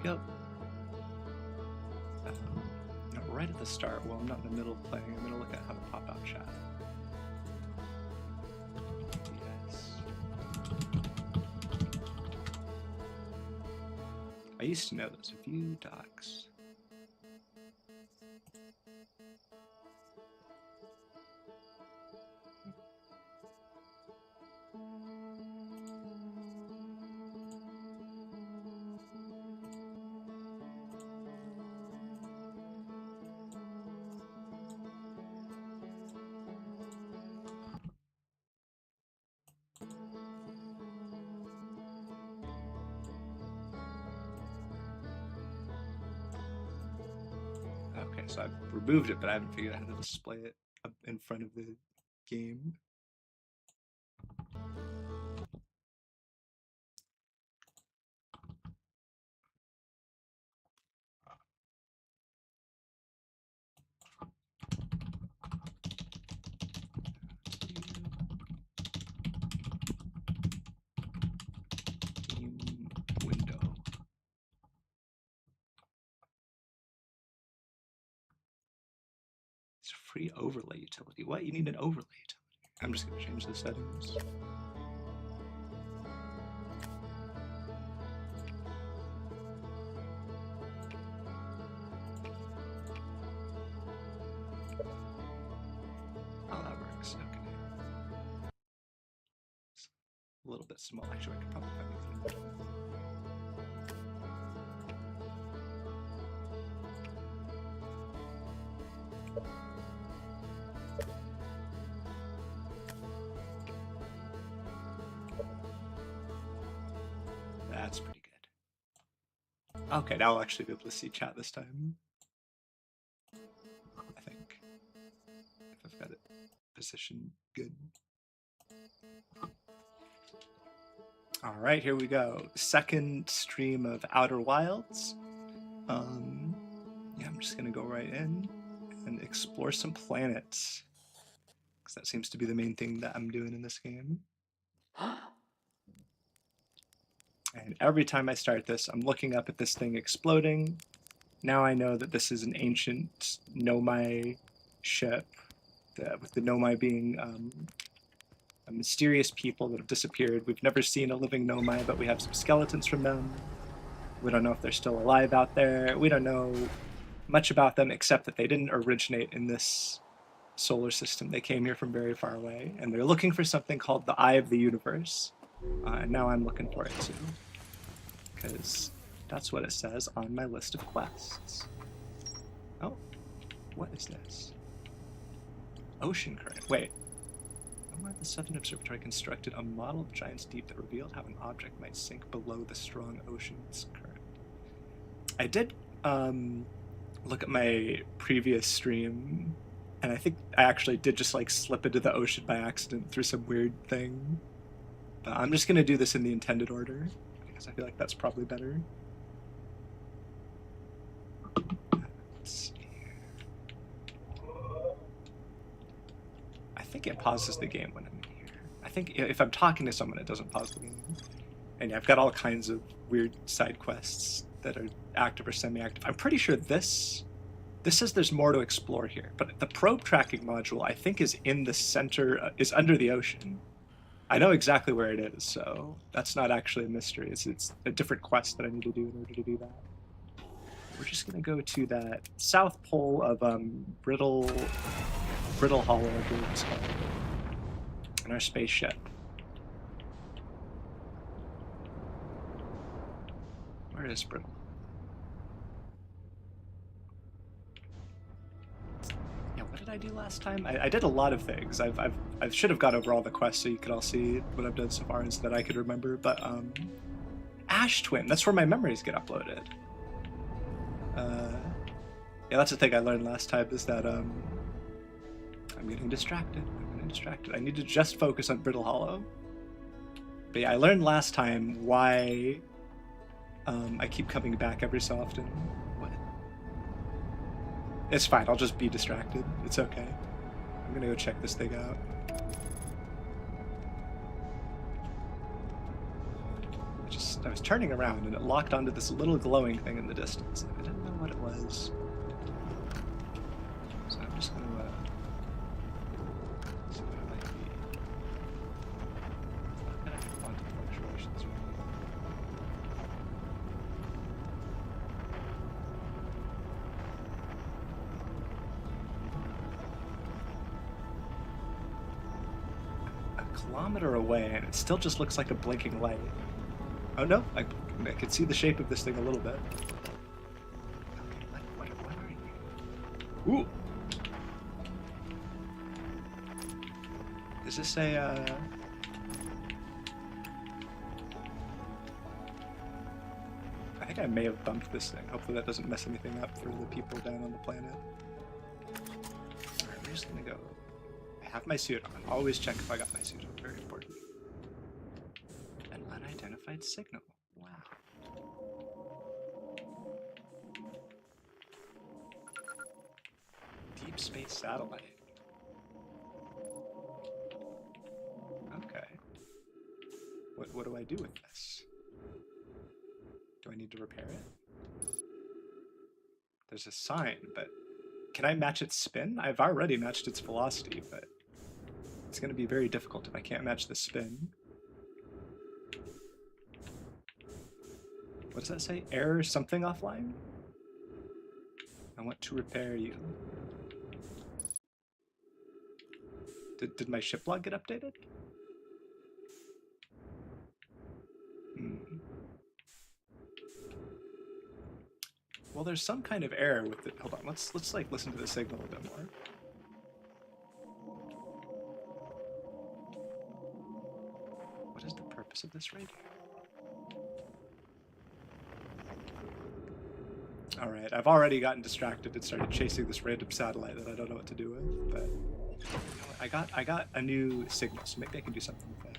go. Right at the start, well, I'm not in the middle of playing, I'm going to look at how to pop out chat. Yes. I used to know those. View docs. Okay, so I've removed it, but I haven't figured out how to display it up in front of the game. Game window. It's a free overlay utility. What? You need an overlay utility. I'm just going to change the settings. Oh, that works. Okay. It's a little bit small. Actually, I could probably find it. That's pretty good. Okay, now I'll actually be able to see chat this time. I think. If I've got it positioned good. All right, here we go. Second stream of Outer Wilds. Yeah, I'm just gonna go right in and explore some planets, because that seems to be the main thing that I'm doing in this game. And every time I start this, I'm looking up at this thing exploding. Now I know that this is an ancient Nomai ship, with the Nomai being a mysterious people that have disappeared. We've never seen a living Nomai, but we have some skeletons from them. We don't know if they're still alive out there. We don't know much about them except that they didn't originate in this solar system. They came here from very far away, and they're looking for something called the Eye of the Universe. And now I'm looking for it too, because that's what it says on my list of quests. Oh, what is this? Ocean current. Wait. The Southern Observatory constructed a model of Giant's Deep that revealed how an object might sink below the strong ocean's current. I did look at my previous stream, and I think I actually did just like slip into the ocean by accident through some weird thing. But I'm just gonna do this in the intended order, because I feel like that's probably better. Let's see. I think it pauses the game when I'm in here. I think if I'm talking to someone, it doesn't pause the game. And I've got all kinds of weird side quests that are active or semi-active. I'm pretty sure this says there's more to explore here, but the probe tracking module I think is in the center, is under the ocean. I know exactly where it is, so that's not actually a mystery. It's a different quest that I need to do in order to do that. We're just gonna go to that south pole of Brittle Hollow, I believe it's called, in our spaceship. Where is Brittle? Yeah, what did I do last time? I did a lot of things. I should have got over all the quests so you could all see what I've done so far and so that I could remember. But Ash Twin, that's where my memories get uploaded. Yeah, that's the thing I learned last time, is that I'm getting distracted. I need to just focus on Brittle Hollow. But yeah, I learned last time why I keep coming back every so often. What? It's fine, I'll just be distracted. It's okay. I'm gonna go check this thing out. I just I was turning around and it locked onto this little glowing thing in the distance. I didn't know what it was. So I'm just going to see what it might be. It's not going to have quantum fluctuations, right? A kilometer away and it still just looks like a blinking light. Oh no, I can see the shape of this thing a little bit. Okay, what are you? Ooh! Is this a, I think I may have bumped this thing. Hopefully that doesn't mess anything up for the people down on the planet. Alright, we're just gonna go. I have my suit on. Always check if I got my suit on. Very important. An unidentified signal. Wow. Deep space satellite. Okay. What do I do with this? Do I need to repair it? There's a sign, but can I match its spin? I've already matched its velocity, but it's going to be very difficult if I can't match the spin. What does that say? Error something offline? I want to repair you. Did my ship log get updated? Well, there's some kind of error with it. Hold on, let's like listen to the signal a bit more. What is the purpose of this radio? All right, I've already gotten distracted and started chasing this random satellite that I don't know what to do with, but you know, I got a new signal, so maybe I can do something with that.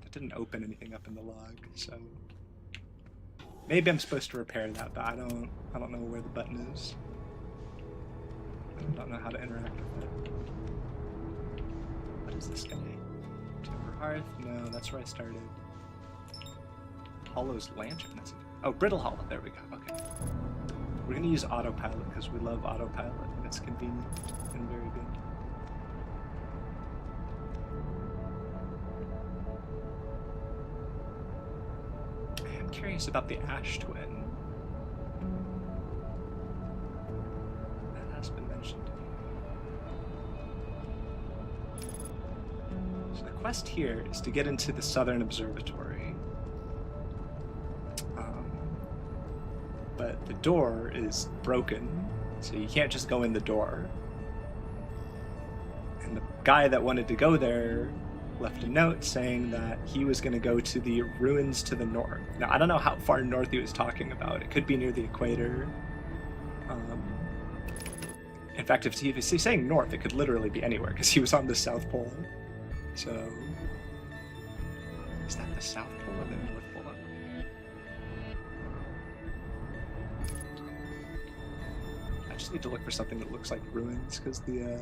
That didn't open anything up in the log, so maybe I'm supposed to repair that, but I don't know where the button is. I don't know how to interact with it. What is this guy? Timber Hearth? No, that's where I started. Hollow's Lantern. That's it. Oh, Brittle Hollow. There we go. Okay. We're gonna use autopilot because we love autopilot and it's convenient and very good. I am curious about the Ash Twin. That has been mentioned. So the quest here is to get into the Southern Observatory. But the door is broken, so you can't just go in the door. And the guy that wanted to go there left a note saying that he was going to go to the ruins to the north. Now, I don't know how far north he was talking about. It could be near the equator. In fact, if he's saying north, it could literally be anywhere, because he was on the South Pole. So, is that the South Pole or the North Pole? I just need to look for something that looks like ruins, because the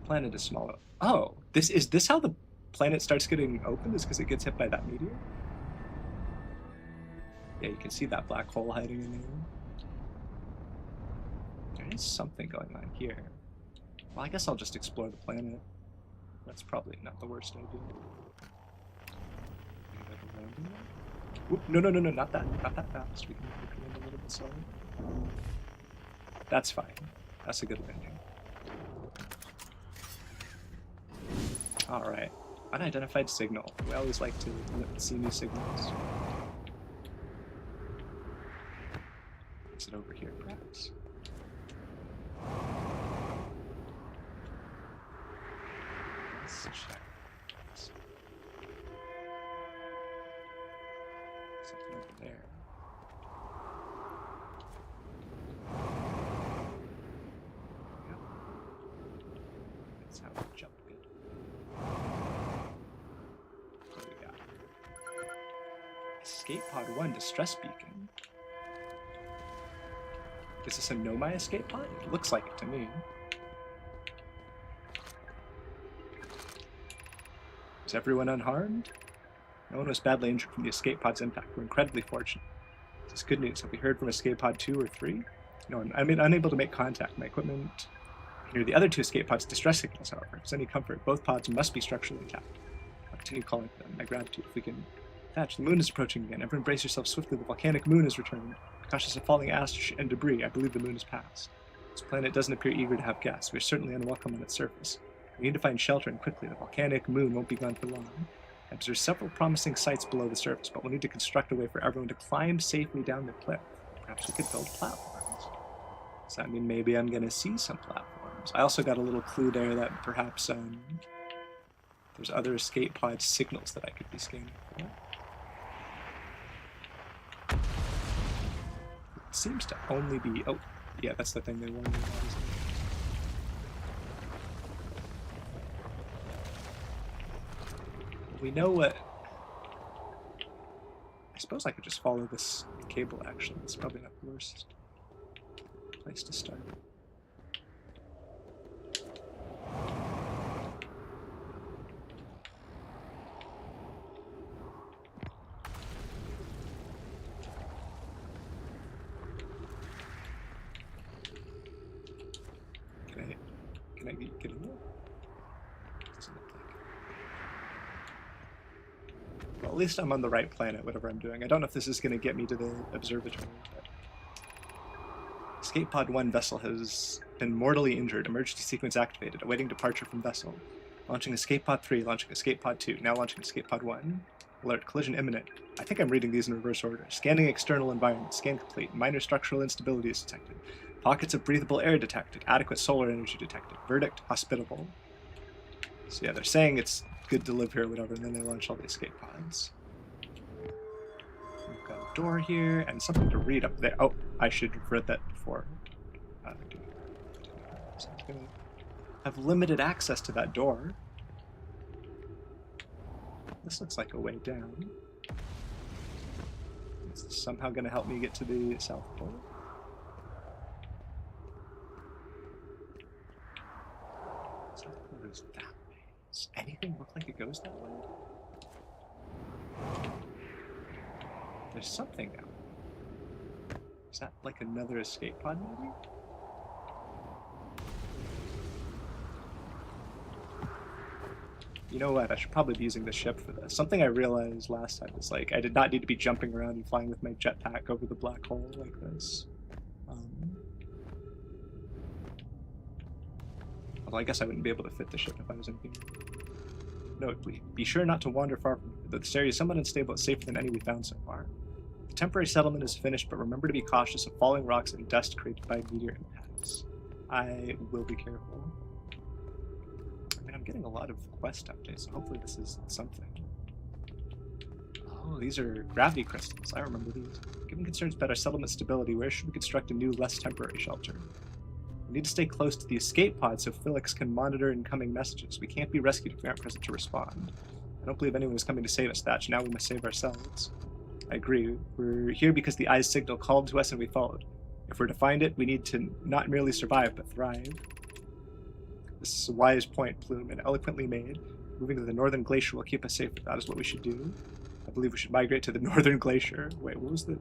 planet is smaller. Oh, is this how the planet starts getting opened? Is because it gets hit by that meteor? Yeah, you can see that black hole hiding in there. There is something going on here. Well, I guess I'll just explore the planet. That's probably not the worst idea. Whoop, no, not that fast. We can land a little bit slower. That's fine. That's a good landing. All right. Unidentified signal. We always like to see new signals. Is it over here, perhaps? Let's check. Something over there. Yep. That's how we jump good. What do we got? Escape Pod 1 distress beacon. Is this a Nomai escape pod? It looks like it to me. Is everyone unharmed? No one was badly injured from the escape pod's impact. We're incredibly fortunate. This is good news. Have we heard from escape pod 2 or 3? No, I'm unable to make contact. My equipment can hear the other 2 escape pods' distress signals, however. If it's any comfort, both pods must be structurally intact. I'll continue calling for them. My gratitude. If we can catch, the moon is approaching again. Everyone brace yourself swiftly. The volcanic moon is returning. Cautious of falling ash and debris, I believe the moon has passed. This planet doesn't appear eager to have guests. We're certainly unwelcome on its surface. We need to find shelter and quickly. The volcanic moon won't be gone for long. I observe several promising sites below the surface, but we'll need to construct a way for everyone to climb safely down the cliff. Perhaps we could build platforms. Does that mean maybe I'm going to see some platforms? I also got a little clue there that perhaps there's other escape pod signals that I could be scanning for. It seems to only be... Oh, yeah, that's the thing they warned me about, isn't it? We know what... I suppose I could just follow this cable, actually. It's probably not the worst place to start. Can I get in there? Doesn't look like it. Well, at least I'm on the right planet, whatever I'm doing. I don't know if this is going to get me to the observatory, but... Escape Pod 1 vessel has been mortally injured. Emergency sequence activated. Awaiting departure from vessel. Launching Escape Pod 3, launching Escape Pod 2, now launching Escape Pod 1. Alert, collision imminent. I think I'm reading these in reverse order. Scanning external environment. Scan complete. Minor structural instability is detected. Pockets of breathable air detected. Adequate solar energy detected. Verdict, hospitable. So yeah, they're saying it's good to live here or whatever, and then they launch all the escape pods. We've got a door here, and something to read up there. Oh, I should have read that before. So I'm going to have limited access to that door. This looks like a way down. Is this somehow going to help me get to the South Pole? South Pole goes that way. Does anything look like it goes that way? There's something down there. Is that like another escape pod, maybe? You know what? I should probably be using the ship for this. Something I realized last time was like I did not need to be jumping around and flying with my jetpack over the black hole like this. Although I guess I wouldn't be able to fit the ship if I was in here. Note, be sure not to wander far from here. This area is somewhat unstable. It's safer than any we found so far. The temporary settlement is finished, but remember to be cautious of falling rocks and dust created by meteor impacts. I will be careful. I'm getting a lot of quest updates, so hopefully this is something. Oh, these are gravity crystals. I remember these. Given concerns about our settlement stability, where should we construct a new, less temporary shelter? We need to stay close to the escape pod so Felix can monitor incoming messages. We can't be rescued if we aren't present to respond. I don't believe anyone is coming to save us, Thatch. Now we must save ourselves. I agree. We're here because the Eye's signal called to us and we followed. If we're to find it, we need to not merely survive, but thrive. This is a wise point, Plume, and eloquently made. Moving to the northern glacier will keep us safe. That is what we should do. I believe we should migrate to the northern glacier. Wait, what was the...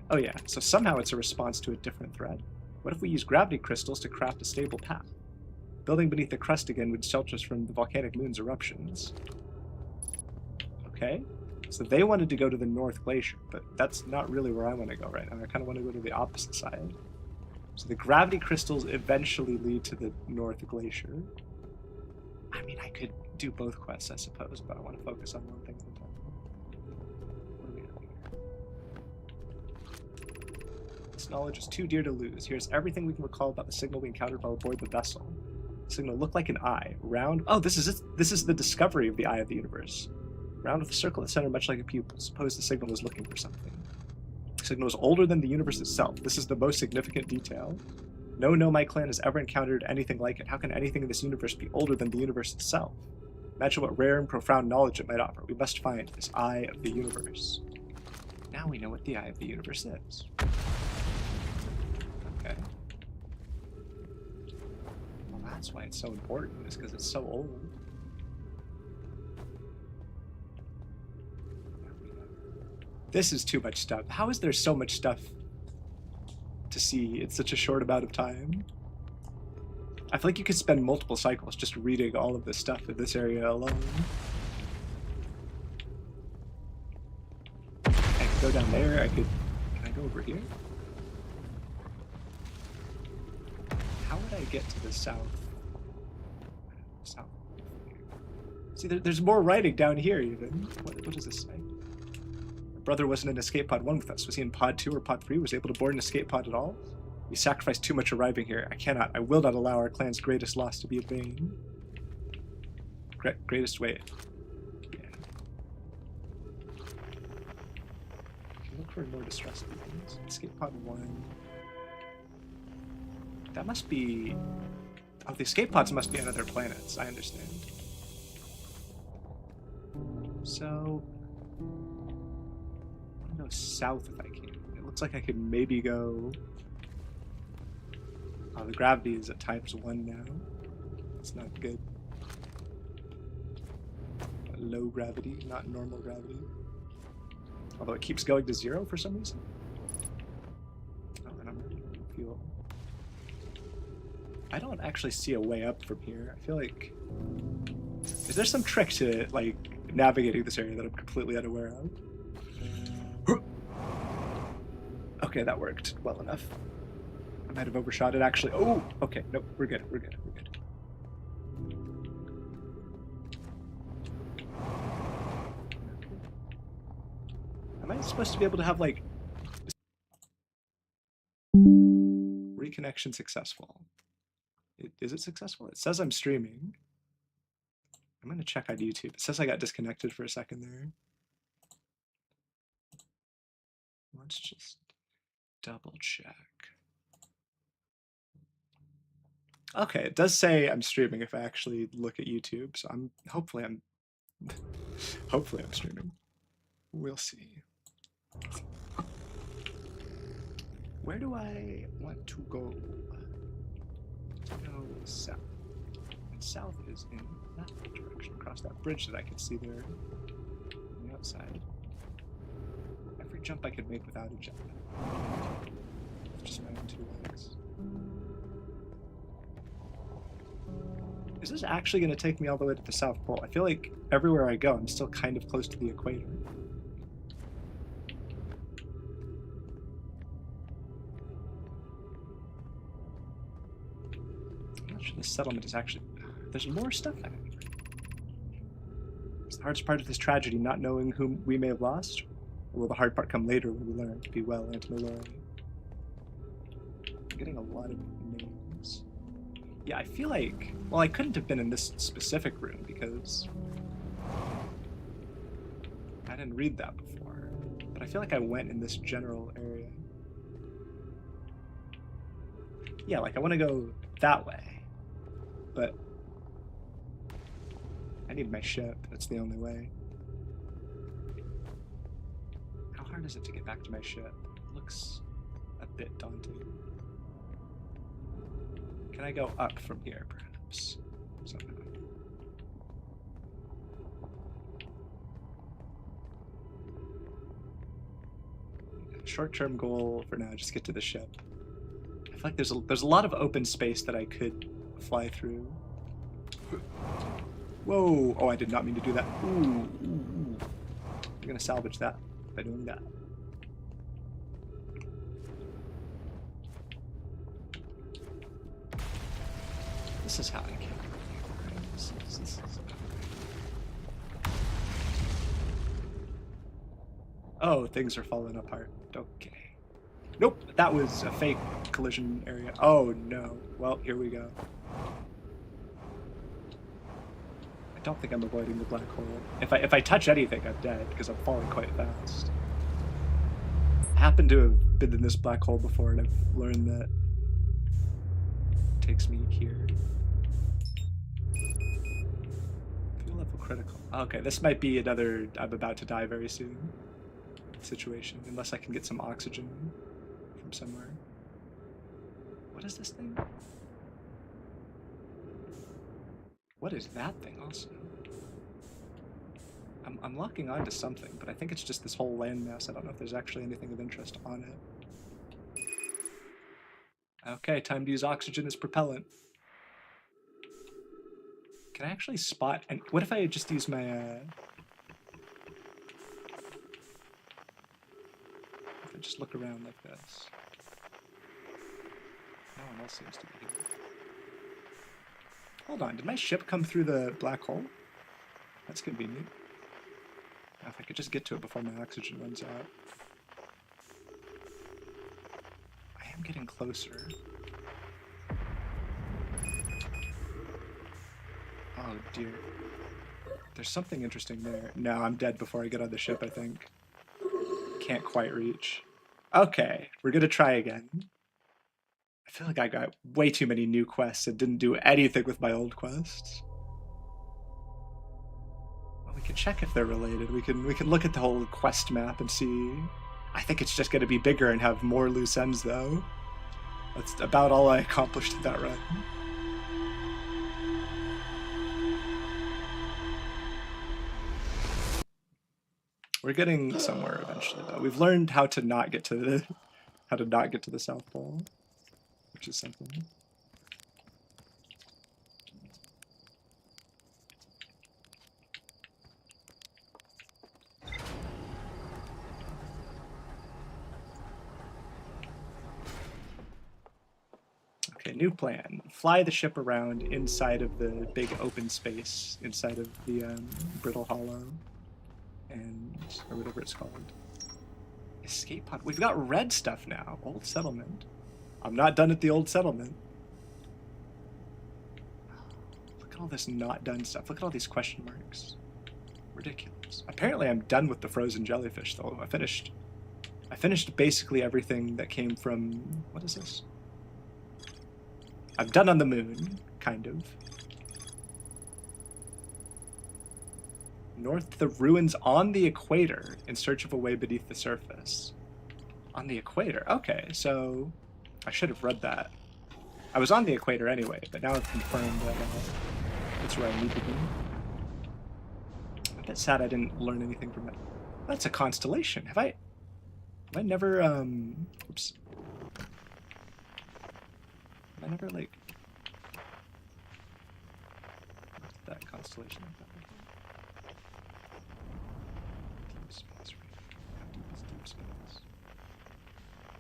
Oh yeah, so somehow it's a response to a different threat. What if we use gravity crystals to craft a stable path? Building beneath the crust again would shelter us from the volcanic moon's eruptions. Okay, so they wanted to go to the North Glacier, but that's not really where I want to go right now. I kind of want to go to the opposite side. So the gravity crystals eventually lead to the North Glacier. I mean, I could do both quests, I suppose, but I want to focus on one thing at a time. What do we have here? This knowledge is too dear to lose. Here's everything we can recall about the signal we encountered while aboard the vessel. The signal looked like an eye. Round... Oh, this is it. This is the discovery of the eye of the universe. Round with a circle at the center, much like a pupil. Suppose the signal was looking for something. The signal is older than the universe itself. This is the most significant detail. No Nomai clan has ever encountered anything like it. How can anything in this universe be older than the universe itself? Imagine what rare and profound knowledge it might offer. We must find this eye of the universe. Now we know what the eye of the universe is. Okay. Well, that's why it's so important, is because it's so old. This is too much stuff. How is there so much stuff to see in such a short amount of time? I feel like you could spend multiple cycles just reading all of this stuff in this area alone. I could go down there. Can I go over here? How would I get to the south? South. See, there's more writing down here even. What does this say? My brother wasn't in Escape Pod 1 with us. Was he in Pod 2 or Pod 3? Was he able to board an Escape Pod at all? We sacrificed too much arriving here. I will not allow our clan's greatest loss to be in vain. Greatest way. Yeah. Look for more distress beacons. Escape Pod 1. That must be... Oh, the escape pods must be on other planets. I understand. So... I want to go south if I can. It looks like I could maybe go... Oh, the gravity is at ×1 now. It's not good. Low gravity, not normal gravity. Although it keeps going to 0 for some reason. Oh, and I'm fuel. I don't actually see a way up from here. I feel like... Is there some trick to, like, navigating this area that I'm completely unaware of? Okay, that worked well enough. I might have overshot it, actually. Oh! Okay, nope, we're good, we're good, we're good. Am I supposed to be able to have, like... Reconnection successful. Is it successful? It says I'm streaming. I'm going to check on YouTube. It says I got disconnected for a second there. Let's just double check. Okay, it does say I'm streaming if I actually look at YouTube, so hopefully I'm streaming. We'll see. Where do I want to go? Go south. And south is in that direction, across that bridge that I can see there on the outside. Every jump I could make without a jump. Just my own 2 legs. Is this actually going to take me all the way to the South Pole? I feel like everywhere I go, I'm still kind of close to the equator. I'm not sure the settlement is actually... There's more stuff out here. Is the hardest part of this tragedy not knowing whom we may have lost? Or will the hard part come later when we learn to be well and Malloy? I'm getting a lot of names. Yeah, I feel like... Well, I couldn't have been in this specific room because... I didn't read that before. But I feel like I went in this general area. Yeah, like I want to go that way. But... I need my ship. That's the only way. How hard is it to get back to my ship? It looks a bit daunting. Can I go up from here, perhaps? Somehow. Short-term goal for now, just get to the ship. I feel like there's a lot of open space that I could fly through. Whoa! Oh, I did not mean to do that. Ooh, ooh, ooh. I'm gonna salvage that by doing that. This is how I can. This is oh, things are falling apart. Okay. Nope, that was a fake collision area. Oh no. Well, here we go. I don't think I'm avoiding the black hole. If I touch anything, I'm dead because I'm falling quite fast. I happen to have been in this black hole before, and I've learned that it takes me here. Fuel level critical. Okay, this might be another I'm about to die very soon situation, unless I can get some oxygen from somewhere. What is this thing? What is that thing also? I'm locking onto something, but I think it's just this whole landmass. I don't know if there's actually anything of interest on it. Okay, time to use oxygen as propellant. Can I actually spot? And what if I just use my? If I just look around like this. No one else seems to be here. Hold on, did my ship come through the black hole? That's convenient. Now, if I could just get to it before my oxygen runs out. I am getting closer. Oh dear. There's something interesting there. No, I'm dead before I get on the ship, I think. Can't quite reach. Okay, we're gonna try again. I feel like I got way too many new quests and didn't do anything with my old quests. Well, we can check if they're related. We can look at the whole quest map and see. I think it's just gonna be bigger and have more loose ends though. That's about all I accomplished in that run. We're getting somewhere eventually, though. We've learned how to not get to the South Pole, which is something. Okay, new plan. Fly the ship around inside of the big open space inside of the Brittle Hollow. And or whatever it's called. Escape pod. We've got red stuff now. Old settlement. I'm not done at the old settlement. Look at all this not done stuff. Look at all these question marks. Ridiculous. Apparently I'm done with the frozen jellyfish though. I finished basically everything that came from, what is this? I'm done on the moon, kind of. North to the ruins on the equator in search of a way beneath the surface. On the equator? Okay, so I should have read that. I was on the equator anyway, but now I've confirmed that that's where I need to be. I'm a bit sad I didn't learn anything from it. That's a constellation. Have I never, oops. Have I never, like, looked at that constellation like that before?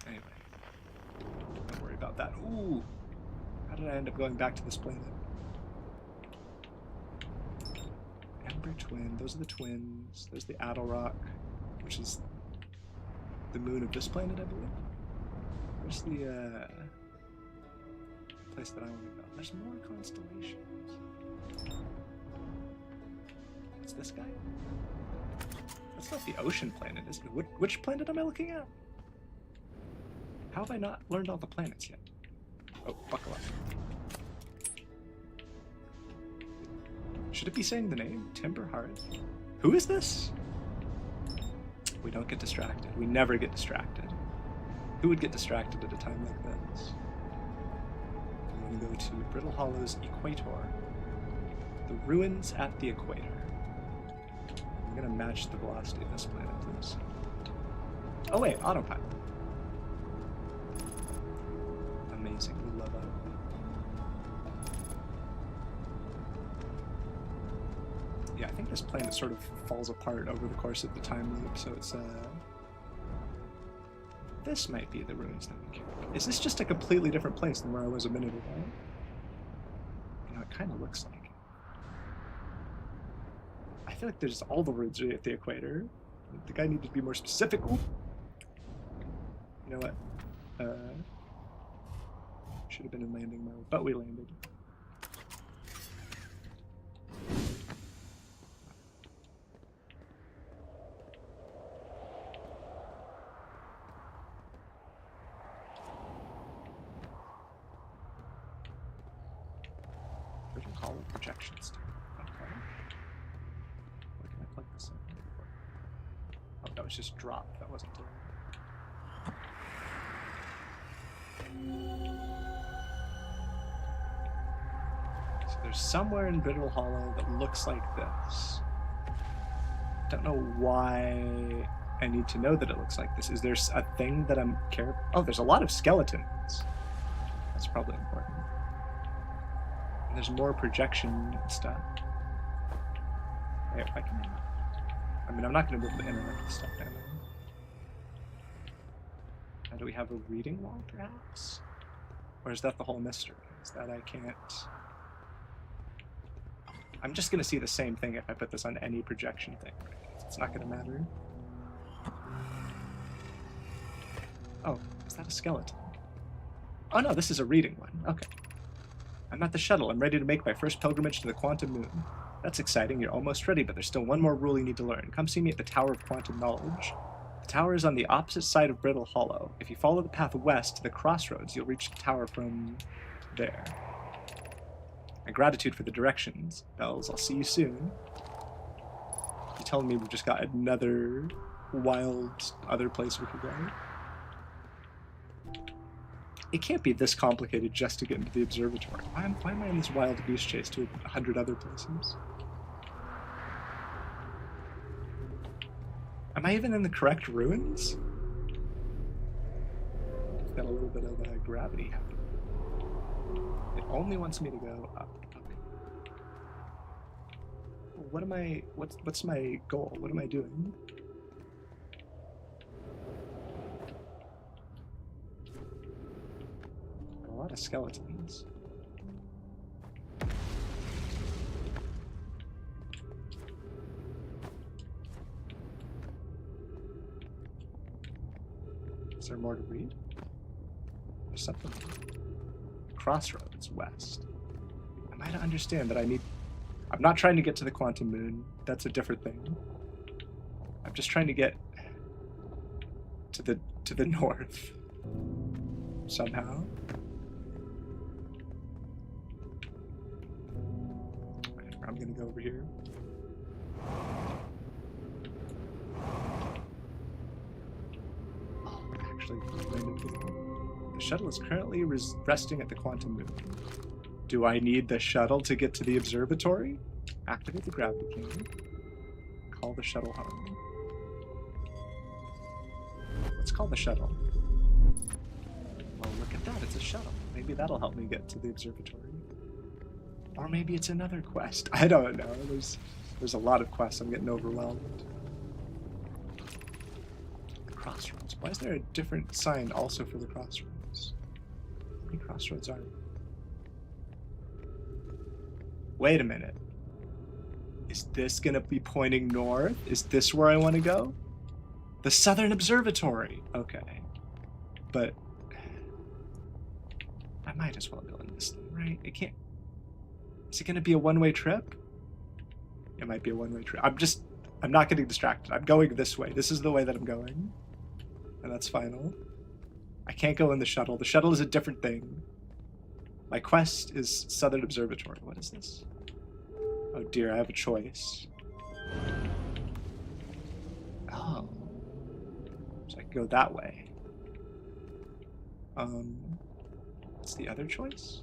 Anyway, don't worry about that. Ooh, how did I end up going back to this planet? Ember Twin, those are the twins. There's the Adelrock, which is the moon of this planet, I believe. Where's the place that I want to go? There's more constellations. What's this guy? That's not the ocean planet, is it? Which planet am I looking at? How have I not learned all the planets yet? Oh, buckle up. Should it be saying the name? Timber Hearth? Who is this? We don't get distracted. We never get distracted. Who would get distracted at a time like this? I'm going to go to Brittle Hollow's Equator. The ruins at the equator. I'm going to match the velocity of this planet to this. Oh wait, autopilot. Amazing, we love autopilot. Yeah, I think this planet sort of falls apart over the course of the time loop, so it's this might be the ruins that we care about. Is this just a completely different place than where I was a minute ago? You know, it kind of looks like it. I feel like there's all the ruins at the equator. The guy needed to be more specific. Ooh. You know what? Should have been in landing mode, but we landed. Brittle Hollow projection star. Okay. Where can I plug this in? Oh, that was just dropped. That wasn't delivered. So there's somewhere in Brittle Hollow that looks like this. Don't know why I need to know that it looks like this. Is there a thing that I'm care? Oh, there's a lot of skeletons. That's probably important. And there's more projection stuff. If I can. I mean, I'm not going to be able to interact with stuff down there. Now, do we have a reading wall, perhaps? Or is that the whole mystery? Is that I can't... I'm just going to see the same thing if I put this on any projection thing. It's not going to matter. Oh, is that a skeleton? Oh no, this is a reading one. Okay. I'm at the shuttle. I'm ready to make my first pilgrimage to the Quantum Moon. That's exciting. You're almost ready, but there's still one more rule you need to learn. Come see me at the Tower of Quantum Knowledge. The tower is on the opposite side of Brittle Hollow. If you follow the path west to the crossroads, you'll reach the tower from there. My gratitude for the directions, Bells. I'll see you soon. You're telling me we've just got another wild other place we could go? It can't be this complicated just to get into the observatory. Why am I in this wild goose chase to 100 other places? Am I even in the correct ruins? It's got a little bit of gravity happening. It only wants me to go up. Okay. What am I? What's my goal? What am I doing? A lot of skeletons. Is there more to read? There's something. Crossroads west. Am I to understand that I need... I'm not trying to get to the Quantum Moon. That's a different thing. I'm just trying to get to the north. Somehow. I'm gonna go over here. Actually, the shuttle is currently resting at the Quantum Moon. Do I need the shuttle to get to the observatory? Activate the gravity king. Call the shuttle home. Let's call the shuttle. Well, look at that, it's a shuttle. Maybe that'll help me get to the observatory. Or maybe it's another quest. I don't know. There's a lot of quests. I'm getting overwhelmed. The crossroads. Why is there a different sign also for the crossroads? How many crossroads are there? Wait a minute. Is this gonna be pointing north? Is this where I want to go? The Southern Observatory. Okay. But I might as well go in this thing, right? It can't... Is it going to be a one-way trip? It might be a one-way trip. I'm not getting distracted. I'm going this way. This is the way that I'm going. And that's final. I can't go in the shuttle. The shuttle is a different thing. My quest is Southern Observatory. What is this? Oh dear, I have a choice. Oh. So I can go that way. What's the other choice?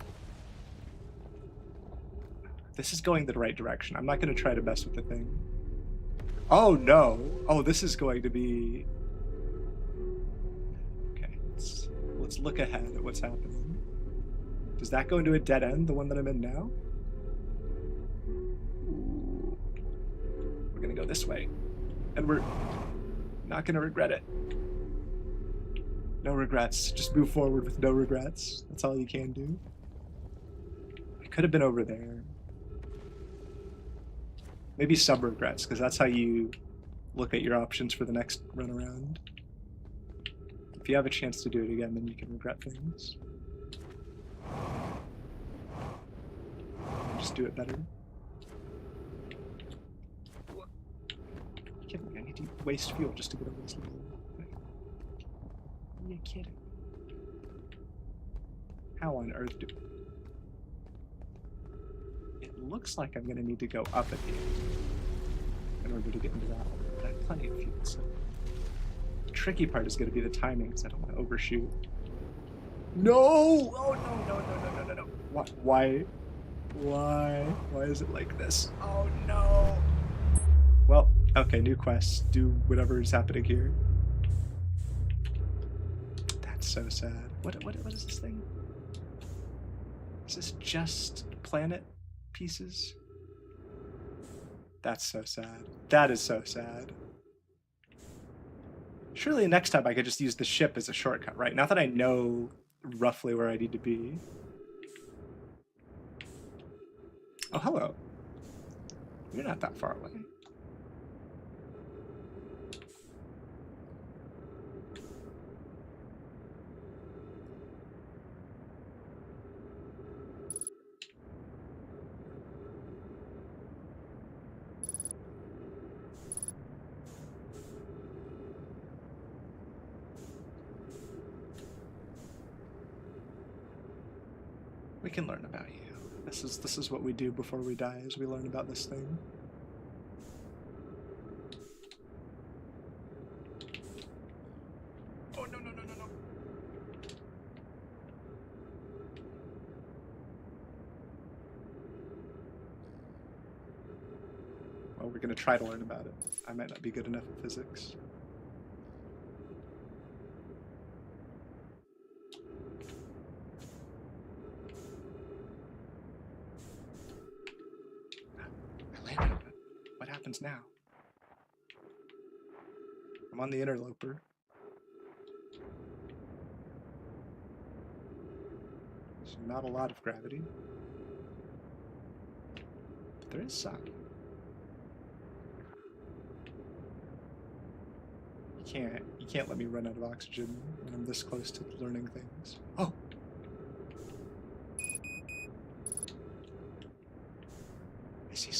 This is going the right direction. I'm not going to try to mess with the thing. Oh no! Oh, this is going to be... Okay, let's look ahead at what's happening. Does that go into a dead end, the one that I'm in now? Ooh. We're going to go this way. And we're not going to regret it. No regrets. Just move forward with no regrets. That's all you can do. I could have been over there. Maybe some regrets, because that's how you look at your options for the next run around. If you have a chance to do it again, then you can regret things. Just do it better. You're kidding me, I need to waste fuel just to get over this little thing. Are you kidding? How on earth do... It looks like I'm going to need to go up at the end in order to get into that one. But I have plenty of fuel, so... The tricky part is going to be the timing, because I don't want to overshoot. No! Oh, no. What? Why? Why is it like this? Oh, no! Well, Okay, new quest. Do whatever is happening here. That's so sad. What is this thing? Is this just planet pieces? That's so sad. That is so sad. Surely next time I could just use the ship as a shortcut, right? Now that I know roughly where I need to be. Oh, hello. You're not that far away. We can learn about you. This is what we do before we die, is we learn about this thing. Oh, no. Well, we're gonna try to learn about it. I might not be good enough at physics. What happens now? I'm on the interloper. There's not a lot of gravity. But there is some. You can't let me run out of oxygen when I'm this close to learning things. Oh! I see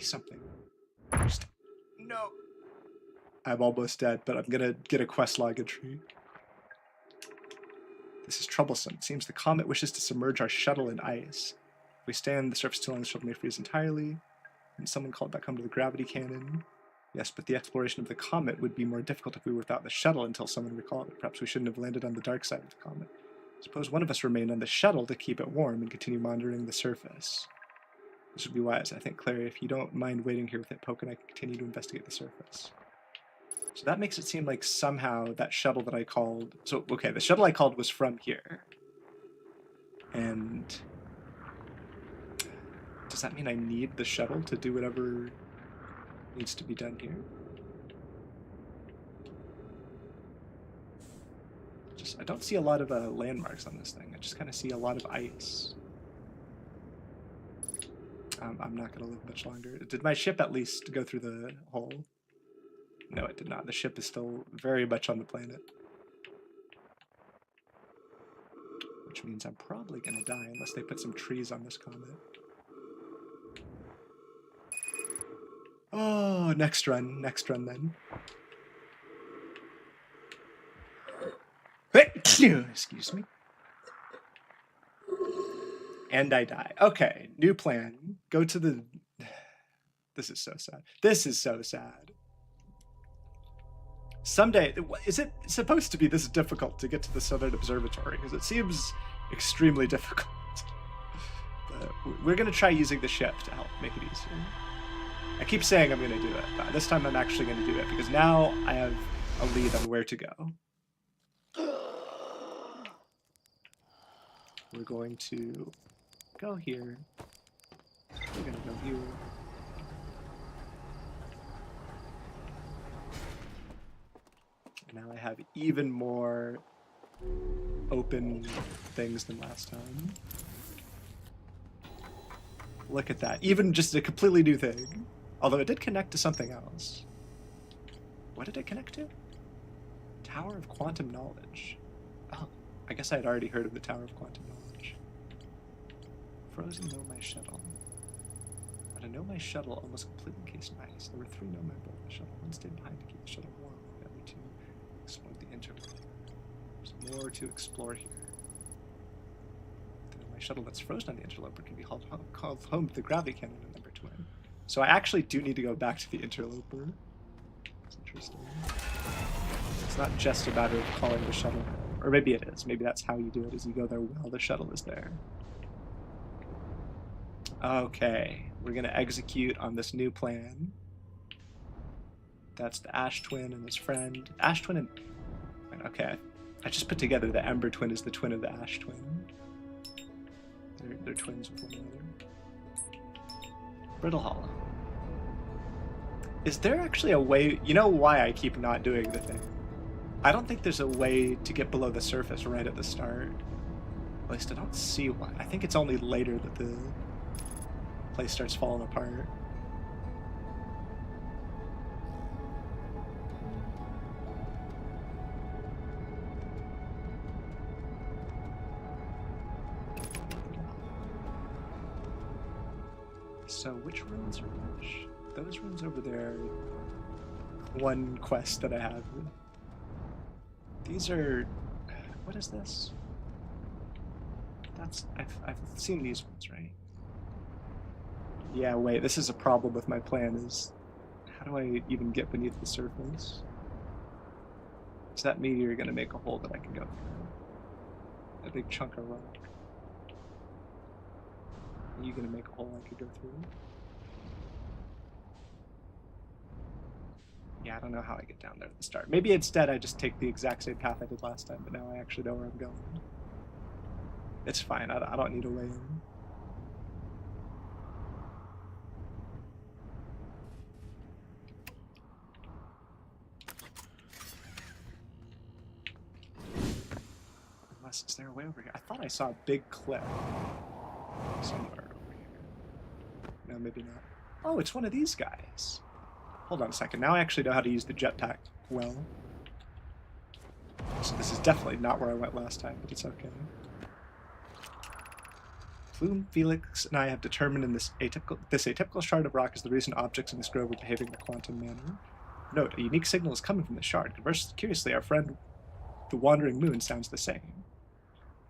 something. No! I'm almost dead, but I'm gonna get a quest log entry. This is troublesome. It seems the comet wishes to submerge our shuttle in ice. If we stay on the surface too long, the shuttle may freeze entirely. And someone called back home to the gravity cannon. Yes, but the exploration of the comet would be more difficult if we were without the shuttle until someone recalled it. Perhaps we shouldn't have landed on the dark side of the comet. Suppose one of us remained on the shuttle to keep it warm and continue monitoring the surface. This would be wise. I think, Clary, if you don't mind waiting here with it, Poke and I can continue to investigate the surface. So that makes it seem like somehow that shuttle that I called... So, okay, the shuttle I called was from here. And... does that mean I need the shuttle to do whatever needs to be done here? I don't see a lot of landmarks on this thing. I just kind of see a lot of ice. I'm not going to live much longer. Did my ship at least go through the hole? No, it did not. The ship is still very much on the planet. Which means I'm probably going to die unless they put some trees on this comet. Oh, next run then. Excuse me. And I die. Okay, new plan. Go to the... This is so sad. This is so sad. Someday, is it supposed to be this difficult to get to the Southern Observatory? Because it seems extremely difficult. But we're going to try using the ship to help make it easier. I keep saying I'm going to do it, but this time I'm actually going to do it, because now I have a lead on where to go. We're going to go here. We're going to go here. And now I have even more open things than last time. Look at that. Even just a completely new thing. Although it did connect to something else. What did it connect to? Tower of Quantum Knowledge. Oh, I guess I had already heard of the Tower of Quantum Knowledge. Frozen Nomai shuttle. But a Nomai shuttle almost completely encased in ice. There were 3 Nomai aboard the shuttle. One stayed behind to keep the shuttle warm. The other 2 explored the interval. There's more to explore here. The Nomai shuttle that's frozen on the interloper can be called home to the gravity cannon in number 20. So I actually do need to go back to the interloper. That's interesting. It's not just a matter of calling the shuttle. Or maybe it is. Maybe that's how you do it, is you go there while the shuttle is there. Okay, we're going to execute on this new plan. That's the Ash Twin and his friend. Ash Twin and... Okay, I just put together the Ember Twin is the twin of the Ash Twin. They're twins with one another. Brittle Hollow. Is there actually a way... You know why I keep not doing the thing? I don't think there's a way to get below the surface right at the start. At least I don't see one. I think it's only later that the place starts falling apart. So which ruins are which? Those ruins over there. One quest that I have. These are... What is this? That's... I've seen these ones, right? Yeah, wait, this is a problem with my plan is... How do I even get beneath the surface? Is that meteor gonna make a hole that I can go through? A big chunk of rock. Are you gonna make a hole I could go through? Yeah, I don't know how I get down there at the start. Maybe instead I just take the exact same path I did last time, but now I actually know where I'm going. It's fine, I don't need a way in. Unless, is there a way over here? I thought I saw a big cliff somewhere over here. No, maybe not. Oh, it's one of these guys. Hold on a second. Now I actually know how to use the jetpack well. So this is definitely not where I went last time, but it's okay. Plume, Felix, and I have determined in this atypical shard of rock is the reason objects in this grove are behaving in a quantum manner. Note, a unique signal is coming from the shard. Curiously, our friend, the Wandering Moon, sounds the same.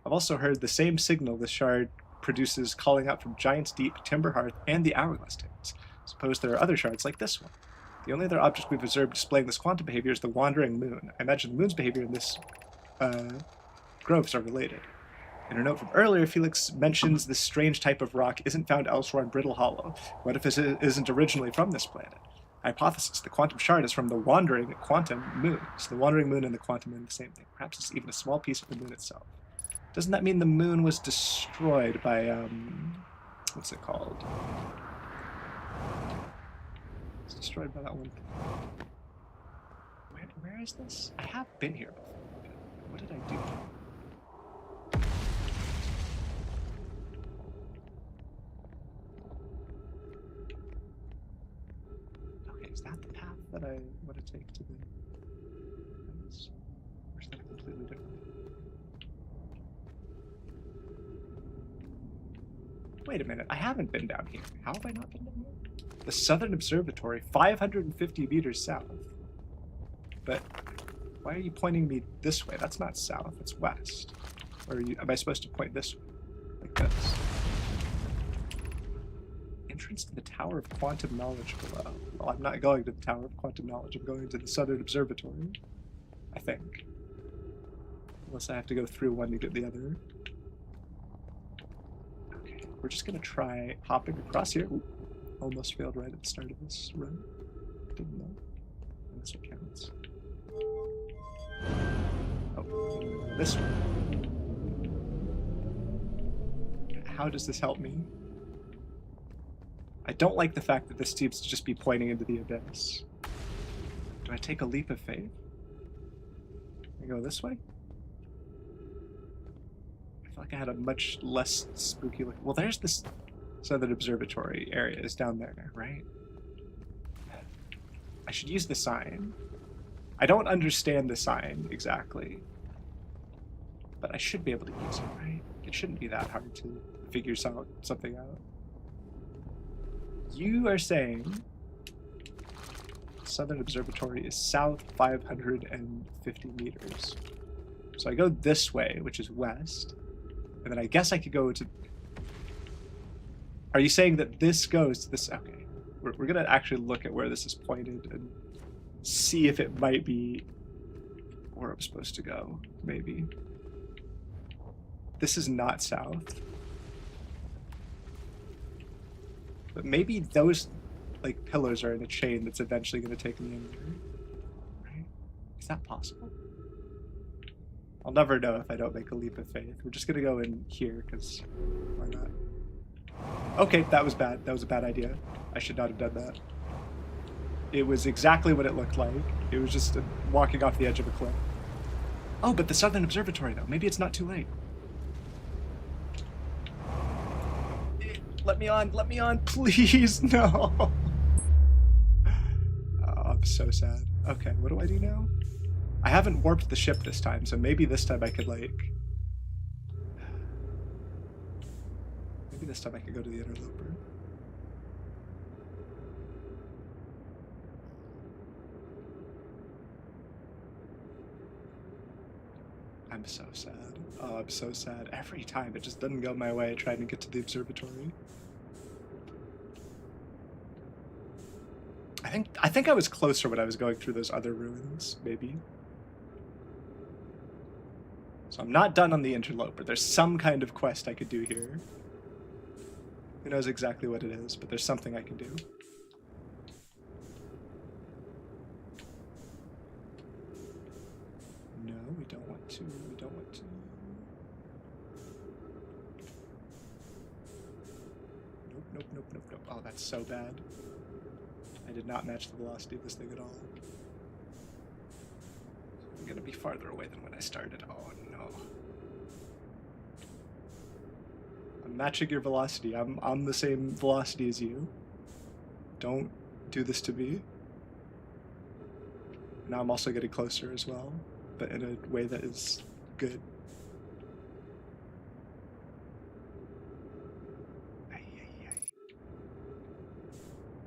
I've also heard the same signal the shard produces calling out from Giant's Deep, Timberhearth, and the Hourglass Tails. Suppose there are other shards like this one. The only other object we've observed displaying this quantum behavior is the Wandering Moon. I imagine the moon's behavior and this groves are related. In a note from earlier, Felix mentions this strange type of rock isn't found elsewhere in Brittle Hollow. What if it isn't originally from this planet? Hypothesis, the quantum shard is from the Wandering Quantum Moon. So the Wandering Moon and the Quantum Moon are the same thing. Perhaps it's even a small piece of the moon itself. Doesn't that mean the moon was destroyed by, what's it called? It's destroyed by that one thing. Where is this? I have been here before. What did I do? Okay, is that the path that I want to take to the... Or is that completely different? Wait a minute, I haven't been down here. How have I not been down here? The Southern Observatory, 550 meters south. But why are you pointing me this way? That's not south, it's west. Or am I supposed to point this way? Like this. Entrance to the Tower of Quantum Knowledge below. Well, I'm not going to the Tower of Quantum Knowledge, I'm going to the Southern Observatory. I think. Unless I have to go through one to get the other. We're just going to try hopping across here. Ooh, almost failed right at the start of this run. Didn't know. Unless it counts. Oh, this one. How does this help me? I don't like the fact that this seems to just be pointing into the abyss. Do I take a leap of faith? I go this way? I feel like I had a much less spooky look. Well, there's this Southern Observatory area is down there, right? I should use the sign. I don't understand the sign exactly, but I should be able to use it, right? It shouldn't be that hard to figure something out. You are saying Southern Observatory is south 550 meters. So I go this way, which is west. And then I guess I could go to... Are you saying that this goes to this... Okay. We're going to actually look at where this is pointed and see if it might be where I'm supposed to go. Maybe. This is not south. But maybe those... like pillars are in a chain that's eventually going to take me in here. Right? Is that possible? I'll never know if I don't make a leap of faith. We're just going to go in here because why not? Okay, that was bad. That was a bad idea. I should not have done that. It was exactly what it looked like. It was just walking off the edge of a cliff. Oh, but the Southern Observatory, though. Maybe it's not too late. Let me on, please, no. Oh, I'm so sad. Okay, what do I do now? I haven't warped the ship this time, so maybe this time I could, like... Maybe this time I could go to the interloper. I'm so sad. Oh, I'm so sad. Every time it just doesn't go my way trying to get to the observatory. I think I was closer when I was going through those other ruins, maybe. So I'm not done on the interloper. There's some kind of quest I could do here. Who knows exactly what it is, but there's something I can do. No, we don't want to. We don't want to. Nope, nope, nope, nope, nope. Oh, that's so bad. I did not match the velocity of this thing at all. I'm gonna be farther away than when I started. Oh no. I'm matching your velocity. I'm the same velocity as you. Don't do this to me. Now I'm also getting closer as well, but in a way that is good.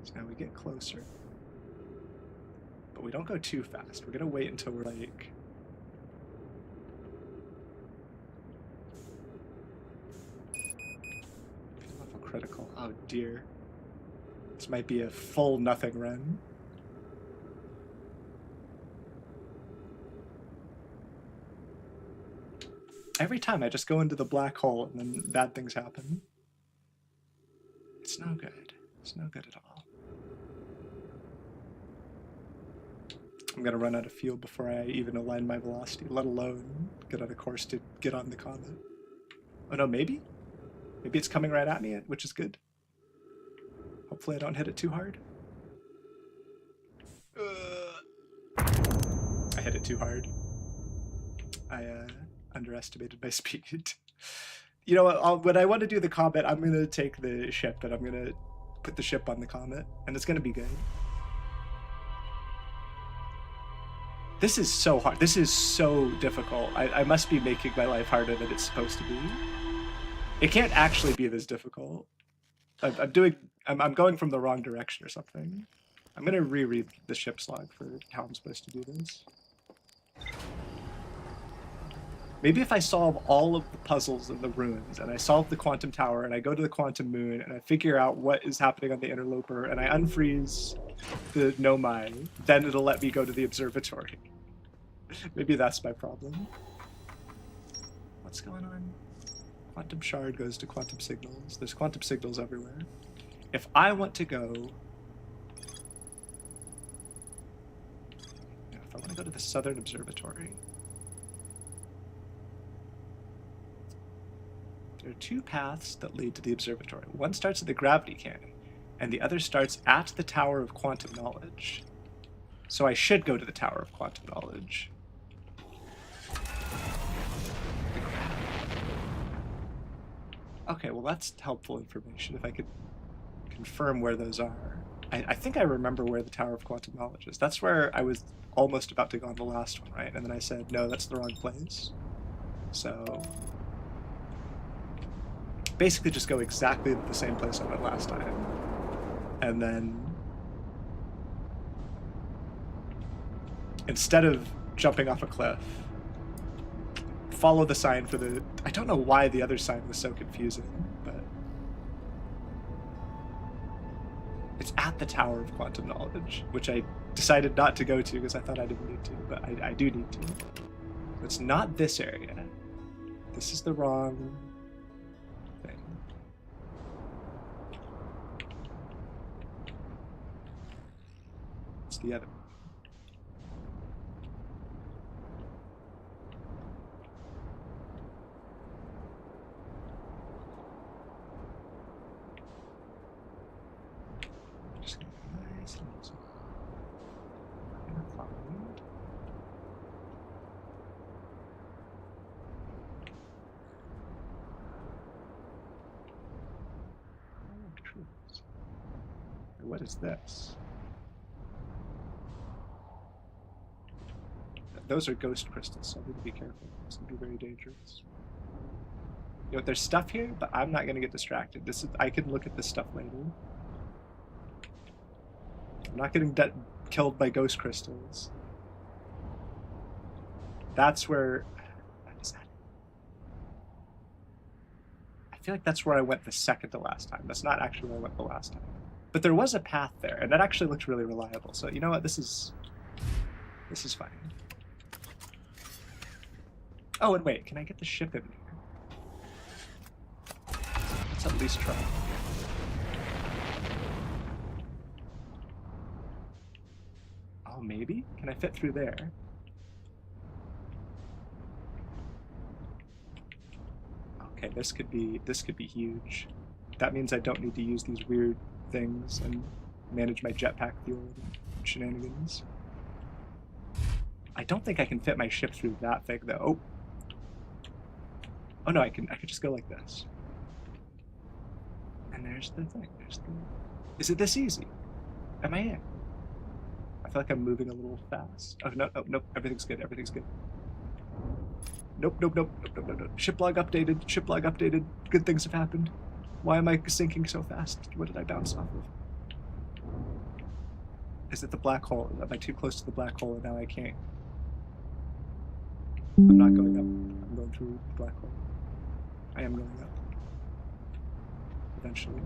So now we get closer. But we don't go too fast. We're gonna wait until we're like... Level critical. Oh dear. This might be a full nothing run. Every time I just go into the black hole and then bad things happen. It's no good. It's no good at all. I'm gonna run out of fuel before I even align my velocity, let alone get on a course to get on the comet. Oh no, maybe? Maybe it's coming right at me, which is good. Hopefully I don't hit it too hard. I hit it too hard. I underestimated my speed. You know what, when I want to do the comet, I'm gonna take the ship and I'm gonna put the ship on the comet, and it's gonna be good. This is so hard. This is so difficult. I must be making my life harder than it's supposed to be. It can't actually be this difficult. I'm going from the wrong direction or something. I'm gonna reread the ship's log for how I'm supposed to do this. Maybe if I solve all of the puzzles in the ruins, and I solve the quantum tower, and I go to the quantum moon, and I figure out what is happening on the interloper, and I unfreeze the Nomai, then it'll let me go to the observatory. Maybe that's my problem. What's going on? Quantum shard goes to quantum signals. There's quantum signals everywhere. If I want to go... If I want to go to the Southern Observatory... There are two paths that lead to the observatory. One starts at the gravity cannon, and the other starts at the Tower of Quantum Knowledge. So I should go to the Tower of Quantum Knowledge. Okay, well that's helpful information if I could confirm where those are. I think I remember where the Tower of Quantum Knowledge is. That's where I was almost about to go on the last one, right? And then I said, no, that's the wrong place. So... basically just go exactly the same place I went last time. And then... instead of jumping off a cliff, follow the sign for the... I don't know why the other sign was so confusing, but... it's at the Tower of Quantum Knowledge, which I decided not to go to because I thought I didn't need to, but I do need to. It's not this area. This is the wrong... It's the other. Just gonna be nice and easy. What is this? Those are ghost crystals, so I need to be careful. This can be very dangerous. You know, there's stuff here, but I'm not gonna get distracted. I can look at this stuff later. I'm not getting killed by ghost crystals. That's where... What is that? I feel like that's where I went the second to last time. That's not actually where I went the last time. But there was a path there, and that actually looked really reliable. So you know what? This is fine. Oh, and wait, can I get the ship in here? Let's at least try. Oh, maybe? Can I fit through there? Okay, this could be huge. That means I don't need to use these weird things and manage my jetpack fuel and shenanigans. I don't think I can fit my ship through that thing though. Oh no, I could just go like this. And there's the thing. Is it this easy? Am I in? I feel like I'm moving a little fast. Oh no, nope, everything's good, Nope. Ship log updated. Good things have happened. Why am I sinking so fast? What did I bounce off of? Is it the black hole? Am I too close to the black hole and now I can't? I'm not going up. I'm going through the black hole. I am going up. Eventually.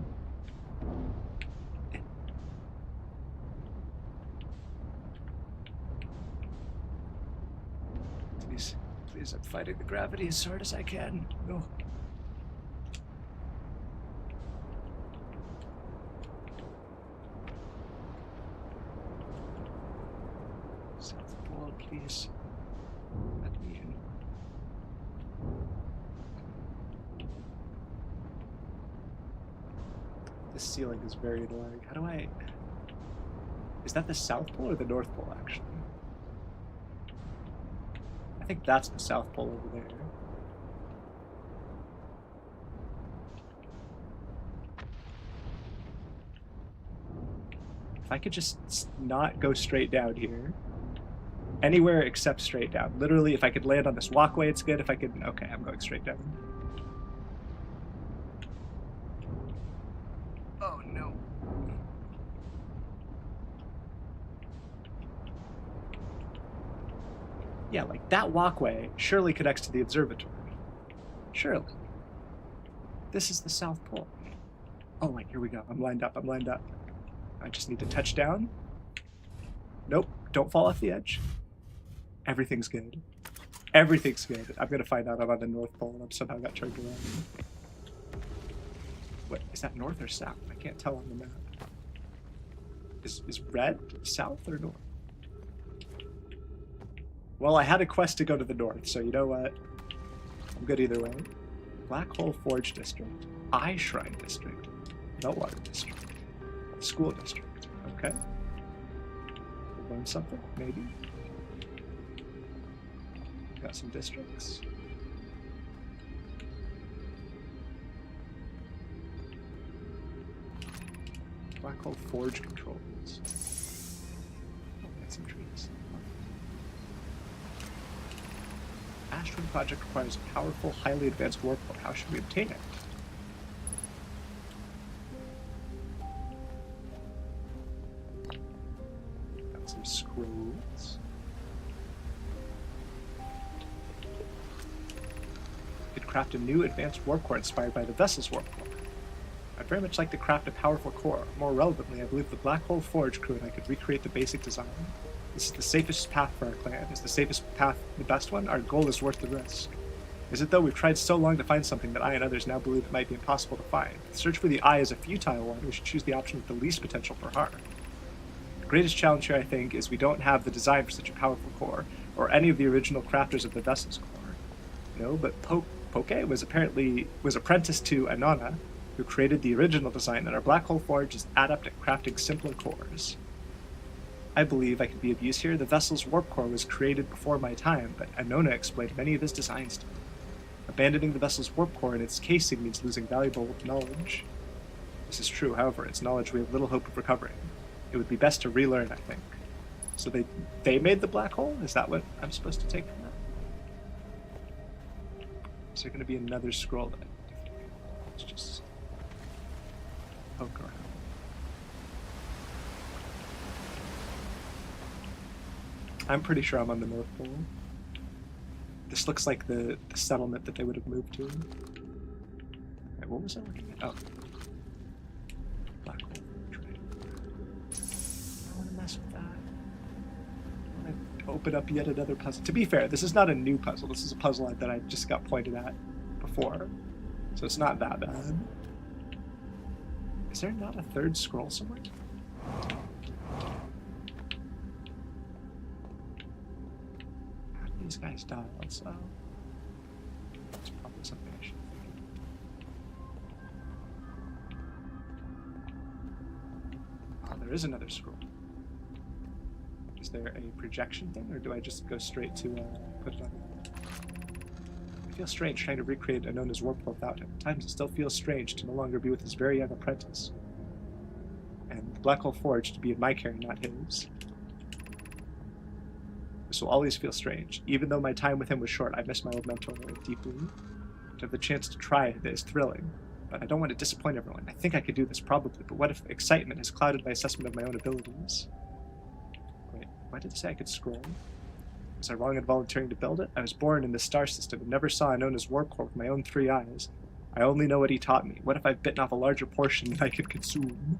Please, I'm fighting the gravity as hard as I can. No. South Pole, please. Let me in. This ceiling is very annoying. How do I... Is that the South Pole or the North Pole, actually? I think that's the South Pole over there. If I could just not go straight down here. Anywhere except straight down. Literally, if I could land on this walkway, it's good. If I could... Okay, I'm going straight down. Oh, no. Yeah, like, that walkway surely connects to the observatory. Surely. This is the South Pole. Oh, wait, here we go. I'm lined up. I just need to touch down. Nope, don't fall off the edge. Everything's good. Everything's good. I'm gonna find out I'm on the North Pole and I'm somehow got turned around. What, is that north or south? I can't tell on the map. Is red south or north? Well, I had a quest to go to the north, so you know what? I'm good either way. Black Hole Forge District. Eye Shrine District. Meltwater District. School District. Okay. We'll learn something, maybe. Got some districts. Black Hole Forge controls. Oh, got some trees. Asteroid Project requires a powerful, highly advanced warp core. How should we obtain it? Got some scrolls. Could craft a new advanced warp core inspired by the vessel's warp core. I'd very much like to craft a powerful core. More relevantly, I believe the Black Hole Forge crew and I could recreate the basic design. This is the safest path for our clan. Is the safest path the best one? Our goal is worth the risk. Is it though? We've tried so long to find something that I and others now believe it might be impossible to find. The search for the eye is a futile one. We should choose the option with the least potential for harm. greatest challenge here, I think, is we don't have the design for such a powerful core, or any of the original crafters of the vessel's core. No, but Poke was apprenticed to Anona, who created the original design, and our Black Hole Forge is adept at crafting simpler cores. I believe I could be of use here. The vessel's warp core was created before my time, but Anona explained many of his designs to me. Abandoning the vessel's warp core in its casing means losing valuable knowledge. This is true, however, it's knowledge we have little hope of recovering. It would be best to relearn, I think. So they made the black hole? Is that what I'm supposed to take from that? Is there going to be another scroll that let's just poke around. I'm pretty sure I'm on the North Pole. This looks like the settlement that they would have moved to. Right, what was I looking at? Oh. Black hole. Right. I don't want to mess with that. I want to open up yet another puzzle. To be fair, this is not a new puzzle. This is a puzzle that I just got pointed at before. So it's not that bad. Is there not a third scroll somewhere? These guys died, so that's probably something I should think of. Oh, there is another scroll. Is there a projection thing, or do I just go straight to put it on? I feel strange trying to recreate Anona's warp core without him. At times it still feels strange to no longer be with his very young apprentice. And the Black Hole Forge to be in my care, not his. This will always feel strange. Even though my time with him was short, I miss my old mentor deeply. To have the chance to try it is thrilling, but I don't want to disappoint everyone. I think I could do this, probably, but what if excitement has clouded my assessment of my own abilities? Wait, why did it say I could scroll? Was I wrong in volunteering to build it? I was born in the star system and never saw Anona's warp core with my own 3 eyes. I only know what he taught me. What if I've bitten off a larger portion than I could consume?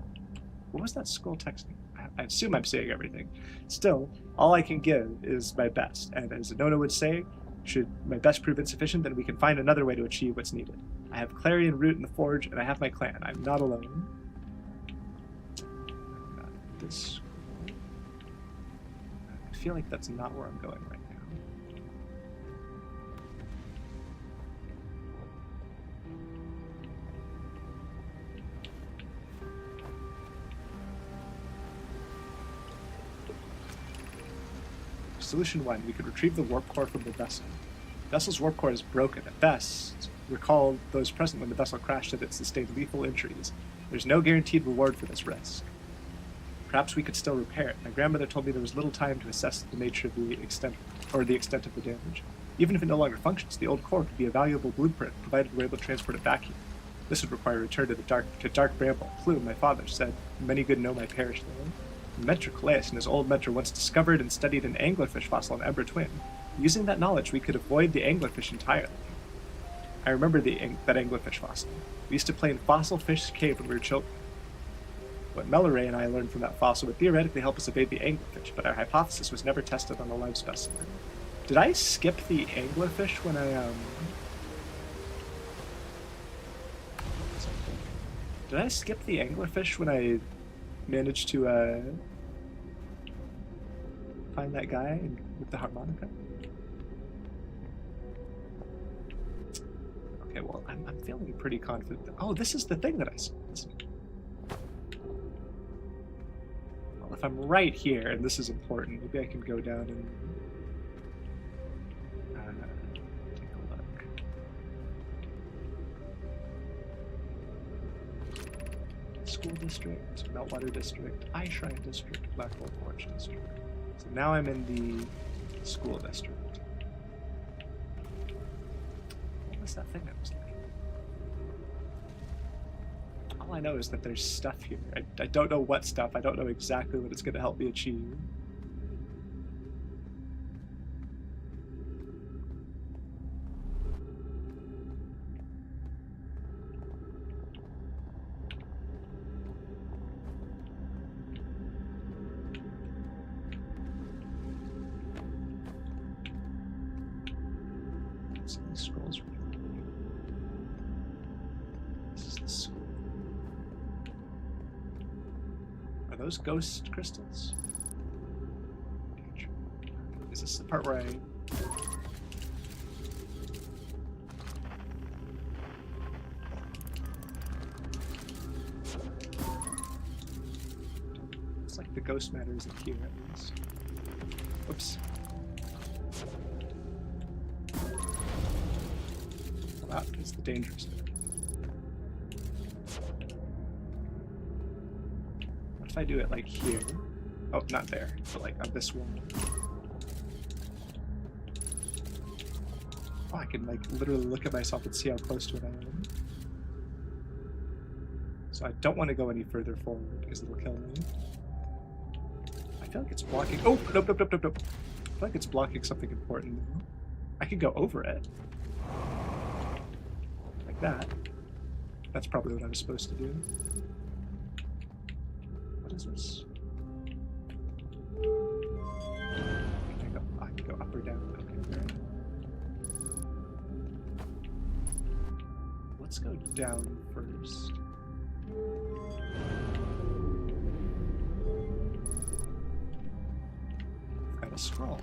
What was that scroll texting? I assume I'm saying everything. Still, all I can give is my best, and as Anona would say, should my best prove insufficient, then we can find another way to achieve what's needed. I have Clarion Root in the Forge, and I have my clan. I'm not alone. This. I feel like that's not where I'm going right now. Solution 1, we could retrieve the warp core from the vessel. The vessel's warp core is broken. At best, recall those present when the vessel crashed that it sustained lethal injuries. There's no guaranteed reward for this risk. Perhaps we could still repair it. My grandmother told me there was little time to assess the nature of the extent of the damage. Even if it no longer functions, the old core could be a valuable blueprint, provided we're able to transport it back here. This would require a return to Dark Bramble. Plume, my father, said many good Nomai perished there. Mentor Calais and his old mentor once discovered and studied an anglerfish fossil on Ember Twin. Using that knowledge, we could avoid the anglerfish entirely. I remember that anglerfish fossil. We used to play in Fossil Fish Cave when we were children. What Melaray and I learned from that fossil would theoretically help us evade the anglerfish, but our hypothesis was never tested on a live specimen. Did I skip the anglerfish when Did I skip the anglerfish when I managed to find that guy with the harmonica? Okay, well, I'm feeling pretty confident. Oh, this is the thing that I saw. Well, if I'm right here, and this is important, maybe I can go down and take a look. School District, Meltwater District, Eye Shrine District, Black Hole Forge District. So now I'm in the School District. What was that thing I was looking at? All I know is that there's stuff here. I don't know what stuff. I don't know exactly what it's going to help me achieve. These scrolls. This is the school. those ghost crystals? Is this the part where I... Looks like the ghost matter isn't here at least. Whoops. Well, that is the dangerous bit. What if I do it like here? Oh, not there, but like on this one. Oh, I can like literally look at myself and see how close to it I am. So I don't want to go any further forward because it'll kill me. I feel like it's blocking. Oh, nope. I feel like it's blocking something important. I could go over it. Like that. That's probably what I was supposed to do. What is this? I can go up or down. Okay, there. Let's go down first. I've got a scroll.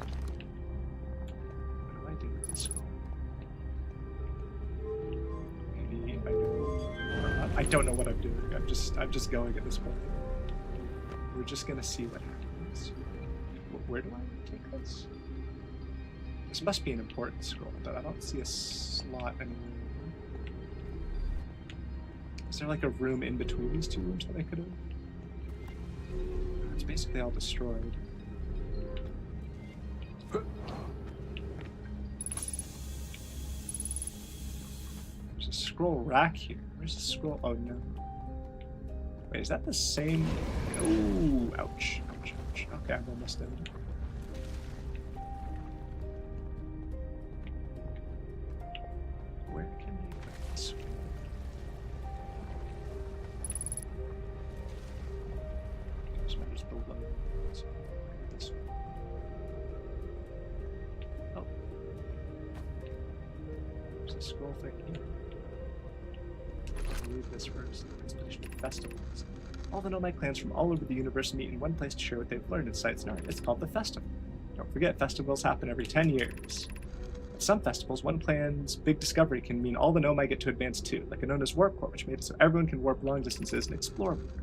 What do I do with the scroll? Maybe I know. I don't know what I'm doing. I'm just going at this point. We're just gonna see what happens. Where do I take this? This must be an important scroll, but I don't see a slot anywhere. Is there like a room in between these two rooms that I could have? It's basically all destroyed. There's a scroll rack here. Where's the scroll? Oh no. Wait, is that the same? Oh, ouch. Okay, I'm almost done. Where can we put this? This matters below. This one. Oh. There's a scroll thing here. I'll read this first. Expedition festivals. All the Nomai clans from all over the universe meet in one place to share what they've learned in Sites and Art. It's called the Festival. Don't forget, festivals happen every 10 years. At some festivals, one clan's big discovery can mean all the Nomai get to advance too, like Anona's Warp Core, which made it so everyone can warp long distances and explore more.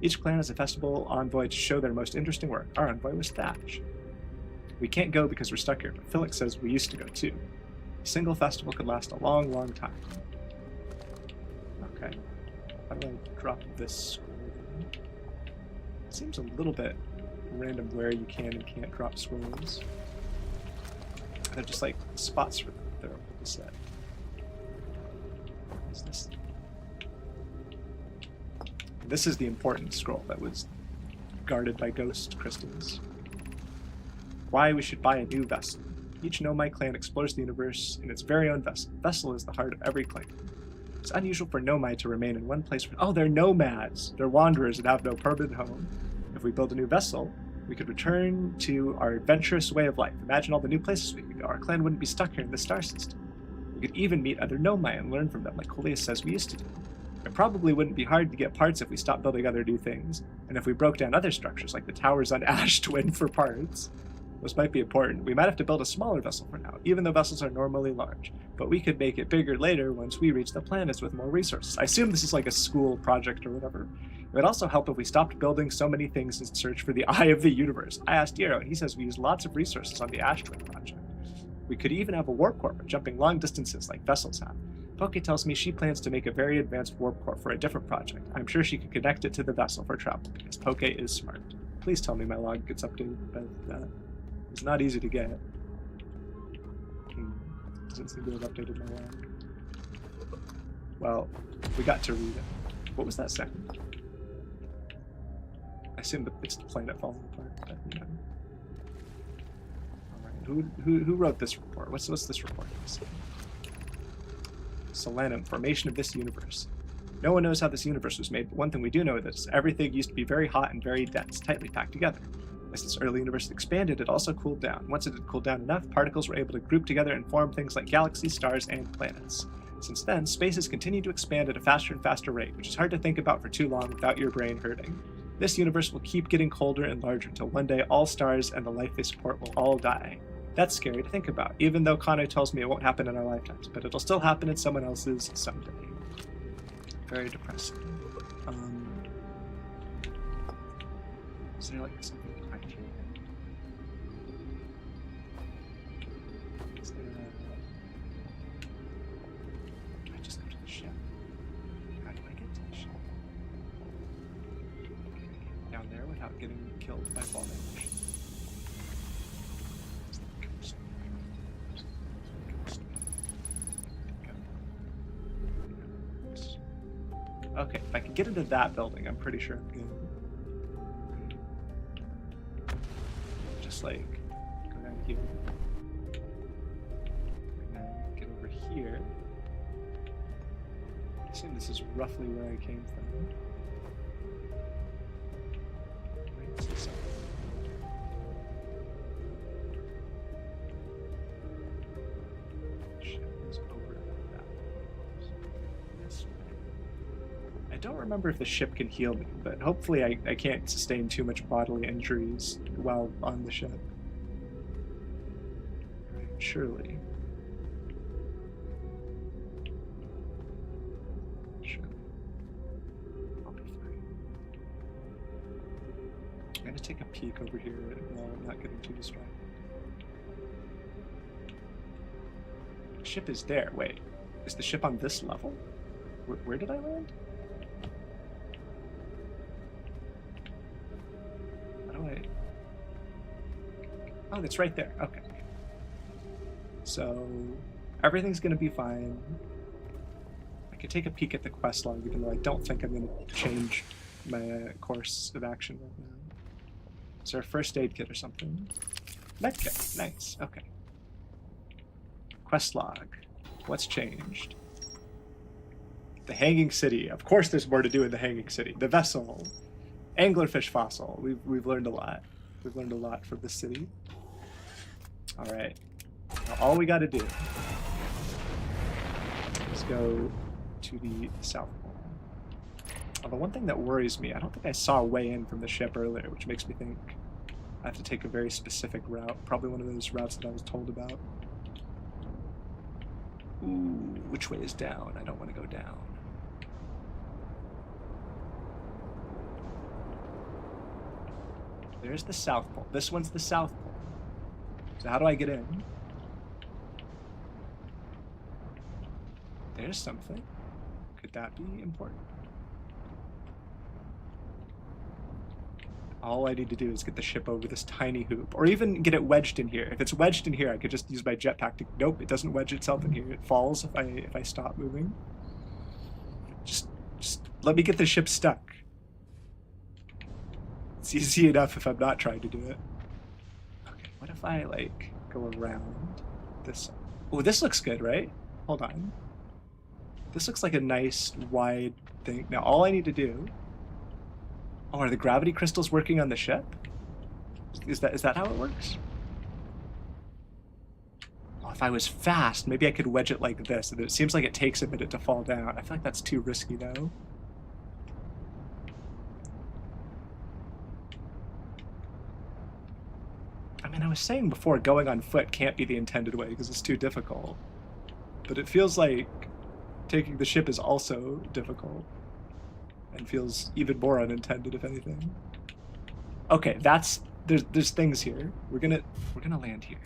Each clan has a festival envoy to show their most interesting work. Our envoy was Thatch. We can't go because we're stuck here, but Philip says we used to go too. A single festival could last a long, long time. Okay. How do I drop this? It seems a little bit random where you can and can't drop scrolls. They're just like spots for them. They're open to set. What is this? This is the important scroll that was guarded by ghost crystals. Why we should buy a new vessel. Each Nomai clan explores the universe in its very own vessel. Vessel is the heart of every clan. It's unusual for Nomai to remain in one place. Oh, they're nomads. They're wanderers and have no permanent home. If we build a new vessel, we could return to our adventurous way of life. Imagine all the new places we could go. Our clan wouldn't be stuck here in the star system. We could even meet other Nomai and learn from them, like Coleus says we used to do. It probably wouldn't be hard to get parts if we stopped building other new things, and if we broke down other structures, like the towers on Ash Twin, for parts. Those might be important. We might have to build a smaller vessel for now, even though vessels are normally large. But we could make it bigger later once we reach the planets with more resources. I assume this is like a school project or whatever. It would also help if we stopped building so many things in search for the eye of the universe. I asked Hiro, and he says we use lots of resources on the Ash Twin project. We could even have a warp core for jumping long distances like vessels have. Poke tells me she plans to make a very advanced warp core for a different project. I'm sure she could connect it to the vessel for travel, because Poke is smart. Please tell me my log gets updated by that. It's not easy to get. Doesn't seem to have updated my log. Well, we got to read it. What was that second? I assume it's the planet falling apart, but you know. Alright, who wrote this report? What's this report? Solanum, formation of this universe. No one knows how this universe was made, but one thing we do know is everything used to be very hot and very dense, tightly packed together. As this early universe expanded, it also cooled down. Once it had cooled down enough, particles were able to group together and form things like galaxies, stars, and planets. Since then, space has continued to expand at a faster and faster rate, which is hard to think about for too long without your brain hurting. This universe will keep getting colder and larger until one day all stars and the life they support will all die. That's scary to think about, even though Kano tells me it won't happen in our lifetimes, but it'll still happen in someone else's someday. Very depressing. Is there like something behind here? Is there do I just go to the ship? How do I get to the ship? Down there without getting killed by fall damage. Okay, if I can get into that building, I'm pretty sure I'm good. Just like go down here. And then get over here. I assume this is roughly where I came from. Wait, see something. Ship is over that. This way. I don't remember if the ship can heal me, but hopefully I can't sustain too much bodily injuries while on the ship. Right, surely. Surely. I'll be fine. I'm gonna take a peek over here while I'm not getting too distracted. The ship is there. Wait, is the ship on this level? Where did I land? Oh, it's right there. Okay. So everything's going to be fine. I could take a peek at the quest log, even though I don't think I'm going to change my course of action right now. Is there a first aid kit or something? Medkit. Nice. Okay. Quest log. What's changed? The Hanging City. Of course there's more to do in the Hanging City. The vessel. Anglerfish fossil. We've learned a lot. We've learned a lot from this city. All right. Now all we got to do is go to the South Pole. Although one thing that worries me, I don't think I saw a way in from the ship earlier, which makes me think I have to take a very specific route. Probably one of those routes that I was told about. Ooh, which way is down? I don't want to go down. There's the South Pole. This one's the South Pole. So how do I get in? There's something. Could that be important? All I need to do is get the ship over this tiny hoop, or even get it wedged in here. If it's wedged in here, I could just use my jetpack to... Nope, it doesn't wedge itself in here. It falls if I stop moving. Just let me get the ship stuck. It's easy enough if I'm not trying to do it. Okay, what if I, like, go around this... Oh, this looks good, right? Hold on. This looks like a nice, wide thing. Now, all I need to do... Oh, are the gravity crystals working on the ship? Is that how it works? Oh, if I was fast, maybe I could wedge it like this. It seems like it takes a minute to fall down. I feel like that's too risky, though. I mean, I was saying before, going on foot can't be the intended way because it's too difficult. But it feels like taking the ship is also difficult. And feels even more unintended, if anything. Okay, there's things here. We're gonna land here.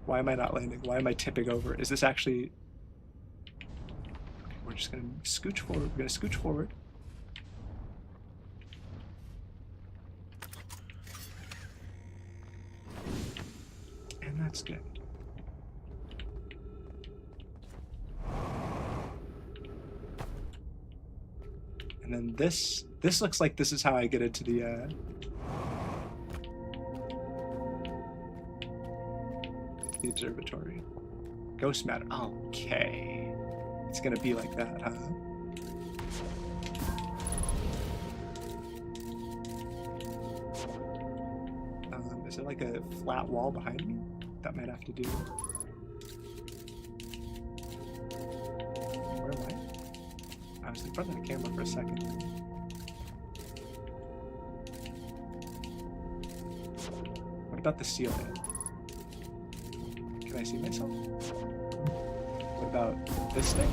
Why am I not landing? Why am I tipping over? Is this actually... Okay, we're just gonna scooch forward. We're gonna scooch forward. And that's good. And then this looks like this is how I get into the observatory. Ghost matter. Okay. It's gonna be like that, huh? Is it like a flat wall behind me? That might have to do. Where am I? I was in front of the camera for a second. about the ceiling? Can I see myself? What about this thing?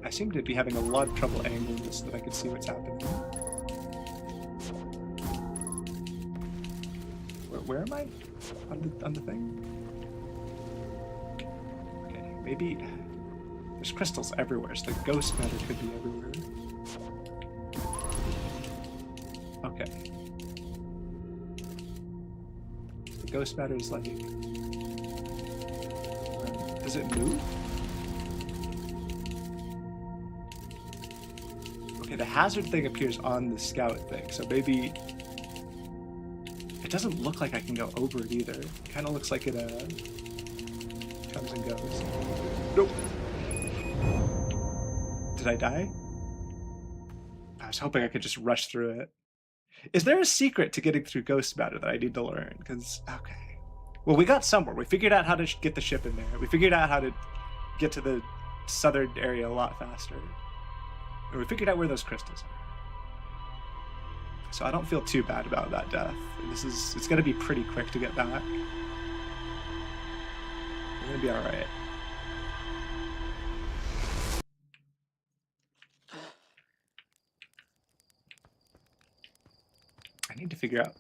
I seem to be having a lot of trouble angling this so that I can see what's happening. Where am I? On the thing? Okay, maybe there's crystals everywhere, so the ghost matter could be everywhere. Okay. The ghost matter is like... does it move? Okay, the hazard thing appears on the scout thing, so maybe... It doesn't look like I can go over it either. It kind of looks like it comes and goes. Nope. Did I die? I was hoping I could just rush through it. Is there a secret to getting through ghost matter that I need to learn? Because, okay. Well, we got somewhere. We figured out how to get the ship in there. We figured out how to get to the southern area a lot faster. And we figured out where those crystals are. So I don't feel too bad about that death. It's gonna be pretty quick to get back. We're gonna be alright.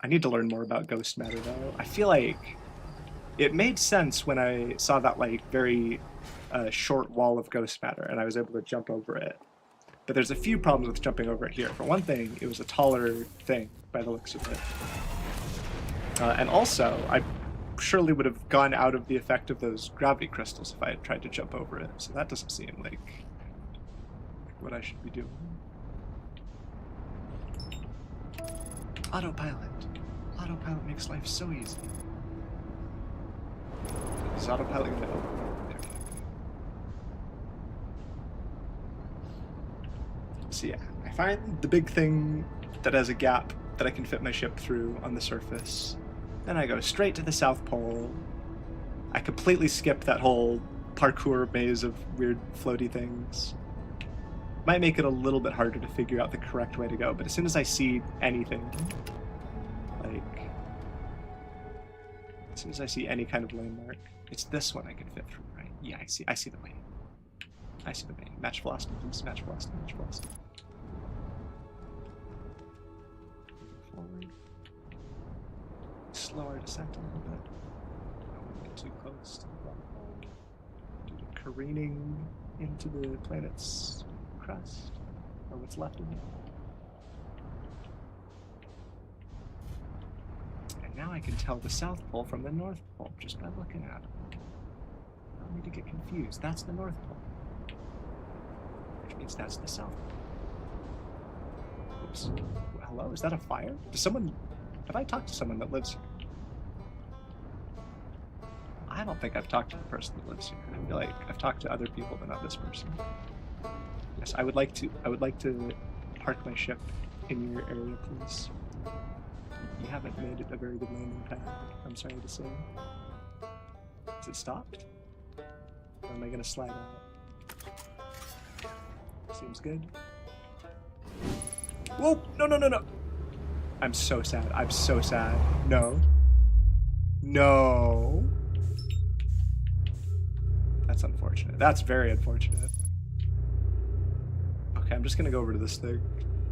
I need to learn more about ghost matter though. I feel like it made sense when I saw that like very short wall of ghost matter and I was able to jump over it. But there's a few problems with jumping over it here. For one thing, it was a taller thing by the looks of it. And also, I surely would have gone out of the effect of those gravity crystals if I had tried to jump over it. So that doesn't seem like what I should be doing. Autopilot. Autopilot makes life so easy. Is autopilot gonna open? So yeah, I find the big thing that has a gap that I can fit my ship through on the surface. Then I go straight to the South Pole. I completely skip that whole parkour maze of weird floaty things. Might make it a little bit harder to figure out the correct way to go, but as soon as I see anything, like, as soon as I see any kind of landmark, it's this one I can fit through, right? Yeah, I see the way. I see the way. Match velocity, please. Match velocity, match velocity. Forward. Slower descent a little bit. I don't want to get too close to the black hole. Due to careening into the planet's crust, or what's left of it. And now I can tell the South Pole from the North Pole just by looking at it. I don't need to get confused. That's the North Pole. Which means that's the South Pole. Oops. Hello? Is that a fire? Have I talked to someone that lives here? I don't think I've talked to the person that lives here. I feel like I've talked to other people, but not this person. Yes, I would like to park my ship in your area, please. You haven't made it a very good landing pad, I'm sorry to say. Is it stopped? Or am I gonna slide out? Seems good. Whoa! No! I'm so sad. I'm so sad. No. No. That's unfortunate. That's very unfortunate. Okay, I'm just gonna go over to this thing.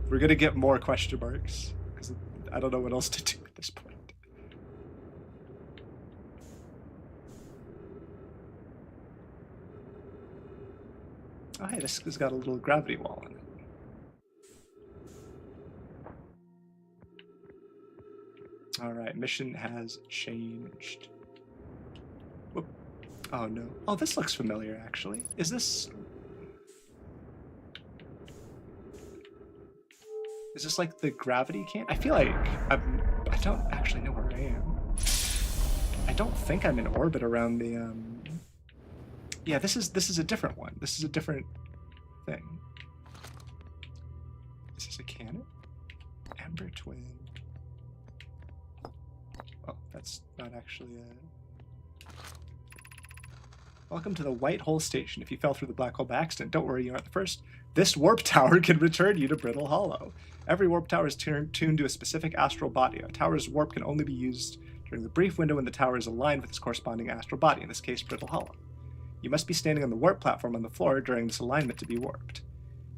We're gonna get more question marks, because I don't know what else to do at this point. Oh hey, this has got a little gravity wall in it. Alright, mission has changed. Whoop. Oh no. Oh, this looks familiar actually. Is this like the gravity camp? I feel like I don't actually know where I am. I don't think I'm in orbit around the yeah, this is a different one. This is a different thing. Is this a cannon? Ember twin. Oh, that's not actually a... Welcome to the White Hole Station. If you fell through the black hole by accident, don't worry, you aren't the first. This warp tower can return you to Brittle Hollow. Every warp tower is tuned to a specific astral body. A tower's warp can only be used during the brief window when the tower is aligned with its corresponding astral body, in this case, Brittle Hollow. You must be standing on the warp platform on the floor during this alignment to be warped.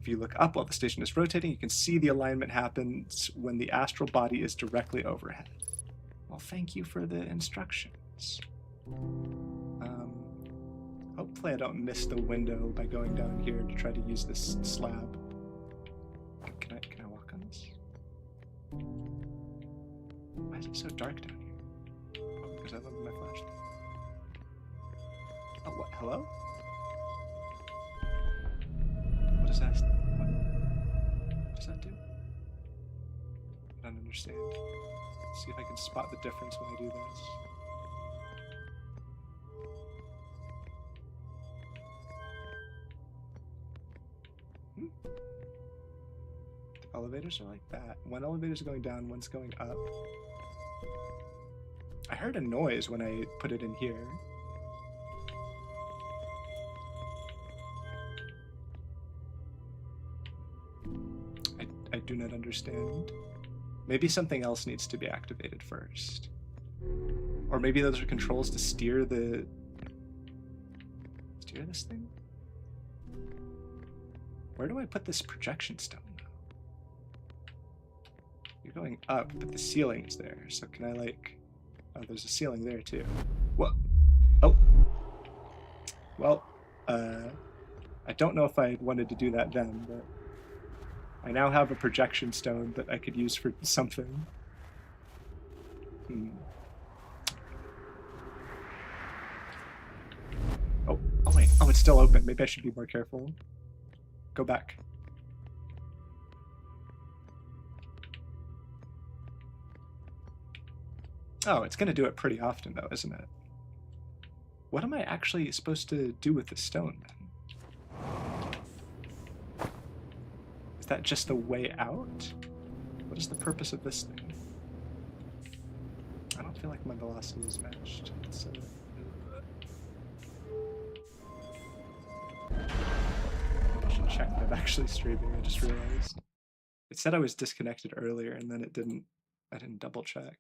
If you look up while the station is rotating, you can see the alignment happens when the astral body is directly overhead. Well, thank you for the instructions. Hopefully I don't miss the window by going down here to try to use this slab. Can I walk on this? Why is it so dark down here? Oh, because I love my flashlight. Oh, what? Hello? What is that? What does that do? I don't understand. Let's see if I can spot the difference when I do this. Elevators are like that. One elevator's going down, one's going up. I heard a noise when I put it in here. I do not understand. Maybe something else needs to be activated first. Or maybe those are controls to steer this thing? Where do I put this projection stone? You're going up, but the ceiling is there. So can I like... Oh, there's a ceiling there too. What? Oh. Well, I don't know if I wanted to do that then, but I now have a projection stone that I could use for something. Oh wait. Oh, it's still open. Maybe I should be more careful. Go back. Oh, it's going to do it pretty often, though, isn't it? What am I actually supposed to do with this stone, then? Is that just the way out? What is the purpose of this thing? I don't feel like my velocity is matched. So... I should check that I'm actually streaming, I just realized. It said I was disconnected earlier, and then it didn't. I didn't double check.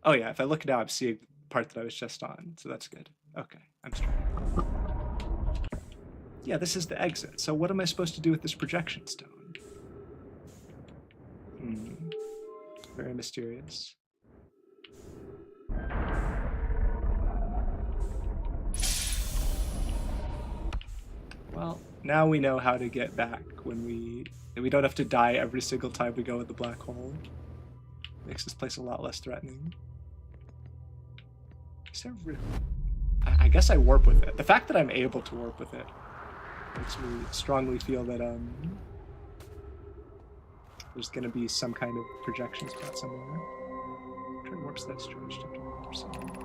Oh yeah, if I look now, I'm seeing the part that I was just on, so that's good. Okay, I'm straight. Yeah, this is the exit. So what am I supposed to do with this projection stone? Very mysterious. Well, now we know how to get back when we don't have to die every single time we go in the black hole. Makes this place a lot less threatening. Is there really... I guess I warp with it. The fact that I'm able to warp with it makes me strongly feel that there's gonna be some kind of projection spot somewhere. Turn warp stats charged up to 1%.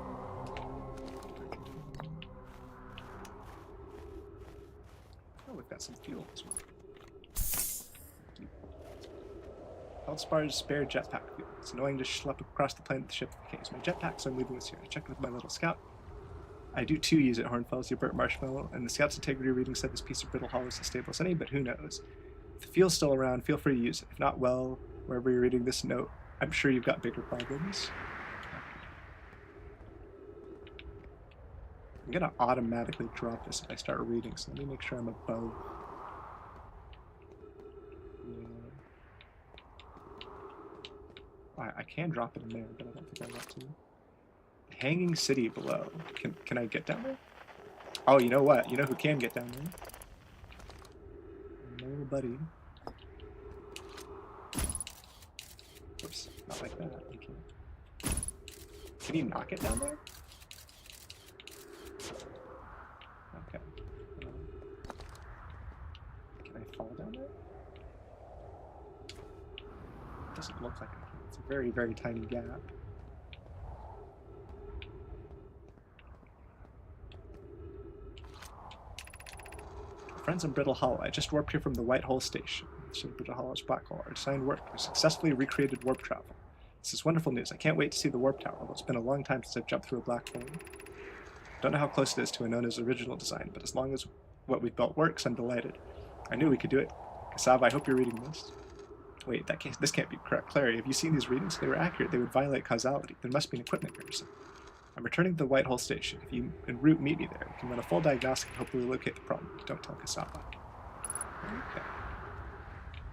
Oh, we've got some fuel as well. Feldspar spare jetpack fuel. It's annoying to schlep across the plane with the ship in case. My jetpack, so I'm leaving this here. I checked with my little scout. I do too use it, Hornfels, you burnt marshmallow, and the scout's integrity reading said this piece of brittle hollow is as stable as any, but who knows? If the fuel's still around, feel free to use it. If not, well, wherever you're reading this note, I'm sure you've got bigger problems. I'm gonna automatically drop this if I start reading, so let me make sure I'm above. Yeah. I can drop it in there, but I don't think I want to. Hanging City below. Can I get down there? Oh, you know what? You know who can get down there? My little buddy. Oops, not like that. You can't. Can he not get down there? Okay. Can I fall down there? It doesn't look like I can. It's a very, very tiny gap. Friends in Brittle Hollow. I just warped here from the White Hole Station. So Brittle Hollow's black hole. Our design worked. We successfully recreated warp travel. This is wonderful news. I can't wait to see the warp tower, although it's been a long time since I've jumped through a black hole. Don't know how close it is to Anona's original design, but as long as what we've built works, I'm delighted. I knew we could do it. Kasava, I hope you're reading this. Wait, this can't be correct. Clary, have you seen these readings? They were accurate. They would violate causality. There must be an equipment here or something. I'm returning to the Whitehall station. If you en route meet me there, we can run a full diagnostic and hopefully locate the problem. Don't tell Kasava. Okay.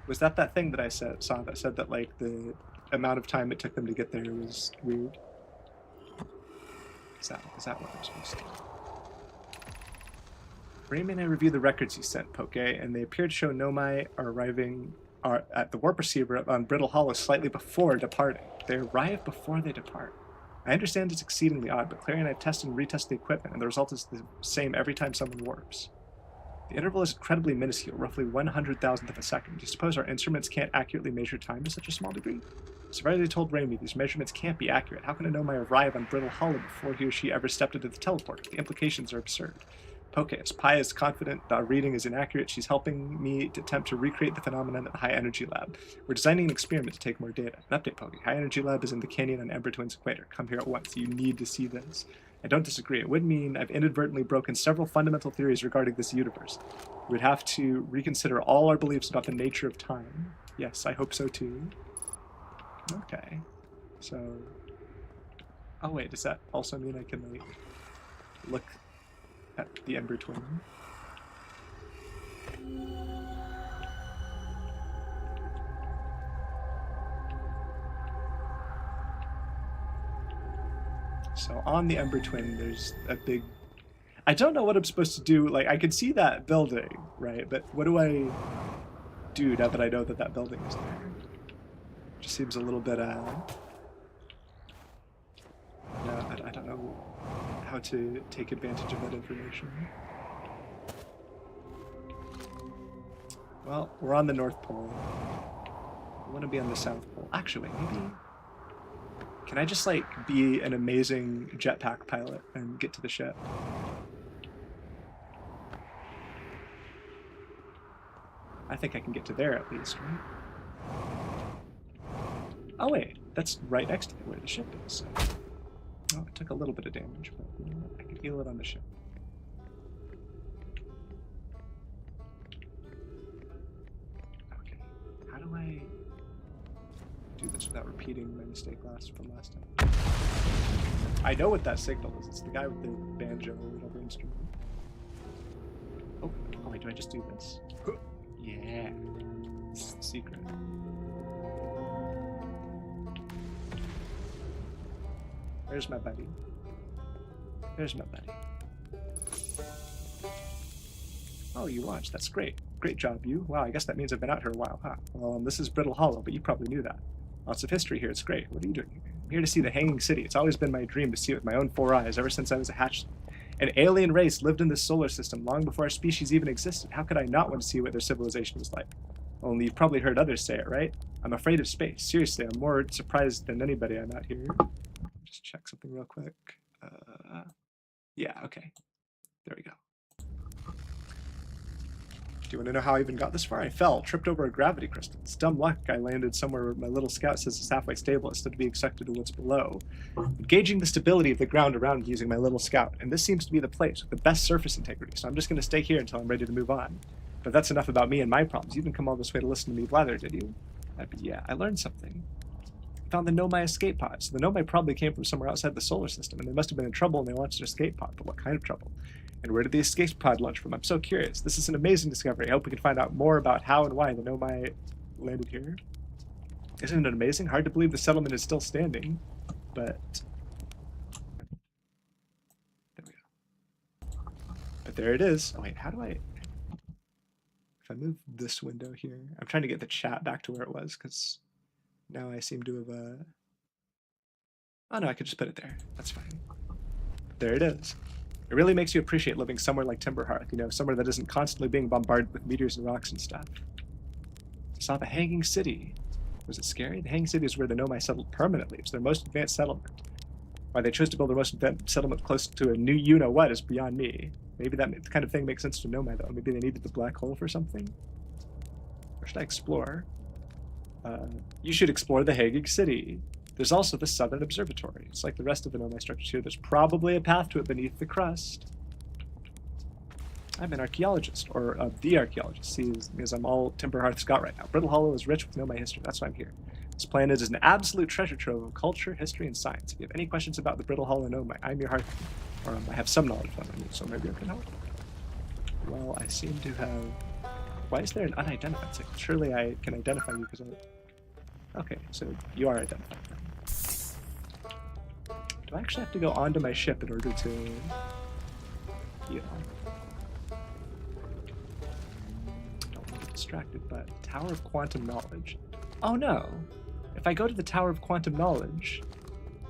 Was that thing that I saw that said that, like, the amount of time it took them to get there was weird? Is that what I'm supposed to do? Raimi and I reviewed the records you sent, Poke, and they appear to show Nomai are at the warp receiver on Brittle Hollow slightly before departing. They arrive before they depart. I understand it's exceedingly odd, but Clary and I have tested and retested the equipment, and the result is the same every time someone warps. The interval is incredibly minuscule, roughly 1/100,000th of a second. Do you suppose our instruments can't accurately measure time to such a small degree? Severely told Raimi these measurements can't be accurate. How can a Nomai arrive on Brittle Hollow before he or she ever stepped into the teleporter? The implications are absurd. Poke, as Pi is confident that our reading is inaccurate, she's helping me to attempt to recreate the phenomenon at the High Energy Lab. We're designing an experiment to take more data. An update, Poke. High Energy Lab is in the canyon on Ember Twins Equator. Come here at once. You need to see this. I don't disagree. It would mean I've inadvertently broken several fundamental theories regarding this universe. We would have to reconsider all our beliefs about the nature of time. Yes, I hope so too. Okay. So... Oh wait, does that also mean I can, like, look at the Ember Twin? So on the Ember Twin, there's a big... I don't know what I'm supposed to do. Like, I could see that building, right? But what do I do now that I know that that building is there? Just seems a little bit, I don't know how to take advantage of that information. Well, we're on the North Pole. I want to be on the South Pole. Actually, maybe... Can I just, like, be an amazing jetpack pilot and get to the ship? I think I can get to there at least, right? Oh wait, that's right next to where the ship is. So. Oh, it took a little bit of damage, but you know what? I can heal it on the ship. Okay, how do I do this without repeating my mistake from last time? I know what that signal is. It's the guy with the banjo or whatever instrument. Oh wait, do I just do this? Yeah, it's the secret. There's my buddy. There's my buddy. Oh, you launched. That's great. Great job, you. Wow, I guess that means I've been out here a while, huh? Well, this is Brittle Hollow, but you probably knew that. Lots of history here. It's great. What are you doing here? I'm here to see the Hanging City. It's always been my dream to see it with my own 4 eyes ever since I was a hatchling. An alien race lived in this solar system long before our species even existed. How could I not want to see what their civilization was like? Only you've probably heard others say it, right? I'm afraid of space. Seriously, I'm more surprised than anybody I'm out here. Just check something real quick. Yeah, okay. There we go. Do you want to know how I even got this far? I fell, tripped over a gravity crystal. It's dumb luck I landed somewhere where my little scout says it's halfway stable instead of being sucked to what's below. I'm gauging the stability of the ground around me using my little scout, and this seems to be the place with the best surface integrity, so I'm just going to stay here until I'm ready to move on. But that's enough about me and my problems. You didn't come all this way to listen to me blather, did you? Yeah, I learned something. I found the Nomai escape pod. So the Nomai probably came from somewhere outside the solar system, and they must have been in trouble and they launched an escape pod. But what kind of trouble? And where did the escape pod launch from? I'm so curious. This is an amazing discovery. I hope we can find out more about how and why the Nomai landed here. Isn't it amazing? Hard to believe the settlement is still standing, but there we go. But there it is. Oh wait, how do I... If I move this window here, I'm trying to get the chat back to where it was, because now I seem to have... Oh no, I could just put it there. That's fine. There it is. It really makes you appreciate living somewhere like Timberhearth, you know, somewhere that isn't constantly being bombarded with meteors and rocks and stuff. I saw the Hanging City. Was it scary? The Hanging City is where the Nomai settled permanently. It's their most advanced settlement. Why they chose to build their most advanced settlement close to a new you-know-what is beyond me. Maybe that kind of thing makes sense to Nomai, though. Maybe they needed the black hole for something? Or should I explore? You should explore the Hanging City. There's also the Southern Observatory. It's like the rest of the Nomai structures here. There's probably a path to it beneath the crust. I'm an archaeologist, or the archaeologist, see, because I'm all Timber Hearth Scott right now. Brittle Hollow is rich with Nomai history. That's why I'm here. This planet is an absolute treasure trove of culture, history, and science. If you have any questions about the Brittle Hollow Nomai, I'm your Hearth. Or I have some knowledge of them, so maybe I can help. Well, I seem to have... Why is there an unidentified signal? Surely I can identify you because I... Okay, so you are identified. Do I actually have to go onto my ship in order to... heal? Don't want to get distracted, but Tower of Quantum Knowledge. Oh no! If I go to the Tower of Quantum Knowledge,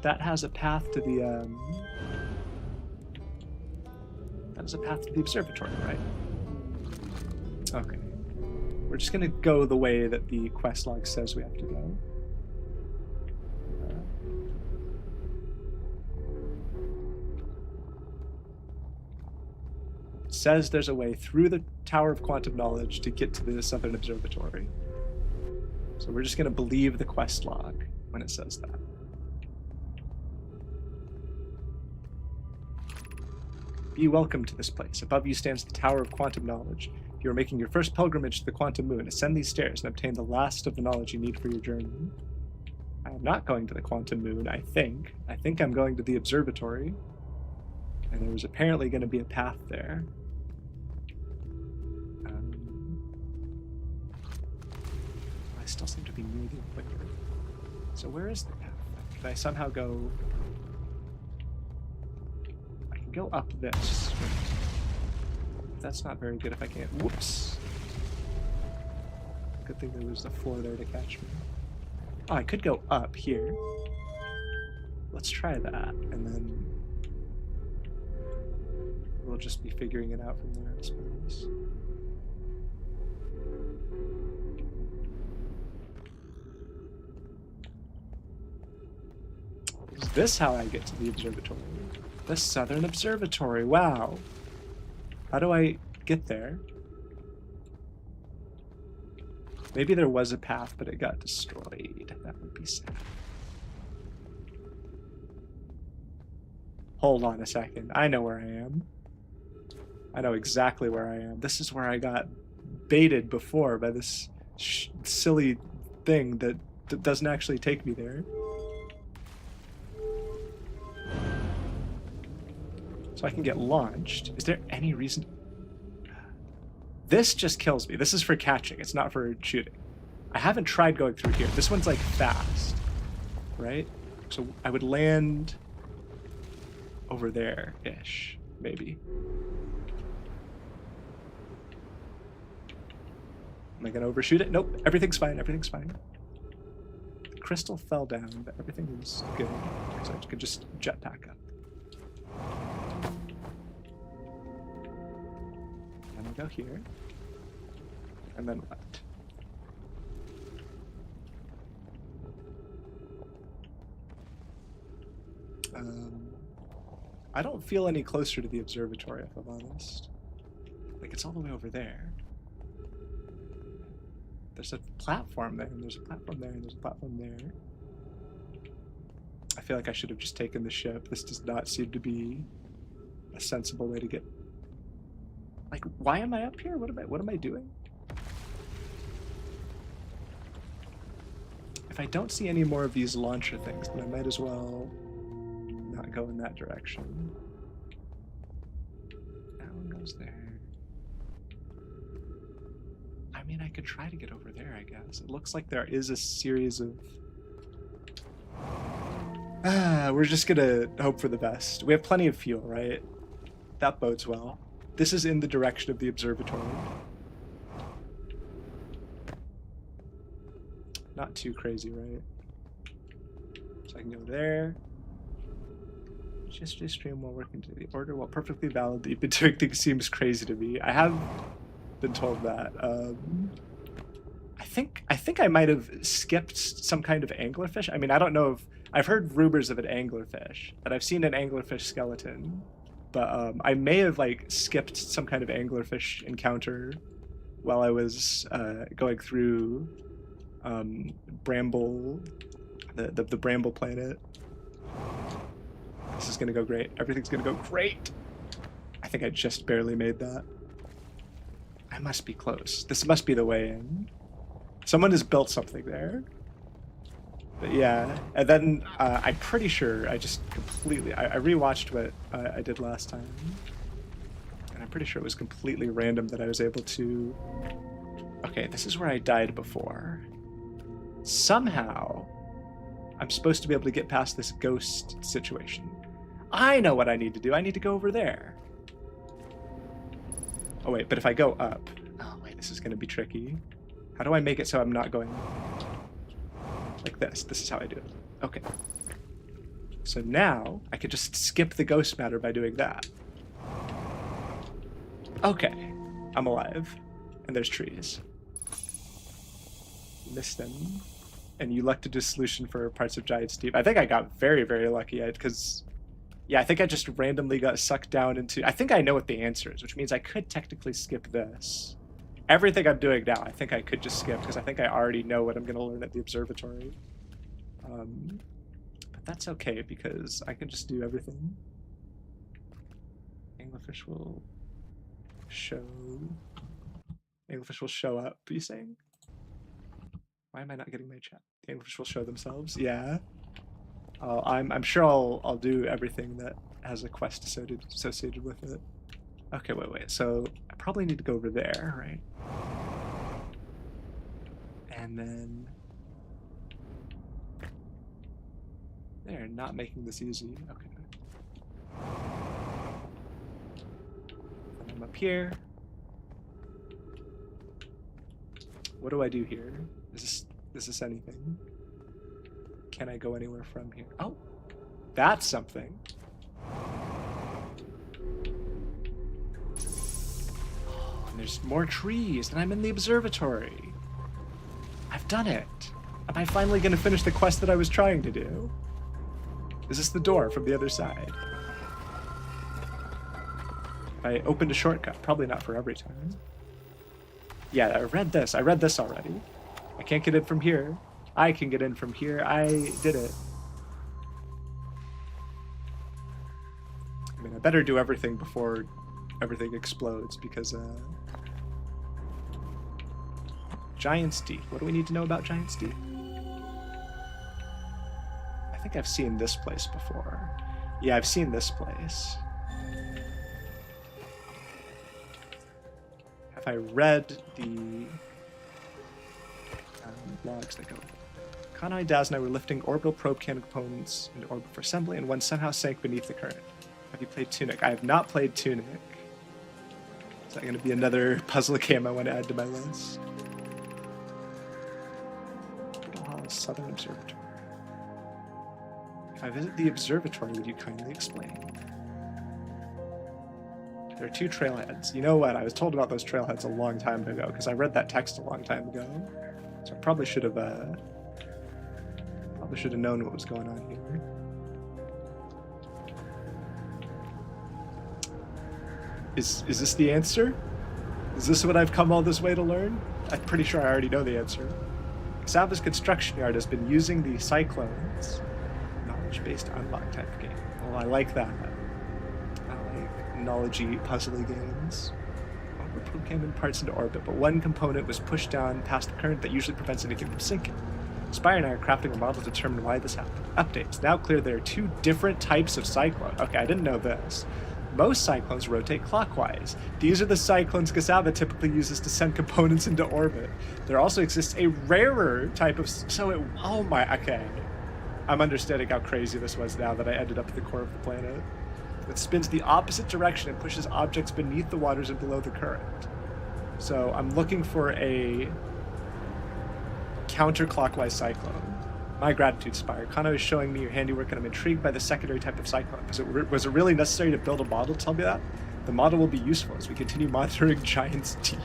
that has a path to the, that is a path to the observatory, right? Okay. We're just gonna go the way that the quest log says we have to go. It says there's a way through the Tower of Quantum Knowledge to get to the Southern Observatory. So we're just gonna believe the quest log when it says that. Be welcome to this place. Above you stands the Tower of Quantum Knowledge. If you are making your first pilgrimage to the Quantum Moon, ascend these stairs and obtain the last of the knowledge you need for your journey. I am not going to the Quantum Moon, I think. I think I'm going to the observatory. And there was apparently going to be a path there. I still seem to be near the equator. So where is the path? Can I somehow go... I can go up this. That's not very good if I can't... Whoops. Good thing there was the floor there to catch me. Oh, I could go up here. Let's try that, and then... we'll just be figuring it out from there, I suppose. Is this how I get to the observatory? The Southern Observatory, wow. How do I get there? Maybe there was a path, but it got destroyed. That would be sad. Hold on a second. I know where I am. I know exactly where I am. This is where I got baited before by this silly thing that doesn't actually take me there. So I can get launched. Is there any reason? This just kills me. This is for catching. It's not for shooting. I haven't tried going through here. This one's like fast, right? So I would land over there-ish, maybe. Am I gonna overshoot it? Nope, everything's fine, everything's fine. The crystal fell down, but everything is good. So I could just jetpack up. And we go here. And then what? I don't feel any closer to the observatory, if I'm honest. Like, it's all the way over there. There's a platform there, and there's a platform there, and there's a platform there. I feel like I should have just taken the ship. This does not seem to be a sensible way to get... Like, why am I up here? What am I doing? If I don't see any more of these launcher things, then I might as well not go in that direction. That one goes there. I mean, I could try to get over there, I guess. It looks like there is a series of... we're just gonna hope for the best. We have plenty of fuel, right? That bodes well. This is in the direction of the observatory. Not too crazy, right? So I can go there. Just stream while working to the order, while perfectly valid, the doing things seems crazy to me. I have been told that. I think I might have skipped some kind of anglerfish. I mean, I don't know if I've heard rumors of an anglerfish, and I've seen an anglerfish skeleton, but I may have like skipped some kind of anglerfish encounter while I was going through Bramble. the bramble planet. This is gonna go great. Everything's gonna go great. I think I just barely made that. I must be close. This must be the way in. Someone has built something there. But yeah, and then I'm pretty sure I just completely... I rewatched what I did last time. And I'm pretty sure it was completely random that I was able to... Okay, this is where I died before. Somehow, I'm supposed to be able to get past this ghost situation. I know what I need to do. I need to go over there. Oh wait, but if I go up... Oh wait, this is going to be tricky. How do I make it so I'm not going like this? This is how I do it. Okay. So now, I could just skip the ghost matter by doing that. Okay. I'm alive. And there's trees. Missed them. And you elected a solution for parts of Giant's Deep. I think I got very, very lucky because... Yeah, I think I just randomly got sucked down into... I think I know what the answer is, which means I could technically skip this. Everything I'm doing now, I think I could just skip because I think I already know what I'm going to learn at the observatory. But that's okay because I can just do everything. Anglerfish will show... Anglerfish will show up, are you saying? Why am I not getting my chat? The Anglerfish will show themselves? Yeah. I'm sure I'll do everything that has a quest associated with it. Okay, wait. So I probably need to go over there, right? And then... They're not making this easy. Okay. And I'm up here. What do I do here? Is this anything? Can I go anywhere from here? Oh, that's something. Oh, and there's more trees, and I'm in the observatory. I've done it. Am I finally going to finish the quest that I was trying to do? Is this the door from the other side? I opened a shortcut. Probably not for every time. Yeah, I read this. I read this already. I can't get in from here. I can get in from here. I did it. I mean, I better do everything before everything explodes because, Giant's Deep. What do we need to know about Giant's Deep? I think I've seen this place before. Yeah, I've seen this place. Have I read the logs that go with it? Kanai, Daz, and I were lifting orbital probe cannon components into orbit for assembly, and one somehow sank beneath the current. Have you played Tunic? I have not played Tunic. Is that going to be another puzzle game I want to add to my list? Brittle Hollow Southern Observatory. If I visit the observatory, would you kindly explain? There are two trailheads. You know what? I was told about those trailheads a long time ago, because I read that text a long time ago. So I probably should have known what was going on here. Is this the answer? Is this what I've come all this way to learn? I'm pretty sure I already know the answer. Cassava's construction yard has been using the Cyclones. Knowledge-based unlock type game. Well, I like that. I like knowledge-y, puzzly games. We're programming parts into orbit, but one component was pushed down past the current that usually prevents anything from sinking. Spire and I are crafting a model to determine why this happened. Updates. Now clear there are two different types of cyclone. Okay, I didn't know this. Most cyclones rotate clockwise. These are the cyclones Cassava typically uses to send components into orbit. There also exists a rarer type of... oh my... Okay. I'm understanding how crazy this was now that I ended up at the core of the planet. It spins the opposite direction and pushes objects beneath the waters and below the current. So I'm looking for a counterclockwise cyclone. My gratitude, Spire. Kano is showing me your handiwork, and I'm intrigued by the secondary type of cyclone. Was it really necessary to build a model to tell me that? The model will be useful as we continue monitoring Giant's Deep.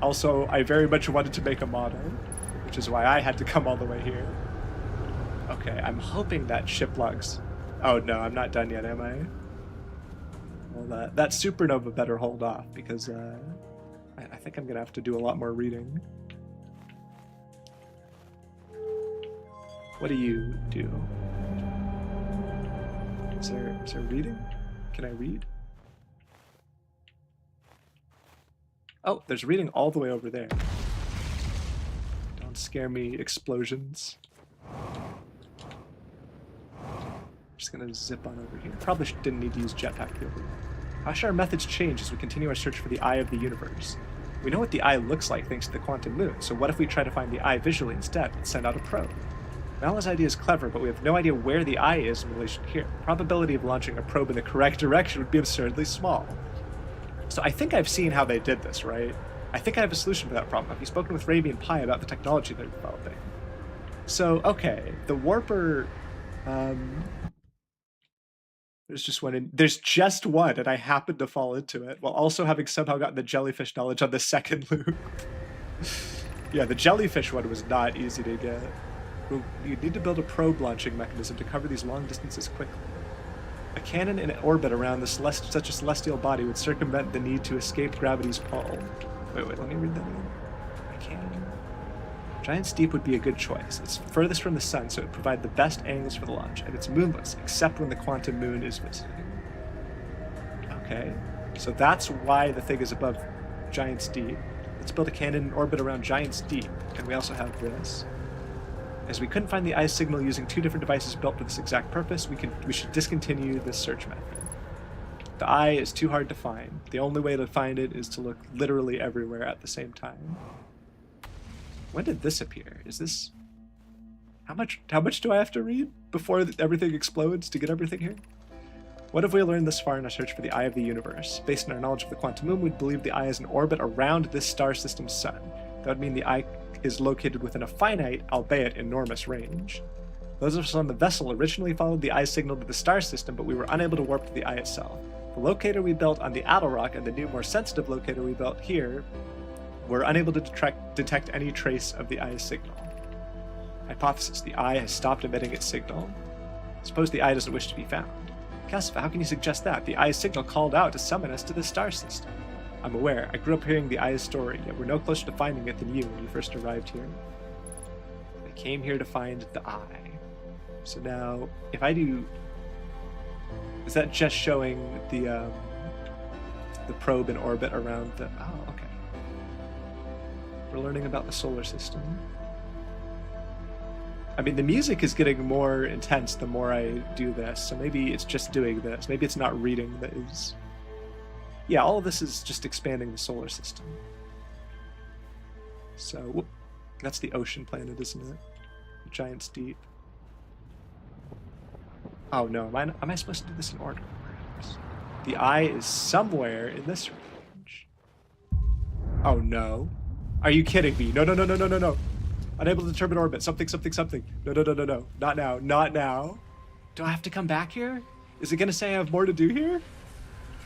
Also, I very much wanted to make a model, which is why I had to come all the way here. Okay, I'm hoping that ship logs... Oh no, I'm not done yet, am I? Well, that supernova better hold off, because I think I'm going to have to do a lot more reading. What do you do? Is there reading? Can I read? Oh, there's reading all the way over there. Don't scare me, explosions. Just gonna zip on over here. Probably didn't need to use jetpack here. How should our methods change as we continue our search for the eye of the universe? We know what the eye looks like thanks to the quantum moon, so what if we try to find the eye visually instead and send out a probe? Mala's idea is clever, but we have no idea where the eye is in relation here. The probability of launching a probe in the correct direction would be absurdly small. So I think I've seen how they did this, right? I think I have a solution for that problem. Have you spoken with Rabian Pi about the technology they're developing? So, okay, the warper... There's just one, and I happened to fall into it, while also having somehow gotten the jellyfish knowledge on the second loop. Yeah, the jellyfish one was not easy to get. You need to build a probe launching mechanism to cover these long distances quickly. A cannon in orbit around such a celestial body would circumvent the need to escape gravity's pull. Wait, let me read that again. A cannon. Giant's Deep would be a good choice. It's furthest from the sun, so it would provide the best angles for the launch, and it's moonless, except when the quantum moon is visiting. Okay, so that's why the thing is above Giant's Deep. Let's build a cannon in orbit around Giant's Deep, and we also have this. As we couldn't find the eye signal using two different devices built for this exact purpose, we should discontinue this search method. The eye is too hard to find. The only way to find it is to look literally everywhere at the same time. When did this appear? Is this... How much do I have to read before everything explodes to get everything here? What have we learned thus far in our search for the eye of the universe? Based on our knowledge of the quantum moon, we believe the eye is in orbit around this star system's sun. That would mean the eye is located within a finite, albeit enormous, range. Those of us on the vessel originally followed the eye signal to the star system, but we were unable to warp to the eye itself. The locator we built on the Attlerock and the new, more sensitive locator we built here were unable to detect any trace of the eye's signal. Hypothesis: the eye has stopped emitting its signal. Suppose the eye doesn't wish to be found. Cassava, how can you suggest that? The eye's signal called out to summon us to the star system. I'm aware. I grew up hearing the eye's story, yet we're no closer to finding it than you when you first arrived here. I came here to find the eye. So now, if I do... Is that just showing the probe in orbit around the... Oh, okay. We're learning about the solar system. I mean, the music is getting more intense the more I do this, so maybe it's just doing this. Maybe it's not reading that is... Yeah, all of this is just expanding the solar system. So, whoop, that's the ocean planet, isn't it? Giant's Deep. Oh no, am I supposed to do this in order? The eye is somewhere in this range. Oh no. Are you kidding me? No, no, no, no, no, no, no. Unable to determine orbit. Something, something, something. No, no, no, no, no. Not now. Not now. Do I have to come back here? Is it gonna say I have more to do here?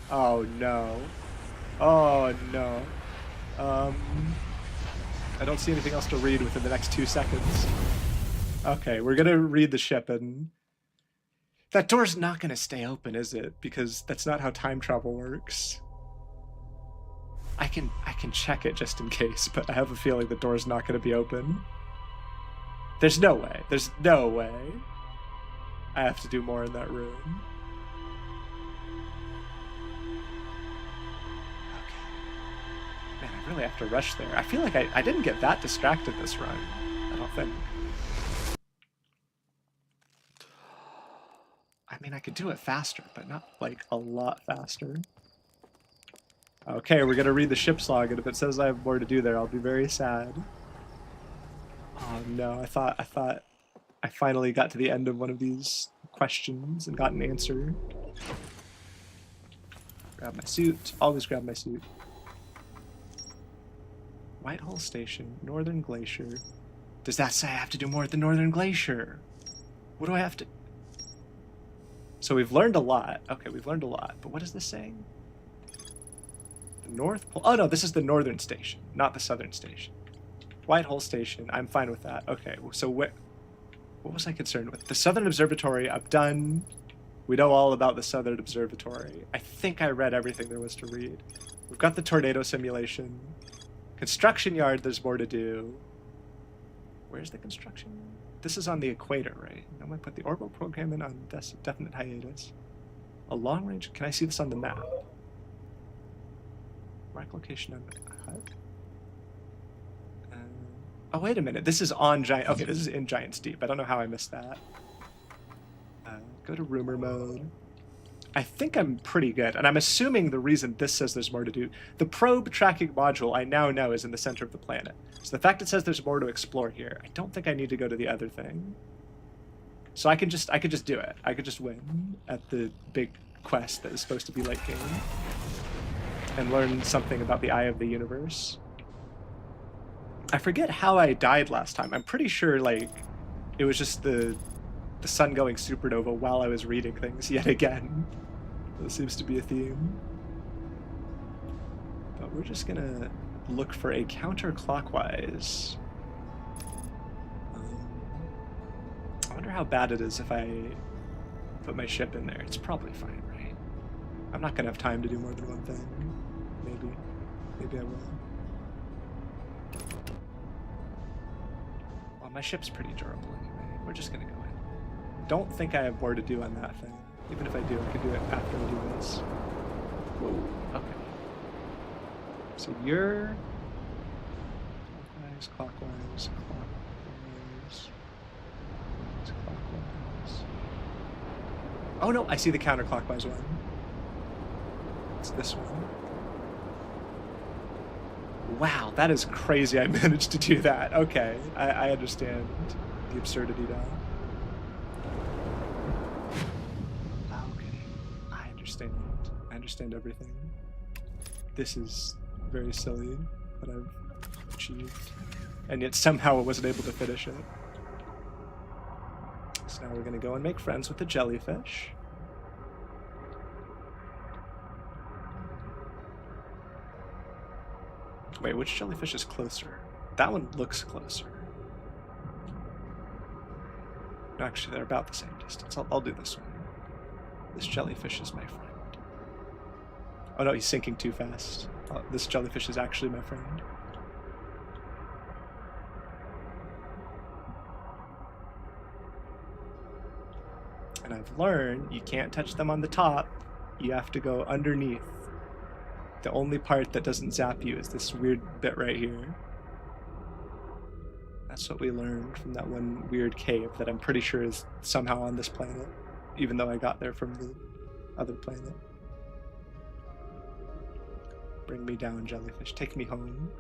Oh no. Oh no. I don't see anything else to read within the next 2 seconds. Okay, we're gonna read the ship, and that door's not gonna stay open, is it? Because that's not how time travel works. I can check it just in case, but I have a feeling the door's not gonna be open. There's no way. There's no way. I have to do more in that room. Man, I really have to rush there. I feel like I didn't get that distracted this run. I don't think. I mean, I could do it faster, but not, like, a lot faster. Okay, we're gonna read the ship's log, and if it says I have more to do there, I'll be very sad. Oh no, I thought I finally got to the end of one of these questions and got an answer. Grab my suit. Always grab my suit. Whitehall Station, Northern Glacier. Does that say I have to do more at the Northern Glacier? What do I have to... So we've learned a lot. Okay, we've learned a lot. But what is this saying? The North Pole? Oh no, this is the Northern Station, not the Southern Station. Whitehall Station, I'm fine with that. Okay, so what was I concerned with? The Southern Observatory, I've done. We know all about the Southern Observatory. I think I read everything there was to read. We've got the tornado simulation. Construction yard, there's more to do. Where's the construction? This is on the equator, right? I'm gonna put the orbital program in on definite hiatus. A long range. Can I see this on the map? Mark location on the HUD. Oh, wait a minute. This is on Giant. Okay, this is in Giant's Deep. I don't know how I missed that. Go to rumor mode. I think I'm pretty good, and I'm assuming the reason this says there's more to do. The probe tracking module I now know is in the center of the planet. So the fact it says there's more to explore here, I don't think I need to go to the other thing. So I could just do it. I could just win at the big quest that is supposed to be late game and learn something about the Eye of the Universe. I forget how I died last time. I'm pretty sure like it was just the sun going supernova while I was reading things yet again. That seems to be a theme. But we're just gonna look for a counterclockwise. I wonder how bad it is if I put my ship in there. It's probably fine, right? I'm not gonna have time to do more than one thing. Maybe I will. Well, my ship's pretty durable anyway. We're just gonna go in. Don't think I have more to do on that thing. Even if I do, I can do it after I do this. Whoa, okay. So you're clockwise. Oh no, I see the counterclockwise one. It's this one. Wow, that is crazy I managed to do that. Okay, I understand the absurdity now. Okay, I understand everything. This is very silly what I've achieved. And yet somehow I wasn't able to finish it. So now we're gonna go and make friends with the jellyfish. Wait, which jellyfish is closer? That one looks closer. No, actually, they're about the same distance. I'll do this one. This jellyfish is my friend. Oh no, he's sinking too fast. Oh, this jellyfish is actually my friend. And I've learned you can't touch them on the top. You have to go underneath. The only part that doesn't zap you is this weird bit right here. That's what we learned from that one weird cave that I'm pretty sure is somehow on this planet, even though I got there from the other planet. Bring me down, jellyfish. Take me home.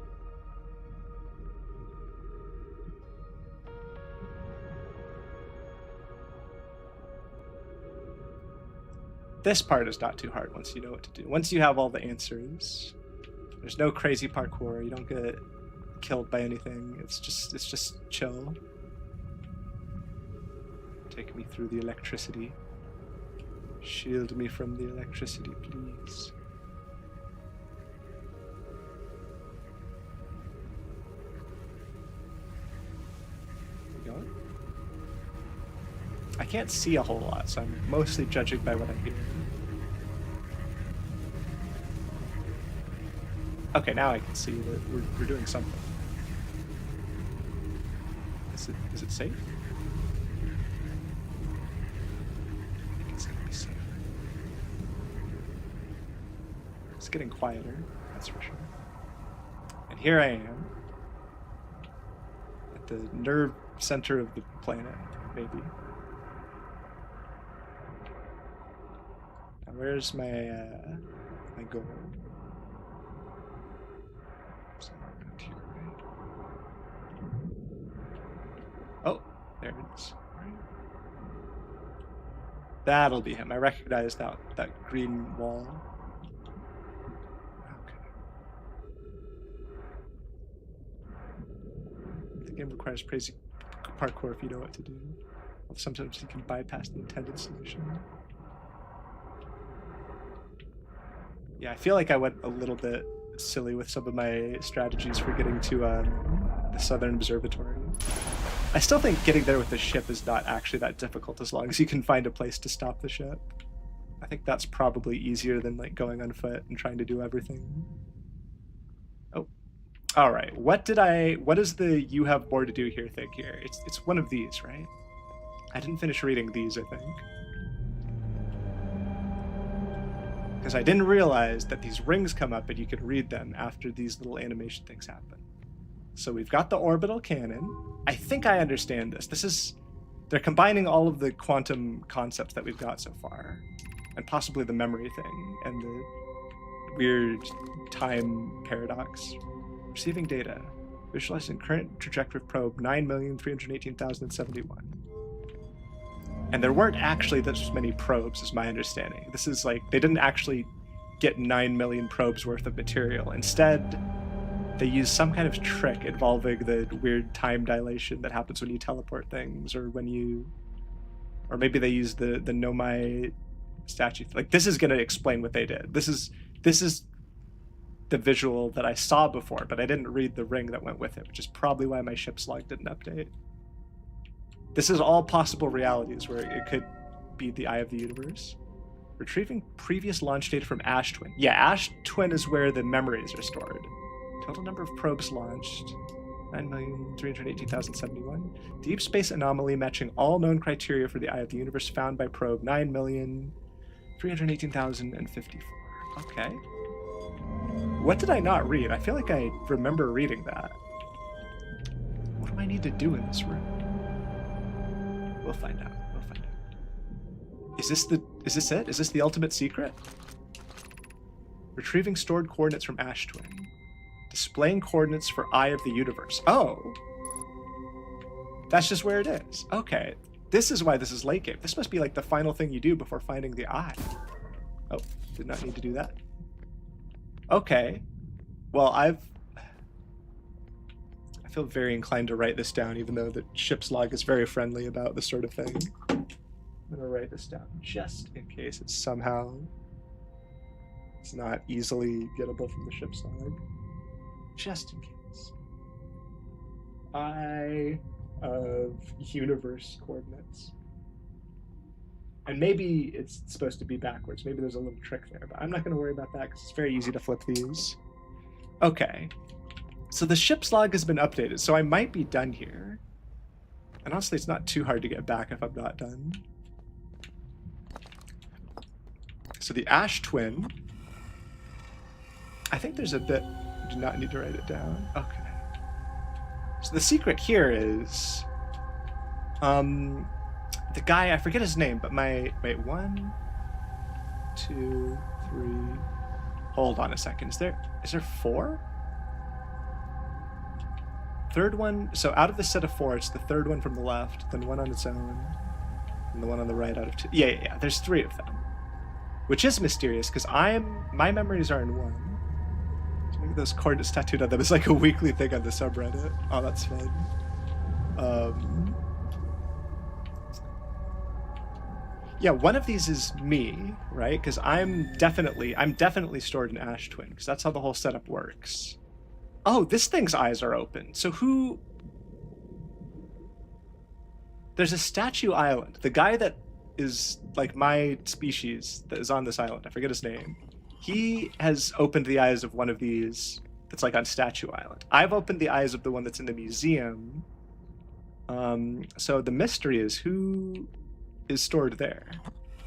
This part is not too hard once you know what to do. Once you have all the answers, there's no crazy parkour. You don't get killed by anything. It's just chill. Take me through the electricity. Shield me from the electricity, please. We going? I can't see a whole lot, so I'm mostly judging by what I hear. Okay, now I can see that we're doing something. Is it safe? I think it's gonna be safe. It's getting quieter, that's for sure. And here I am at the nerve center of the planet, maybe. Now where's my my goal? Oh, there it is. Right. That'll be him. I recognize that green wall. Okay. The game requires crazy parkour if you know what to do. Sometimes you can bypass the intended solution. Yeah, I feel like I went a little bit silly with some of my strategies for getting to the Southern Observatory. I still think getting there with the ship is not actually that difficult as long as you can find a place to stop the ship. I think that's probably easier than like going on foot and trying to do everything. Oh, All right. What is the "you have more to do here" thing here? It's one of these, right? I didn't finish reading these, I think. Because I didn't realize that these rings come up and you can read them after these little animation things happen. So we've got the orbital cannon. I think I understand this. They're combining all of the quantum concepts that we've got so far, and possibly the memory thing and the weird time paradox. Receiving data. Visualizing current trajectory of probe 9,318,071. And there weren't actually this many probes, is my understanding. This is like, they didn't actually get 9 million probes worth of material. Instead, they used some kind of trick involving the weird time dilation that happens when you teleport things, or maybe they used the Nomai statue. Like, this is going to explain what they did. This is the visual that I saw before, but I didn't read the ring that went with it, which is probably why my ship's log didn't update. This is all possible realities where it could be the eye of the universe. Retrieving previous launch data from Ash Twin. Yeah, Ash Twin is where the memories are stored. Total number of probes launched, 9,318,071. Deep space anomaly matching all known criteria for the eye of the universe found by probe 9,318,054. Okay. What did I not read? I feel like I remember reading that. What do I need to do in this room? We'll find out. Is this it? Is this the ultimate secret? Retrieving stored coordinates from Ash Twin. Displaying coordinates for Eye of the Universe. Oh! That's just where it is. Okay. This is why this is late game. This must be like the final thing you do before finding the eye. Oh, did not need to do that. Okay. Well, I feel very inclined to write this down, even though the ship's log is very friendly about this sort of thing. I'm gonna write this down just in case it's not easily gettable from the ship's log. Just in case. Eye of Universe coordinates. And maybe it's supposed to be backwards. Maybe there's a little trick there, but I'm not going to worry about that because it's very easy to flip these. Okay. So the ship's log has been updated, so I might be done here. And honestly, it's not too hard to get back if I'm not done. So the Ash Twin. I think there's a bit... I do not need to write it down. Okay. So the secret here is... the guy, I forget his name, but wait, 1, 2, 3, hold on a second. Is there 4? Third one, so out of the set of 4, it's the third one from the left, then one on its own, and the one on the right out of 2. Yeah, there's 3 of them. Which is mysterious, because my memories are in 1. So maybe those coordinates tattooed on them is like a weekly thing on the subreddit. Oh, that's fun. Yeah, one of these is me, right? Because I'm definitely stored in Ash Twin, because that's how the whole setup works. Oh, this thing's eyes are open. So who... There's a statue island. The guy that is like my species that is on this island, I forget his name. He has opened the eyes of one of these that's like on Statue Island. I've opened the eyes of the one that's in the museum. So the mystery is who is stored there.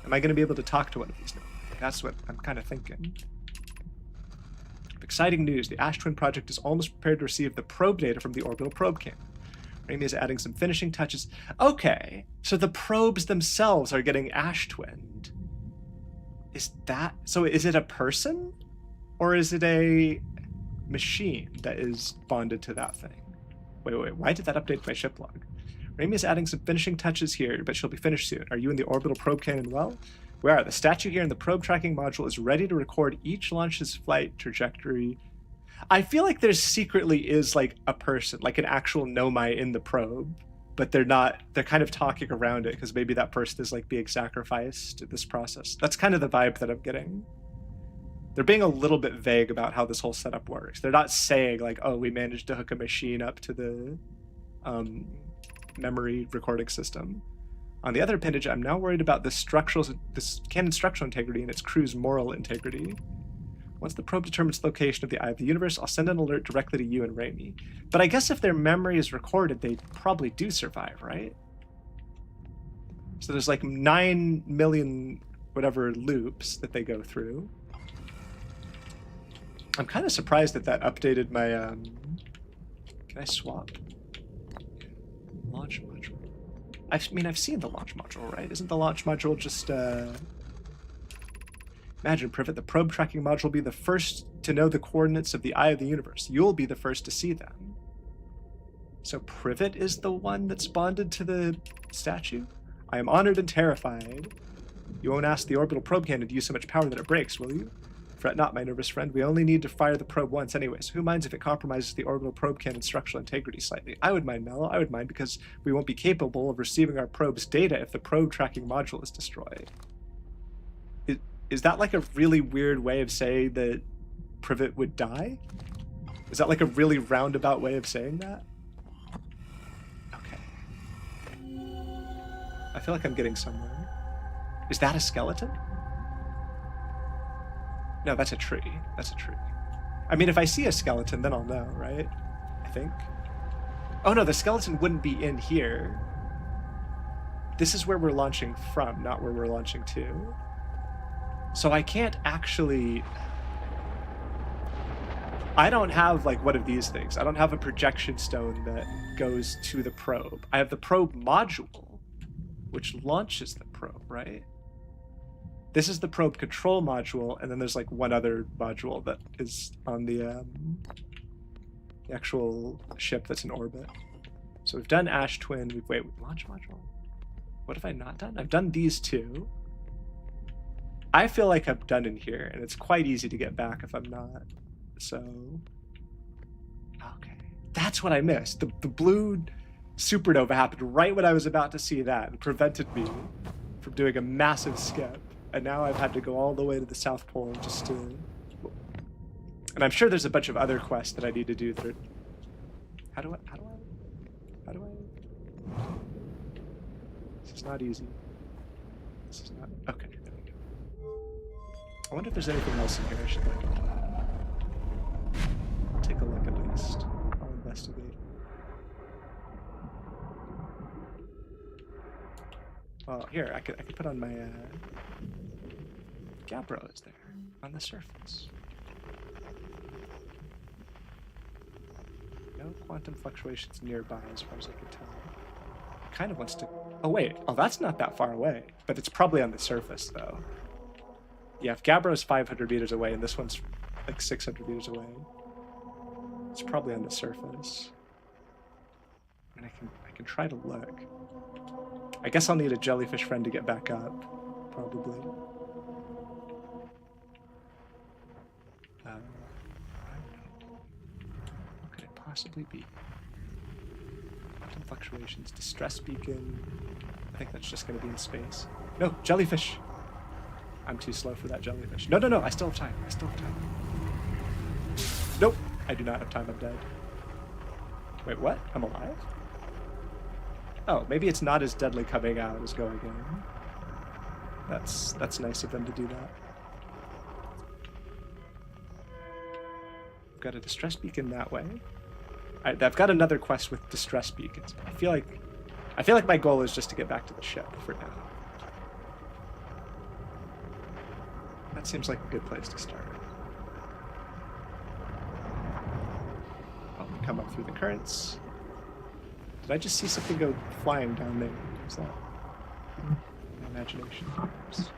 Am I going to be able to talk to one of these now? That's what I'm kind of thinking. Exciting news. The Ash Twin project is almost prepared to receive the probe data from the orbital probe camp. Raimi is adding some finishing touches. Okay, so the probes themselves are getting Ash Twinned. So is it a person? Or is it a machine that is bonded to that thing? Wait, why did that update my ship log? Raimi is adding some finishing touches here, but she'll be finished soon. Are you in the orbital probe cannon well? We are. The statue here in the probe tracking module is ready to record each launch's flight trajectory. I feel like there secretly is like a person, like an actual Nomai in the probe, but they're kind of talking around it because maybe that person is like being sacrificed in this process. That's kind of the vibe that I'm getting. They're being a little bit vague about how this whole setup works. They're not saying like, oh, we managed to hook a machine up to the memory recording system. On the other appendage, I'm now worried about this cannon's structural integrity and its crew's moral integrity. Once the probe determines the location of the Eye of the Universe, I'll send an alert directly to you and Raimi. But I guess if their memory is recorded, they probably do survive, right? So there's like 9 million whatever loops that they go through. I'm kind of surprised that that updated my... Can I swap? Launch module. I mean, I've seen the launch module, right? Isn't the launch module just... Imagine, Privet, the probe tracking module will be the first to know the coordinates of the Eye of the Universe. You'll be the first to see them. So Privet is the one that's bonded to the statue? I am honored and terrified. You won't ask the orbital probe cannon to use so much power that it breaks, will you? Fret not, my nervous friend. We only need to fire the probe once anyway, so who minds if it compromises the orbital probe cannon's structural integrity slightly? I would mind, Mello. I would mind because we won't be capable of receiving our probe's data if the probe tracking module is destroyed. Is that like a really weird way of saying that Privet would die? Is that like a really roundabout way of saying that? Okay. I feel like I'm getting somewhere. Is that a skeleton? No, that's a tree. That's a tree. I mean, if I see a skeleton, then I'll know, right? I think. Oh no, the skeleton wouldn't be in here. This is where we're launching from, not where we're launching to. So I can't actually... I don't have like one of these things. I don't have a projection stone that goes to the probe. I have the probe module, which launches the probe, right? This is the probe control module, and then there's like one other module that is on the actual ship that's in orbit. So we've done Ash Twin. Wait, launch module? What have I not done? I've done these two. I feel like I'm done in here, and it's quite easy to get back if I'm not. So, okay. That's what I missed. The blue supernova happened right when I was about to see that and prevented me from doing a massive skip. And now I've had to go all the way to the South Pole just to... And I'm sure there's a bunch of other quests that I need to do that are... How do I... This is not easy. This is not... Okay. I wonder if there's anything else in here I should look at. I'll take a look at least. I'll investigate. Well, here, I could put on my... Gabbro is there, on the surface. No quantum fluctuations nearby, as far as I can tell. It kind of wants to... Oh, wait. Oh, that's not that far away. But it's probably on the surface, though. Yeah, if Gabbro's 500 meters away and this one's like 600 meters away, it's probably on the surface. And I can try to look. I guess I'll need a jellyfish friend to get back up, probably. I don't know. What could it possibly be? Quantum fluctuations, distress beacon. I think that's just going to be in space. No, jellyfish! I'm too slow for that jellyfish. No, I still have time. Nope, I do not have time. I'm dead. Wait, what? I'm alive? Oh, maybe it's not as deadly coming out as going in. That's nice of them to do that. I've got a distress beacon that way. I've got another quest with distress beacons. I feel like my goal is just to get back to the ship for now. That seems like a good place to start. I'll come up through the currents. Did I just see something go flying down there? Is that my imagination? Oops.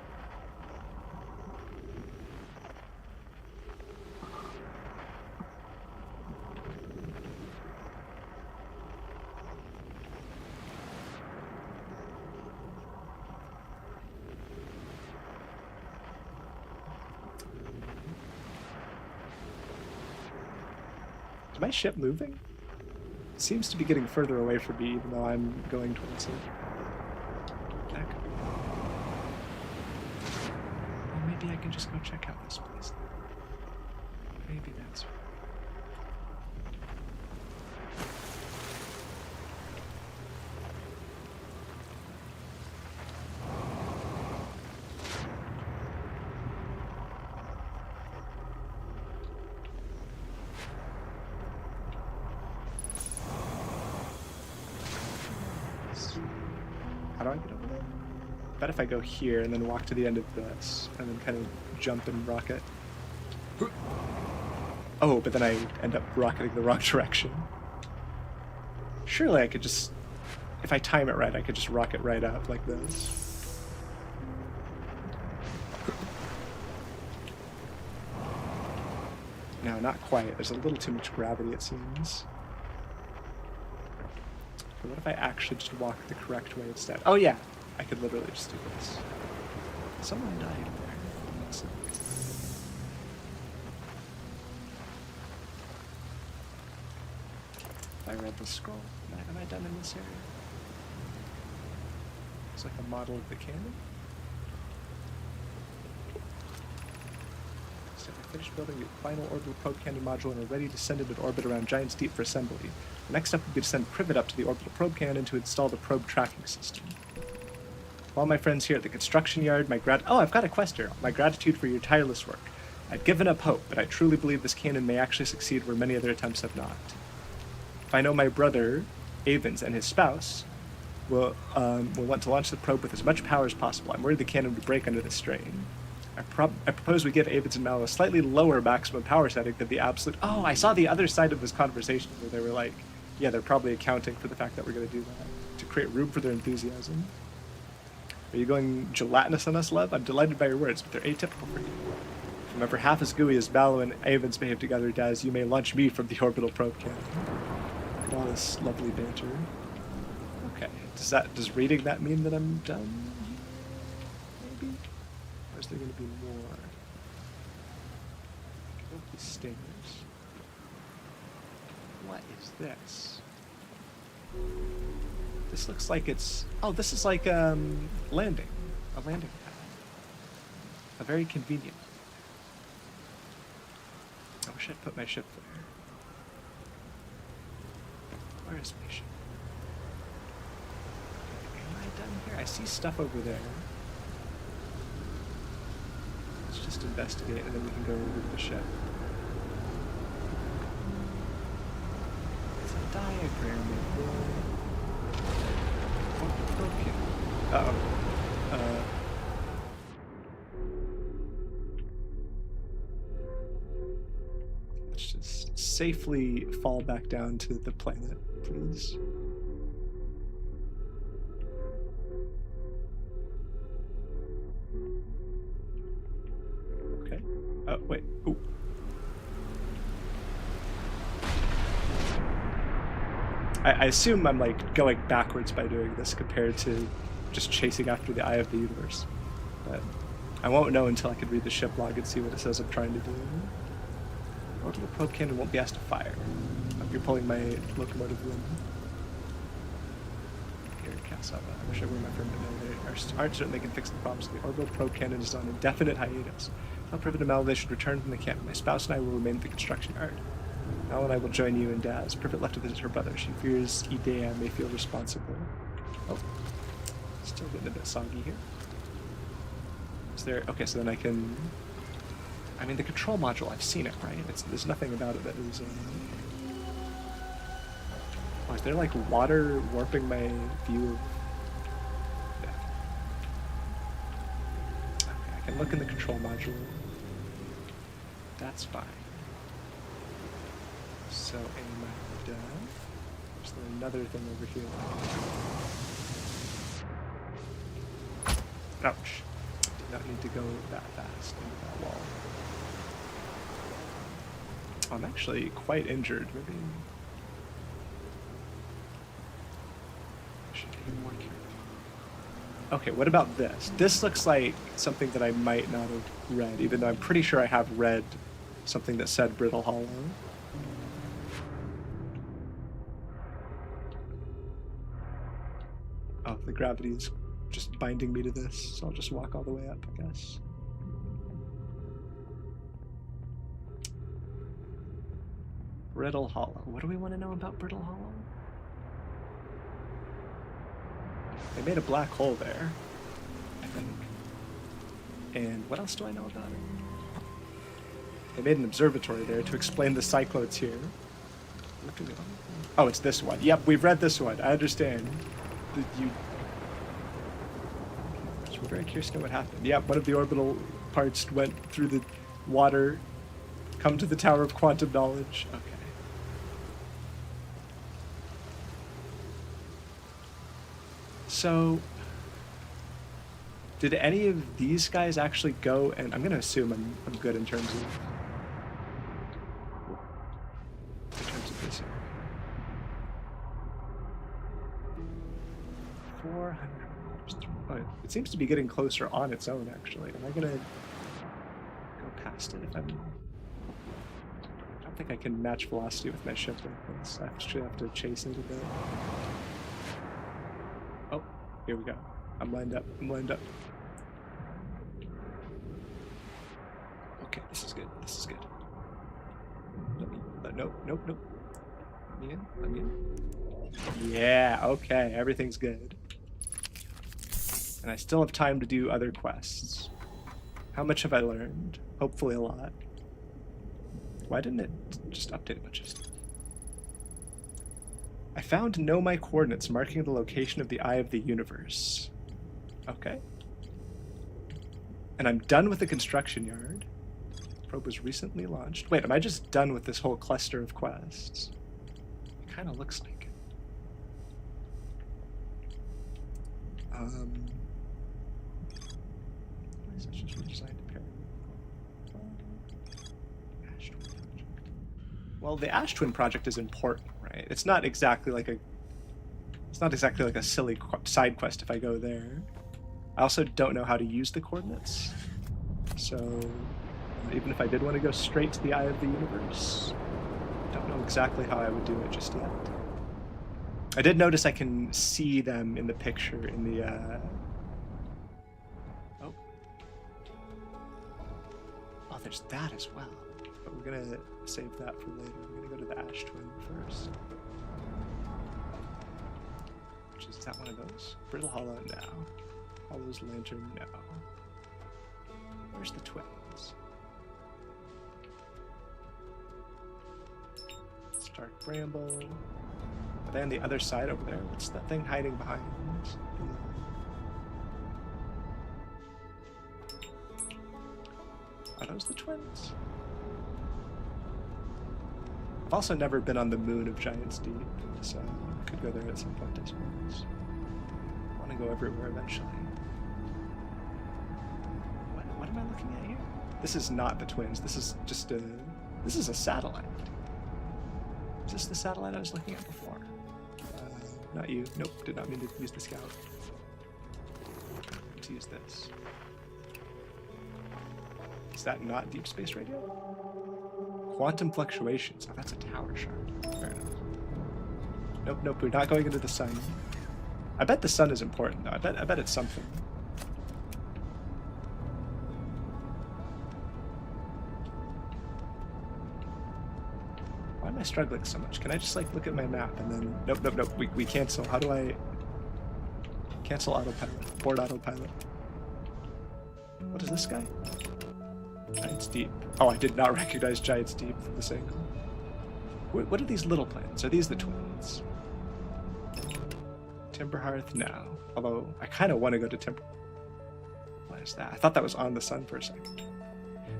Is my ship moving? It seems to be getting further away from me, even though I'm going towards it. That could be. Well, maybe I can just go check out this place. Maybe that's right. bet if I go here and then walk to the end of this, and then kind of jump and rocket. Oh, but then I end up rocketing the wrong direction. Surely I could just, if I time it right, I could just rocket right up like this. No, not quite. There's a little too much gravity, it seems. But what if I actually just walk the correct way instead? Oh yeah, I could literally just do this. Someone died there. I read the scroll. Am I done in this area? It's like a model of the cannon. So I finished building the final orbital probe cannon module and are ready to send it in orbit around Giant's Deep for assembly. The next step would be to send Privet up to the orbital probe cannon to install the probe tracking system. All my friends here at the construction yard, Oh, I've got a quest here. My gratitude for your tireless work. I'd given up hope, but I truly believe this cannon may actually succeed where many other attempts have not. If I know my brother, Avens, and his spouse will want to launch the probe with as much power as possible. I'm worried the cannon would break under the strain. I propose we give Avens and Mal a slightly lower maximum power setting than the absolute... Oh, I saw the other side of this conversation where they were like, yeah, they're probably accounting for the fact that we're going to do that, to create room for their enthusiasm. Are you going gelatinous on us, love? I'm delighted by your words, but they're atypical for you. If I'm ever half as gooey as Malo and Avens behave together, Daz, you may launch me from the orbital probe cannon. Look at all this lovely banter. Okay, does reading that mean that I'm done? Maybe? Or is there going to be more? These stingers. What is this? This looks like it's... Oh, this is like landing. A landing pad. A very convenient. I wish I'd put my ship there. Where is my ship? Am I done here? I see stuff over there. Let's just investigate and then we can go over to the ship. It's a diagram of the... Okay. Uh-oh. Let's just safely fall back down to the planet, please. Okay. Oh, wait. Ooh. I assume I'm like going backwards by doing this compared to just chasing after the eye of the universe. But I won't know until I can read the ship log and see what it says I'm trying to do. Orbital probe cannon won't be asked to fire. Oh, you're pulling my locomotive limb. Here, Cassava. I wish I were my friend, but no, they aren't certain they can fix the problems. The orbital probe cannon is on indefinite hiatus. Tell Privet and Mal they should return from the camp. My spouse and I will remain at the construction yard. Mal and I will join you and Daz. Privet left to visit her brother. She fears Idea may feel responsible. Oh. Still getting a bit soggy here. Is there... Okay, so then I can... I mean, the control module, I've seen it, right? There's nothing about it that is... Oh, is there, like, water warping my view of... Yeah. Okay, I can look in the control module. That's fine. So, am I done? Is there another thing over here? Ouch. Did not need to go that fast into that wall. I'm actually quite injured. Maybe I should be more careful. Okay, what about this? This looks like something that I might not have read, even though I'm pretty sure I have read something that said Brittle Hollow. Oh, the gravity is just binding me to this, so I'll just walk all the way up, I guess. Brittle Hollow. What do we want to know about Brittle Hollow? They made a black hole there, I think. And what else do I know about it? They made an observatory there to explain the cyclones here. Oh, it's this one. Yep, we've read this one. I understand. You... I'm very curious to know what happened. Yeah, one of the orbital parts went through the water. Come to the Tower of Quantum Knowledge. Okay. So, did any of these guys actually go? And I'm going to assume I'm good in terms of this area. 400. Oh, it seems to be getting closer on its own, actually. Am I going to go past it if I'm... I don't think I can match velocity with my ship like this. I actually have to chase it a bit. Oh, here we go. I'm lined up. I'm lined up. Okay, this is good. This is good. Nope, nope, nope. Let me in. Let me in. Yeah, okay. Everything's good. And I still have time to do other quests. How much have I learned? Hopefully a lot. Why didn't it just update a bunch of stuff? I found Nomai coordinates marking the location of the Eye of the Universe. Okay. And I'm done with the construction yard. Probe was recently launched. Wait, am I just done with this whole cluster of quests? It kind of looks like it. Such as redesigned Ash Twin project. Well, the Ash Twin project is important, right? It's not exactly like a silly side quest if I go there. I also don't know how to use the coordinates, so even if I did want to go straight to the Eye of the Universe, I don't know exactly how I would do it just yet. I did notice I can see them in the picture in the Oh, there's that as well. But we're gonna save that for later. We're gonna go to the Ash Twin first. Is that one of those? Brittle Hollow, no. Hollow's Lantern, no. Where's the twins? Stark Bramble. Are they on the other side over there? What's that thing hiding behind? Are those the twins? I've also never been on the moon of Giant's Deep, so I could go there at some point, I suppose. I want to go everywhere eventually. What am I looking at here? This is not the twins. This is just a... This is a satellite. Is this the satellite I was looking at before? Not you. Nope, did not mean to use the scout. Let's use this. Is that not Deep Space Radio? Quantum fluctuations. Oh, that's a tower shard. Fair enough. Nope, nope, we're not going into the sun. I bet the sun is important, though. I bet it's something. Why am I struggling so much? Can I just, like, look at my map and then... Nope, nope, nope. We cancel. How do I... Cancel autopilot. Board autopilot. What is this guy? Giant's Deep. Oh, I did not recognize Giant's Deep from this angle. What are these little planets? Are these the twins? Timberhearth? No. Although, I kind of want to go to Timber... What is that? I thought that was on the sun for a second.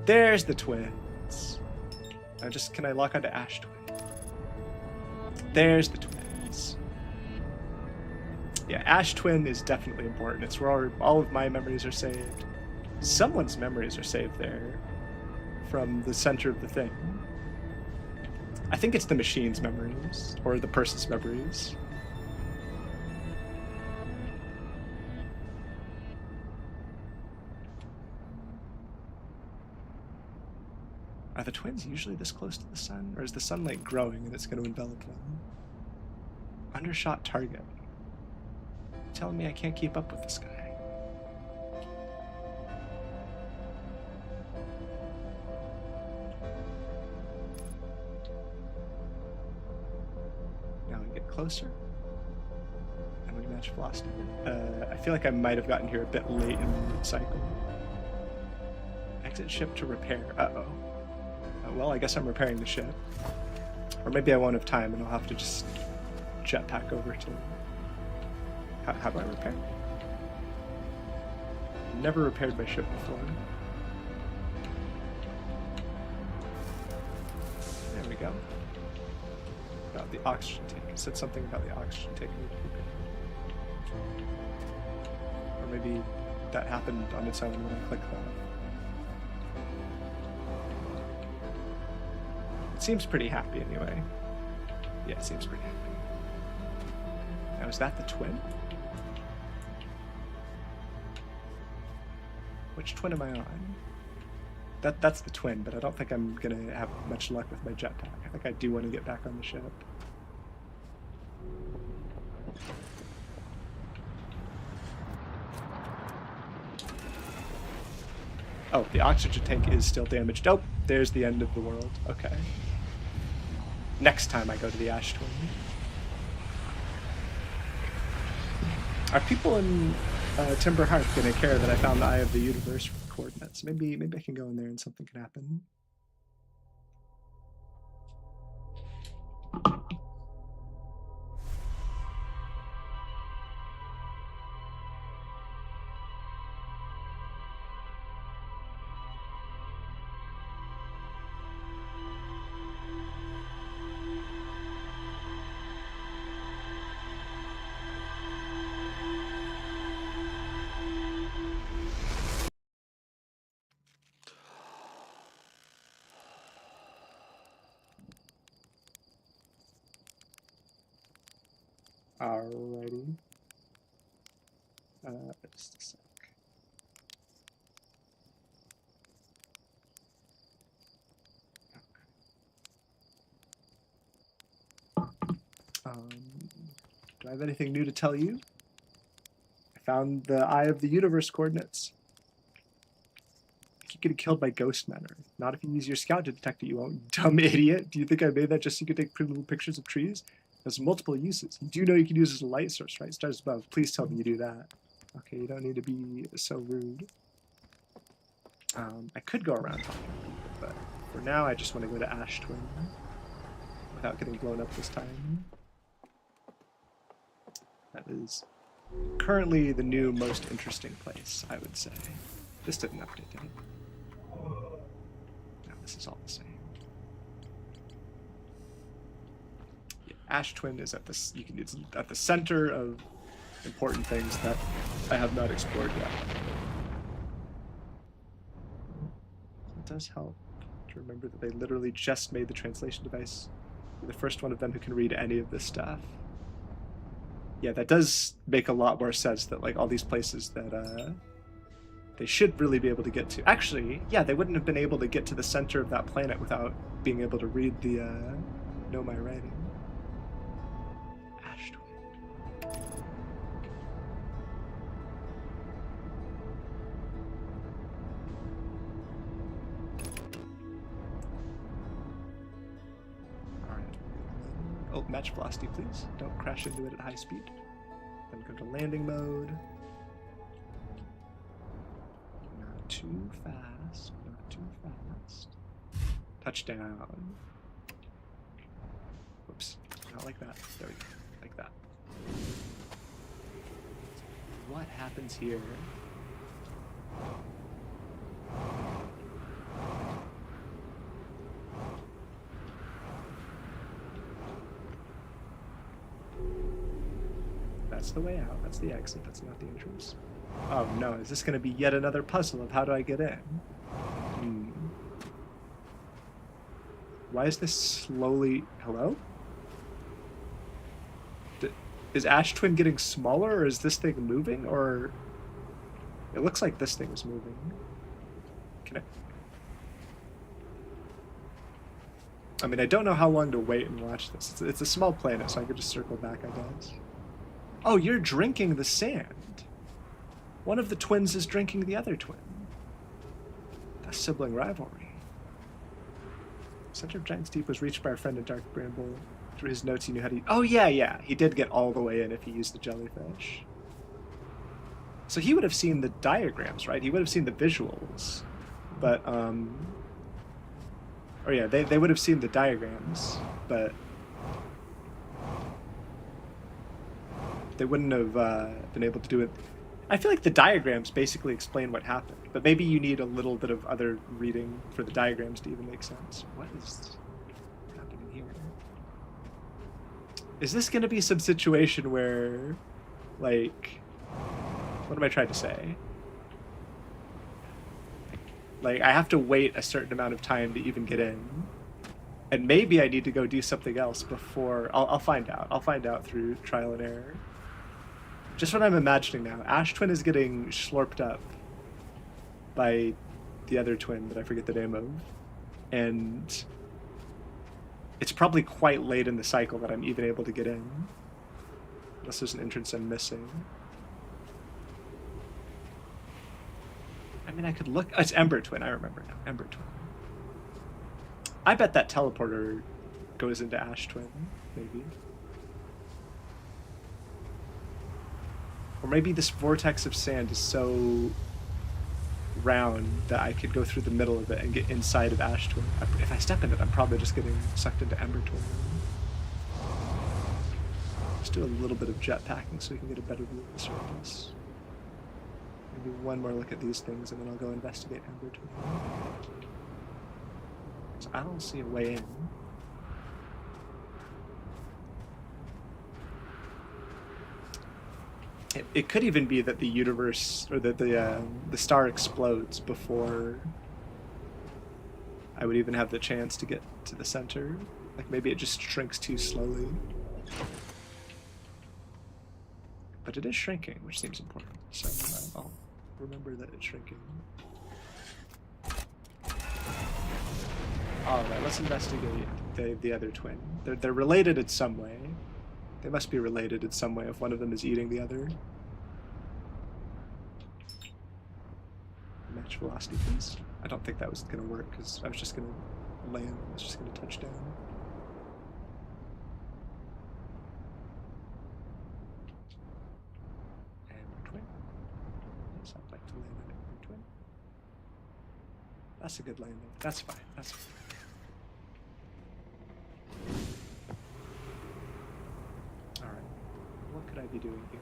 There's the twins. Now just, can I lock onto Ash Twin? There's the twins. Yeah, Ash Twin is definitely important. It's where all of my memories are saved. Someone's memories are saved there from the center of the thing. I think it's the machine's memories, or the person's memories. Are the twins usually this close to the sun? Or is the sun like growing and it's going to envelop them? Undershot target. You're telling me I can't keep up with this guy. Now we get closer. And we match velocity. I feel like I might have gotten here a bit late in the cycle. Exit ship to repair. Uh-oh. Well, I guess I'm repairing the ship. Or maybe I won't have time and I'll have to just jetpack over to... How do I repair? Never repaired my ship before. There we go. About the oxygen tank. It said something about the oxygen tank. Or maybe that happened on its own when I clicked that. It seems pretty happy anyway. Yeah, it seems pretty happy. Now, is that the twin? Which twin am I on? That's the twin, but I don't think I'm gonna have much luck with my jetpack. I think I do want to get back on the ship. Oh, the oxygen tank is still damaged. Oh, there's the end of the world. Okay. Next time I go to the Ash Twin. Are people in Timber Hearth gonna care that I found the Eye of the Universe coordinates? Maybe I can go in there and something can happen. Alrighty. Just a sec. Do I have anything new to tell you? I found the Eye of the Universe coordinates. I keep getting killed by ghost men. Not if you use your scout to detect it, you won't. Dumb idiot. Do you think I made that just so you could take pretty little pictures of trees? There's multiple uses. You do know you can use it as a light source, right? Stars above. Please tell me you do that. Okay, you don't need to be so rude. I could go around talking to people, but for now I just want to go to Ash Twin without getting blown up this time. That is currently the new most interesting place, I would say. This didn't update, did it? No, this is all the same. Yeah, Ash Twin is at this. It's at the center of important things that I have not explored yet. It does help to remember that they literally just made the translation device. You're the first one of them who can read any of this stuff. Yeah, that does make a lot more sense that like all these places that they should really be able to get to. Actually, yeah, they wouldn't have been able to get to the center of that planet without being able to read the Nomai writing. Ash Twin. Alright. Oh, match velocity, please. Don't crash into it at high speed. Then go to landing mode. Not too fast. Not too fast. Touchdown. Whoops. Not like that. There we go. Like that. What happens here? That's the way out. That's the exit. That's not the entrance. Oh no, is this going to be yet another puzzle of how do I get in? Why is this slowly... Hello? Is Ash Twin getting smaller, or is this thing moving, or... It looks like this thing is moving. Can I mean, I don't know how long to wait and watch this. It's a small planet, so I could just circle back, I guess. Oh, you're drinking the sand. One of the twins is drinking the other twin. That's sibling rivalry. Center of Giant's Deep was reached by our friend in Dark Bramble. Through his notes, he knew how to... Oh, yeah. He did get all the way in if he used the jellyfish. So he would have seen the diagrams, right? He would have seen the visuals. But, Oh, yeah, they would have seen the diagrams, but... They wouldn't have been able to do it I feel like the diagrams basically explain what happened, but maybe you need a little bit of other reading for the diagrams to even make sense. What is happening here? Is this going to be some situation where, like, what am I trying to say? Like, I have to wait a certain amount of time to even get in. And maybe I need to go do something else before... I'll find out. I'll find out through trial and error. Just what I'm imagining now. Ash Twin is getting slurped up by the other twin that I forget the name of. And it's probably quite late in the cycle that I'm even able to get in. Unless there's an entrance I'm missing. I mean, I could look... It's Ember Twin, I remember now. Ember Twin. I bet that teleporter goes into Ash Twin, maybe. Or maybe this vortex of sand is so round that I could go through the middle of it and get inside of Ash Twin. If I step in it, I'm probably just getting sucked into Ember Twin. Let's do a little bit of jetpacking so we can get a better view of the surface. Maybe one more look at these things and then I'll go investigate Ember Twin. So I don't see a way in. It could even be that the universe, or that the star explodes before I would even have the chance to get to the center. Like maybe it just shrinks too slowly. But it is shrinking, which seems important. So I'll remember that it's shrinking. Alright, let's investigate the other twin. They're related in some way. They must be related in some way if one of them is eating the other. Match velocity, please. I don't think that was going to work because I was just going to land. I was just going to touch down. And twin. Yes, I'd like to land on it. Twin. That's a good landing. That's fine. That's fine. What could I be doing here?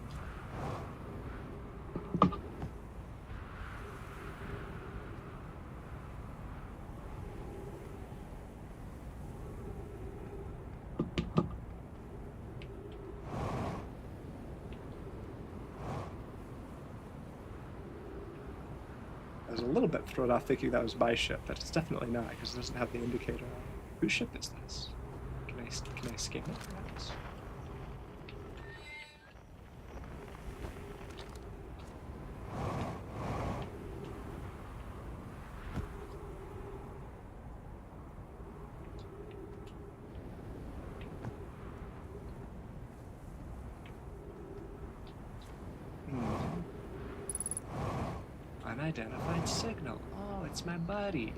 I was a little bit thrown off thinking that was my ship, but it's definitely not because it doesn't have the indicator on. Whose ship is this? Can I scan it perhaps? Unidentified signal. Oh, it's my buddy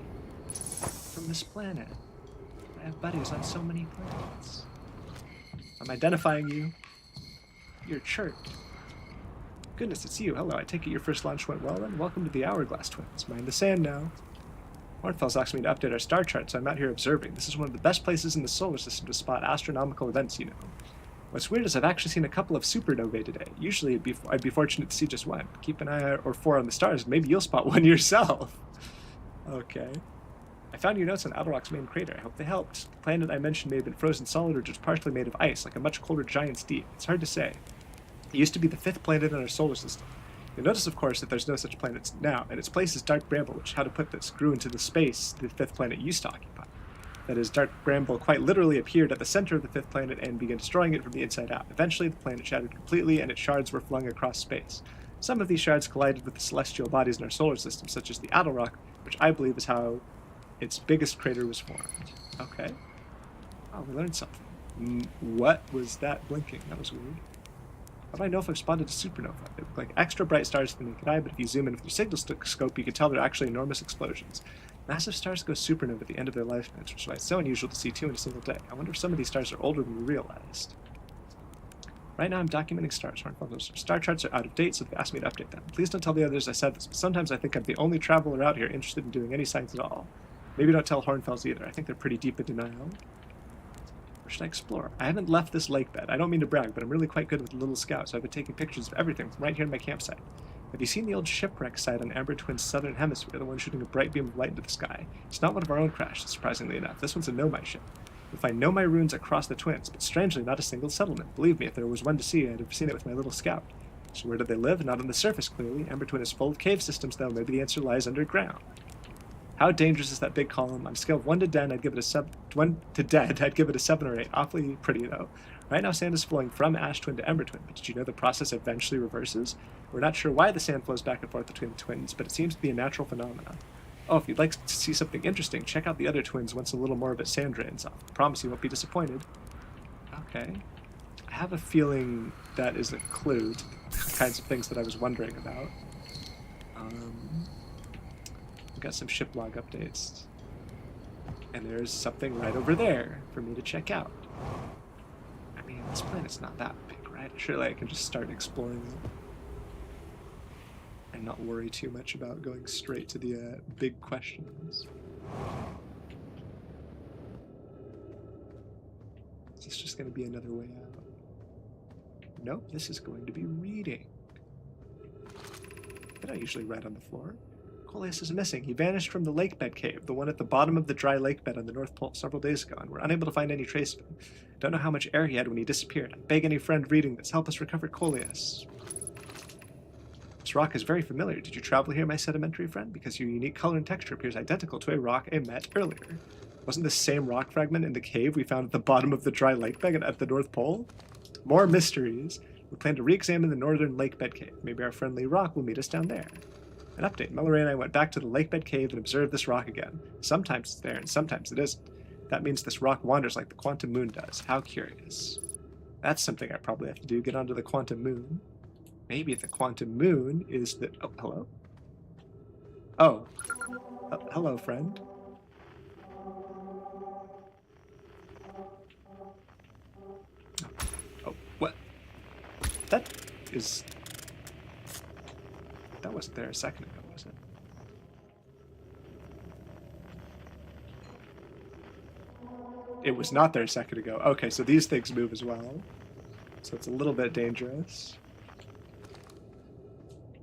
from this planet. I have buddies on so many planets. I'm identifying you. You're Chert. Goodness, it's you. Hello, I take it your first launch went well then? Welcome to the Hourglass Twins. Mind the sand now. Hornfels asked me to update our star chart, so I'm out here observing. This is one of the best places in the solar system to spot astronomical events, you know. What's weird is I've actually seen a couple of supernovae today. Usually I'd be fortunate to see just one. Keep an eye out or four on the stars, maybe you'll spot one yourself. Okay. I found your notes on Alderrock's main crater. I hope they helped. The planet I mentioned may have been frozen solid or just partially made of ice, like a much colder giant's deep. It's hard to say. It used to be the 5th planet in our solar system. You'll notice, of course, that there's no such planet now, and its place is Dark Bramble, which, how to put this, grew into the space the 5th planet used to occupy. That is, Dark Bramble quite literally appeared at the center of the 5th planet and began destroying it from the inside out. Eventually, the planet shattered completely, and its shards were flung across space. Some of these shards collided with the celestial bodies in our solar system, such as the Alderrock, which I believe is how its biggest crater was formed. Okay. Oh, we learned something. What was that blinking? That was weird. How do I know if I've spotted a supernova? They look like extra bright stars to the naked eye, but if you zoom in with your signal scope, you can tell they're actually enormous explosions. Massive stars go supernova at the end of their lifespans, which is why it's so unusual to see two in a single day. I wonder if some of these stars are older than we realized. Right now I'm documenting stars. Star charts are out of date, so they've asked me to update them. Please don't tell the others I said this, but sometimes I think I'm the only traveler out here interested in doing any science at all. Maybe don't tell Hornfels either. I think they're pretty deep in denial. Where should I explore? I haven't left this lake bed. I don't mean to brag, but I'm really quite good with the little scout, so I've been taking pictures of everything from right here in my campsite. Have you seen the old shipwreck site on Amber Twin's southern hemisphere, the one shooting a bright beam of light into the sky? It's not one of our own crashes, surprisingly enough. This one's a Nomai ship. You'll find Nomai ruins across the Twins, but strangely not a single settlement. Believe me, if there was one to see, I'd have seen it with my little scout. So where do they live? Not on the surface, clearly. Amber Twin is full of cave systems, though. Maybe the answer lies underground. How dangerous is that big column? On a scale of 1 to 10, I'd give it a 1 to dead, I'd give it a 7 or 8. Awfully pretty, though. Right now, sand is flowing from Ash Twin to Ember Twin, but did you know the process eventually reverses? We're not sure why the sand flows back and forth between the twins, but it seems to be a natural phenomenon. Oh, if you'd like to see something interesting, check out the other twins once a little more of it sand drains off. I promise you won't be disappointed. Okay. I have a feeling that is a clue to the kinds of things that I was wondering about. We've got some ship log updates. And there's something right over there for me to check out. I mean, this planet's not that big, right? Surely I can just start exploring it. And not worry too much about going straight to the big questions. Is this just going to be another way out? Nope, this is going to be reading. They don't usually write on the floor. Coleus is missing. He vanished from the lake bed cave, the one at the bottom of the dry lake bed on the North Pole, several days ago, and we're unable to find any trace of him. Don't know how much air he had when he disappeared. I beg any friend reading this, help us recover Coleus. This rock is very familiar. Did you travel here, my sedimentary friend? Because your unique color and texture appears identical to a rock I met earlier. Wasn't this same rock fragment in the cave we found at the bottom of the dry lake bed at the North Pole? More mysteries. We plan to re-examine the northern lake bed cave. Maybe our friendly rock will meet us down there. An update. Mallory and I went back to the lake bed cave and observed this rock again. Sometimes it's there and sometimes it isn't. That means this rock wanders like the quantum moon does. How curious. That's something I probably have to do, get onto the quantum moon. Maybe the quantum moon is the... Oh, hello? Oh. Hello, friend. Oh, what? That is... That wasn't there a second ago, was it? It was not there a second ago. Okay, so these things move as well. So it's a little bit dangerous.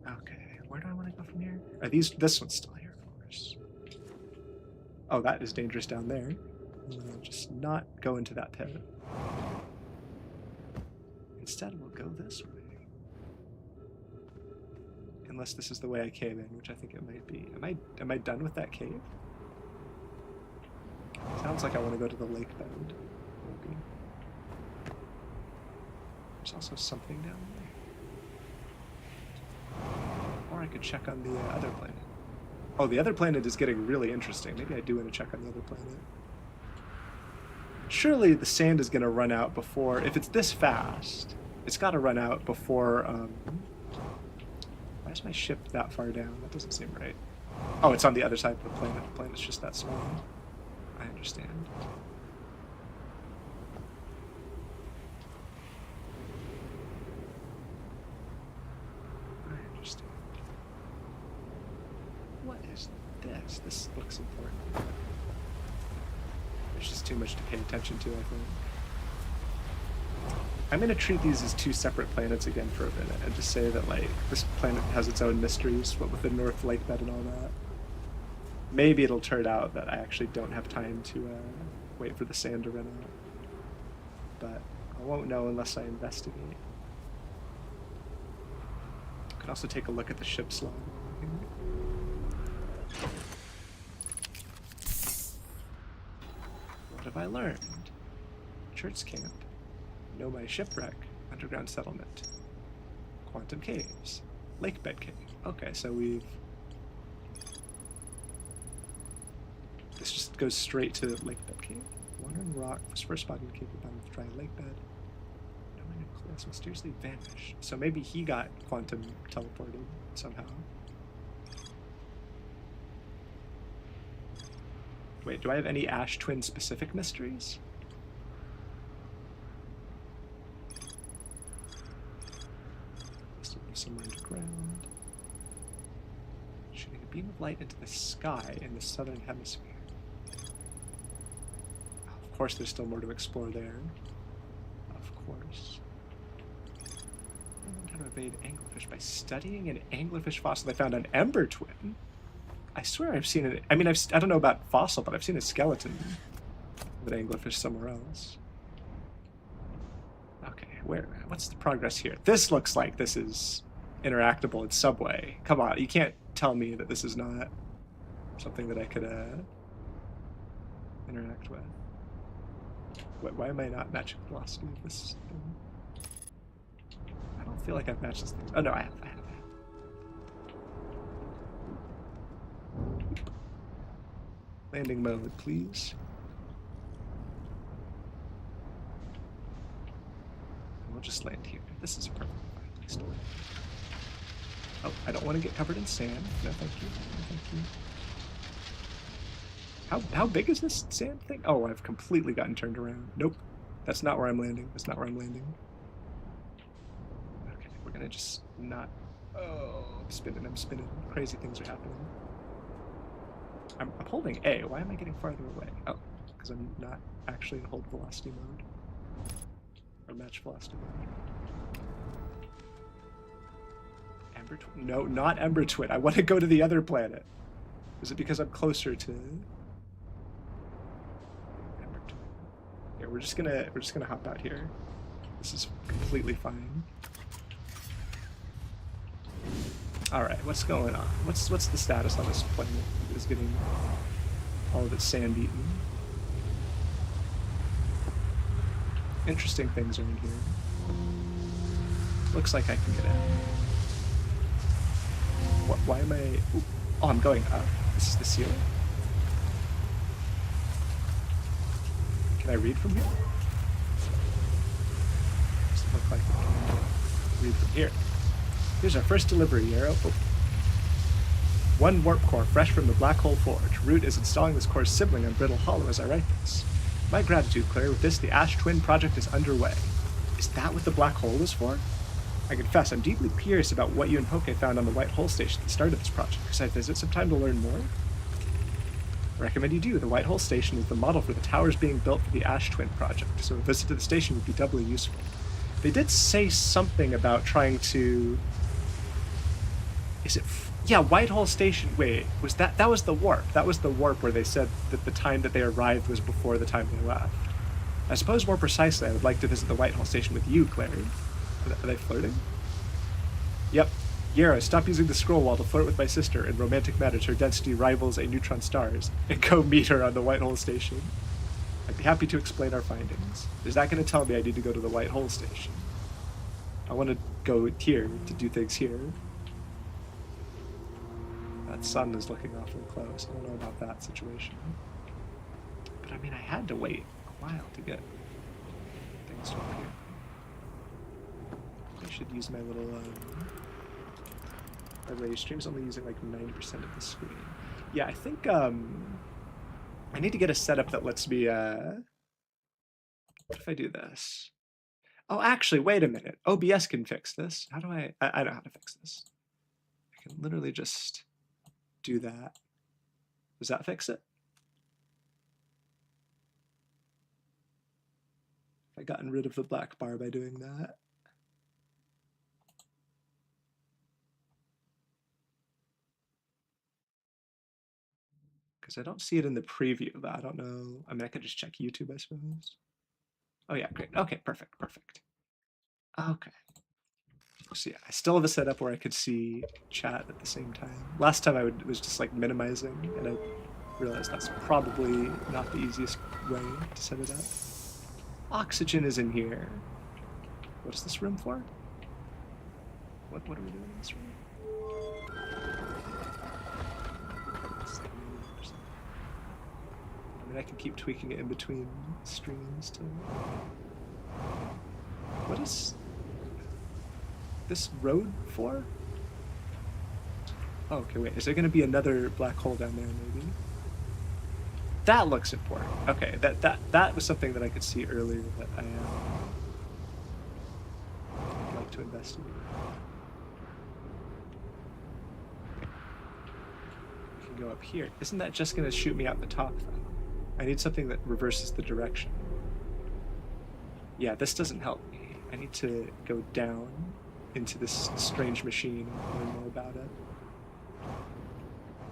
Okay, where do I want to go from here? Are these... This one's still here, of course. Oh, that is dangerous down there. I'm gonna just not go into that pit. Instead, we'll go this way. Unless this is the way I came in, which I think it might be. Am I done with that cave? Sounds like I want to go to the lake bed. Maybe. There's also something down there. Or I could check on the other planet. Oh, the other planet is getting really interesting. Maybe I do want to check on the other planet. Surely the sand is going to run out before... If it's this fast, it's got to run out before... Why is my ship that far down? That doesn't seem right. Oh, it's on the other side of the planet. The planet's just that small. I understand. I understand. What is this? This looks important. There's just too much to pay attention to, I think. I'm going to treat these as two separate planets again for a minute and just say that, like, this planet has its own mysteries, what with the North Lake bed and all that. Maybe it'll turn out that I actually don't have time to wait for the sand to run out. But I won't know unless I investigate. I could also take a look at the ship's log. What have I learned? Church camp. Nomai shipwreck. Underground settlement. Quantum caves. Lake bed cave. Okay, so we've... This just goes straight to Lake Bed Cave. Wandering rock was first spotted in the cave at the bottom of the dry lake bed. Nomai nucleus mysteriously vanished. So maybe he got quantum teleported somehow. Wait, do I have any Ash Twin specific mysteries? Somewhere underground. Shooting a beam of light into the sky in the southern hemisphere. Of course, there's still more to explore there. Of course. I don't have to evade anglerfish by studying an anglerfish fossil they found on Ember Twin. I swear I've seen it. I mean, I don't know about fossil, but I've seen a skeleton of an anglerfish somewhere else. Okay, what's the progress here? This looks like this is interactable in Subway. Come on, you can't tell me that this is not something that I could interact with. Why am I not matching the velocity of this thing? I don't feel like I've matched this thing. Oh no, I have. Landing mode, please. We'll just land here. This is a perfectly fine place to land. Oh, I don't want to get covered in sand. No, thank you. No, thank you. How big is this sand thing? Oh, I've completely gotten turned around. Nope. That's not where I'm landing. That's not where I'm landing. Okay, we're gonna just not... Oh, I'm spinning. Crazy things are happening. I'm holding A. Why am I getting farther away? Oh, because I'm not actually in hold velocity mode. Or match velocity mode. Ember Twin? No, not Ember Twin. I want to go to the other planet. Is it because I'm closer to Ember Twin? Yeah, we're just gonna hop out here. This is completely fine. All right, what's going on? What's the status on this planet that is getting all of its sand eaten? Interesting things are in here. Looks like I can get in. Why am I... Ooh. Oh, I'm going up. This is the ceiling? Can I read from here? Doesn't look like I can read from here. Here's our first delivery, Yarrow. Oh. One warp core fresh from the Black Hole Forge. Root is installing this core's sibling on Brittle Hollow as I write this. My gratitude, Claire. With this, the Ash Twin project is underway. Is that what the Black Hole is for? I confess, I'm deeply curious about what you and Poke found on the White Hole Station at the start of this project. Could I visit sometime to learn more? I recommend you do. The White Hole Station is the model for the towers being built for the Ash Twin project, so a visit to the station would be doubly useful. They did say something about trying to... Is it... Yeah, White Hole Station... Wait, was that... That was the warp. That was the warp where they said that the time that they arrived was before the time they left. I suppose more precisely, I would like to visit the White Hole Station with you, Clary. Are they flirting? Yep. Yarrow, stop using the scroll wall to flirt with my sister. In romantic matters, her density rivals a neutron star's. And go meet her on the White Hole Station. I'd be happy to explain our findings. Is that going to tell me I need to go to the White Hole Station? I want to go here to do things here. That sun is looking awfully close. I don't know about that situation. But I mean, I had to wait a while to get things to appear. I should use my little... By the way, your stream's only using like 90% of the screen. Yeah, I think I need to get a setup that lets me... What if I do this? Oh, actually, wait a minute. OBS can fix this. How do I know how to fix this. I can literally just do that. Does that fix it? Have I gotten rid of the black bar by doing that? Because I don't see it in the preview, but I don't know. I mean, I could just check YouTube, I suppose. Oh yeah, great. Okay, perfect, perfect. Okay. So yeah, I still have a setup where I could see chat at the same time. Last time I was just like minimizing, and I realized that's probably not the easiest way to set it up. Oxygen is in here. What's this room for? What are we doing in this room? I mean, I can keep tweaking it in between streams to... What is this road for? Oh, okay, wait. Is there going to be another black hole down there, maybe? That looks important. Okay, that was something that I could see earlier that I would like to investigate. We can go up here. Isn't that just going to shoot me out the top, though? I need something that reverses the direction. Yeah, this doesn't help me. I need to go down into this strange machine and learn more about it.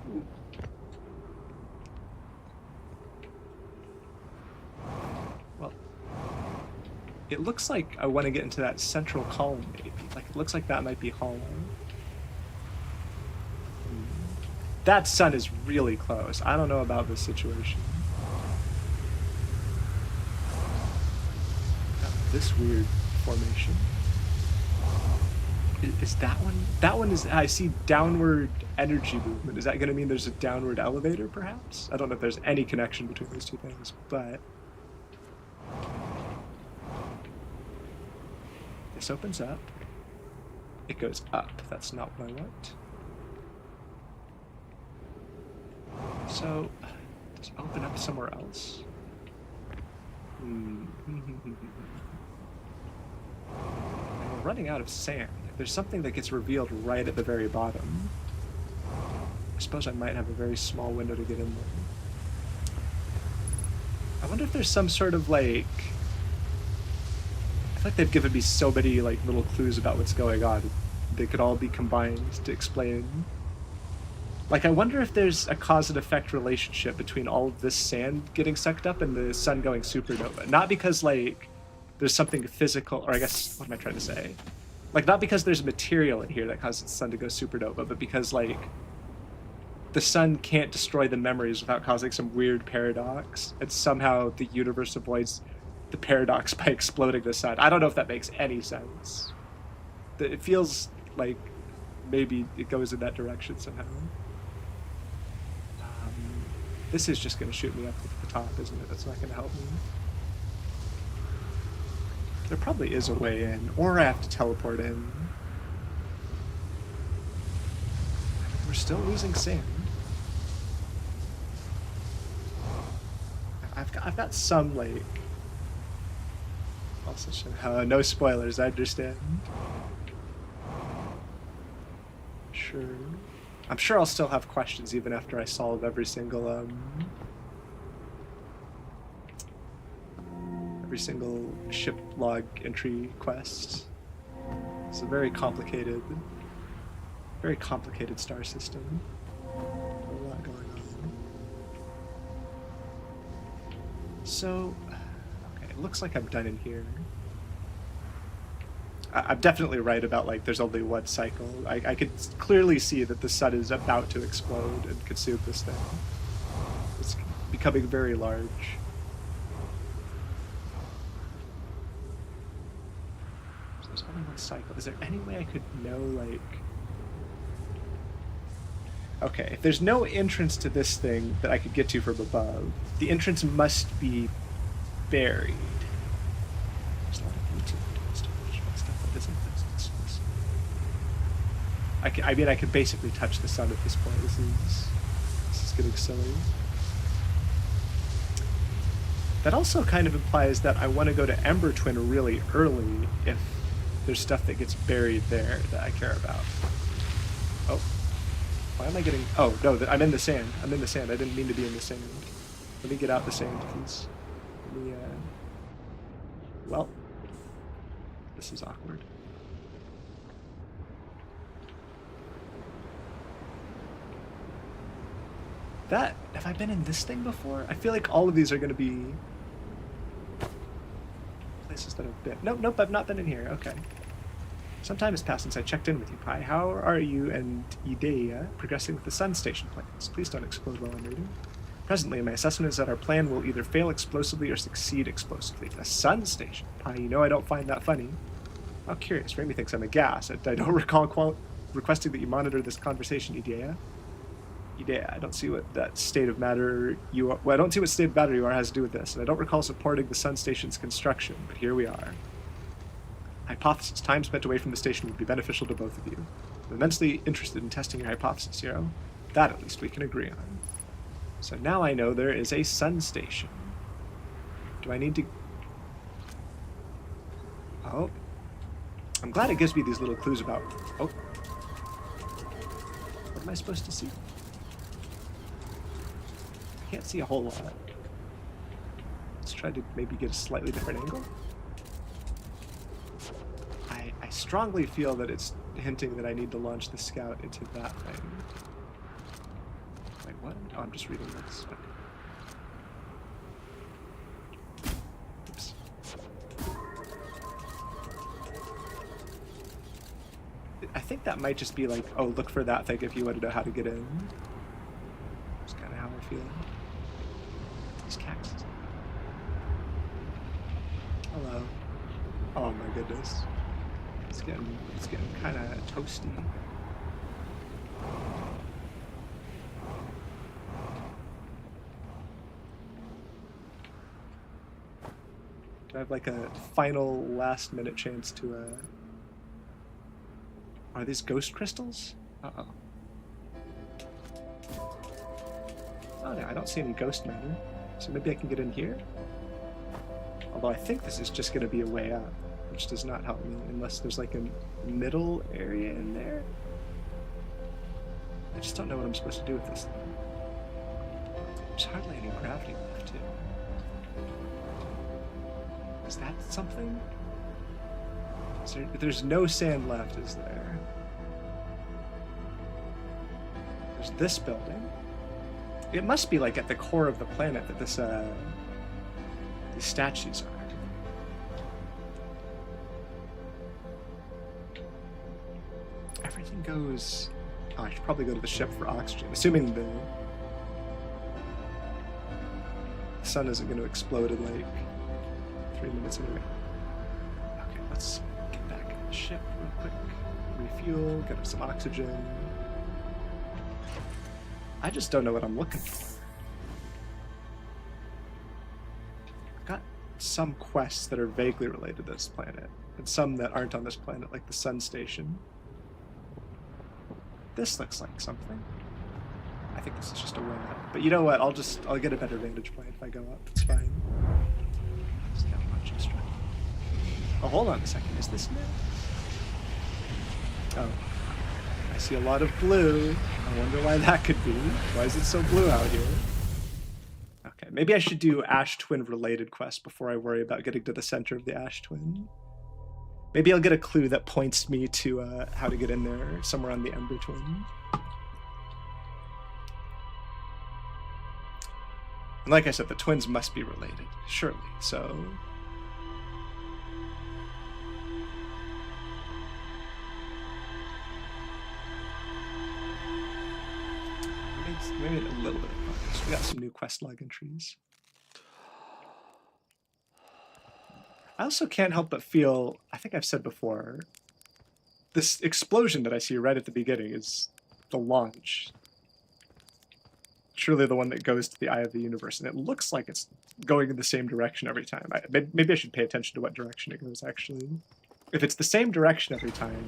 Ooh. Well, it looks like I want to get into that central column, maybe. Like, it looks like that might be hollow. That sun is really close. I don't know about this situation. This weird formation. Is that one? That one is, I see downward energy movement. Is that going to mean there's a downward elevator, perhaps? I don't know if there's any connection between those two things, but... This opens up. It goes up. That's not what I want. So, does it open up somewhere else? We're running out of sand. There's something that gets revealed right at the very bottom. I suppose I might have a very small window to get in there. I wonder if there's some sort of, like... I feel like they've given me so many, like, little clues about what's going on. They could all be combined to explain... Like, I wonder if there's a cause and effect relationship between all of this sand getting sucked up and the sun going supernova. Not because, like, there's something physical, or I guess, what am I trying to say? Like, not because there's material in here that causes the sun to go supernova, but because, like, the sun can't destroy the memories without causing some weird paradox, and somehow the universe avoids the paradox by exploding the sun. I don't know if that makes any sense. It feels like maybe it goes in that direction somehow. This is just going to shoot me up to the top, isn't it? That's not going to help me. There probably is a way in, or I have to teleport in. We're still losing sand. I've got some, like... Also, no spoilers, I understand. Sure. I'm sure I'll still have questions even after I solve every single ship log entry quest. It's a very complicated star system. A lot going on. So, okay, it looks like I'm done in here. I'm definitely right about, like, there's only one cycle. I could clearly see that the sun is about to explode and consume this thing. It's becoming very large. So there's only one cycle. Is there any way I could know, like... Okay, if there's no entrance to this thing that I could get to from above, the entrance must be buried. There's a lot of YouTube. I mean, I could basically touch the sun at this point. This is getting silly. That also kind of implies that I want to go to Ember Twin really early if there's stuff that gets buried there that I care about. Oh. Why am I getting... Oh, no, I'm in the sand. I'm in the sand. I didn't mean to be in the sand. Let me get out the sand, please. Let me, Well. This is awkward. Have I been in this thing before? I feel like all of these are going to be places that I've been. Nope, I've not been in here. Okay. Some time has passed since I checked in with you, Pi. How are you and Idea progressing with the Sun Station plans? Please don't explode while I'm reading. Presently, my assessment is that our plan will either fail explosively or succeed explosively. The Sun Station? Pi, you know I don't find that funny. How curious. Raimi thinks I'm a gas. I don't recall requesting that you monitor this conversation, Idea. Idea, I don't see what that state of matter you are. Well, I don't see what state of matter you are has to do with this, and I don't recall supporting the Sun Station's construction, but here we are. Hypothesis. Time spent away from the station would be beneficial to both of you. I'm immensely interested in testing your hypothesis, Hero. That, at least, we can agree on. So now I know there is a Sun Station. Do I need to... Oh. I'm glad it gives me these little clues about... Oh. What am I supposed to see? I can't see a whole lot. Let's try to maybe get a slightly different angle. I strongly feel that it's hinting that I need to launch the scout into that thing. Wait, what? Oh, I'm just reading this. Okay. Oops. I think that might just be like, oh, look for that thing if you want to know how to get in. That's kind of how I feel. These cactuses. Hello. Oh my goodness. It's getting kind of toasty. Do I have like a final last minute chance to Are these ghost crystals? Uh-oh. Oh no, I don't see any ghost matter. So maybe I can get in here? Although I think this is just going to be a way out, which does not help me unless there's like a middle area in there. I just don't know what I'm supposed to do with this thing. There's hardly any gravity left, too. Is that something? There's no sand left, is there? There's this building. It must be like at the core of the planet that this these statues are. Everything goes... Oh, I should probably go to the ship for oxygen, assuming the sun isn't going to explode in like 3 minutes anyway. Okay, let's get back in the ship real quick. Refuel, get us some oxygen. I just don't know what I'm looking for. I've got some quests that are vaguely related to this planet, and some that aren't on this planet, like the Sun Station. This looks like something. I think this is just a way up. But you know what? I'll get a better vantage point if I go up. It's fine. There's not much extra. Oh, hold on a second. Is this new? Oh. I see a lot of blue. I wonder why that could be. Why is it so blue out here? Okay, maybe I should do Ash Twin related quests before I worry about getting to the center of the Ash Twin. Maybe I'll get a clue that points me to how to get in there somewhere on the Ember Twin. And like I said, the twins must be related, surely, so... Maybe a little bit of progress. We got some new quest log entries. I also can't help but feel, I think I've said before, this explosion that I see right at the beginning is the launch. Surely the one that goes to the Eye of the Universe, and it looks like it's going in the same direction every time. Maybe I should pay attention to what direction it goes, actually. If it's the same direction every time,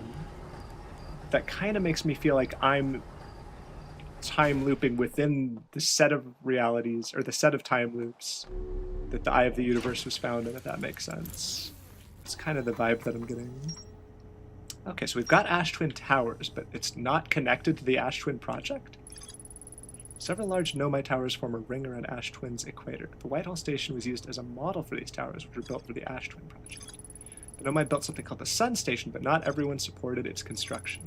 that kind of makes me feel like I'm time looping within the set of realities, or the set of time loops that the Eye of the Universe was found in, if that makes sense. It's kind of the vibe that I'm getting. Okay, so we've got Ash Twin Towers, but it's not connected to the Ash Twin project? Several large Nomai towers form a ring around Ash Twin's equator. The Whitehall Station was used as a model for these towers, which were built for the Ash Twin project. The Nomai built something called the Sun Station, but not everyone supported its construction.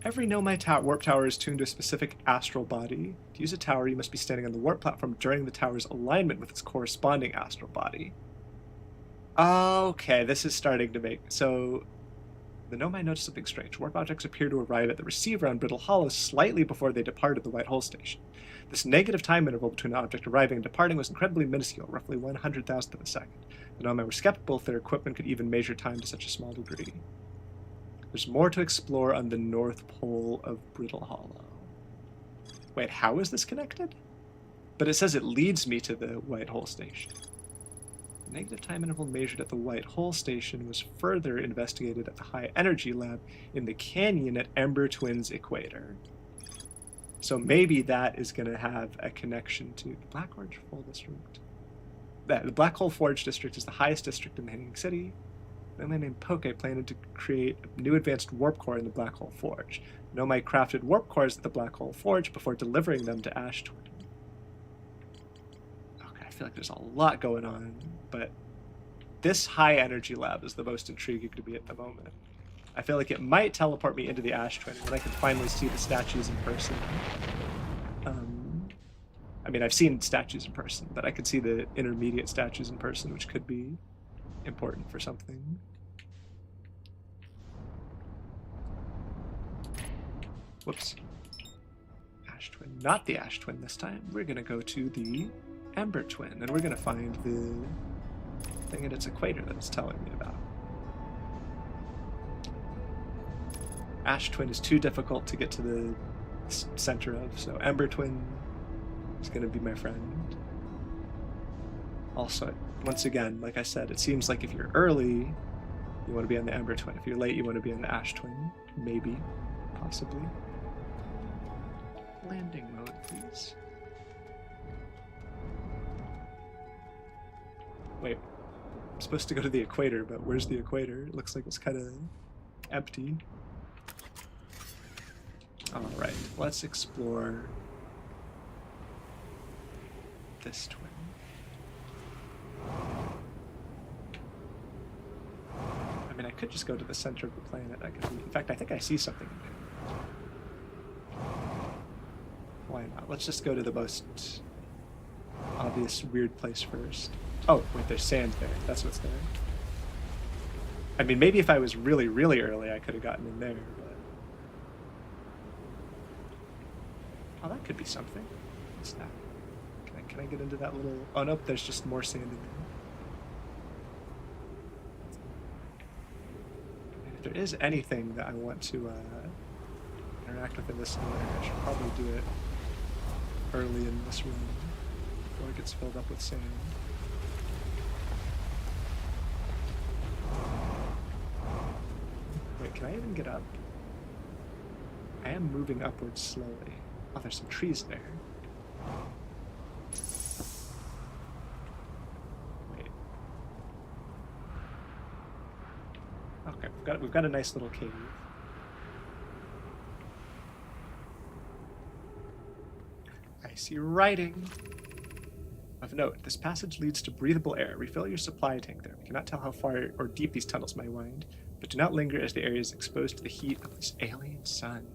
Every Nomai warp tower is tuned to a specific astral body. To use a tower, you must be standing on the warp platform during the tower's alignment with its corresponding astral body. Okay, this is starting to make... So, the Nomai noticed something strange. Warp objects appear to arrive at the receiver on Brittle Hollow slightly before they departed the White Hole Station. This negative time interval between an object arriving and departing was incredibly minuscule, roughly 1/100,000th of a second. The Nomai were skeptical if their equipment could even measure time to such a small degree. There's more to explore on the north pole of Brittle Hollow. Wait, how is this connected? But it says it leads me to the White Hole Station. The negative time interval measured at the White Hole Station was further investigated at the High Energy Lab in the canyon at Ember Twin's equator. So maybe that is going to have a connection to the Black Forge District. The Black Hole Forge District is the highest district in the Hanging City. A man named Poke planned to create a new advanced warp core in the Black Hole Forge. Nomai crafted warp cores at the Black Hole Forge before delivering them to Ash Twin. Okay, I feel like there's a lot going on, but this high energy lab is the most intriguing to me at the moment. I feel like it might teleport me into the Ash Twin when I can finally see the statues in person. I mean, I've seen statues in person, but I could see the intermediate statues in person, which could be important for something. Whoops. Ash Twin. Not the Ash Twin this time. We're going to go to the Ember Twin, and we're going to find the thing at its equator that it's telling me about. Ash Twin is too difficult to get to the center of, so Ember Twin is going to be my friend. Also, once again, like I said, it seems like if you're early, you want to be on the Ember Twin. If you're late, you want to be on the Ash Twin. Maybe. Possibly. Landing mode, please. Wait. I'm supposed to go to the equator, but where's the equator? It looks like it's kind of empty. Alright, let's explore this twin. I mean, I could just go to the center of the planet. In fact, I think I see something in there. Why not? Let's just go to the most obvious weird place first. Oh, wait, there's sand there. That's what's there. I mean, maybe if I was really, really early, I could have gotten in there, but... Oh, that could be something. What's that? Can I get into that little... Oh, nope, there's just more sand in there. And if there is anything that I want to interact with in this scenario, I should probably do it early in this room before it gets filled up with sand. Wait, can I even get up? I am moving upwards slowly. Oh, there's some trees there. Wait. Okay, we've got a nice little cave. I see writing. Of note, this passage leads to breathable air. Refill your supply tank there. We cannot tell how far or deep these tunnels may wind, but do not linger as the area is exposed to the heat of this alien sun.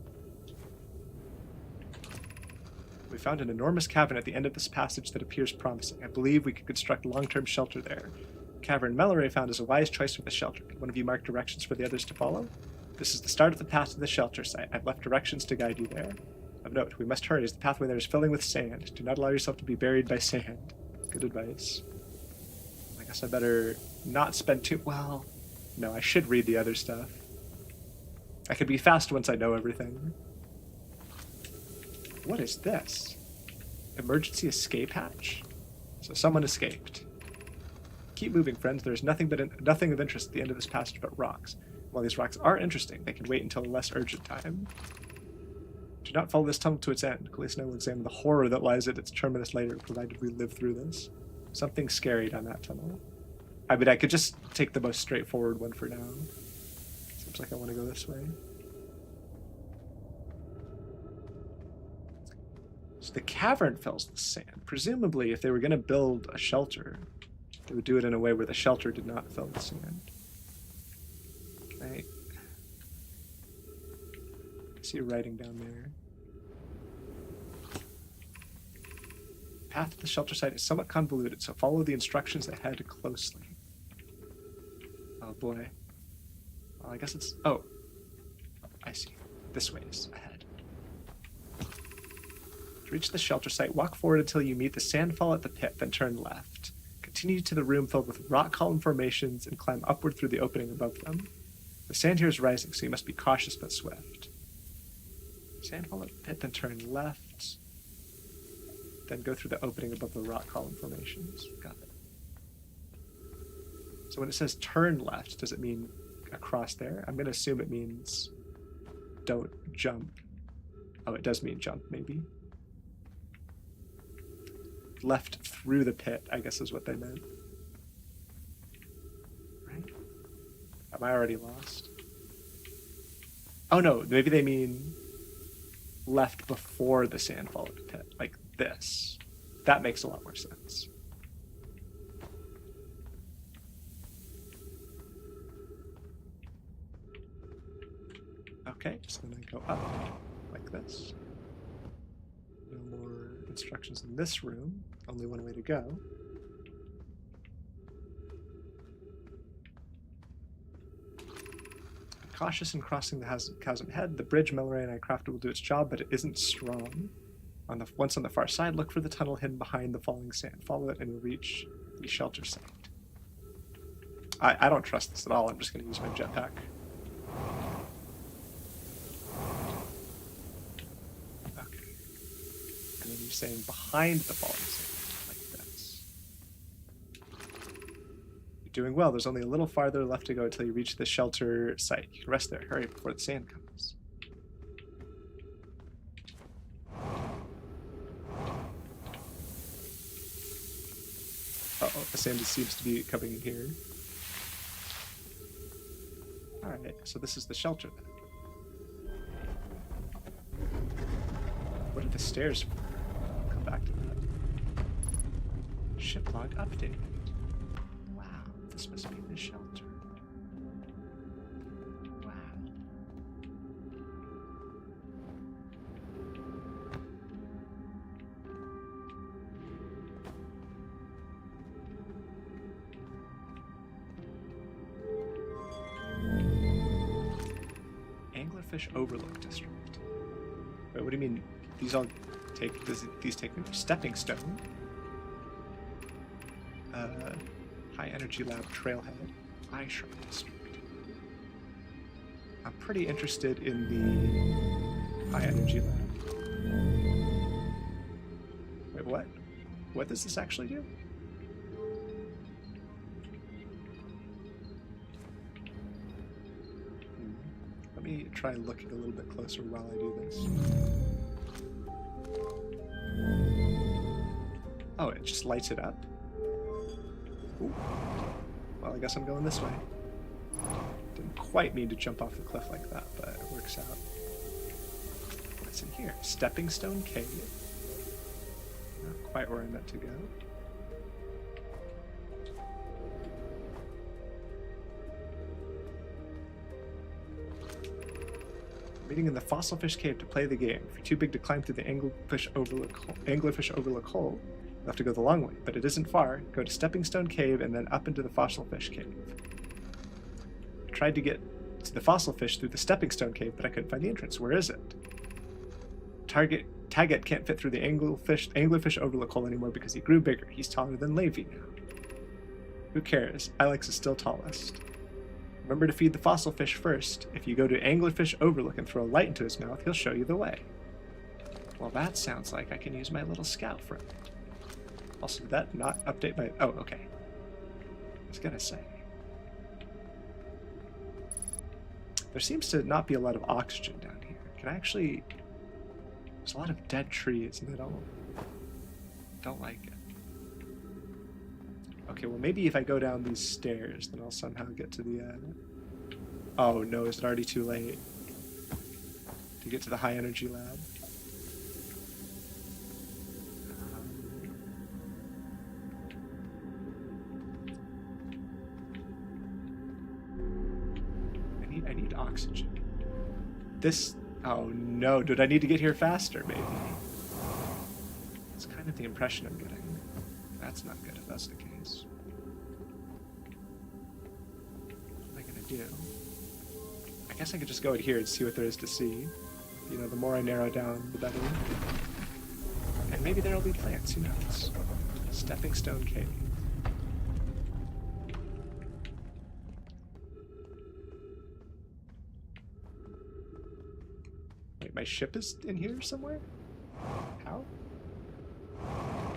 We found an enormous cavern at the end of this passage that appears promising. I believe we could construct long-term shelter there. Cavern Melloray found is a wise choice for the shelter. Can one of you mark directions for the others to follow? This is the start of the path to the shelter site. I've left directions to guide you there. Of note, we must hurry as the pathway there is filling with sand. Do not allow yourself to be buried by sand. Good advice. I guess I better not spend too... Well, no, I should read the other stuff. I could be fast once I know everything. What is this? Emergency escape hatch? So someone escaped. Keep moving, friends. There is nothing of interest at the end of this passage but rocks. While these rocks are interesting, they can wait until a less urgent time. Do not follow this tunnel to its end. Khaleesi and I will examine the horror that lies at its terminus later, provided we live through this. Something scary down that tunnel. I mean, I could just take the most straightforward one for now. Seems like I want to go this way. So the cavern fills with sand. Presumably, if they were going to build a shelter, they would do it in a way where the shelter did not fill with sand. Okay. I see writing down there. Path to the shelter site is somewhat convoluted, so follow the instructions ahead closely. Oh boy. Well, I guess it's... Oh. I see. This way is ahead. To reach the shelter site, walk forward until you meet the sandfall at the pit, then turn left. Continue to the room filled with rock column formations and climb upward through the opening above them. The sand here is rising, so you must be cautious but swift. Sandfall at the pit, then turn left. Then go through the opening above the rock column formations. Got it. So when it says turn left, does it mean across there? I'm going to assume it means don't jump. Oh, it does mean jump, maybe. Left through the pit, I guess is what they meant. Right? Am I already lost? Oh no, maybe they mean left before the sandfall at the pit. Like this. That makes a lot more sense. Okay, so then I go up like this. No more instructions in this room. Only one way to go. Cautious in crossing the chasm head. The bridge Melray and I crafted will do its job, but it isn't strong. Once on the far side, look for the tunnel hidden behind the falling sand. Follow it and you'll reach the shelter site. I don't trust this at all. I'm just going to use my jetpack. Okay. And then you're saying behind the falling sand, like this. You're doing well. There's only a little farther left to go until you reach the shelter site. You can rest there. Hurry before the sand comes. Uh-oh, the sand seems to be coming in here. Alright, so this is the shelter then. What are the stairs for? I'll come back to that. Ship log update. Wow, this must be the shelter. Wow. Anglerfish Overlook District. Wait, what do you mean? These all take these take me to Stepping Stone. High Energy Lab Trailhead. Eye Shrine District. I'm pretty interested in the High Energy Lab. Wait, what? What does this actually do? Let me try looking a little bit closer while I do this. Oh, it just lights it up? Ooh. Well, I guess I'm going this way. Didn't quite mean to jump off the cliff like that, but it works out. What's in here? Stepping Stone Cave. Not quite where I meant to go. Meeting in the Fossilfish Cave to play the game. If you're too big to climb through the Anglerfish Overlook hole, you'll have to go the long way, but it isn't far. Go to Stepping Stone Cave and then up into the Fossilfish Cave. I tried to get to the Fossilfish through the Stepping Stone Cave, but I couldn't find the entrance. Where is it? Taggart can't fit through the Anglerfish Overlook hole anymore because he grew bigger. He's taller than Levi now. Who cares? Alex is still tallest. Remember to feed the fossil fish first. If you go to Anglerfish Overlook and throw a light into his mouth, he'll show you the way. Well, that sounds like I can use my little scout friend. Also, did that not update my... Oh, okay. I was gonna say. There seems to not be a lot of oxygen down here. Can I actually... There's a lot of dead trees, and I don't like it. Okay, well maybe if I go down these stairs, then I'll somehow get to the... Oh no, is it already too late to get to the High Energy Lab? I need oxygen. This... Oh no, dude, I need to get here faster, maybe. That's kind of the impression I'm getting. That's not good if that's the case. What am I gonna do? I guess I could just go in here and see what there is to see. You know, the more I narrow down, the better. And maybe there'll be plants, who knows? Stepping Stone Cave. Wait, my ship is in here somewhere? How?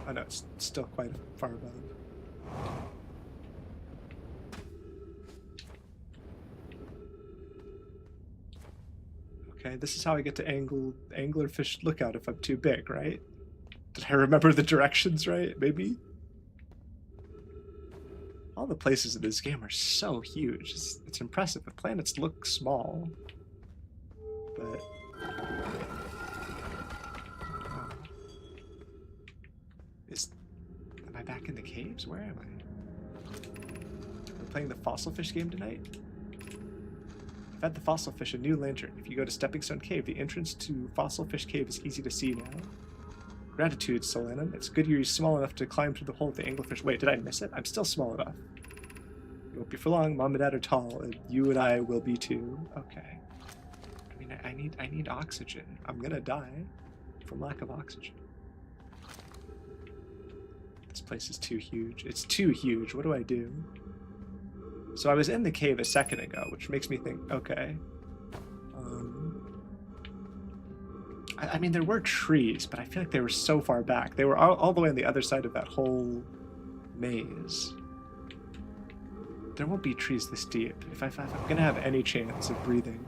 Oh no, it's still quite far above. Okay, this is how I get to Anglerfish Lookout if I'm too big, right? Did I remember the directions right? Maybe? All the places in this game are so huge. It's impressive. The planets look small, but... Am I back in the caves? Where am I? We're playing the Fossilfish game tonight? Fed the fossil fish a new lantern. If you go to Stepping Stone Cave, the entrance to Fossil Fish Cave is easy to see now. Gratitude, Solanum. It's good you're small enough to climb through the hole of the anglerfish. Wait, did I miss it? I'm still small enough. You won't be for long. Mom and Dad are tall, and you and I will be too. Okay. I mean, I need oxygen. I'm gonna die from lack of oxygen. This place is too huge. It's too huge. What do I do? So I was in the cave a second ago, which makes me think, okay. I mean, there were trees, but I feel like they were so far back. They were all the way on the other side of that whole maze. There won't be trees this deep. If I'm going to have any chance of breathing,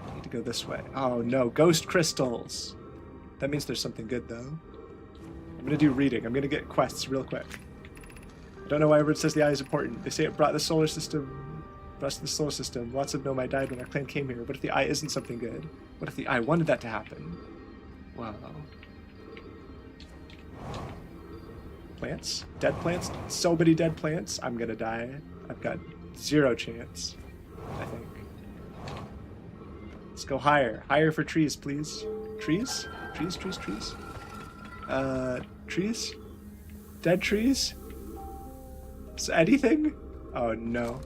I need to go this way. Oh, no. Ghost crystals. That means there's something good, though. I'm going to do reading. I'm going to get quests real quick. I don't know why everyone says the eye is important. They say it brought the solar system... Brought us to the solar system. Lots of Nomai died when our clan came here. What if the eye isn't something good? What if the eye wanted that to happen? Wow. Plants? Dead plants? So many dead plants. I'm gonna die. I've got 0 chance, I think. Let's go higher. Higher for trees, please. Trees? Trees, trees, trees. Trees? Dead trees? Is anything? Oh, no.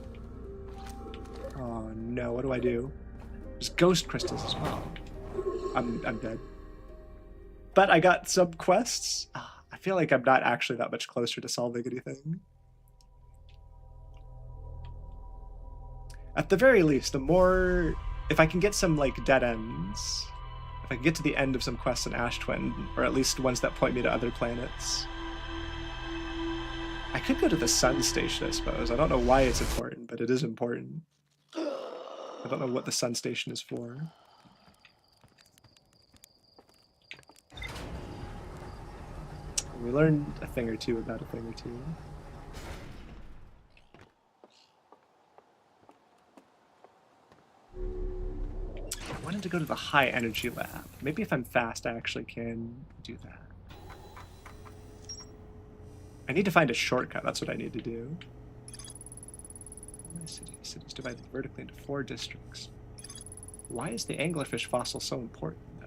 Oh no, what do I do? There's ghost crystals as well. I'm dead. But I got some quests. I feel like I'm not actually that much closer to solving anything. At the very least, the more... If I can get some, like, dead ends, if I can get to the end of some quests in Ash Twin, or at least ones that point me to other planets, I could go to the Sun Station, I suppose. I don't know why it's important, but it is important. I don't know what the Sun Station is for. We learned a thing or two about a thing or two. I wanted to go to the high energy lab. Maybe if I'm fast, I actually can do that. I need to find a shortcut. That's what I need to do. Cities divided vertically into 4 districts. Why is the anglerfish fossil so important, though?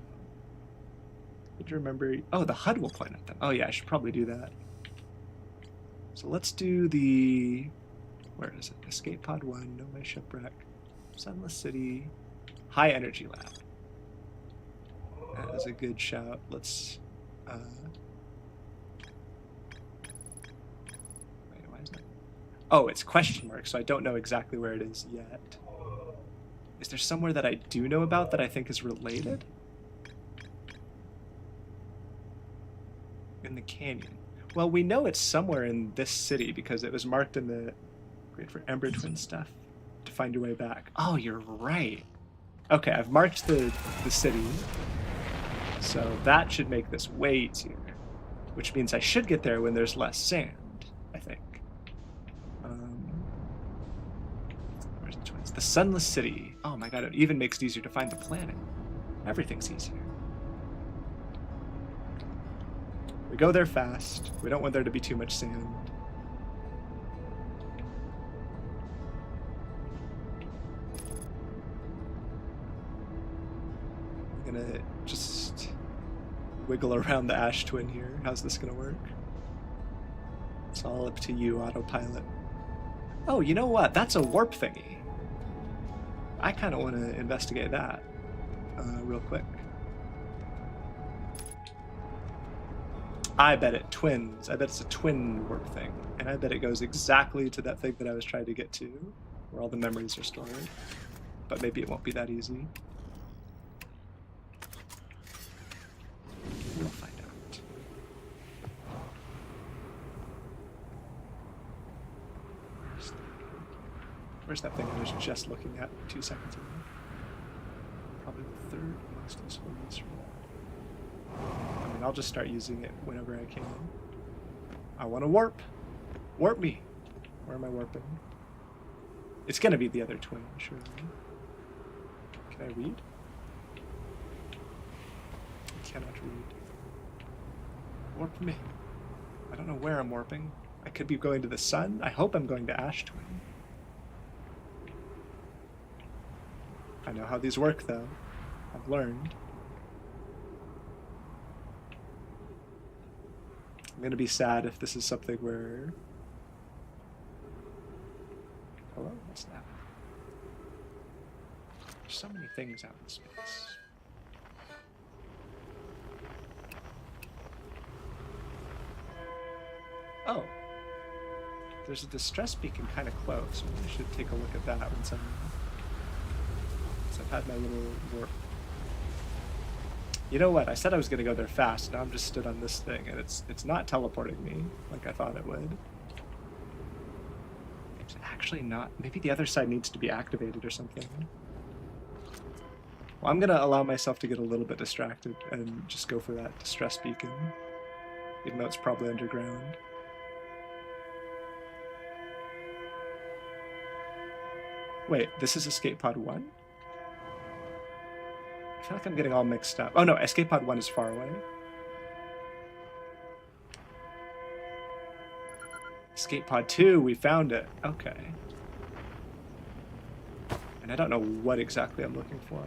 Did you remember? Oh, the HUD will point at them. Oh, yeah, I should probably do that. So let's do the... Where is it? Escape Pod 1, Nomai Shipwreck, Sunless City, High Energy Lab. That is a good shout. Let's... Oh, it's question mark, so I don't know exactly where it is yet. Is there somewhere that I do know about that I think is related? In the canyon. Well, we know it's somewhere in this city because it was marked in the Great for Ember Twin stuff to find your way back. Oh, you're right. Okay, I've marked the city, so that should make this way easier, which means I should get there when there's less sand, I think. Where's the twins? The Sunless City. Oh my god, it even makes it easier to find the planet. Everything's easier. We go there fast. We don't want there to be too much sand. I'm gonna just wiggle around the Ash Twin here. How's this gonna work? It's all up to you, autopilot. Oh, you know what? That's a warp thingy. I kind of want to investigate that real quick. I bet it twins. I bet it's a twin warp thing. And I bet it goes exactly to that thing that I was trying to get to, where all the memories are stored. But maybe it won't be that easy. We'll find out. Where's that thing I was just looking at 2 seconds ago? Probably the third most useful instrument. I mean, I'll just start using it whenever I can. I want to warp. Warp me. Where am I warping? It's gonna be the other twin, surely. Can I read? I cannot read. Warp me. I don't know where I'm warping. I could be going to the sun. I hope I'm going to Ash Twin. I know how these work, though. I've learned. I'm gonna be sad if this is something where... Hello? What's that? There's so many things out in space. Oh. There's a distress beacon kind of close, so I should take a look at that once I've had my little warp. You know what? I said I was going to go there fast. Now I'm just stood on this thing, and it's not teleporting me like I thought it would. It's actually not. Maybe the other side needs to be activated or something. Well, I'm going to allow myself to get a little bit distracted and just go for that distress beacon, even though it's probably underground. Wait, this is Escape Pod 1? I feel like I'm getting all mixed up. Oh no, Escape Pod 1 is far away. Escape Pod 2, we found it. Okay. And I don't know what exactly I'm looking for.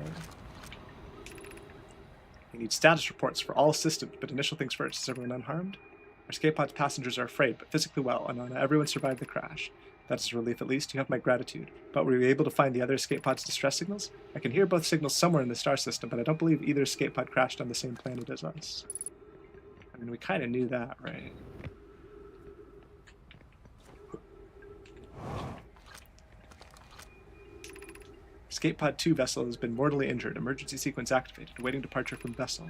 We need status reports for all systems, but initial things first. Is everyone unharmed? Our Escape Pod's passengers are afraid, but physically well, and everyone survived the crash. That is a relief at least. You have my gratitude. But were you able to find the other escape pod's distress signals? I can hear both signals somewhere in the star system, but I don't believe either escape pod crashed on the same planet as us. I mean, we kind of knew that, right? Escape Pod 2 vessel has been mortally injured. Emergency sequence activated. Awaiting departure from vessel.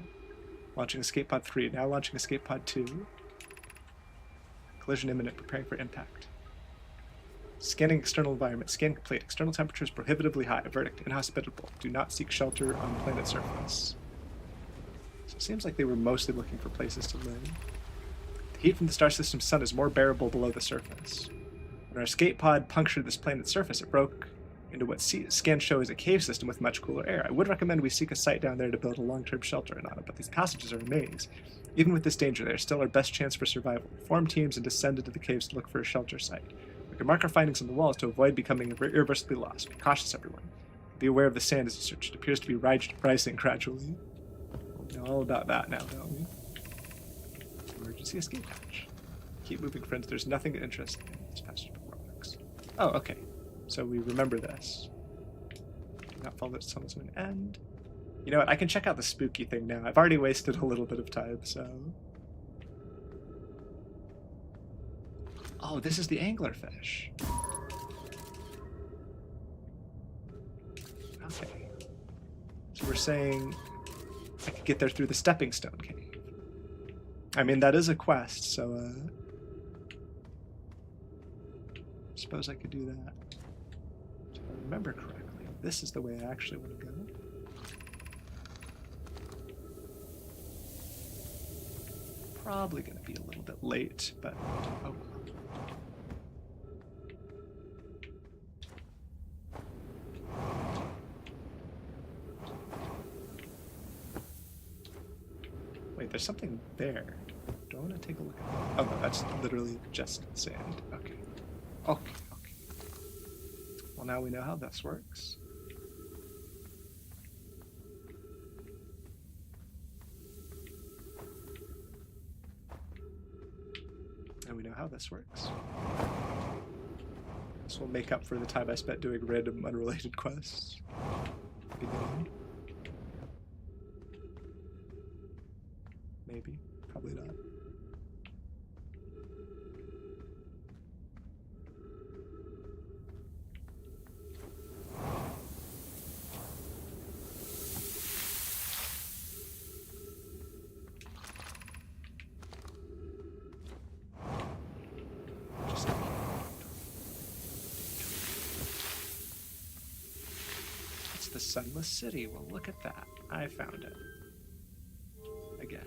Launching Escape Pod 3. Now launching Escape Pod 2. Collision imminent. Preparing for impact. Scanning external environment. Scan complete. External temperatures prohibitively high. Verdict. Inhospitable. Do not seek shelter on planet surface. So it seems like they were mostly looking for places to live. The heat from the star system's sun is more bearable below the surface. When our escape pod punctured this planet's surface, it broke into what scans show as a cave system with much cooler air. I would recommend we seek a site down there to build a long-term shelter on it, but these passages are a maze. Even with this danger, they are still our best chance for survival. Form teams and descend into the caves to look for a shelter site. We can mark our findings on the walls to avoid becoming irreversibly lost. Be cautious, everyone. Be aware of the sand as you search. It appears to be rising gradually. We know all about that now, don't we? Emergency escape hatch. Keep moving, friends. There's nothing interesting in this passage before rocks. Oh, okay. So we remember this. Do not follow this tunnel to an end. You know what? I can check out the spooky thing now. I've already wasted a little bit of time, so... Oh, this is the anglerfish. Okay. So we're saying I could get there through the Stepping Stone Cave. I mean, that is a quest, so I suppose I could do that. If I remember correctly, this is the way I actually want to go. Probably going to be a little bit late, but oh well. Wait, there's something there. Do I want to take a look at that? Oh no, that's literally just sand. Okay. Okay. Well, now we know how this works. And we know how this works. This will make up for the time I spent doing random unrelated quests. Beginning. Maybe. Probably not. It's the Sunless City. Well, look at that. I found it. Again.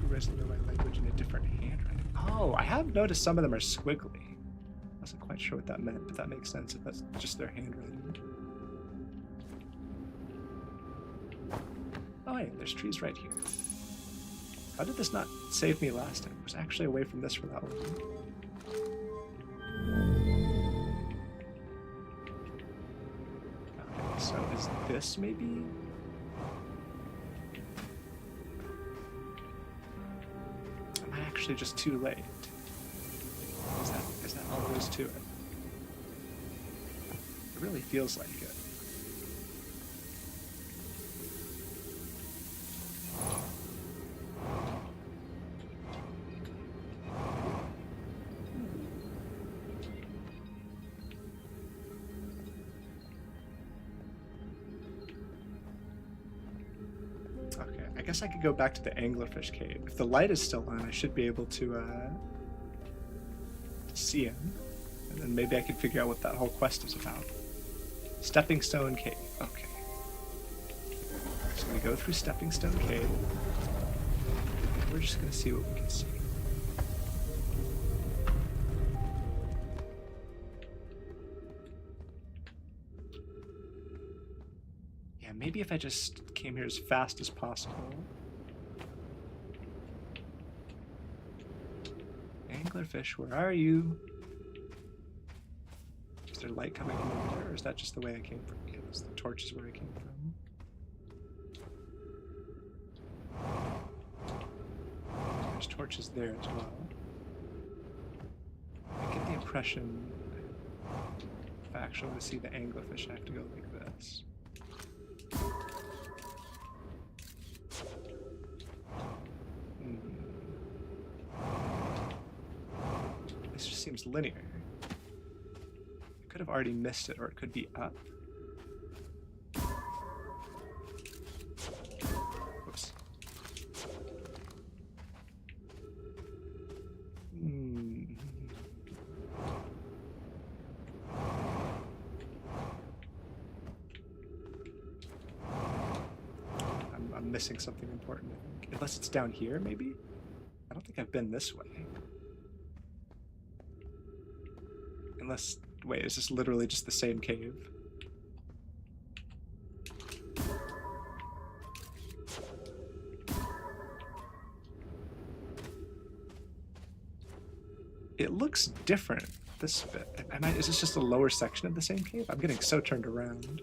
Who writes the right language in a different handwriting? Oh, I have noticed some of them are squiggly. I wasn't quite sure what that meant, but that makes sense if that's just their handwriting. Oh, hey, there's trees right here. How did this not save me last time? I was actually away from this for that long. So is this maybe? Am I actually just too late? Is that all there is to it? It really feels like it. Okay, I guess I could go back to the anglerfish cave. If the light is still on, I should be able to see him. And then maybe I could figure out what that whole quest is about. Stepping Stone Cave. Okay. So we go through Stepping Stone Cave. We're just gonna see what we can see. Yeah, maybe if I just came here as fast as possible. Anglerfish, where are you? Is there light coming from over there, or is that just the way I came from? Yeah, the torch is where I came from. There's torches there as well. I get the impression if I actually want to see the anglerfish, I have to go like this. This just seems linear. I could have already missed it, or it could be up. Oops. I'm missing something important, I think. Unless it's down here, maybe? I don't think I've been this way. Unless, wait, is this literally just the same cave? It looks different, this bit. Is this just a lower section of the same cave? I'm getting so turned around.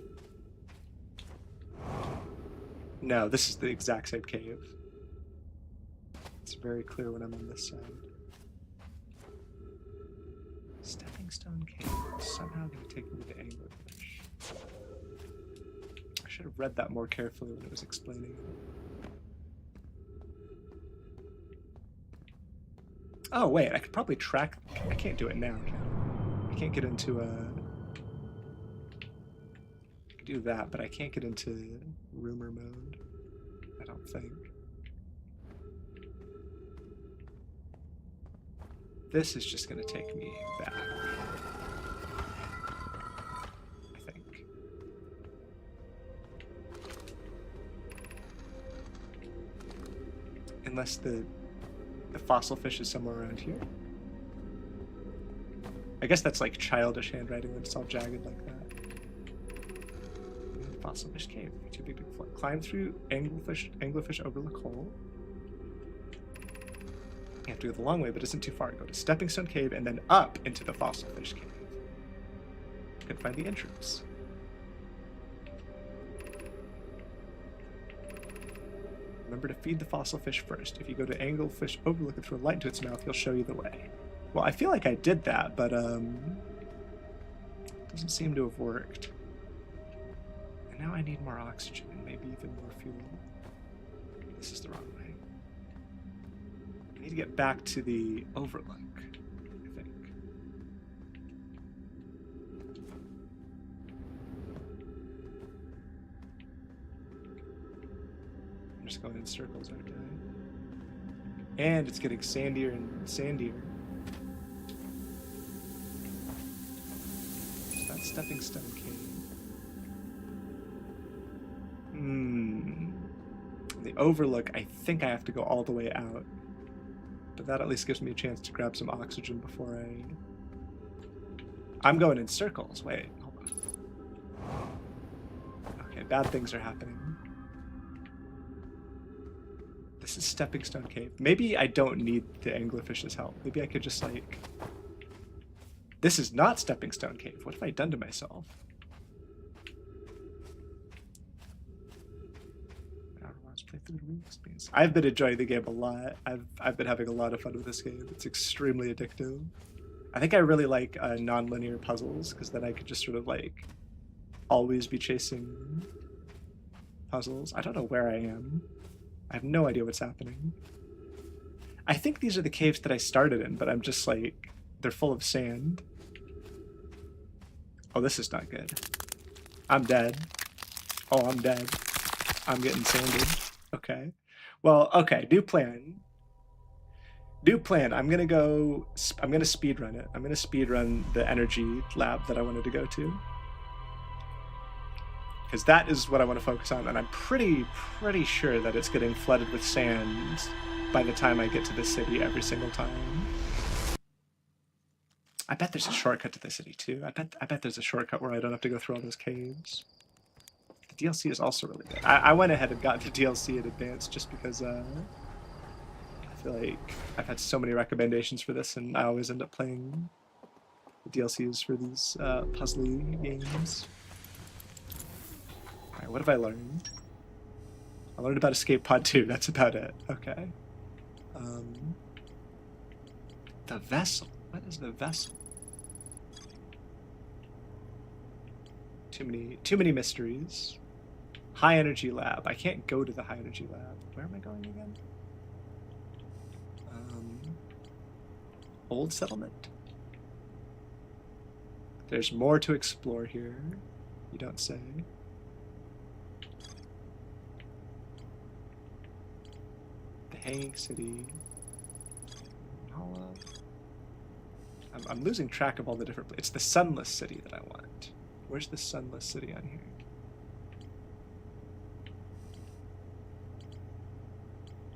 No, this is the exact same cave. It's very clear when I'm on this side. Stepping Stone Cave is somehow going to take me to the anglerfish. I should have read that more carefully when it was explaining it. Oh wait, I could probably track. I can't do it now, can I? I can't get into I can do that, but I can't get into rumor mode, I don't think. This is just going to take me back, I think. Unless the fossil fish is somewhere around here. I guess that's like childish handwriting when it's all jagged like that. Fossil fish cave. Too big to fly. Climb through anglerfish overlook hole. You have to go the long way, but it isn't too far. Go to Stepping Stone Cave and then up into the Fossil Fish Cave. You can find the entrance. Remember to feed the fossil fish first. If you go to Anglerfish Overlook and throw light into its mouth, he'll show you the way. Well, I feel like I did that, but doesn't seem to have worked. And now I need more oxygen and maybe even more fuel. This is the wrong way. I need to get back to the overlook, I think. I'm just going in circles, aren't I? And it's getting sandier and sandier. So that's Stepping Stone Cave. The overlook, I think I have to go all the way out. But that at least gives me a chance to grab some oxygen before I'm going in circles. Wait, hold on. Okay, bad things are happening. This is Stepping Stone Cave. Maybe I don't need the anglerfish's help. Maybe I could just like... This is not Stepping Stone Cave. What have I done to myself? Play through the Rubik's Piece. I've been enjoying the game a lot. I've been having a lot of fun with this game. It's extremely addictive. I think I really like non-linear puzzles because then I could just sort of like always be chasing puzzles. I don't know where I am. I have no idea what's happening. I think these are the caves that I started in, but I'm just like, they're full of sand. Oh, this is not good. I'm dead. Oh, I'm dead. I'm getting sanded. Okay. Well, okay, new plan. New plan. I'm gonna speed run it. I'm gonna speed run the energy lab that I wanted to go to. Because that is what I want to focus on, and I'm pretty sure that it's getting flooded with sand by the time I get to the city every single time. I bet there's a shortcut to the city too. I bet there's a shortcut where I don't have to go through all those caves. The DLC is also really good. I went ahead and got the DLC in advance just because I feel like I've had so many recommendations for this, and I always end up playing the DLCs for these puzzly games. Alright, what have I learned? I learned about Escape Pod 2, that's about it. Okay. The vessel. What is the vessel? Too many mysteries. High energy lab. I can't go to the high energy lab. Where am I going again? Old settlement? There's more to explore here. You don't say. The Hanging City. Hollow. I'm losing track of all the different places. It's the Sunless City that I want. Where's the Sunless City on here?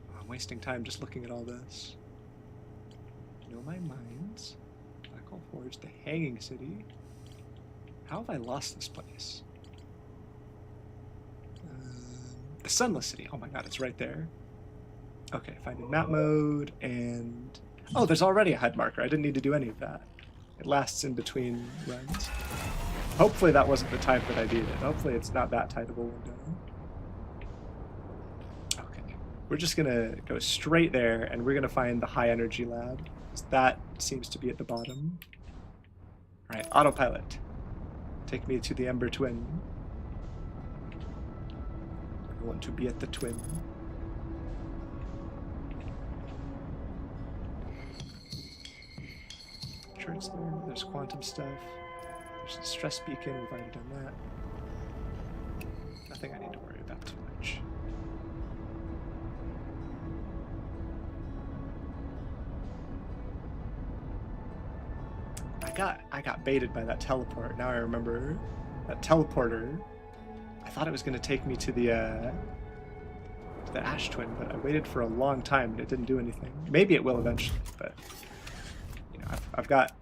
Oh, I'm wasting time just looking at all this. Know My Mines. Black Hole Forge. The Hanging City. How have I lost this place? The Sunless City. Oh my god, it's right there. Okay, finding map mode, and... Oh, there's already a HUD marker. I didn't need to do any of that. It lasts in between runs. Hopefully that wasn't the type that I needed. Hopefully it's not that tight of a window. Okay. We're just gonna go straight there, and we're gonna find the high energy lab. That seems to be at the bottom. Alright, autopilot. Take me to the Ember Twin. I want to be at the Twin. Sure it's there. There's quantum stuff. There's the stress beacon. We've already done that. Nothing I need to worry about too much. I got baited by that teleport. Now I remember that teleporter. I thought it was going to take me to the Ash Twin, but I waited for a long time and it didn't do anything. Maybe it will eventually, but you know, I've got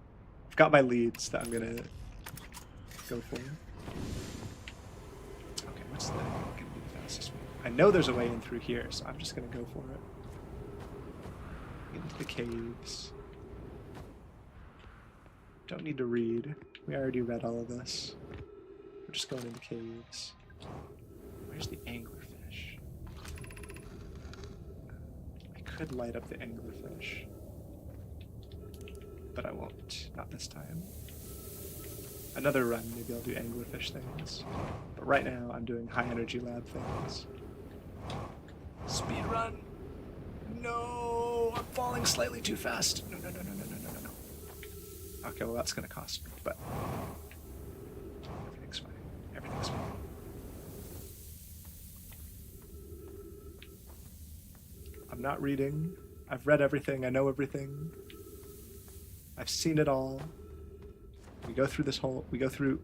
my leads that I'm gonna go for. Okay, what's gonna be the fastest way? I know there's a way in through here, so I'm just gonna go for it. Get into the caves. Don't need to read. We already read all of this. We're just going into caves. Where's the anglerfish? I could light up the anglerfish, but I won't. Not this time. Another run, maybe I'll do anglerfish things. But right now, I'm doing high energy lab things. Speed run! No! I'm falling slightly too fast. No. Okay, well that's gonna cost me, but everything's fine. Everything's fine. I'm not reading. I've read everything. I know everything. I've seen it all. We go through this hole. We go through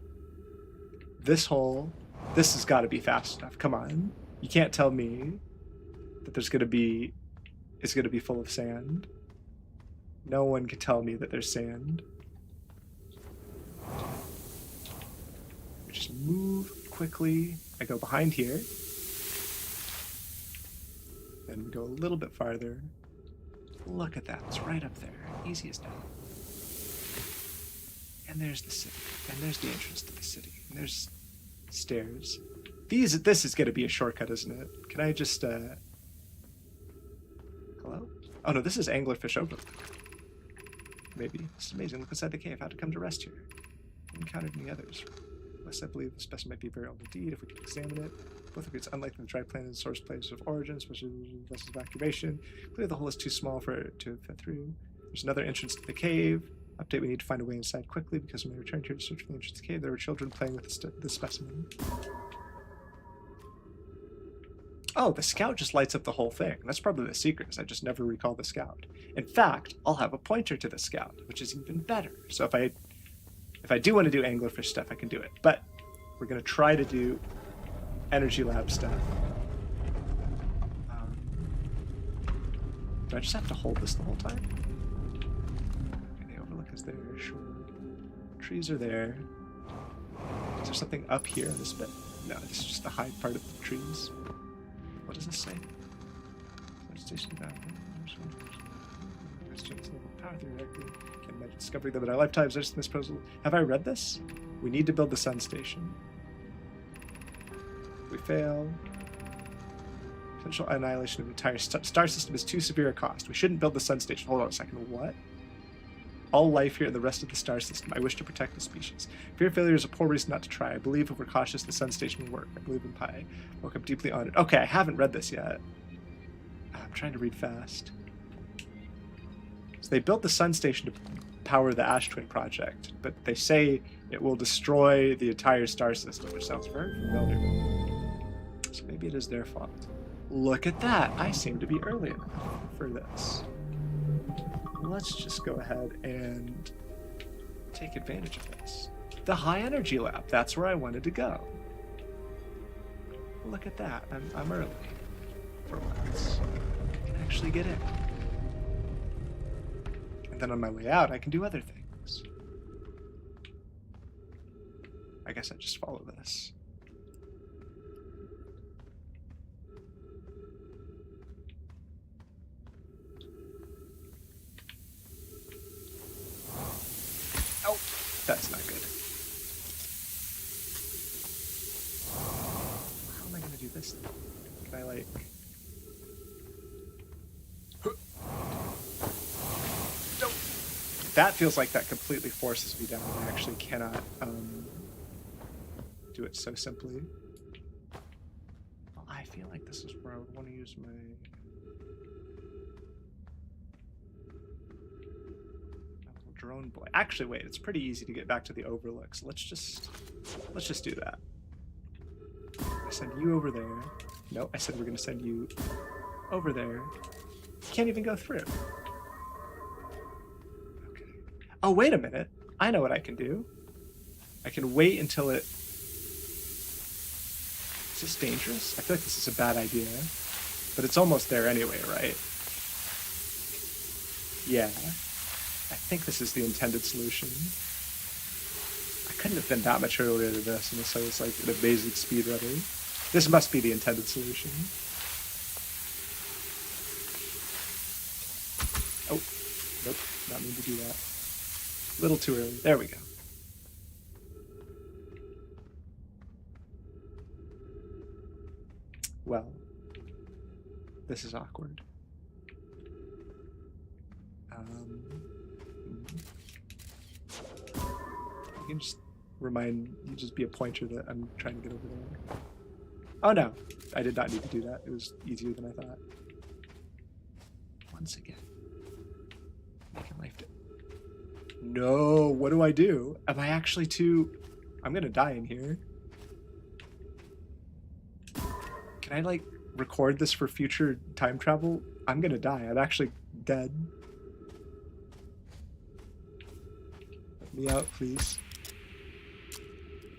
this hole. This has got to be fast enough. Come on. You can't tell me that it's going to be full of sand. No one can tell me that there's sand. We just move quickly. I go behind here. Then we go a little bit farther. Look at that. It's right up there. Easy as that. And there's the city. And there's the entrance to the city. And there's stairs. This is gonna be a shortcut, isn't it? Can I just hello? Oh no, this is Anglerfish Overlook. Maybe. This is amazing. Look inside the cave. How to come to rest here. Haven't encountered any others. Unless I believe the specimen might be very old indeed, if we can examine it. Both agree it's unlikely the dry planet is the source place of origin, especially vessels evacuation. Clearly the hole is too small for it to fit through. There's another entrance to the cave. Update, we need to find a way inside quickly because when we returned here to search for the entrance to the cave, there were children playing with the specimen. Oh, the scout just lights up the whole thing. That's probably the secret, is I just never recall the scout. In fact, I'll have a pointer to the scout, which is even better. So if I do want to do anglerfish stuff, I can do it. But we're going to try to do energy lab stuff. Do I just have to hold this the whole time? Okay, the overlook is there, sure. Trees are there. Is there something up here in this bit? No, this is just the high part of the trees. What does this say? Station power theoretically. Can't imagine discovering them in our lifetimes. I just this proposal. Have I read this? We need to build the sun station. We fail. Potential annihilation of the entire star system is too severe a cost. We shouldn't build the sun station. Hold on a second. What? All life here in the rest of the star system. I wish to protect the species. Fear of failure is a poor reason not to try. I believe if we're cautious, the sun station will work. I believe in Pi. Woke up deeply on it. Okay, I haven't read this yet. I'm trying to read fast. So they built the sun station to power the Ash Twin project, but they say it will destroy the entire star system, which sounds very familiar. So maybe it is their fault. Look at that! I seem to be early enough for this. Let's just go ahead and take advantage of this. The high energy lab, that's where I wanted to go. Look at that, I'm early. For once. I can actually get in. And then on my way out, I can do other things. I guess I just follow this. Oh, that's not good. How am I going to do this thing? Can I, like... That feels like that completely forces me down. I actually cannot do it so simply. Well, I feel like this is where I would want to use my... little drone boy. Actually, wait, it's pretty easy to get back to the overlook, so let's just do that. I send you over there. No, I said we're going to send you over there. You can't even go through. Oh, wait a minute. I know what I can do. I can wait until it... Is this dangerous? I feel like this is a bad idea. But it's almost there anyway, right? Yeah. I think this is the intended solution. I couldn't have been that much earlier than this unless I was like an amazing speedrunner. This must be the intended solution. Oh. Nope. Not mean to do that. A little too early. There we go. Well, this is awkward. You can just just be a pointer that I'm trying to get over there. Oh no, I did not need to do that. It was easier than I thought. Once again, making life difficult. No, what do I do? Am I actually too... I'm gonna die in here. Can I, like, record this for future time travel? I'm gonna die. I'm actually dead. Let me out, please.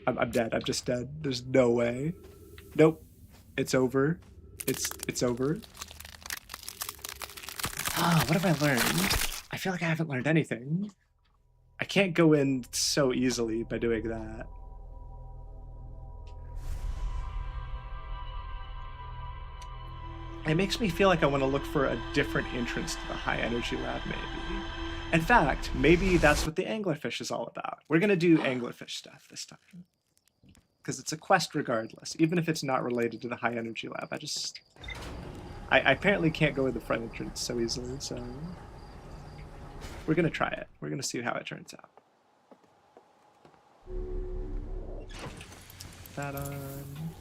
I'm dead. I'm just dead. There's no way. Nope. It's over. It's over. Ah, what have I learned? I feel like I haven't learned anything. I can't go in so easily by doing that. It makes me feel like I want to look for a different entrance to the high energy lab, maybe. In fact, maybe that's what the anglerfish is all about. We're going to do anglerfish stuff this time. because it's a quest regardless, even if it's not related to the high energy lab. I apparently can't go in the front entrance so easily, so we're gonna try it. We're gonna see how it turns out. Put that on,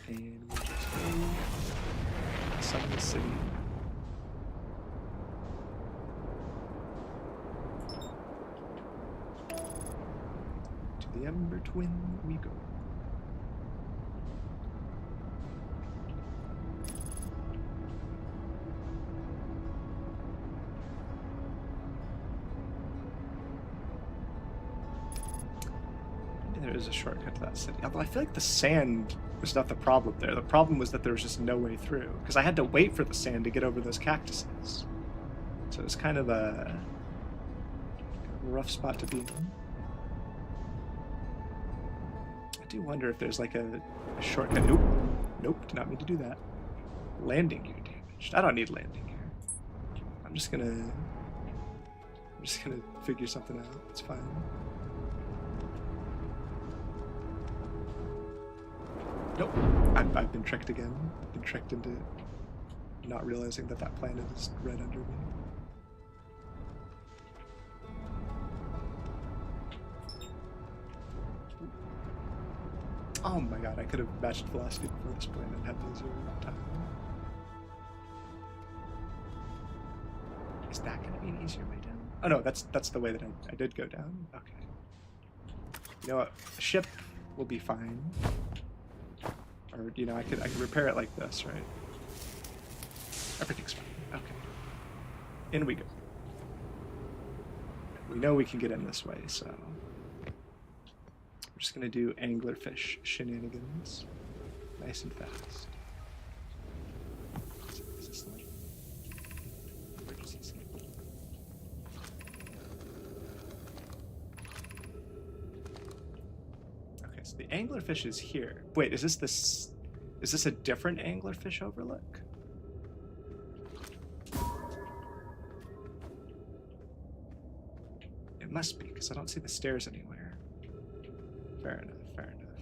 and we'll just go summon the city. To the Ember Twin we go. There is a shortcut to that city. Although I feel like the sand was not the problem there. The problem was that there was just no way through. Because I had to wait for the sand to get over those cactuses. So it was kind of a rough spot to be in. I do wonder if there's like a shortcut. Nope. Nope, did not mean to do that. Landing gear damaged. I don't need landing gear. I'm just gonna figure something out. It's fine. Nope. I've been tricked again. Been tricked into not realizing that that planet is right under me. Oh my god, I could have matched velocity before this planet had the 0 time. Is that going to be an easier way down? Oh no, that's the way that I did go down. Okay. You know what? The ship will be fine. Or, you know, I could repair it like this, right? Everything's fine. Okay. In we go. We know we can get in this way, so we're just gonna do anglerfish shenanigans. Nice and fast. Is this the emergency escape? Okay, so the anglerfish is here. Wait, is this a different anglerfish overlook? It must be, because I don't see the stairs anywhere. Fair enough, fair enough.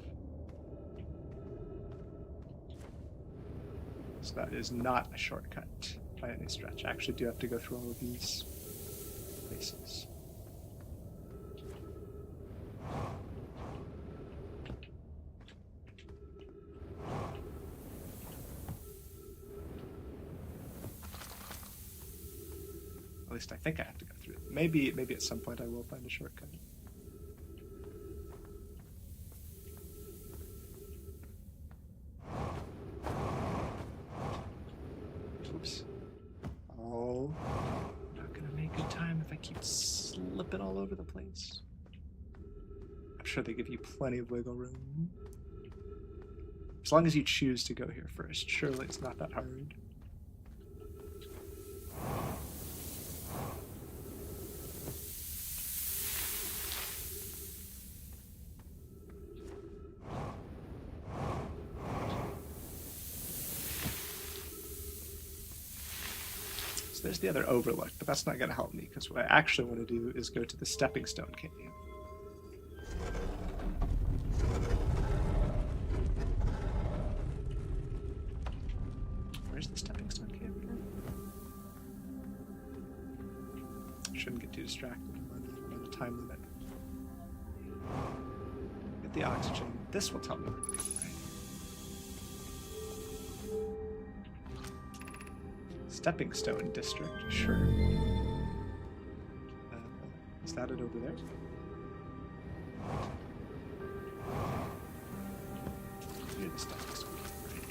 So that is not a shortcut by any stretch. I actually do have to go through all of these places. At least I think I have to go through it. Maybe at some point I will find a shortcut. Oops. Oh, not gonna make good time if I keep slipping all over the place. I'm sure they give you plenty of wiggle room. As long as you choose to go here first, surely it's not that hard. So there's the other overlook, but that's not going to help me, because what I actually want to do is go to the Stepping Stone Cave. Where's the Stepping Stone Cave again? Shouldn't get too distracted by the time limit. Get the oxygen. This will tell me where to go, right? Stepping Stone District, sure. Is that it over there? Near the Stepping Stone Cave,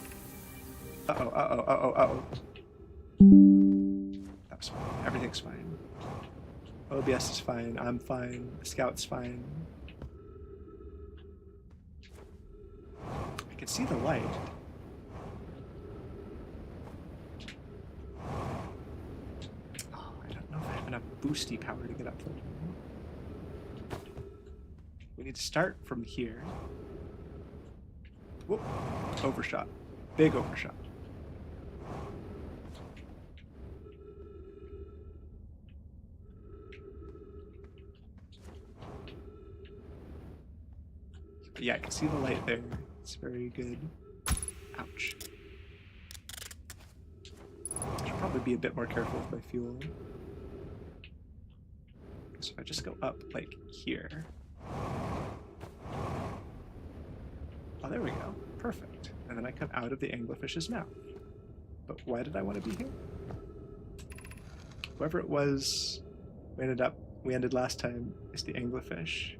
right? Uh-oh. That's fine. Everything's fine. OBS is fine. I'm fine. The Scout's fine. I can see the light. Enough boosty power to get up there. We need to start from here. Whoop. Overshot. Big overshot. Yeah, I can see the light there. It's very good. Ouch. I should probably be a bit more careful with my fuel. So if I just go up, like, here. Oh, there we go. Perfect. And then I come out of the anglerfish's mouth. But why did I want to be here? Whoever it was we ended last time is the anglerfish.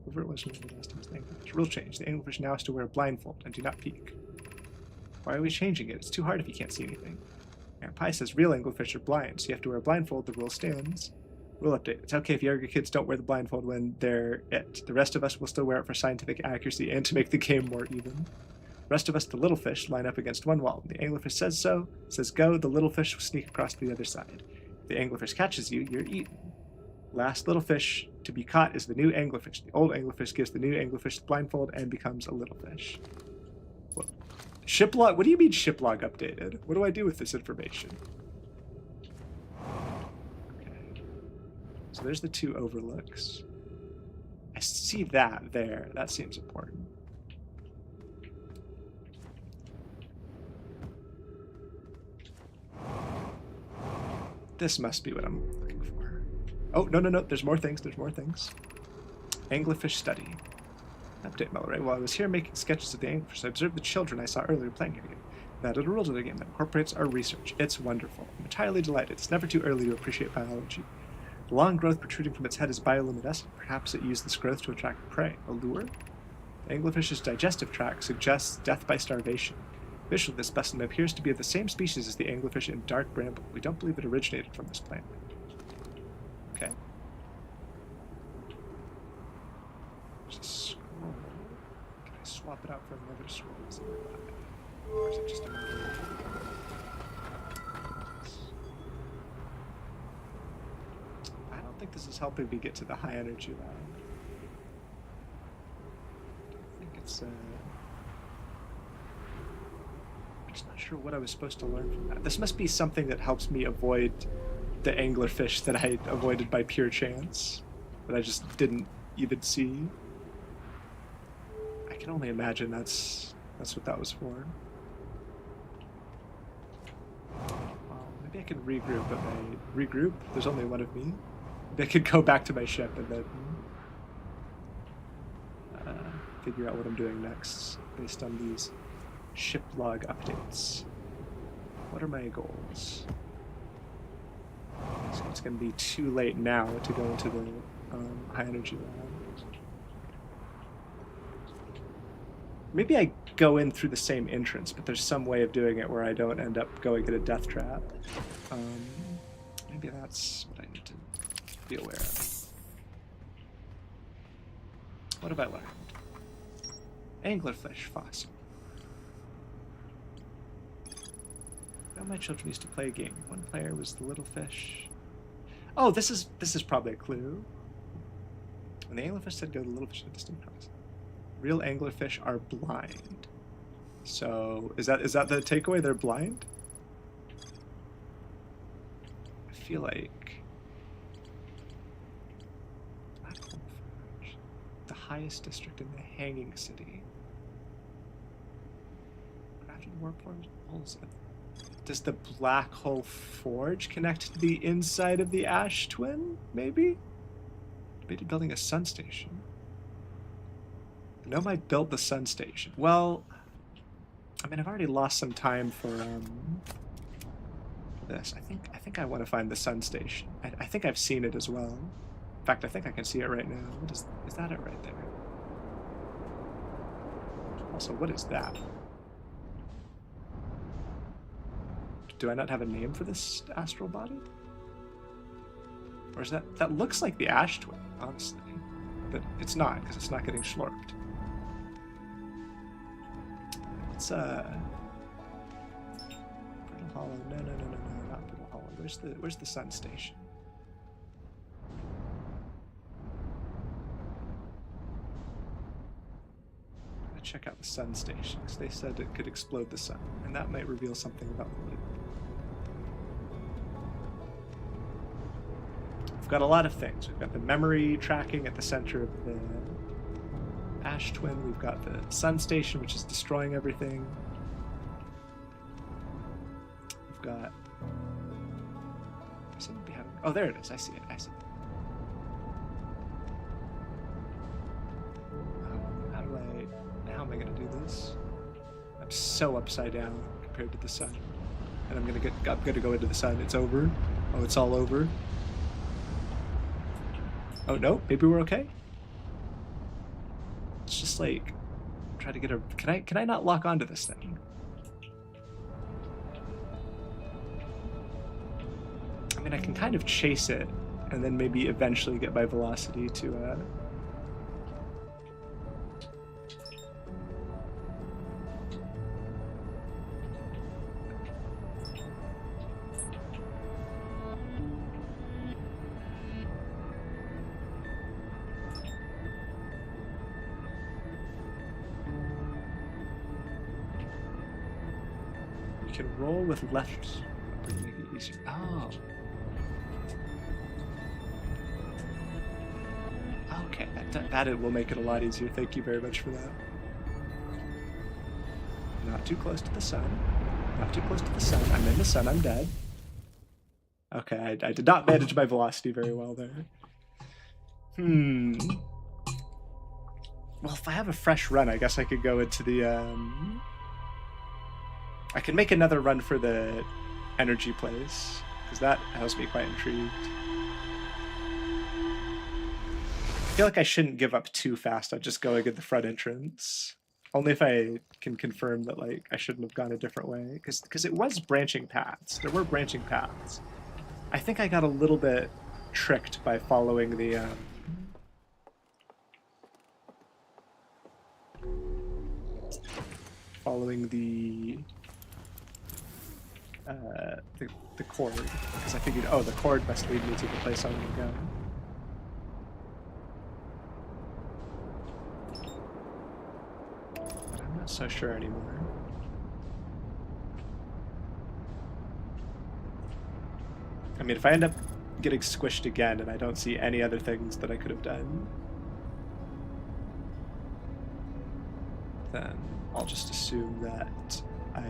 Whoever it was we ended last time is the anglerfish. Rule change. The anglerfish now has to wear a blindfold and do not peek. Why are we changing it? It's too hard if you can't see anything. And Pi says real anglerfish are blind, so you have to wear a blindfold. The rule stands. Rule update. It's okay if younger kids don't wear the blindfold when they're it. The rest of us will still wear it for scientific accuracy and to make the game more even. The rest of us, the little fish, line up against one wall. The anglerfish says so, says go, the little fish will sneak across to the other side. If the anglerfish catches you, you're eaten. Last little fish to be caught is the new anglerfish. The old anglerfish gives the new anglerfish the blindfold and becomes a little fish. What? Ship log? What do you mean ship log updated? What do I do with this information? Okay. So there's the two overlooks. I see that there. That seems important. This must be what I'm looking for. Oh, no. There's more things. There's more things. Anglerfish study. Update, Melray. While I was here making sketches of the anglerfish, I observed the children I saw earlier playing here. They added a rule to the game that incorporates our research. It's wonderful. I'm entirely delighted. It's never too early to appreciate biology. The long growth protruding from its head is bioluminescent. Perhaps it used this growth to attract prey. A lure? The anglerfish's digestive tract suggests death by starvation. Visually, this specimen appears to be of the same species as the anglerfish in Dark Bramble. We don't believe it originated from this planet. Okay. There's a scroll. Can I swap it out for another scroll? Or is it just another? I don't think this is helping me get to the high energy lab. I think it's I'm just not sure what I was supposed to learn from that. This must be something that helps me avoid the anglerfish that I avoided by pure chance, that I just didn't even see. I can only imagine that's what that was for. Well, maybe I can regroup, but regroup? There's only one of me. Maybe I could go back to my ship and then figure out what I'm doing next based on these ship log updates. What are my goals? So it's going to be too late now to go into the high energy lab. Maybe I go in through the same entrance, but there's some way of doing it where I don't end up going in a death trap. Maybe that's what I need to be aware of. What have I learned? Anglerfish fossil. Now my children used to play a game. One player was the little fish. Oh, this is probably a clue. When the anglerfish said go, the little fish had distinct cries. Real anglerfish are blind. So is that the takeaway? They're blind? I feel like Black Hole Forge, the highest district in the Hanging City. After the warp holes. Does the Black Hole Forge connect to the inside of the Ash Twin? Maybe? Maybe building a sun station. Nomai built the sun station. Well, I mean, I've already lost some time for this. I think I want to find the sun station. I think I've seen it as well. In fact, I think I can see it right now. Is that it right there? Also, what is that? Do I not have a name for this astral body? Or is that looks like the Ash Twin, honestly. But it's not, because it's not getting slurped. It's Brittle Hollow. No, not Brittle Hollow. Where's the sun station? I'm gonna check out the sun station, because they said it could explode the sun, and that might reveal something about the loop. We've got a lot of things. We've got the memory tracking at the center of the Ash Twin. We've got the Sun Station, which is destroying everything. We've got... Seem to be having... Oh, there it is. I see it. I see it. How am I going to do this? I'm so upside down compared to the sun. And I'm gonna go into the sun. It's over. Oh, it's all over. Oh no, maybe we're okay. It's just like try to get a. Can I not lock onto this thing? I mean, I can kind of chase it, and then maybe eventually get my velocity to. Can roll with left to make it easier. Oh. Okay, that it will make it a lot easier. Thank you very much for that. Not too close to the sun. Not too close to the sun. I'm in the sun. I'm dead. Okay, I did not manage my velocity very well there. Well, if I have a fresh run, I guess I could go into the... I can make another run for the energy place, because that has me quite intrigued. I feel like I shouldn't give up too fast on just going at the front entrance. Only if I can confirm that like I shouldn't have gone a different way, because it was branching paths. There were branching paths. I think I got a little bit tricked by following the the cord, because I figured, oh, the cord must lead me to the place I want to go. But I'm not so sure anymore. I mean, if I end up getting squished again and I don't see any other things that I could have done, then I'll just assume that I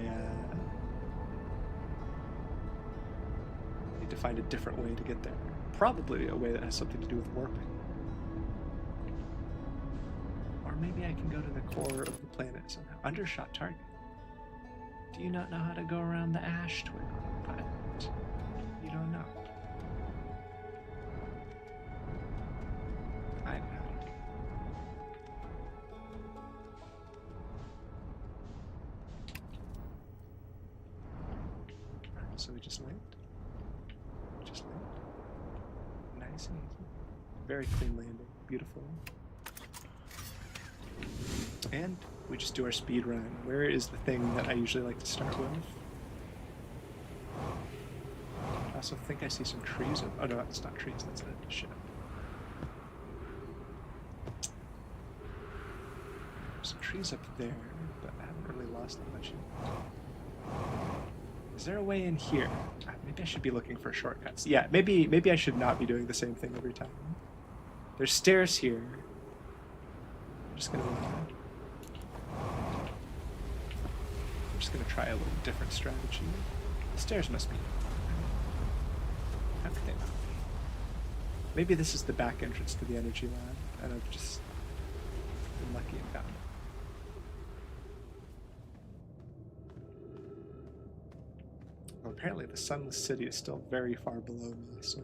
need to find a different way to get there. Probably a way that has something to do with warping. Or maybe I can go to the core of the planet somehow. Undershot target. Do you not know how to go around the Ash Twin? But you don't know. I know. So we just land. Just land. Nice and easy. Very clean landing. Beautiful. And we just do our speed run. Where is the thing that I usually like to start with? I also think I see some trees. Oh no, that's not trees, that's a ship. There's some trees up there, but I haven't really lost that much yet. Is there a way in here? Maybe I should be looking for shortcuts. Yeah, maybe I should not be doing the same thing every time. There's stairs here. I'm just gonna try a little different strategy. The stairs must be. How could they not be? Maybe this is the back entrance to the energy lab, and I've just been lucky and found it. Well, apparently the Sunless City is still very far below me, so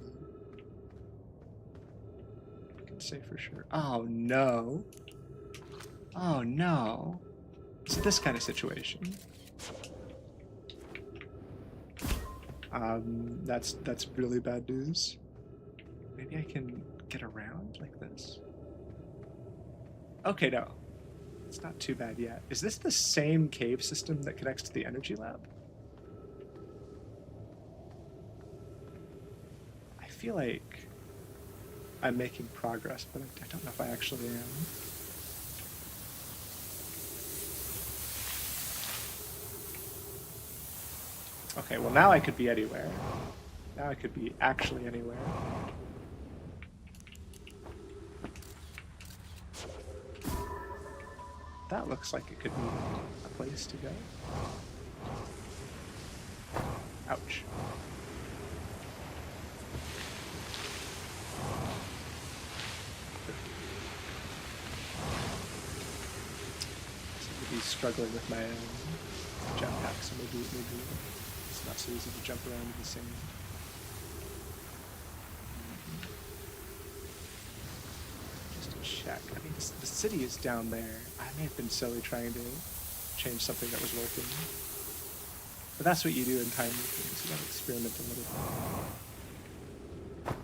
I can say for sure. Oh no. Oh no. It's this kind of situation. That's really bad news. Maybe I can get around like this. Okay, no. It's not too bad yet. Is this the same cave system that connects to the energy lab? I feel like I'm making progress, but I don't know if I actually am. Okay, well now I could be anywhere. Now I could be actually anywhere. That looks like it could be a place to go. Ouch. Seem to be struggling with my jetpack, so maybe it's not so easy to jump around in the sand. Just to check. I mean, the city is down there. I may have been silly trying to change something that was working. But that's what you do in time machines. You gotta experiment a little bit.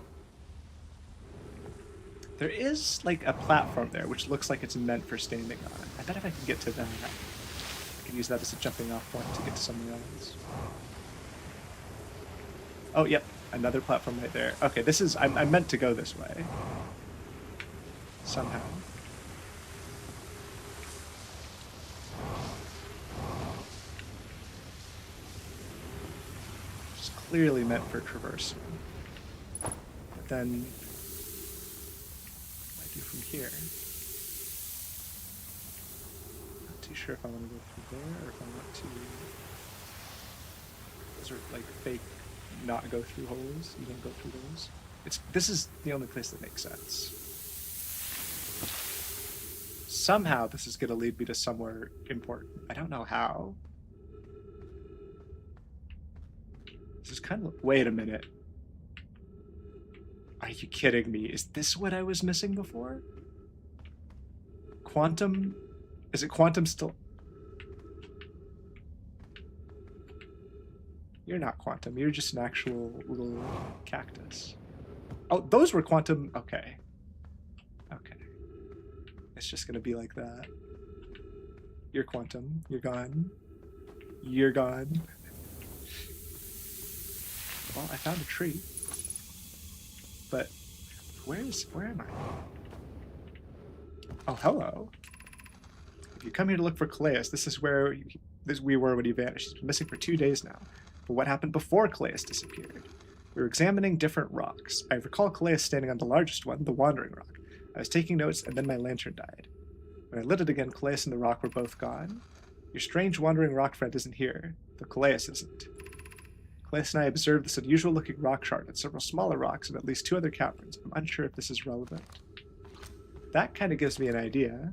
There is like a platform there, which looks like it's meant for standing on. I bet if I can get to that, I can use that as a jumping off point to get to somewhere else. Oh, yep, another platform right there. Okay, this is, I'm meant to go this way. Somehow. Just clearly meant for traversing. But then, what do I do from here? Not too sure if I want to go through there or if I want to sort of like fake not go through holes. You don't go through those. This is the only place that makes sense. Somehow this is going to lead me to somewhere important. I don't know how. This is kind of... Wait a minute. Are you kidding me? Is this what I was missing before? Quantum? Is it quantum still? You're not quantum. You're just an actual little cactus. Oh, those were quantum. Okay. Okay. It's just going to be like that. You're quantum. You're gone. You're gone. Well, I found a tree. But where am I? Oh, hello. If you come here to look for Calais, this is where we were when he vanished. He's been missing for 2 days now. But what happened before Calais disappeared? We were examining different rocks. I recall Calais standing on the largest one, the Wandering Rock. I was taking notes, and then my lantern died. When I lit it again, Calais and the rock were both gone. Your strange Wandering Rock friend isn't here, though Calais isn't. Calais and I observed this unusual-looking rock shard and several smaller rocks and at least 2 other caverns. I'm unsure if this is relevant. That kind of gives me an idea.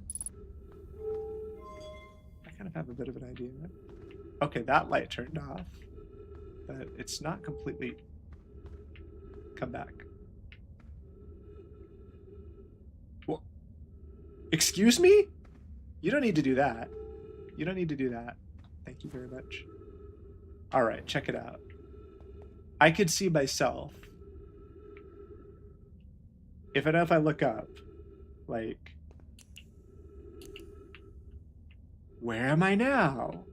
I kind of have a bit of an idea. Okay, that light turned off. But it's not completely... Come back. Well, excuse me? You don't need to do that. You don't need to do that. Thank you very much. Alright, check it out. I could see myself. If I look up, like... Where am I now?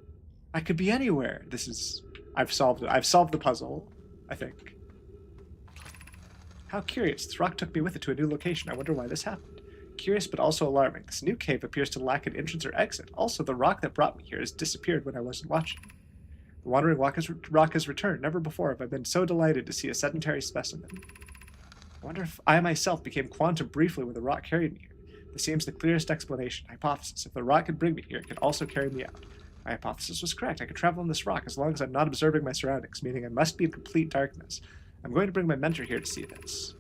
I could be anywhere. This is... I've solved it. I've solved the puzzle, I think. How curious. This rock took me with it to a new location. I wonder why this happened. Curious, but also alarming. This new cave appears to lack an entrance or exit. Also, the rock that brought me here has disappeared when I wasn't watching. The Wandering Rock has returned. Never before have I been so delighted to see a sedentary specimen. I wonder if I myself became quantum briefly when the rock carried me here. This seems the clearest explanation. Hypothesis. If the rock could bring me here, it could also carry me out. My hypothesis was correct. I could travel on this rock as long as I'm not observing my surroundings, meaning I must be in complete darkness. I'm going to bring my mentor here to see this.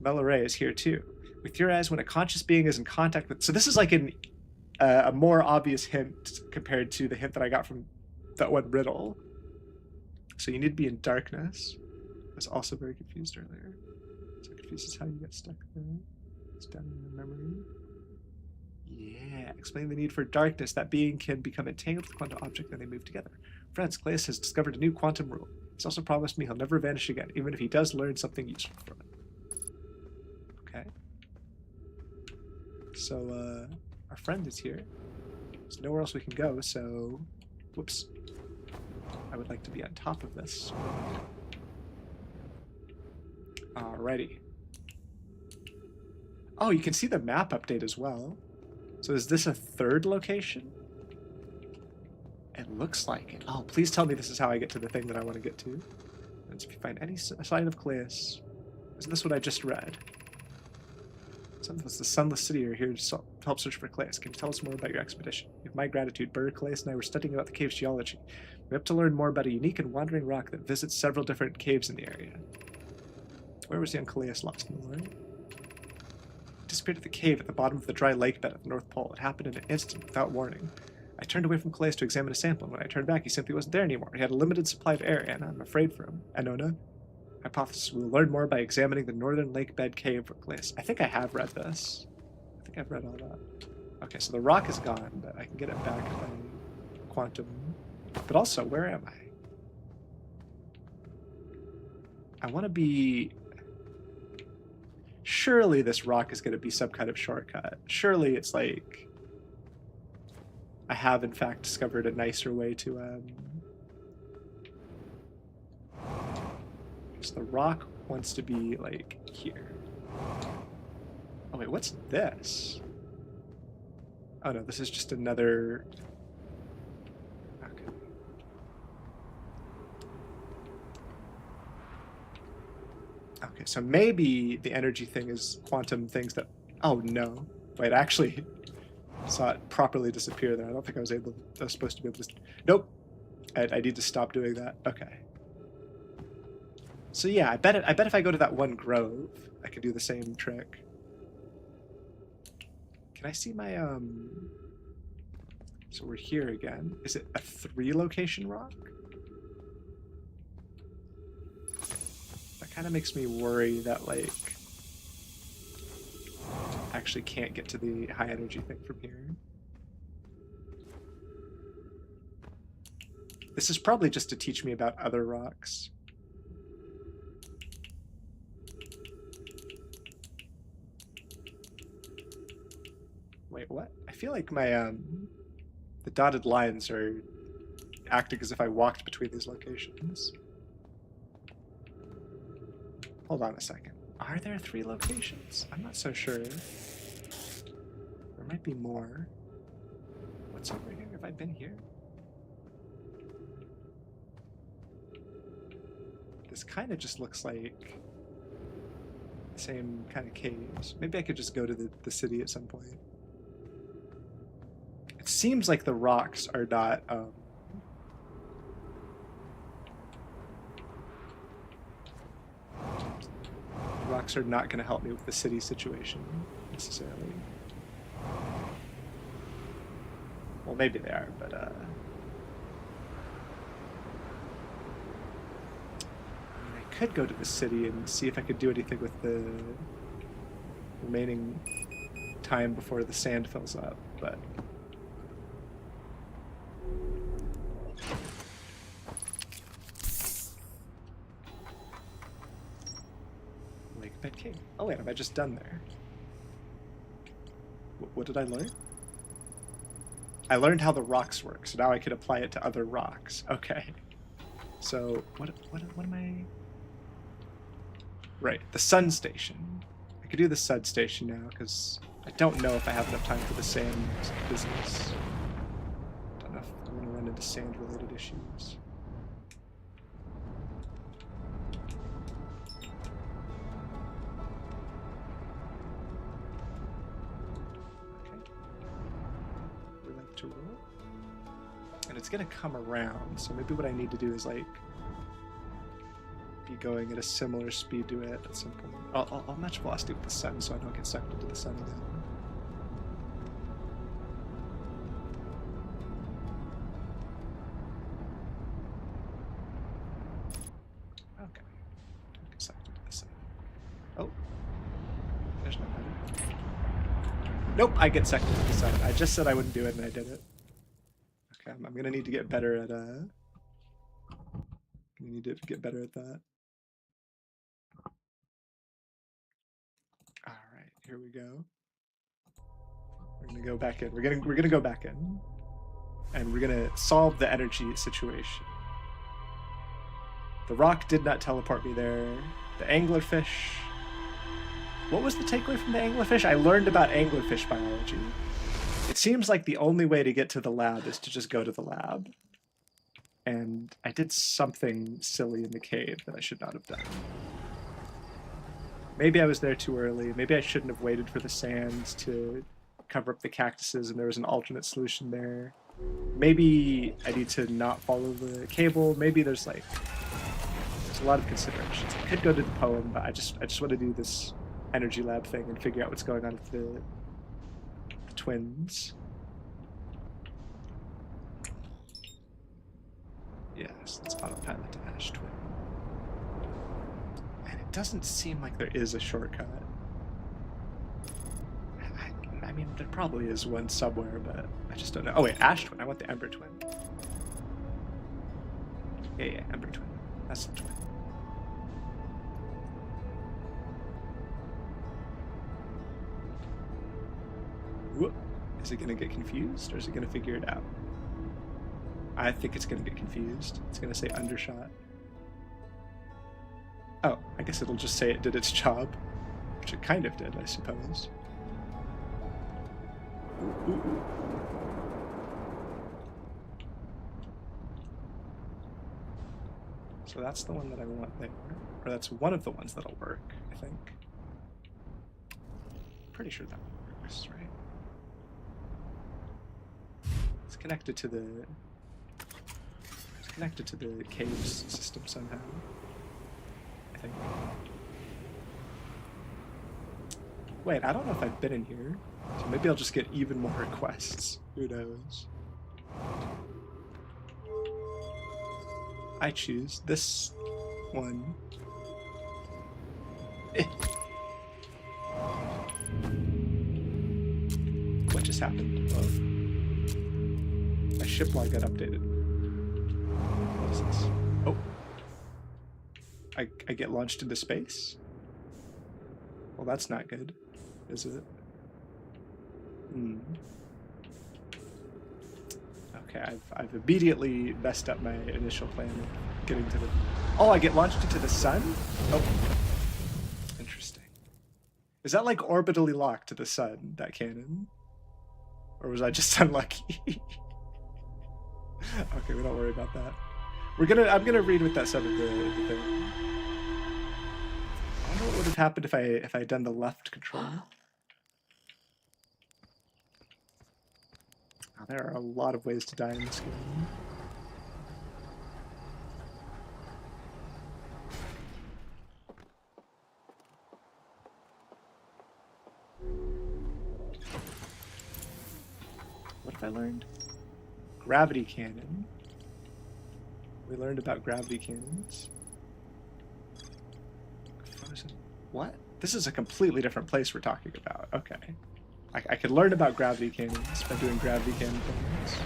Melaray is here too. We theorize when a conscious being is in contact with... So this is like a more obvious hint compared to the hint that I got from that one riddle. So you need to be in darkness. I was also very confused earlier. So confused as how you get stuck there. It's down in your memory. Yeah, explain the need for darkness. That being can become entangled with a quantum object, then they move together. Friends, Calais has discovered a new quantum rule. He's also promised me he'll never vanish again, even if he does learn something useful from it. Okay. So, our friend is here. There's nowhere else we can go, so... Whoops. I would like to be on top of this. Alrighty. Oh, you can see the map update as well. So is this a third location? It looks like it. Oh, please tell me this is how I get to the thing that I want to get to. And if you find any sign of Calais, isn't this what I just read? Some of us, the Sunless City, are here to help search for clays. Can you tell us more about your expedition? With my gratitude, Burr, Claes, and I were studying about the cave's geology. We hope to learn more about a unique and wandering rock that visits several different caves in the area. Where was young Calais lost in the world? Disappeared at the cave at the bottom of the dry lake bed at the North Pole. It happened in an instant, without warning. I turned away from Calais to examine a sample, and when I turned back, he simply wasn't there anymore. He had a limited supply of air, and I'm afraid for him. Anona? Hypothesis: we'll learn more by examining the northern lake bed cave for Calais. I think I have read this. I think I've read all that. Okay, so the rock is gone, but I can get it back by quantum. But also, where am I? I want to be... Surely this rock is going to be some kind of shortcut. Surely it's like... I have, in fact, discovered a nicer way to... So the rock wants to be, like, here. Oh, wait, what's this? Oh, no, this is just another... Okay. Okay, so maybe the energy thing is quantum things that... Oh, no. Wait, I actually saw it properly disappear there. I don't think I was supposed to be able to... Nope. I need to stop doing that. Okay. So yeah, I bet if I go to that one grove, I could do the same trick. Can I see my So we're here again. Is it a 3-location rock? That kind of makes me worry that, like, I actually can't get to the high energy thing from here. This is probably just to teach me about other rocks. Wait, what? I feel like my, the dotted lines are acting as if I walked between these locations. Hold on a second. Are there 3 locations? I'm not so sure. There might be more. What's over here? Have I been here? This kind of just looks like the same kind of caves. Maybe I could just go to the city at some point. It seems like the rocks are not... rocks are not going to help me with the city situation, necessarily. Well, maybe they are, but... I could go to the city and see if I could do anything with the remaining time before the sand fills up, but... Lake Bed Cave. Oh wait, am I just done there? What did I learn? I learned how the rocks work, so now I can apply it to other rocks. Okay. So, what am I... Right, the sun station. I could do the sun station now, because I don't know if I have enough time for the sand business. Don't know if I'm going to run into sand-related issues. Okay. We like to roll. And it's going to come around, so maybe what I need to do is, like, be going at a similar speed to it at some point. I'll match velocity with the sun so I don't get sucked into the sun again. Okay. Don't get sucked into the sun. Oh. There's no better. Nope, I get sucked into the sun. I just said I wouldn't do it and I did it. Okay, I'm gonna need to get better at I need to get better at that. Alright, here we go. We're gonna go back in. We're gonna go back in. And we're gonna solve the energy situation. The rock did not teleport me there. The anglerfish. What was the takeaway from the anglerfish? I learned about anglerfish biology. It seems like the only way to get to the lab is to just go to the lab. And I did something silly in the cave that I should not have done. Maybe I was there too early. Maybe I shouldn't have waited for the sands to cover up the cactuses and there was an alternate solution there. Maybe I need to not follow the cable. Maybe there's a lot of considerations. I could go to the poem, but I just want to do this energy lab thing and figure out what's going on with the twins. Yes, let's autopilot to Ash Twin. And it doesn't seem like there is a shortcut. I mean, there probably is one somewhere, but I just don't know. Oh wait, Ash Twin. I want the Ember Twin. Yeah, Ember Twin. That's the twin. Whoop. Is it gonna get confused, or is it gonna figure it out? I think it's gonna get confused. It's gonna say undershot. Oh, I guess it'll just say it did its job, which it kind of did, I suppose. Ooh. So that's the one that I want there. Or that's one of the ones that'll work, I think. Pretty sure that one works, right? It's connected to the caves system somehow, I think. Wait, I don't know if I've been in here. So maybe I'll just get even more requests. Who knows? I choose this one. What just happened? Oh. My ship log got updated. What is this? Oh. I get launched into space? Well, that's not good, is it? Okay, I've immediately messed up my initial plan of getting to the... Oh, I get launched into the sun? Oh. Interesting. Is that like orbitally locked to the sun, that cannon? Or was I just unlucky? Okay, we don't worry about that. I'm gonna read what that said of the thing. I wonder what would have happened if I had done the left control. Oh, there are a lot of ways to die in this game. What have I learned? Gravity cannon. We learned about gravity cannons. Frozen. What? This is a completely different place we're talking about. Okay. I could learn about gravity cannons by doing gravity cannon things.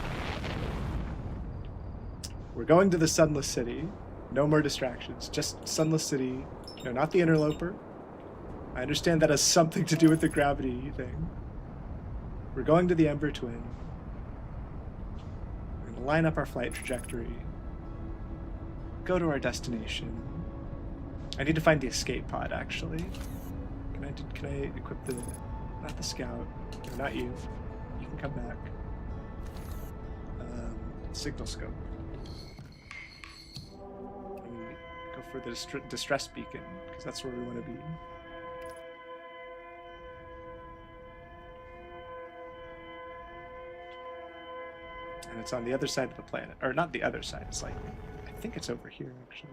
We're going to the Sunless City. No more distractions. Just Sunless City. No, not the Interloper. I understand that has something to do with the gravity thing. We're going to the Ember Twin. We're going to line up our flight trajectory. Go to our destination. I need to find the escape pod, actually. Can I equip the... Not the scout. No, not you. You can come back. Signal scope. Go for the distress beacon, because that's where we want to be. And it's on the other side of the planet. Or not the other side. It's like... I think it's over here, actually.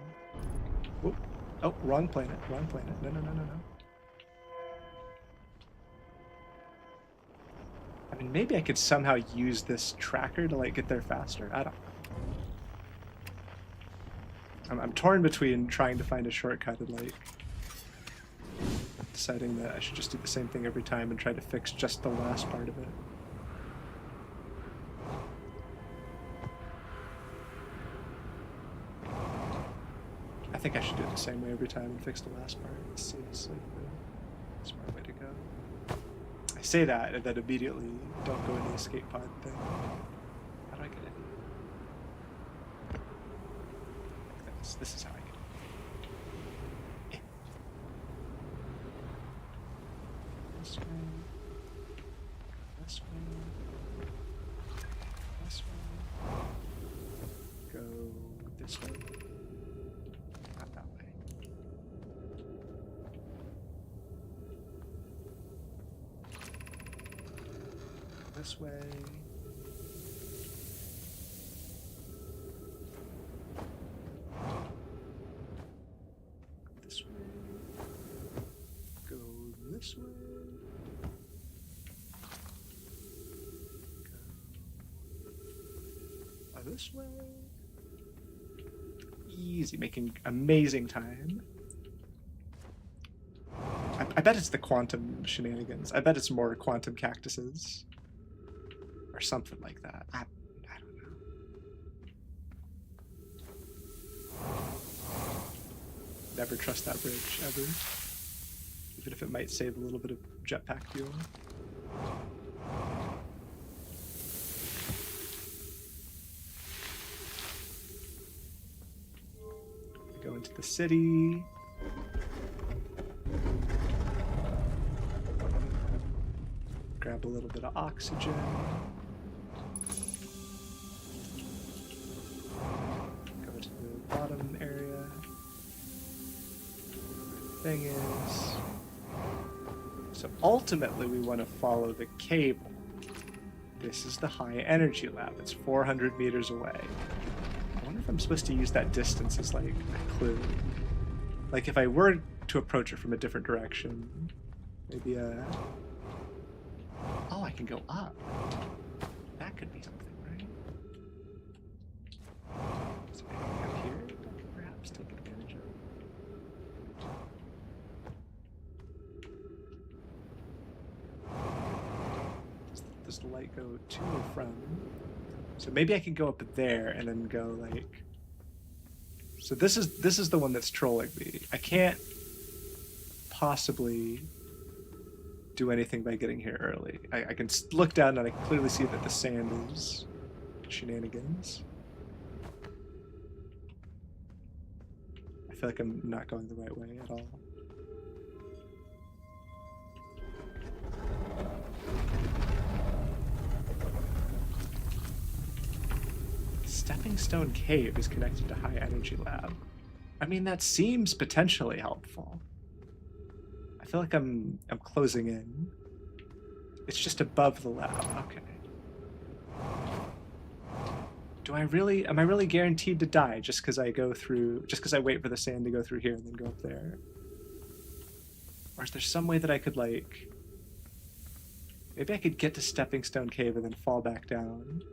Whoop. Oh, wrong planet. Wrong planet. No. I mean, maybe I could somehow use this tracker to, like, get there faster. I don't know. I'm torn between trying to find a shortcut and, like, deciding that I should just do the same thing every time and try to fix just the last part of it. I think I should do it the same way every time and fix the last part. It seems like the smart way to go. I say that and then immediately don't go in the escape pod thing. How do I get in? Like this. This is how I get in. This way. This way. This way. Go this way. Not that way. this way. This way. Go this way. Go this way. Easy, making amazing time. I bet it's the quantum shenanigans. I bet it's more quantum cactuses. Or something like that. I don't know. Never trust that bridge, ever. Even if it might save a little bit of jetpack fuel. Go into the city. Grab a little bit of oxygen. Go to the bottom area. Thing is, so ultimately we want to follow the cable. This is the high energy lab. It's 400 meters away. I wonder if I'm supposed to use that distance as like a clue. Like if I were to approach it from a different direction, maybe oh, I can go up. That could be something, right? So maybe up here, I could perhaps take advantage of. Does the light go to or from? So maybe I can go up there and then go like. So this is the one that's trolling me. I can't possibly do anything by getting here early. I can look down and I can clearly see that the sand is shenanigans. I feel like I'm not going the right way at all. Stepping Stone Cave is connected to High Energy Lab. I mean, that seems potentially helpful. I feel like I'm closing in. It's just above the lab. Okay. Am I really guaranteed to die just because I wait for the sand to go through here and then go up there? Or is there some way that I could like, maybe I could get to Stepping Stone Cave and then fall back down?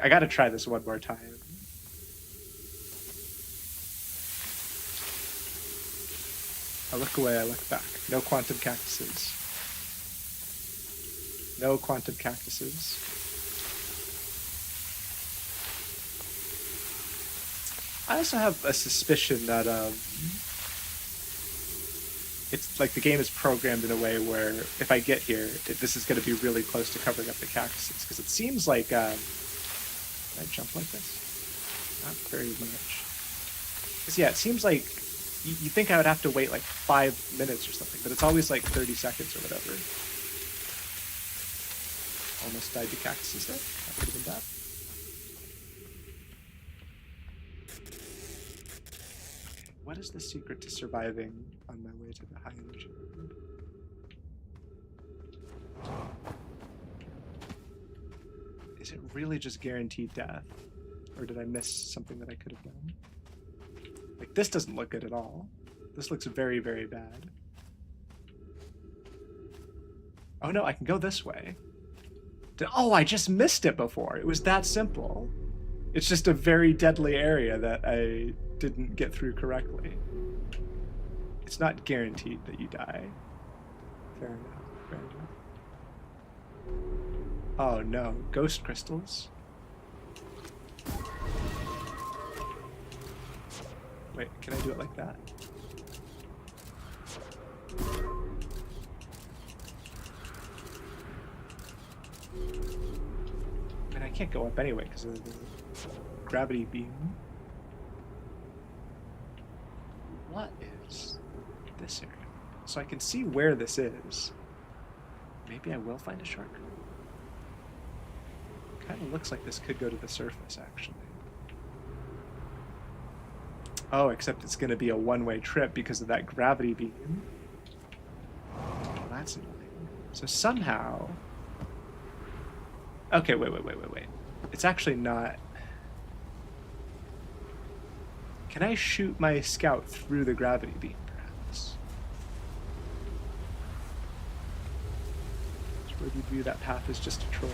I gotta try this one more time. I look away, I look back. No quantum cactuses. No quantum cactuses. I also have a suspicion that it's like the game is programmed in a way where if I get here, this is going to be really close to covering up the cactuses. Because it seems like... Can I jump like this? Not very much. Because yeah, it seems like you think I would have to wait like 5 minutes or something, but it's always like 30 seconds or whatever. Almost died to cactuses there. That would have been bad. What is the secret to surviving on my way to the high energy room? Is it really just guaranteed death? Or did I miss something that I could have done? Like, this doesn't look good at all. This looks very, very bad. Oh no, I can go this way. Oh, I just missed it before. It was that simple. It's just a very deadly area that I didn't get through correctly. It's not guaranteed that you die. Fair enough, fair enough. Oh no, ghost crystals. Wait, can I do it like that? And I can't go up anyway because of the gravity beam. What is this area? So I can see where this is. Maybe I will find a shortcut. Kind of looks like this could go to the surface, actually. Oh, except it's going to be a one-way trip because of that gravity beam. Well, that's annoying. So somehow... Okay, wait. It's actually not... Can I shoot my scout through the gravity beam, perhaps? Where do you view that path as just a troll?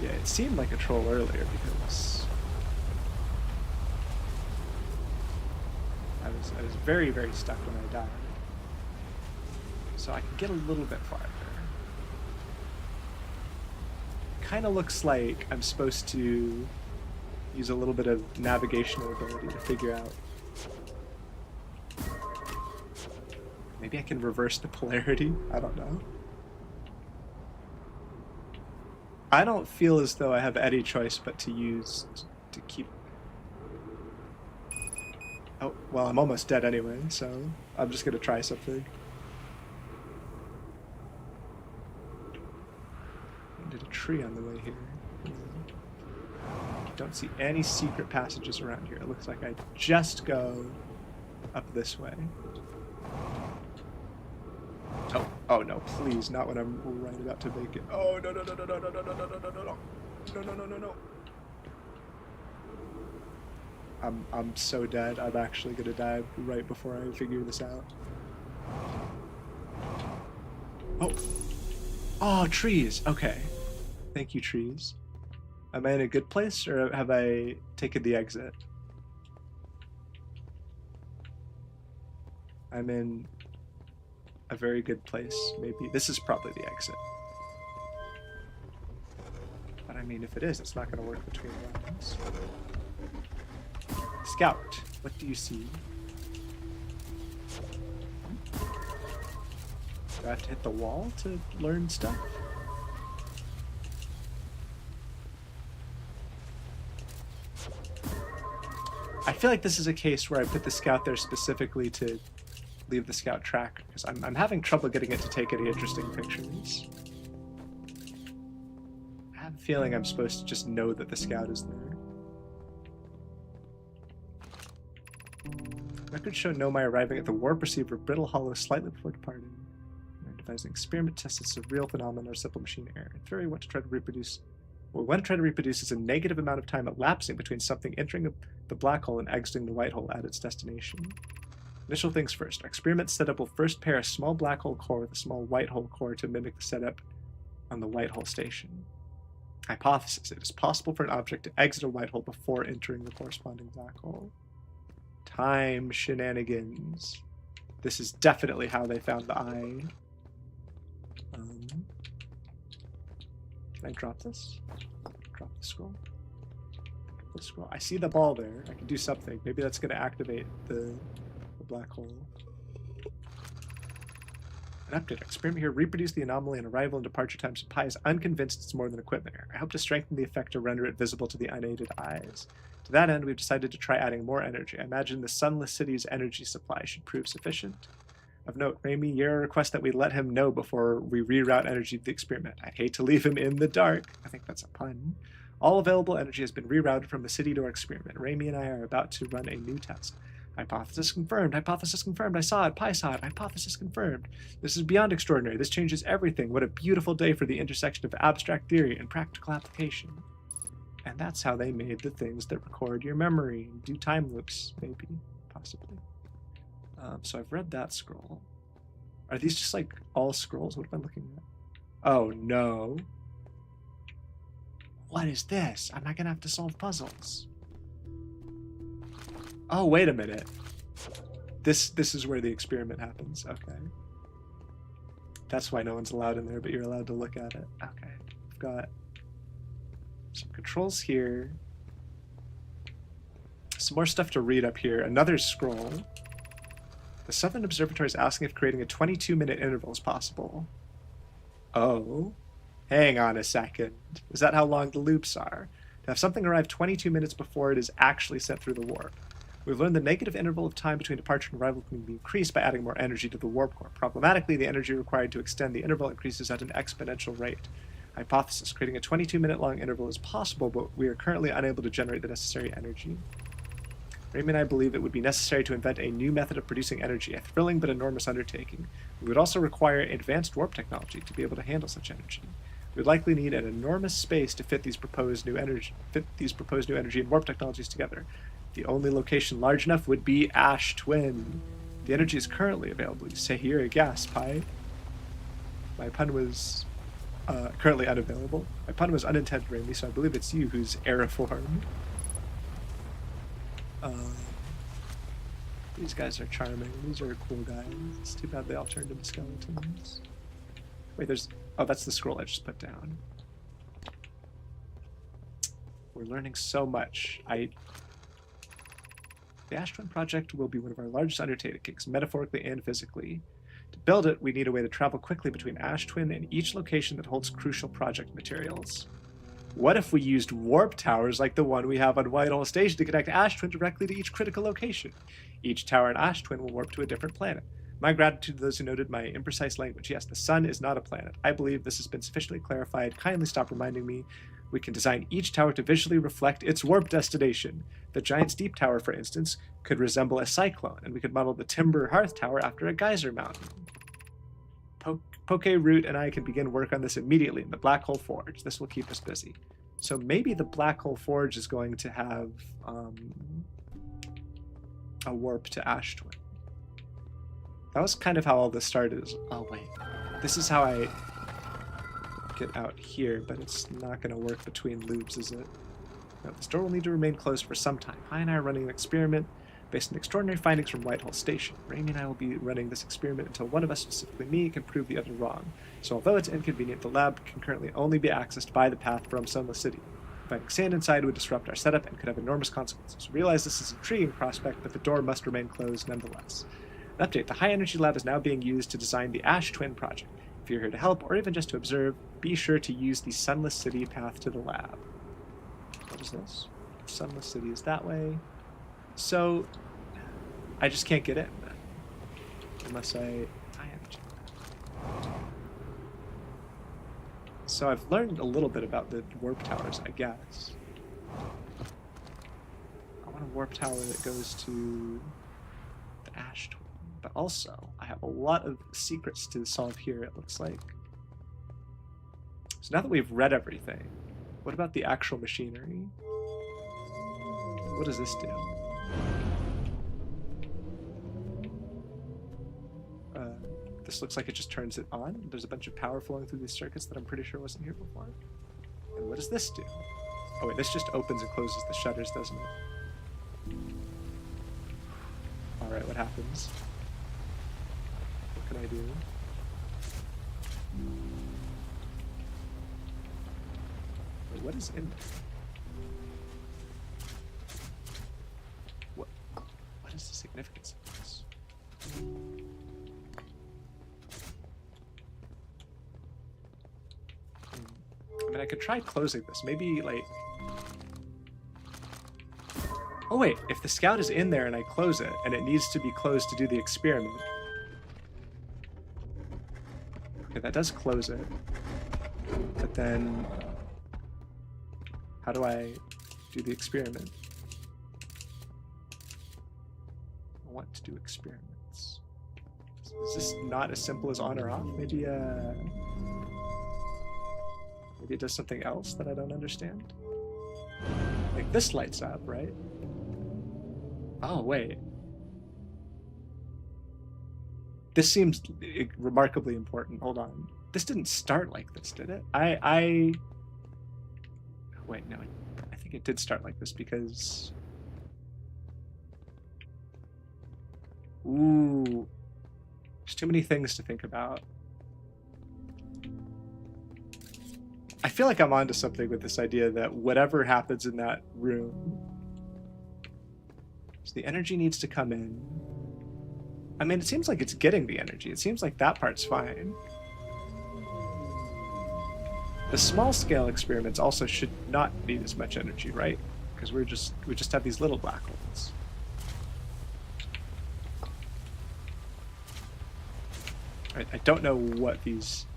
Yeah, it seemed like a troll earlier because... I was very, very stuck when I died. So I can get a little bit farther. Kind of looks like I'm supposed to use a little bit of navigational ability to figure out. Maybe I can reverse the polarity? I don't know. I don't feel as though I have any choice but to use to keep... Oh, well, I'm almost dead anyway, so I'm just gonna try something. Did a tree on the way here. Don't see any secret passages around here. It looks like I just go up this way. Oh no, please, not when I'm right about to make it. Oh no. I'm so dead. I'm actually gonna die right before I figure this out. Oh, trees. Okay. Thank you, trees. Am I in a good place, or have I taken the exit? I'm in a very good place, maybe. This is probably the exit. But I mean, if it is, it's not going to work between rounds. Scout, what do you see? Do I have to hit the wall to learn stuff? I feel like this is a case where I put the scout there specifically to leave the scout tracker, because I'm having trouble getting it to take any interesting pictures. I have a feeling I'm supposed to just know that the scout is there. Records show Nomai arriving at the warp receiver Brittle Hollow slightly before departing. They're devising experiment tests as a real phenomenon or simple machine error. In theory, what we want to try to reproduce is a negative amount of time elapsing between something entering the black hole and exiting the white hole at its destination. Initial things first. Our experiment setup will first pair a small black hole core with a small white hole core to mimic the setup on the white hole station. Hypothesis: it is possible for an object to exit a white hole before entering the corresponding black hole. Time shenanigans. This is definitely how they found the eye. Can I drop this? Drop the scroll. Drop the scroll. I see the ball there. I can do something. Maybe that's going to activate the black hole. An update. Experiment here. Reproduce the anomaly in arrival and departure times. Pi is unconvinced it's more than equipment error. I hope to strengthen the effect to render it visible to the unaided eyes. To that end, we've decided to try adding more energy. I imagine the Sunless City's energy supply should prove sufficient. Of note, Raimi, your request that we let him know before we reroute energy to the experiment. I'd hate to leave him in the dark. I think that's a pun. All available energy has been rerouted from the city to our experiment. Raimi and I are about to run a new test. Hypothesis confirmed. Hypothesis confirmed. I saw it. Pi saw it. Hypothesis confirmed. This is beyond extraordinary. This changes everything. What a beautiful day for the intersection of abstract theory and practical application. And that's how they made the things that record your memory and do time loops, maybe, possibly. So I've read that scroll. Are these just like all scrolls? What am I looking at? Oh no. What is this? Am I gonna have to solve puzzles? Oh, wait a minute. This is where the experiment happens. Okay. That's why no one's allowed in there, but you're allowed to look at it. Okay. I've got some controls here. Some more stuff to read up here. Another scroll. The Southern Observatory is asking if creating a 22-minute interval is possible. Oh. Hang on a second. Is that how long the loops are? To have something arrive 22 minutes before it is actually sent through the warp. We've learned the negative interval of time between departure and arrival can be increased by adding more energy to the warp core. Problematically, the energy required to extend the interval increases at an exponential rate. Hypothesis: creating a 22-minute long interval is possible, but we are currently unable to generate the necessary energy. Raimi and I believe it would be necessary to invent a new method of producing energy, a thrilling but enormous undertaking. We would also require advanced warp technology to be able to handle such energy. We would likely need an enormous space to fit these proposed new energy and warp technologies together. The only location large enough would be Ash Twin. The energy is currently available. You say here a gas pipe. My pun was currently unavailable. My pun was unintended, Raimi, so I believe it's you who's aeriformed. These guys are charming. These are cool guys. It's too bad they all turned into skeletons. Wait, there's... Oh, that's the scroll I just put down. We're learning so much. The Ash Twin project will be one of our largest undertakings, metaphorically and physically. To build it, we need a way to travel quickly between Ash Twin and each location that holds crucial project materials. What if we used warp towers like the one we have on Whitehall Station to connect Ash Twin directly to each critical location? Each tower in Ash Twin will warp to a different planet. My gratitude to those who noted my imprecise language. Yes, the sun is not a planet. I believe this has been sufficiently clarified. Kindly stop reminding me. We can design each tower to visually reflect its warp destination. The Giant's Deep Tower, for instance, could resemble a cyclone, and we could model the Timber Hearth Tower after a geyser mountain. Poke Root and I can begin work on this immediately in the Black Hole Forge. This will keep us busy. So maybe the Black Hole Forge is going to have a warp to Ash Twin. That was kind of how all this started. Oh wait, this is how I get out here, but it's not going to work between loops, is it? No, this door will need to remain closed for some time. Hi and I are running an experiment based on extraordinary findings from Whitehall Station. Raimi and I will be running this experiment until one of us, specifically me, can prove the other wrong. So although it's inconvenient, the lab can currently only be accessed by the path from Sunless City. Finding sand inside would disrupt our setup and could have enormous consequences. We realize this is an intriguing prospect, but the door must remain closed nonetheless. An update: the High Energy Lab is now being used to design the Ash Twin project. If you're here to help, or even just to observe, be sure to use the Sunless City path to the lab. What is this? Sunless City is that way. So, I just can't get in, then. Unless I... High Energy Lab. So I've learned a little bit about the warp towers, I guess. I want a warp tower that goes to the Ash Twin. But also, I have a lot of secrets to solve here, it looks like. So now that we've read everything, what about the actual machinery? What does this do? This looks like it just turns it on. There's a bunch of power flowing through these circuits that I'm pretty sure wasn't here before. And what does this do? Oh wait, this just opens and closes the shutters, doesn't it? Alright, what happens? What can I do? Wait, what is in there? What is the significance of this? I mean, I could try closing this. Maybe, like... Oh, wait. If the scout is in there and I close it, and it needs to be closed to do the experiment... Okay, that does close it. But then... How do I do the experiment? I want to do experiments. Is this not as simple as on or off? Maybe it does something else that I don't understand? Like this lights up, right? Oh, wait. This seems remarkably important. Hold on. This didn't start like this, did it? Wait, no. I think it did start like this because... Ooh. There's too many things to think about. I feel like I'm onto something with this idea that whatever happens in that room, so the energy needs to come in. I mean, it seems like it's getting the energy. It seems like that part's fine. The small scale experiments also should not need as much energy, right? Because we just have these little black holes. I don't know what these...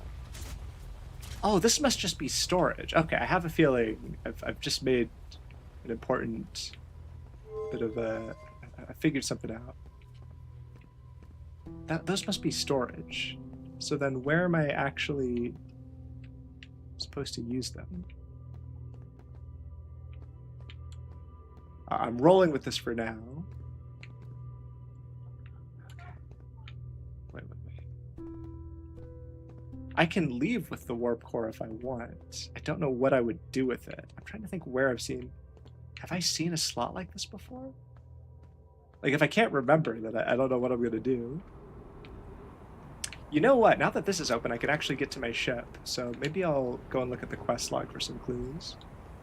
Oh, this must just be storage. Okay, I have a feeling I've just made an important bit of a I figured something out. Those must be storage. So then where am I actually supposed to use them? I'm rolling with this for now. Okay. Wait. I can leave with the warp core if I want. I don't know what I would do with it. I'm trying to think where I've seen... Have I seen a slot like this before? Like, if I can't remember, then I don't know what I'm going to do. You know what? Now that this is open, I can actually get to my ship. So maybe I'll go and look at the quest log for some clues.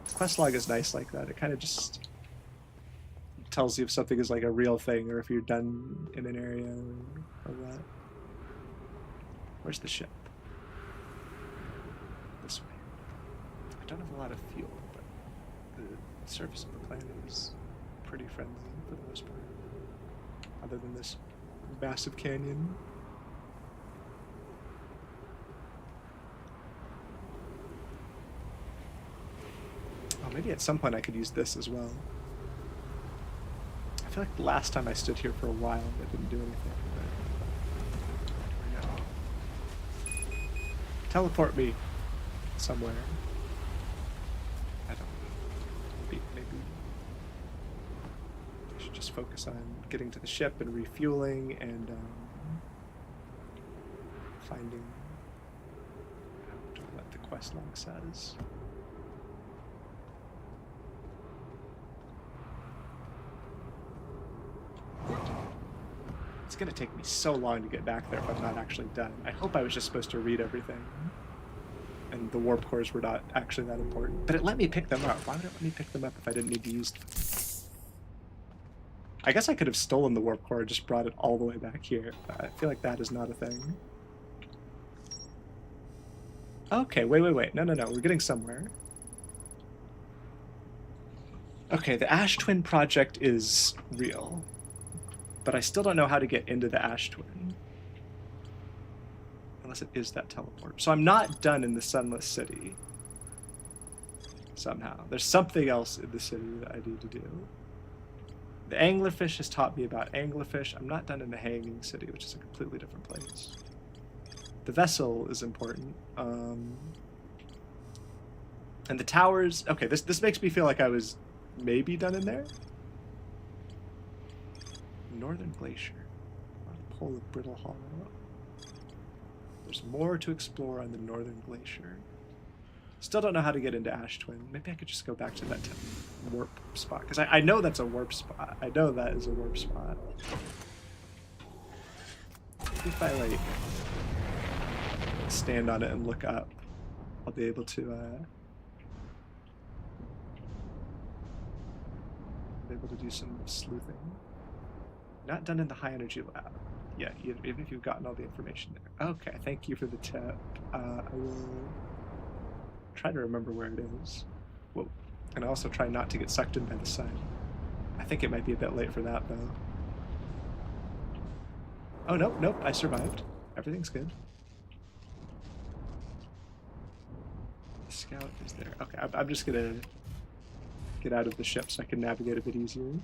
The quest log is nice like that. It kind of just tells you if something is like a real thing or if you're done in an area or what. Where's the ship? This way. I don't have a lot of fuel, but the surface of the planet is pretty friendly for the most part. Other than this massive canyon. Oh, maybe at some point I could use this as well. I feel like the last time I stood here for a while, it didn't do anything. But... Teleport me somewhere. I don't know. Maybe I should just focus on getting to the ship and refueling and finding out what the quest log says. It's gonna take me so long to get back there if I'm not actually done. I hope I was just supposed to read everything. And the warp cores were not actually that important. But it let me pick them up. Why would it let me pick them up if I didn't need to use them? I guess I could have stolen the warp core and just brought it all the way back here. But I feel like that is not a thing. Okay, wait. No. We're getting somewhere. Okay, the Ash Twin project is real. But I still don't know how to get into the Ash Twin. Unless it is that teleport. So I'm not done in the Sunless City. Somehow. There's something else in the city that I need to do. The Anglerfish has taught me about Anglerfish. I'm not done in the Hanging City, which is a completely different place. The vessel is important. And the towers... Okay, this makes me feel like I was maybe done in there. Northern Glacier. Pole of Brittle Hollow. There's more to explore on the Northern Glacier. Still don't know how to get into Ash Twin. Maybe I could just go back to that warp spot. Because I know that's a warp spot. I know that is a warp spot. If I, like, stand on it and look up, I'll be able to, do some sleuthing. Not done in the high energy lab. Yeah, even if you've gotten all the information there. Okay, thank you for the tip. I will try to remember where it is. Whoa. And also try not to get sucked in by the sun. I think it might be a bit late for that, though. Oh, nope, I survived. Everything's good. The scout is there. Okay, I'm just gonna get out of the ship so I can navigate a bit easier.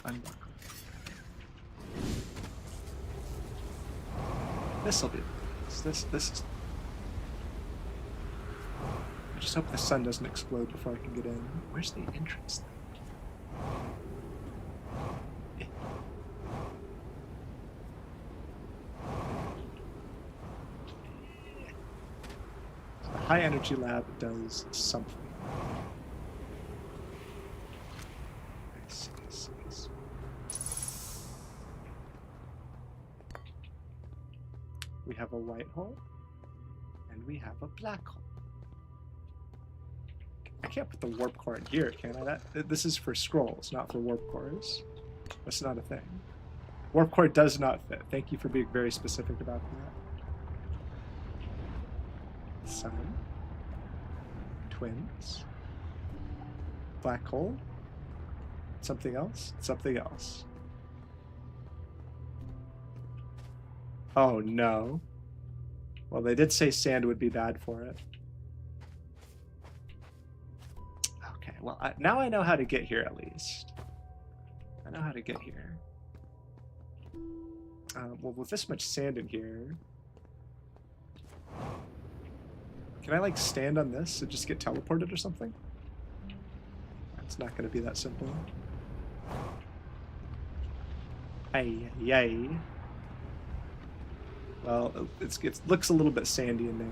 Unbuckle. This'll be this is... I just hope the sun doesn't explode before I can get in. Where's the entrance then? So the high energy lab does something. We have a white hole, and we have a black hole. I can't put the warp core in here, can I? This is for scrolls, not for warp cores. That's not a thing. Warp core does not fit. Thank you for being very specific about that. Sun. Twins. Black hole. Something else? Something else. Oh no. Well, they did say sand would be bad for it. Okay, well, now I know how to get here at least. I know how to get here. Well, with this much sand in here... Can I, like, stand on this and just get teleported or something? It's not going to be that simple. Ay, yay. Well, it looks a little bit sandy in there.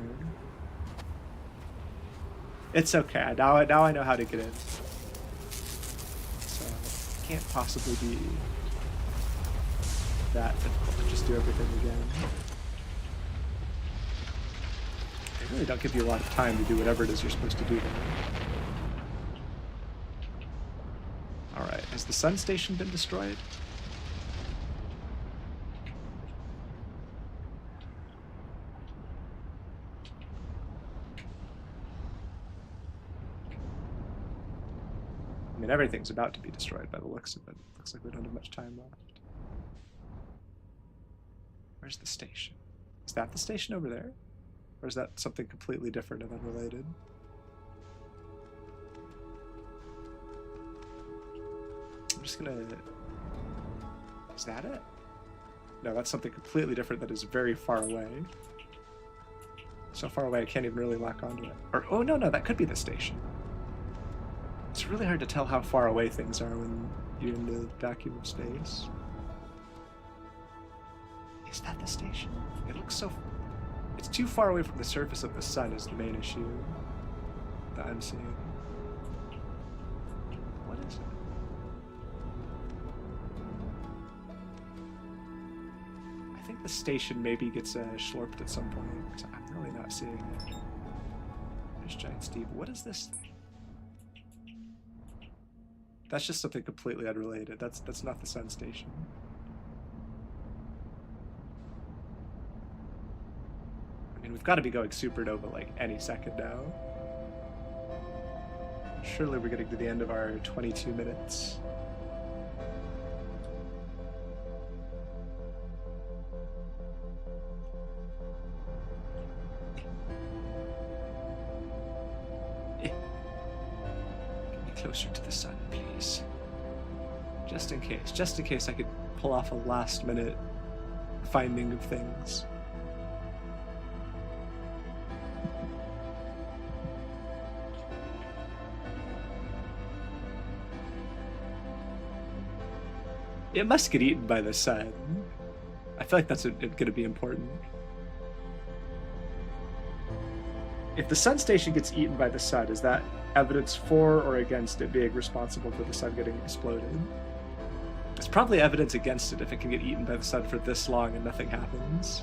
It's okay. Now I know how to get in. So, it can't possibly be that difficult to just do everything again. They really don't give you a lot of time to do whatever it is you're supposed to do there. Alright, has the sun station been destroyed? I mean, everything's about to be destroyed by the looks of it. Looks like we don't have much time left. Where's the station? Is that the station over there? Or is that something completely different and unrelated? I'm just gonna... Is that it? No, that's something completely different that is very far away. So far away I can't even really lock onto it. Or, oh no, that could be the station. It's really hard to tell how far away things are when you're in the vacuum of space. Is that the station? It looks so... It's too far away from the surface of the sun is the main issue that I'm seeing. What is it? I think the station maybe gets schlorped at some point. I'm really not seeing it. There's Giant Steve. What is this thing? That's just something completely unrelated. That's not the sun station. I mean, we've got to be going supernova like any second now. Surely we're getting to the end of our 22 minutes. Get me closer to the sun, please. Just in case I could pull off a last minute finding of things. It must get eaten by the sun. I feel like that's going to be important. If the sun station gets eaten by the sun, is that evidence for or against it being responsible for the sun getting exploded? It's probably evidence against it if it can get eaten by the sun for this long and nothing happens.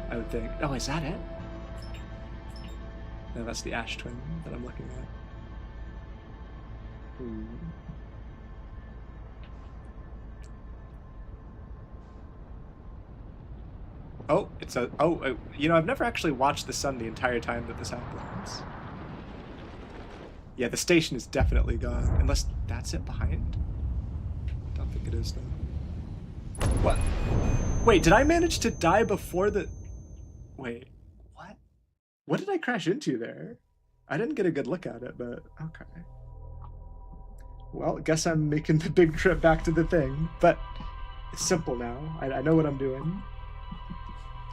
I would think. Oh, is that it? No, that's the ash twin that I'm looking at. Ooh. Oh, it's a... Oh, you know, I've never actually watched the sun the entire time that this happens. Yeah, the station is definitely gone. Unless that's it behind? I don't think it is, though. What? Wait, did I manage to die before the... Wait, what? What did I crash into there? I didn't get a good look at it, but okay. Well, guess I'm making the big trip back to the thing. But it's simple now. I know what I'm doing.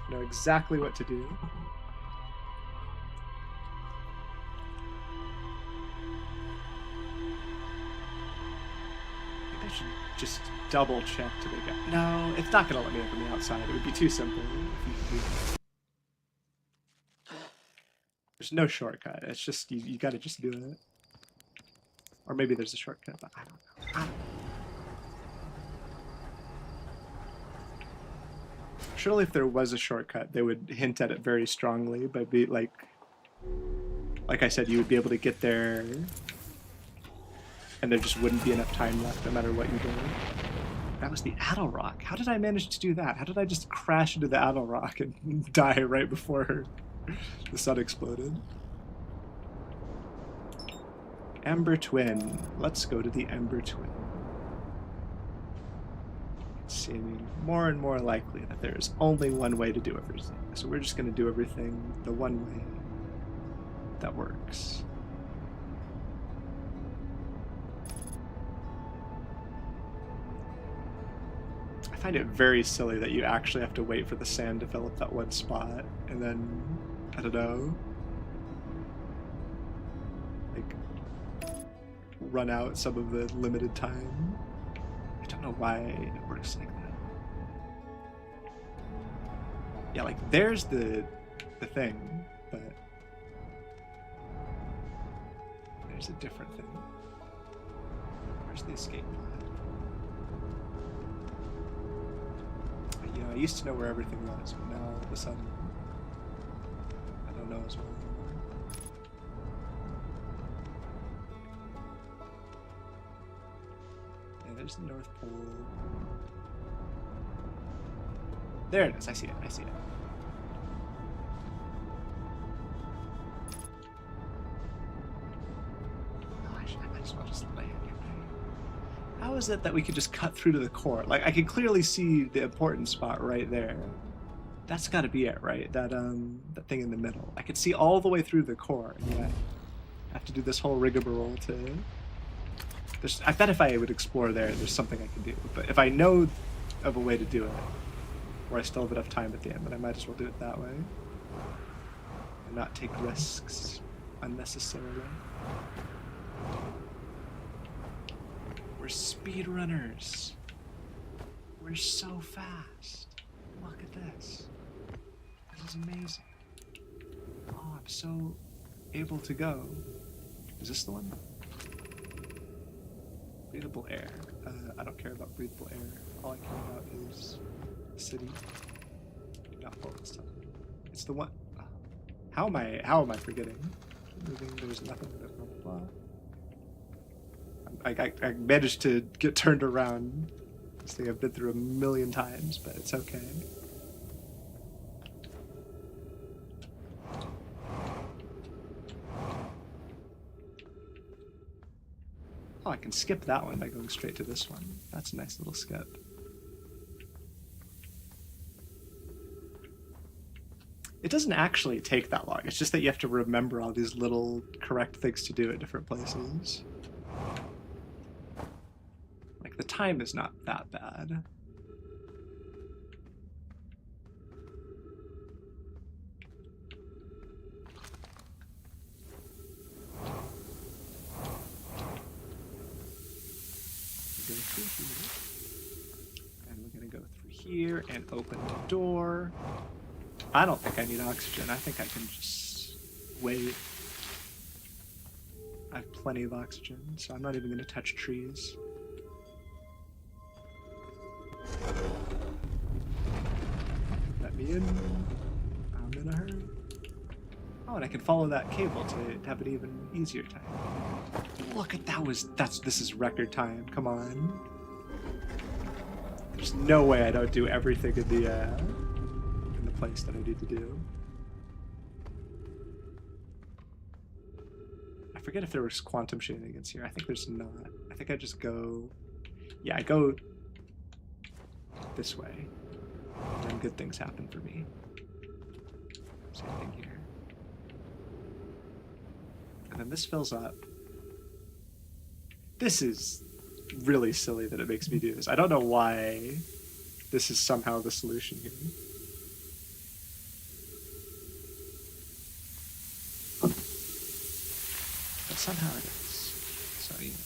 I know exactly what to do. Maybe I should just double check to make it. No, it's not going to let me up on the outside. It would be too simple. There's no shortcut. It's just, you got to just do it. Or maybe there's a shortcut, but I don't know. Surely if there was a shortcut, they would hint at it very strongly, but be like I said, you would be able to get there and there just wouldn't be enough time left no matter what you did. That was the Attlerock. How did I manage to do that? How did I just crash into the Attlerock and die right before the sun exploded? Ember Twin. Let's go to the Ember Twin. It's seeming more and more likely that there is only one way to do everything. So we're just going to do everything the one way that works. find it very silly that you actually have to wait for the sand to fill up that one spot, and then, I don't know, like, run out some of the limited time. I don't know why it works like that. Yeah, like, there's the thing, but there's a different thing. Where's the escape pod? You know, I used to know where everything was, but now all of a sudden, I don't know as well. Yeah, there's the North Pole. There it is. I see it. I see it. Gosh, I might as well just land here. How is it that we could just cut through to the core? Like, I can clearly see the important spot right there. That's got to be it, right? That thing in the middle. I could see all the way through the core, and yet I have to do this whole rigmarole to... I bet if I would explore there's something I can do. But if I know of a way to do it, or I still have enough time at the end, then I might as well do it that way. And not take risks unnecessarily. We're speedrunners. We're so fast. Look at this. This is amazing. Oh, I'm so able to go. Is this the one? Breathable air. I don't care about breathable air. All I care about is the city. Do not focus on it. It's the one. How am I forgetting? Moving. There's nothing. Blah blah blah. I managed to get turned around. This thing I've been through a million times, but it's okay. Oh, I can skip that one by going straight to this one. That's a nice little skip. It doesn't actually take that long. It's just that you have to remember all these little correct things to do at different places. Like, the time is not that bad. Go through here. And we're gonna go through here and open the door. I don't think I need oxygen. I think I can just wait. I have plenty of oxygen, so I'm not even gonna touch trees. Let me in. I'm in a hurry. Oh, and I can follow that cable to have an even easier time. Look at that this is record time. Come on. There's no way I don't do everything in the place that I need to do. I forget if there was quantum shenanigans here. I think there's not. I think I just go... Yeah, I go this way. And then good things happen for me. Same thing here. And then this fills up. This is really silly that it makes me do this. I don't know why this is somehow the solution here. But somehow it is. So, you know.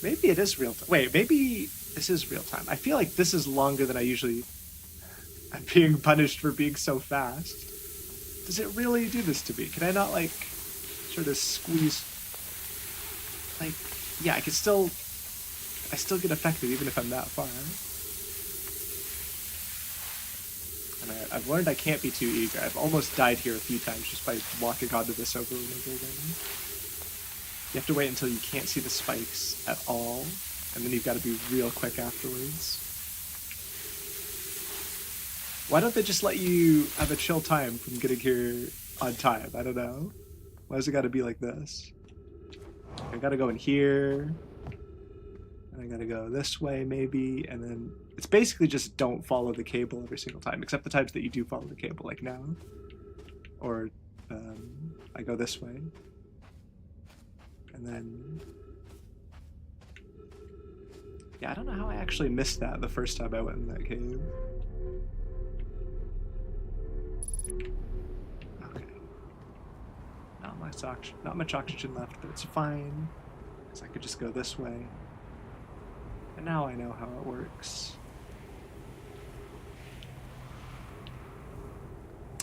Maybe it is real time. Wait, maybe this is real time. I feel like this is longer than I usually... I'm being punished for being so fast. Does it really do this to me? Can I not, like, sort of squeeze... Like, yeah, I still get affected even if I'm that far. And I've learned I can't be too eager. I've almost died here a few times just by walking onto this over and over again. You have to wait until you can't see the spikes at all, and then you've got to be real quick afterwards. Why don't they just let you have a chill time from getting here on time? I don't know. Why does it gotta be like this? I gotta go in here. And I gotta go this way maybe, and then it's basically just don't follow the cable every single time, except the times that you do follow the cable, like now. Or I go this way. And then... yeah, I don't know how I actually missed that the first time I went in that cave. Okay. Not much oxygen left, but it's fine. Because I could just go this way. And now I know how it works.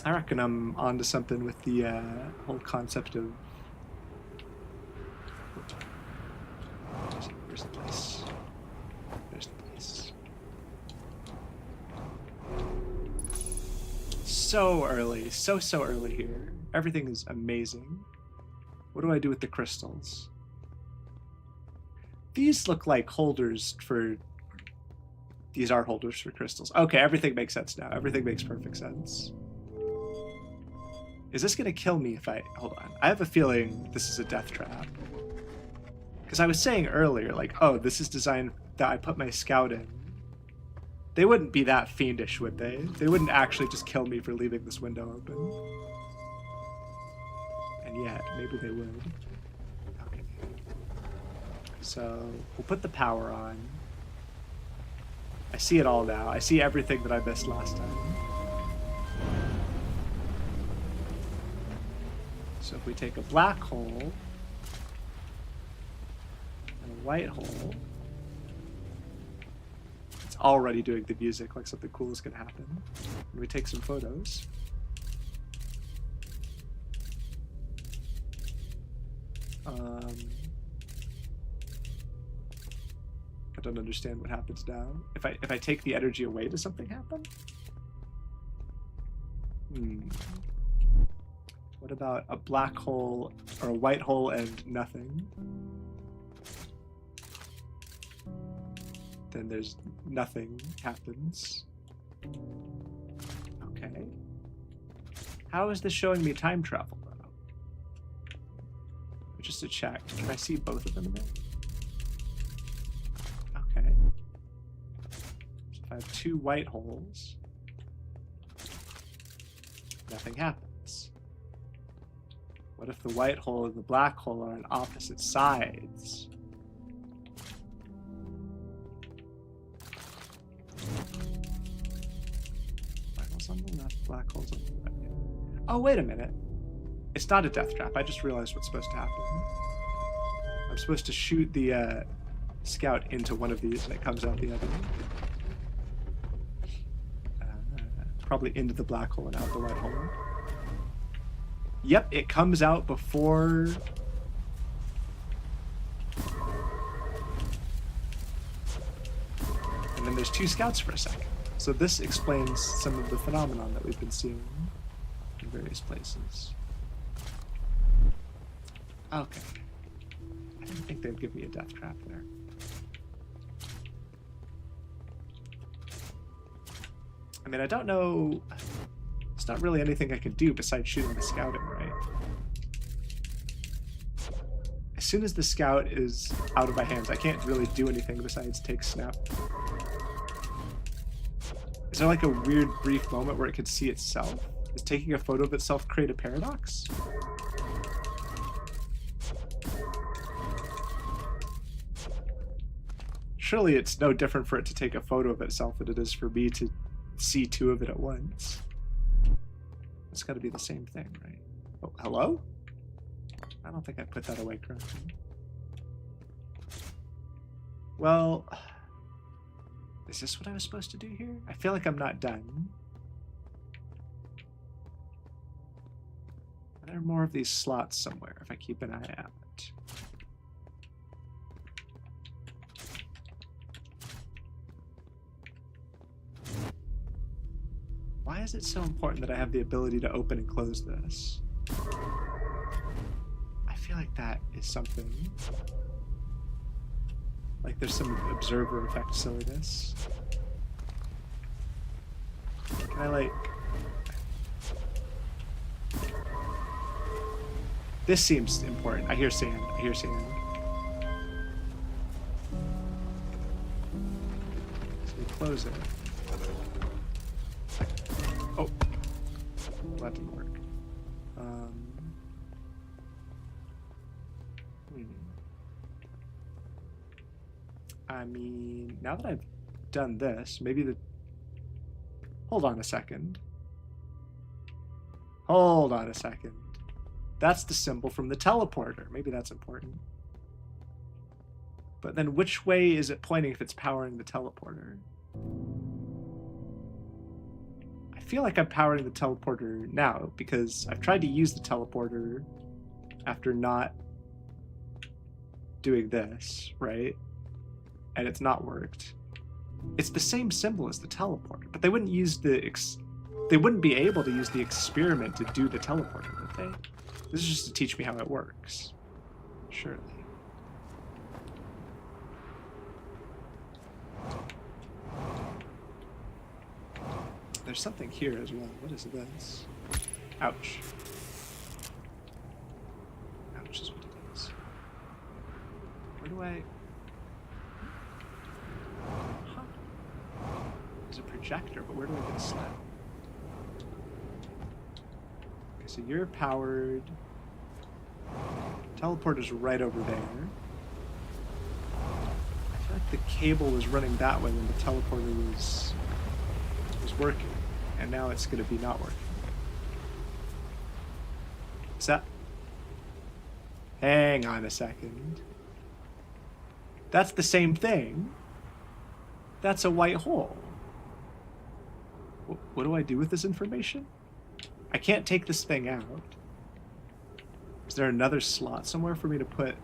I reckon I'm onto something with the whole concept of... where's the place? There's the place. So early, so early here. Everything is amazing. What do I do with the crystals? These look like holders for... these are holders for crystals. Okay, everything makes sense now. Everything makes perfect sense. Is this gonna kill me if I... hold on. I have a feeling this is a death trap. Because I was saying earlier, like, oh, this is designed that I put my scout in. They wouldn't be that fiendish, would they? They wouldn't actually just kill me for leaving this window open. And yet, maybe they would. Okay. So, we'll put the power on. I see it all now. I see everything that I missed last time. So if we take a black hole and a white hole, it's already doing the music like something cool is going to happen. And we take some photos. I don't understand what happens now. If I take the energy away, does something happen? What about a black hole or a white hole and nothing? Then there's nothing happens. Okay. How is this showing me time travel though? Just to check, can I see both of them in there? Okay. So if I have two white holes, nothing happens. What if the white hole and the black hole are on opposite sides? White hole's on the left, black hole's on the right. Oh, wait a minute. It's not a death trap. I just realized what's supposed to happen. I'm supposed to shoot the scout into one of these and it comes out the other. Probably into the black hole and out the white hole. Yep, it comes out before... and then there's two scouts for a second. So this explains some of the phenomenon that we've been seeing in various places. Okay. I didn't think they'd give me a death trap there. I mean, I don't know... there's not really anything I can do besides shooting the scout in, right? As soon as the scout is out of my hands, I can't really do anything besides take snap. Is there like a weird brief moment where it could see itself? Does taking a photo of itself create a paradox? Surely it's no different for it to take a photo of itself than it is for me to see two of it at once. It's got to be the same thing, right? Oh, hello? I don't think I put that away correctly. Well, is this what I was supposed to do here? I feel like I'm not done. Are there more of these slots somewhere if I keep an eye out? Why is it so important that I have the ability to open and close this? I feel like that is something. Like there's some observer effect silliness. Okay. Can I, like... This seems important. I hear sand. I hear sand. So we close it. Oh. Well, that didn't work. I mean, now that I've done this, maybe the... Hold on a second. Hold on a second. That's the symbol from the teleporter. Maybe that's important. But then which way is it pointing if it's powering the teleporter? I feel like I'm powering the teleporter now because I've tried to use the teleporter after not doing this, right? And it's not worked. It's the same symbol as the teleporter, but they wouldn't use they wouldn't be able to use the experiment to do the teleporter, would they? This is just to teach me how it works. Surely. There's something here as well. What is this? Ouch. Ouch is what it is. Where do I... Huh. There's a projector, but where do I get a slab? Okay, so you're powered. Teleporter's right over there. I feel like the cable was running that way when the teleporter was working, and now it's going to be not working. Is that... Hang on a second. That's the same thing. That's a white hole. What do I do with this information? I can't take this thing out. Is there another slot somewhere for me to put...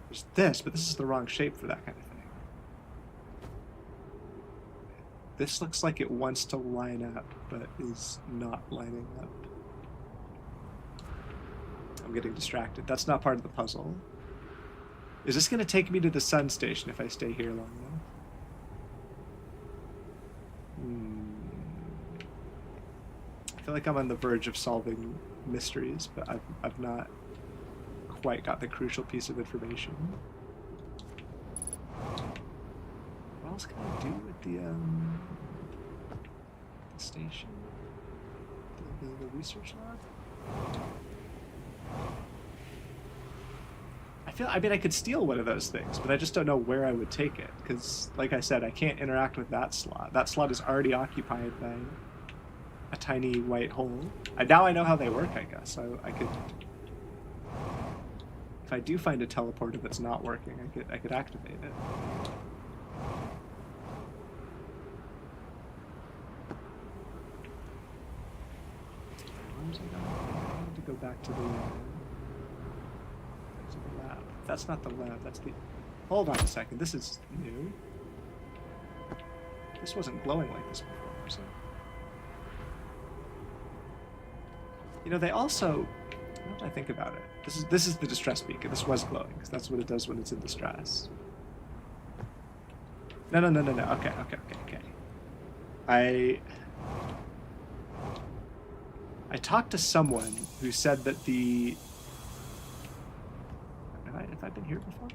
There's this, but this is the wrong shape for that kind of thing. This looks like it wants to line up, but is not lining up. I'm getting distracted. That's not part of the puzzle. Is this going to take me to the sun station if I stay here long enough? I feel like I'm on the verge of solving mysteries, but I've not quite got the crucial piece of information. What else can I do with the station? The research lab? I mean, I could steal one of those things, but I just don't know where I would take it, because, like I said, I can't interact with that slot. That slot is already occupied by a tiny white hole. Now I know how they work, I guess. So I could... If I do find a teleporter that's not working, I could activate it. Where was I going? I need to go back to the lab. That's not the lab, that's the... Hold on a second, this is new. This wasn't glowing like this before, was it? You know, they also... Now that I think about it, this is the distress beacon. This was glowing, because that's what it does when it's in distress. No. Okay. I talked to someone who said that the... Have I been here before?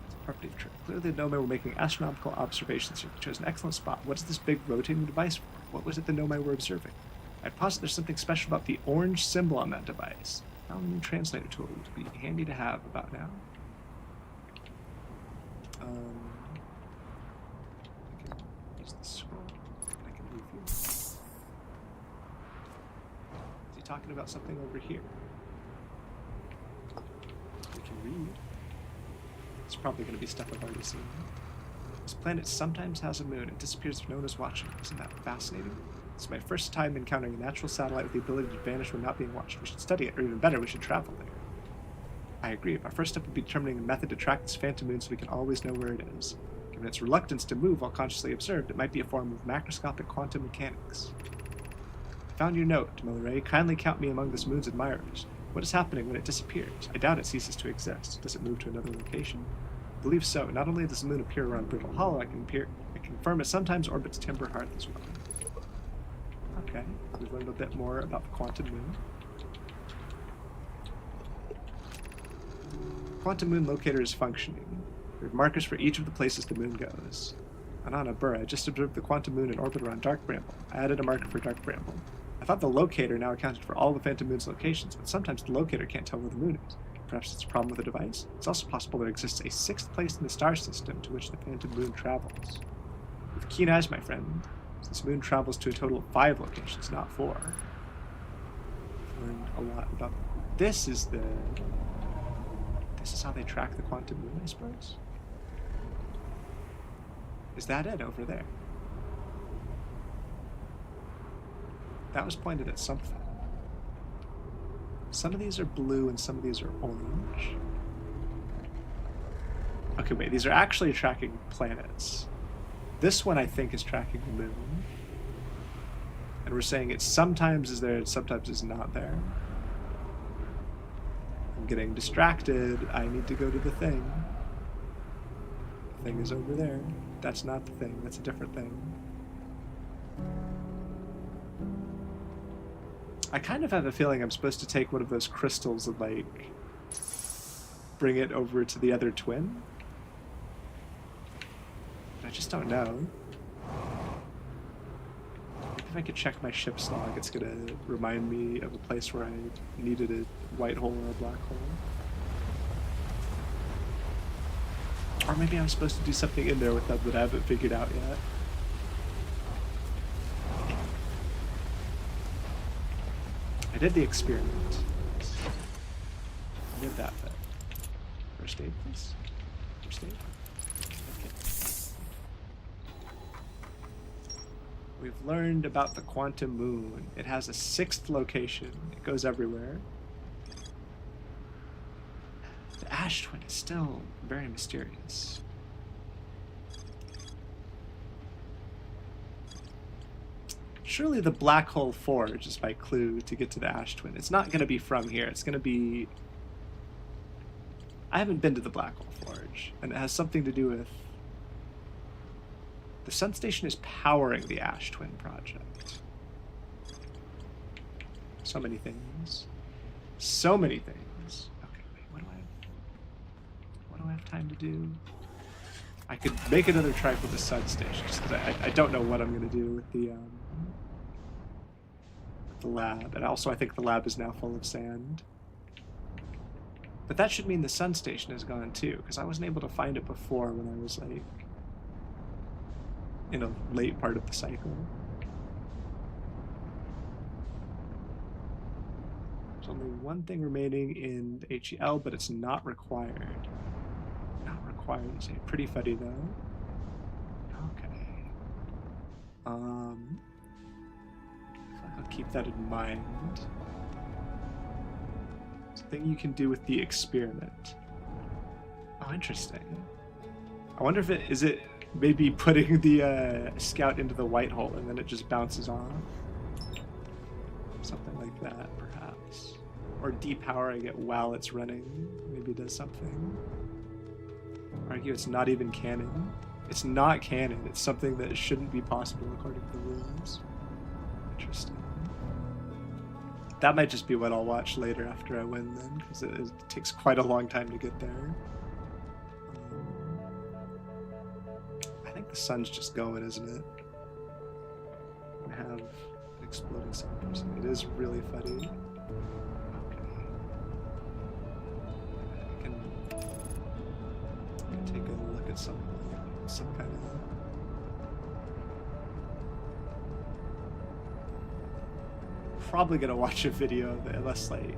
It's a property trip. Clearly the Nomai were making astronomical observations here. They chose an excellent spot. What is this big rotating device for? What was it the Nomai were observing? I posit there's something special about the orange symbol on that device. Found a new translator tool would be handy to have about now. I can use the scroll. I can move here. Is he talking about something over here? We can read. It's probably going to be stuff I've already seen. This planet sometimes has a moon and disappears if no one is watching. Isn't that fascinating? It's my first time encountering a natural satellite with the ability to vanish when not being watched. We should study it, or even better, we should travel there. I agree. Our first step would be determining a method to track this phantom moon so we can always know where it is. Given its reluctance to move while consciously observed, it might be a form of macroscopic quantum mechanics. I found your note, Milleray. Kindly count me among this moon's admirers. What is happening when it disappears? I doubt it ceases to exist. Does it move to another location? I believe so. Not only does the moon appear around Brittle Hollow, it can Confirm it sometimes orbits Timber Hearth as well. Okay, we've learned a bit more about the Quantum Moon. Quantum Moon Locator is functioning. We have markers for each of the places the moon goes. Anana Burr, I just observed the Quantum Moon in orbit around Dark Bramble. I added a marker for Dark Bramble. I thought the locator now accounted for all the Phantom Moon's locations, but sometimes the locator can't tell where the moon is. Perhaps it's a problem with the device? It's also possible there exists a sixth place in the star system to which the Phantom Moon travels. With keen eyes, my friend, this moon travels to a total of 5 locations, not 4. I've learned a lot about... This is how they track the Quantum Moon, I suppose? Is that it over there? That was pointed at something. Some of these are blue and some of these are orange. Okay, wait, these are actually tracking planets. This one, I think, is tracking the moon. And we're saying it sometimes is there and sometimes is not there. I'm getting distracted. I need to go to the thing. The thing is over there. That's not the thing. That's a different thing. I kind of have a feeling I'm supposed to take one of those crystals and, like, bring it over to the other twin. I just don't know. Maybe if I could check my ship's log, it's gonna remind me of a place where I needed a white hole or a black hole. Or maybe I'm supposed to do something in there with them that I haven't figured out yet. I did the experiment. I did that bit. First aid, please. First aid. Okay. We've learned about the Quantum Moon. It has a 6th location. It goes everywhere. The Ash Twin is still very mysterious. Surely the Black Hole Forge is my clue to get to the Ash Twin. It's not going to be from here. It's going to be... I haven't been to the Black Hole Forge, and it has something to do with... The Sun Station is powering the Ash Twin project. So many things. So many things. Okay, wait, what do I have time to do? I could make another trike with the Sun Station, just because I don't know what I'm going to do with the lab. And also I think the lab is now full of sand. But that should mean the Sun Station is gone too, because I wasn't able to find it before when I was, like, in a late part of the cycle. There's only one thing remaining in the HEL, but it's not required. Not required, you say. Pretty funny though. Okay. I feel like I'll keep that in mind. It's a thing you can do with the experiment. Oh, interesting. I wonder if is it maybe putting the scout into the white hole and then it just bounces off? Something like that, perhaps. Or depowering it while it's running maybe does something. Argue it's not even canon. It's not canon. It's something that shouldn't be possible according to the rules. Interesting. That might just be what I'll watch later after I win then, because it takes quite a long time to get there. I think the sun's just going, isn't it? I have an exploding sun person. It is really funny. Okay. I can take a look at some kind of... Probably gonna watch a video of it, unless, like,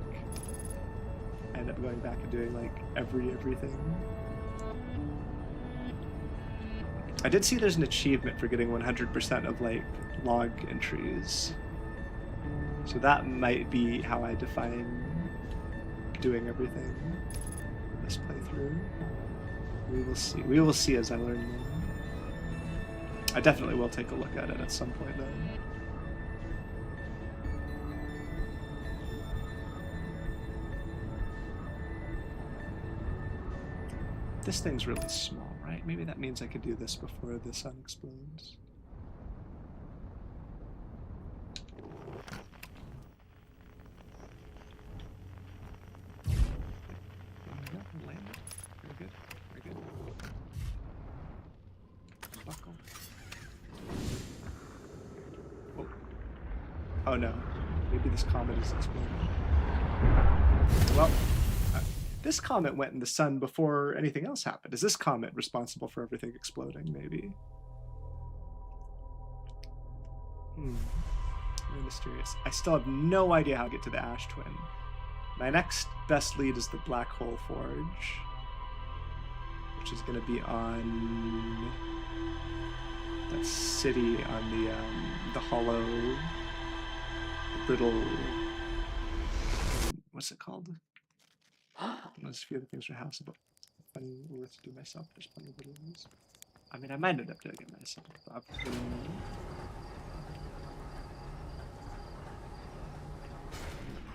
I end up going back and doing, like, everything. I did see there's an achievement for getting 100% of, like, log entries. So that might be how I define doing everything this playthrough. We will see. We will see as I learn more. I definitely will take a look at it at some point, though. This thing's really small, right? Alright, maybe that means I could do this before the sun explodes. Landed. Very good. Very good. Buckle. Oh. Oh no. Maybe this comet is exploding. Well, this comet went in the sun before anything else happened. Is this comet responsible for everything exploding, maybe? Very mysterious. I still have no idea how to get to the Ash Twin. My next best lead is the Black Hole Forge, which is going to be on that city on the hollow, brittle. What's it called? There's a few other things for house, but funny worth to do myself. There's plenty of videos. I mean, I might end up doing it myself.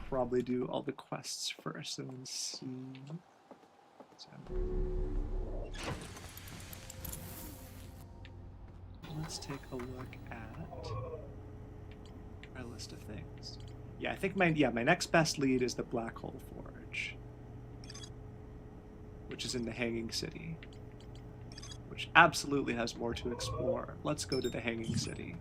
Probably do all the quests first and then see. So, let's take a look at our list of things. Yeah, I think my next best lead is the Black Hole Forge, which is in the Hanging City, which absolutely has more to explore. Let's go to the Hanging City.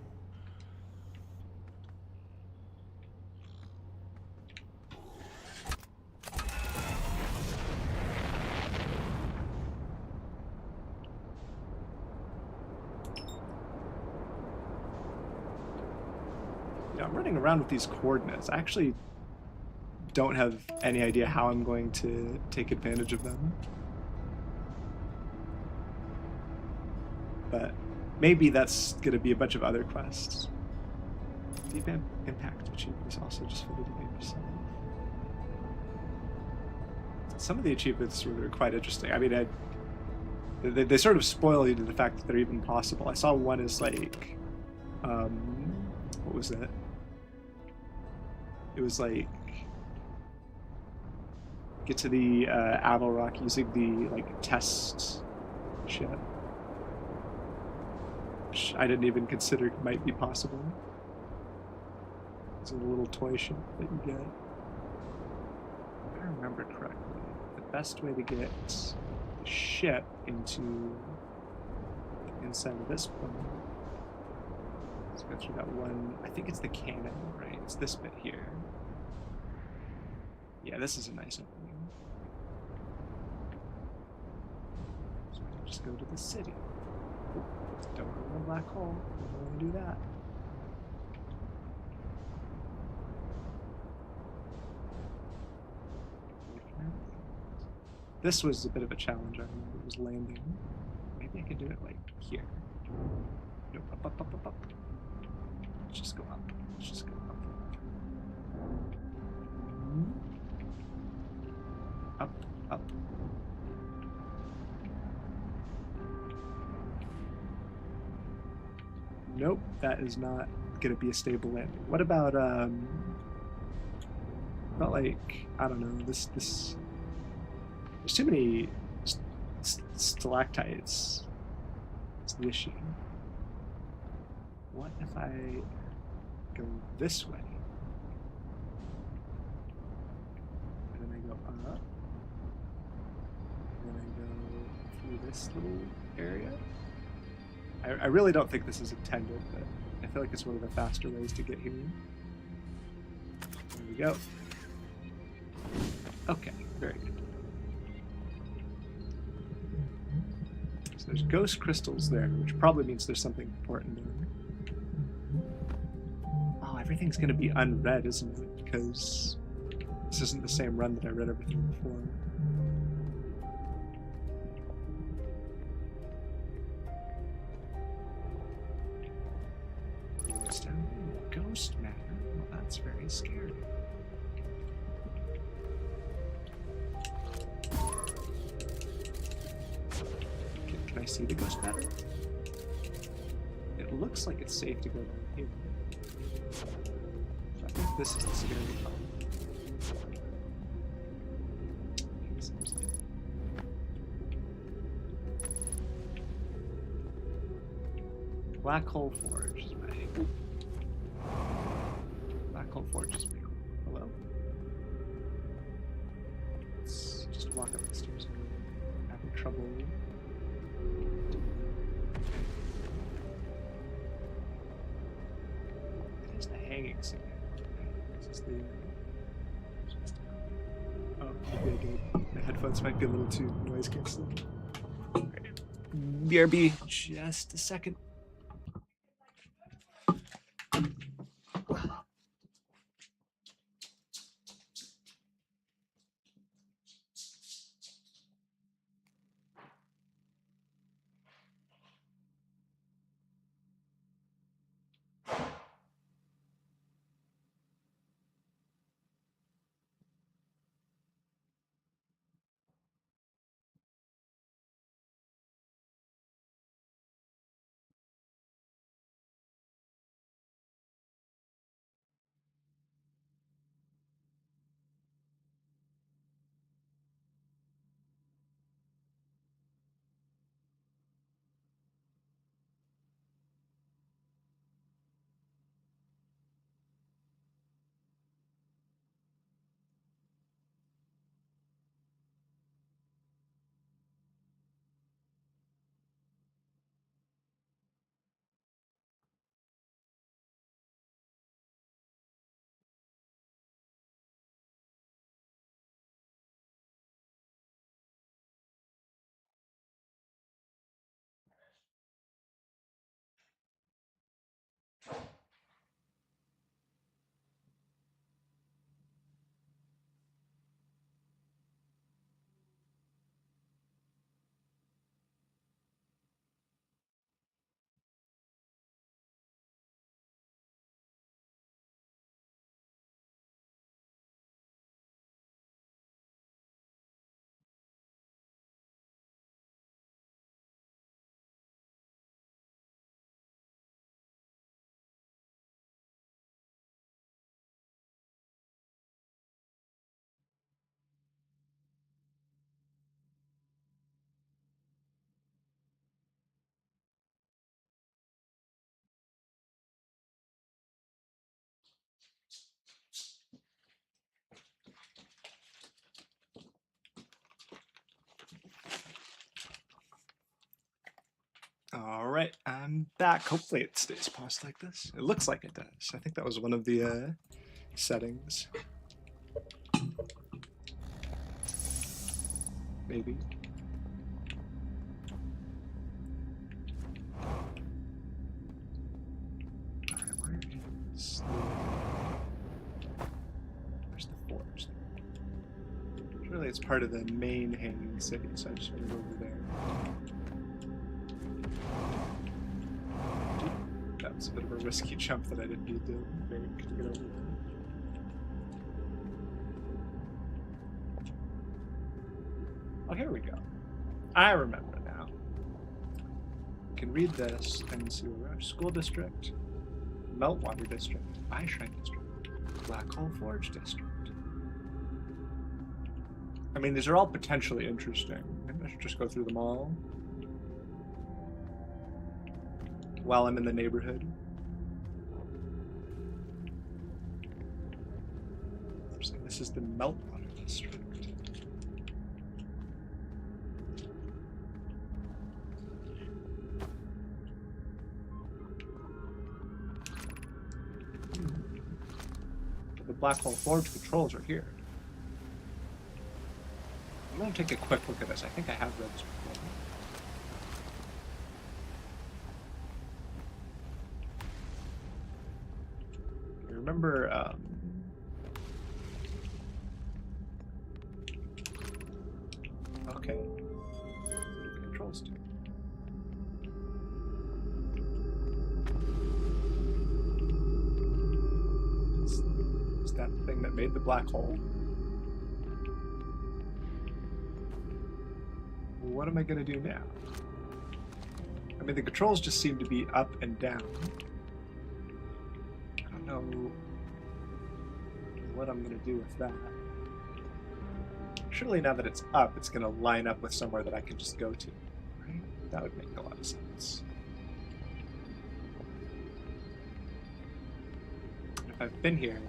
I'm running around with these coordinates. I actually don't have any idea how I'm going to take advantage of them. But maybe that's going to be a bunch of other quests. Deep Impact achievements also just for the game yourself. Some of the achievements were quite interesting. I mean, they sort of spoil you to the fact that they're even possible. I saw one is like, what was that? It was like, get to the Aval Rock using the like test ship, which I didn't even consider might be possible. It's a little toy ship that you get. If I remember correctly, the best way to get the ship into the inside of this one is go through that one. I think it's the cannon, right? It's this bit here. Yeah, this is a nice opening. So I'll just go to the city. Don't go to the black hole. I don't want to do that. This was a bit of a challenge. I remember it was landing. Maybe I could do it like here. Nope, up. Let's just go up. Let's just go up. Up. Nope, that is not gonna be a stable landing. What about like, I don't know, this there's too many stalactites. It's the issue. What if I go this way? And then I go up. And then I go through this little area. I really don't think this is intended, but I feel like it's one of the faster ways to get here. There we go. Okay, very good. So there's ghost crystals there, which probably means there's something important there. Oh, everything's going to be unread, isn't it? Because this isn't the same run that I read everything before. Ghost matter? Well, that's very scary. Can I see the ghost matter? It looks like it's safe to go down here. So I think this is the scary part. Black Hole Forge is my... Black Hole Forge is my... Hello? Let's just walk up the stairs. I'm having trouble. It is the hanging scene. This is the... Oh, maybe I did. My headphones might be a little too noise canceling. BRB, just a second. All right, I'm back. Hopefully it stays paused like this. It looks like it does. I think that was one of the settings. Maybe. All right, where is where's the forge? Surely it's part of the main hanging city, so I just want to go over there. That was a bit of a risky jump that I didn't need to make to get over there. Oh, here we go. I remember now. We can read this and see where we are. School District, Meltwater District, Eyeshrine District, Black Hole Forge District. I mean, these are all potentially interesting. Maybe I should just go through them all while I'm in the neighborhood. This is the Meltwater District. The Black Hole Forge controls are here. I'm going to take a quick look at this. I think I have read this before. I remember okay. Controls too. Is that the thing that made the black hole? What am I going to do now? I mean, the controls just seem to be up and down. I don't know what I'm going to do with that. Surely now that it's up, it's going to line up with somewhere that I can just go to, right? That would make a lot of sense. if I've been here,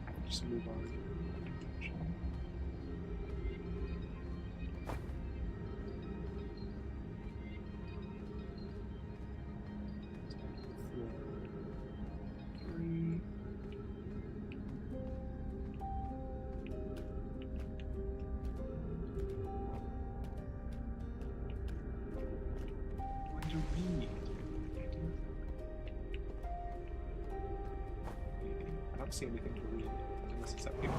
I can just move on. I don't see anything to read unless it's up here.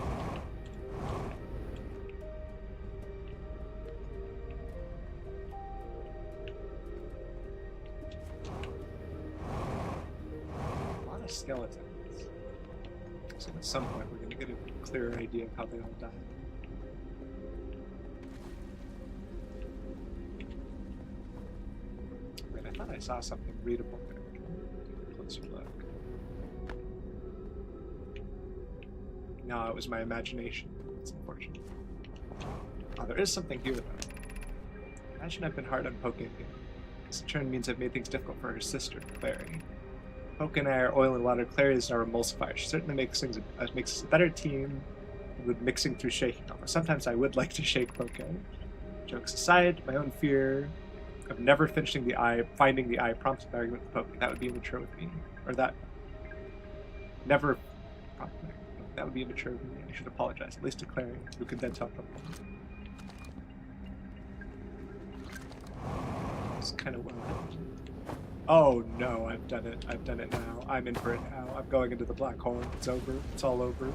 A lot of skeletons. So at some point we're going to get a clearer idea of how they all died. Wait, I thought I saw something readable there. Take a closer look. No, it was my imagination. It's unfortunate. Oh, there is something here, though. Imagine I've been hard on Poke again. This in turn means I've made things difficult for her sister, Clary. Poke and I are oil and water. Clary is our emulsifier. She certainly makes us a better team with mixing through shaking. Although sometimes I would like to shake Poke. Jokes aside, my own fear of never finding the eye prompts an argument with Poke. That would be immature with me. Or that never prompted me. That would be immature of me. I should apologize, at least to Clary, who could then tell Poke. It's kind of well hidden. Oh no, I've done it. I've done it now. I'm in for it now. I'm going into the black hole. It's over. It's all over.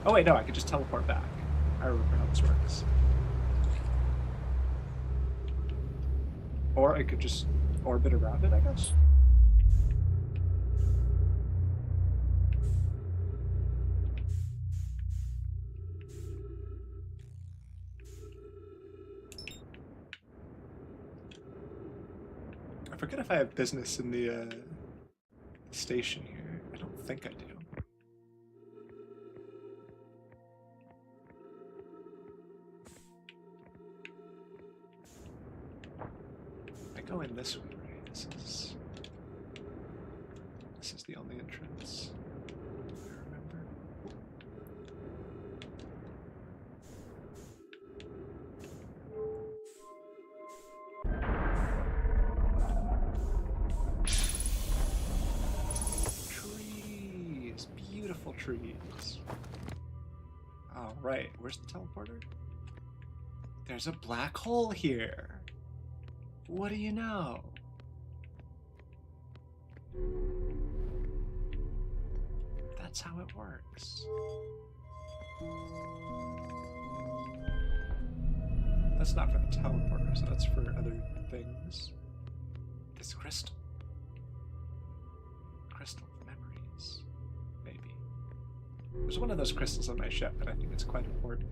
Oh wait, no, I could just teleport back. I remember how this works. Or I could just orbit around it, I guess. I forget if I have business in the station here. I don't think I do. I go in this way, right? This is the only entrance. I remember. Trees, beautiful trees. All right, where's the teleporter? There's a black hole here. What do you know? That's how it works. That's not for the teleporter, so that's for other things. This crystal. Crystal of memories. Maybe. There's one of those crystals on my ship, and I think it's quite important.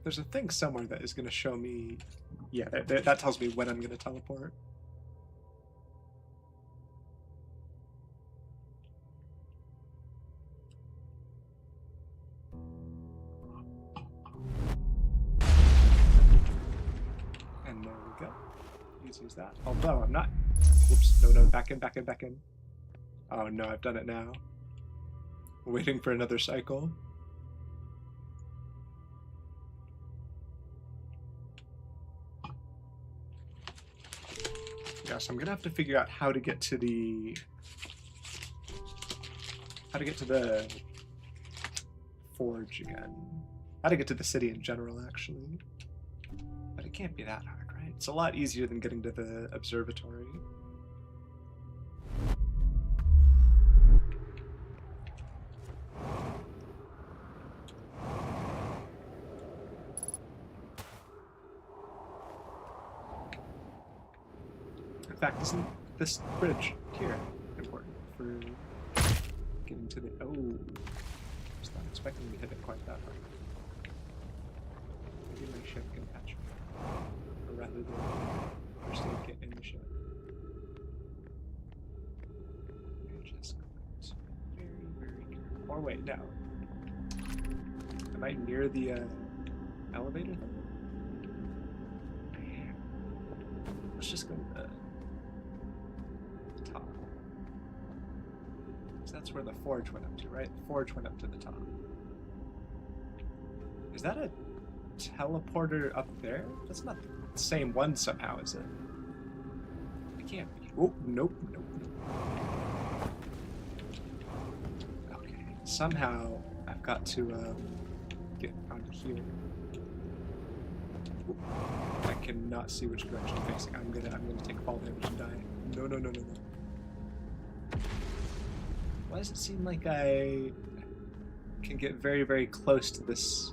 There's a thing somewhere that is going to show me... Yeah, that tells me when I'm going to teleport. And there we go. Use that. Although I'm not... Whoops. No, back in. Oh no, I've done it now. Waiting for another cycle. Yeah, so I'm gonna have to figure out how to get to the forge again. How to get to the city in general, actually. But it can't be that hard, right? It's a lot easier than getting to the observatory. In fact, isn't this bridge here important for getting to the... Oh, I was not expecting to hit it quite that hard. Maybe my ship can catch me. Or rather than first aid kit in the ship. Just very, very careful. Or wait, no. Am I near the elevator? Let's just go to the... That's where the forge went up to, right? The forge went up to the top. Is that a teleporter up there? That's not the same one somehow, is it? It can't be. Oh, nope, nope, nope. Okay, somehow I've got to get onto here. Oop. I cannot see which direction I'm facing. I'm gonna take fall damage and die. No, no, no, no, no. Why does it seem like I can get very, very close to this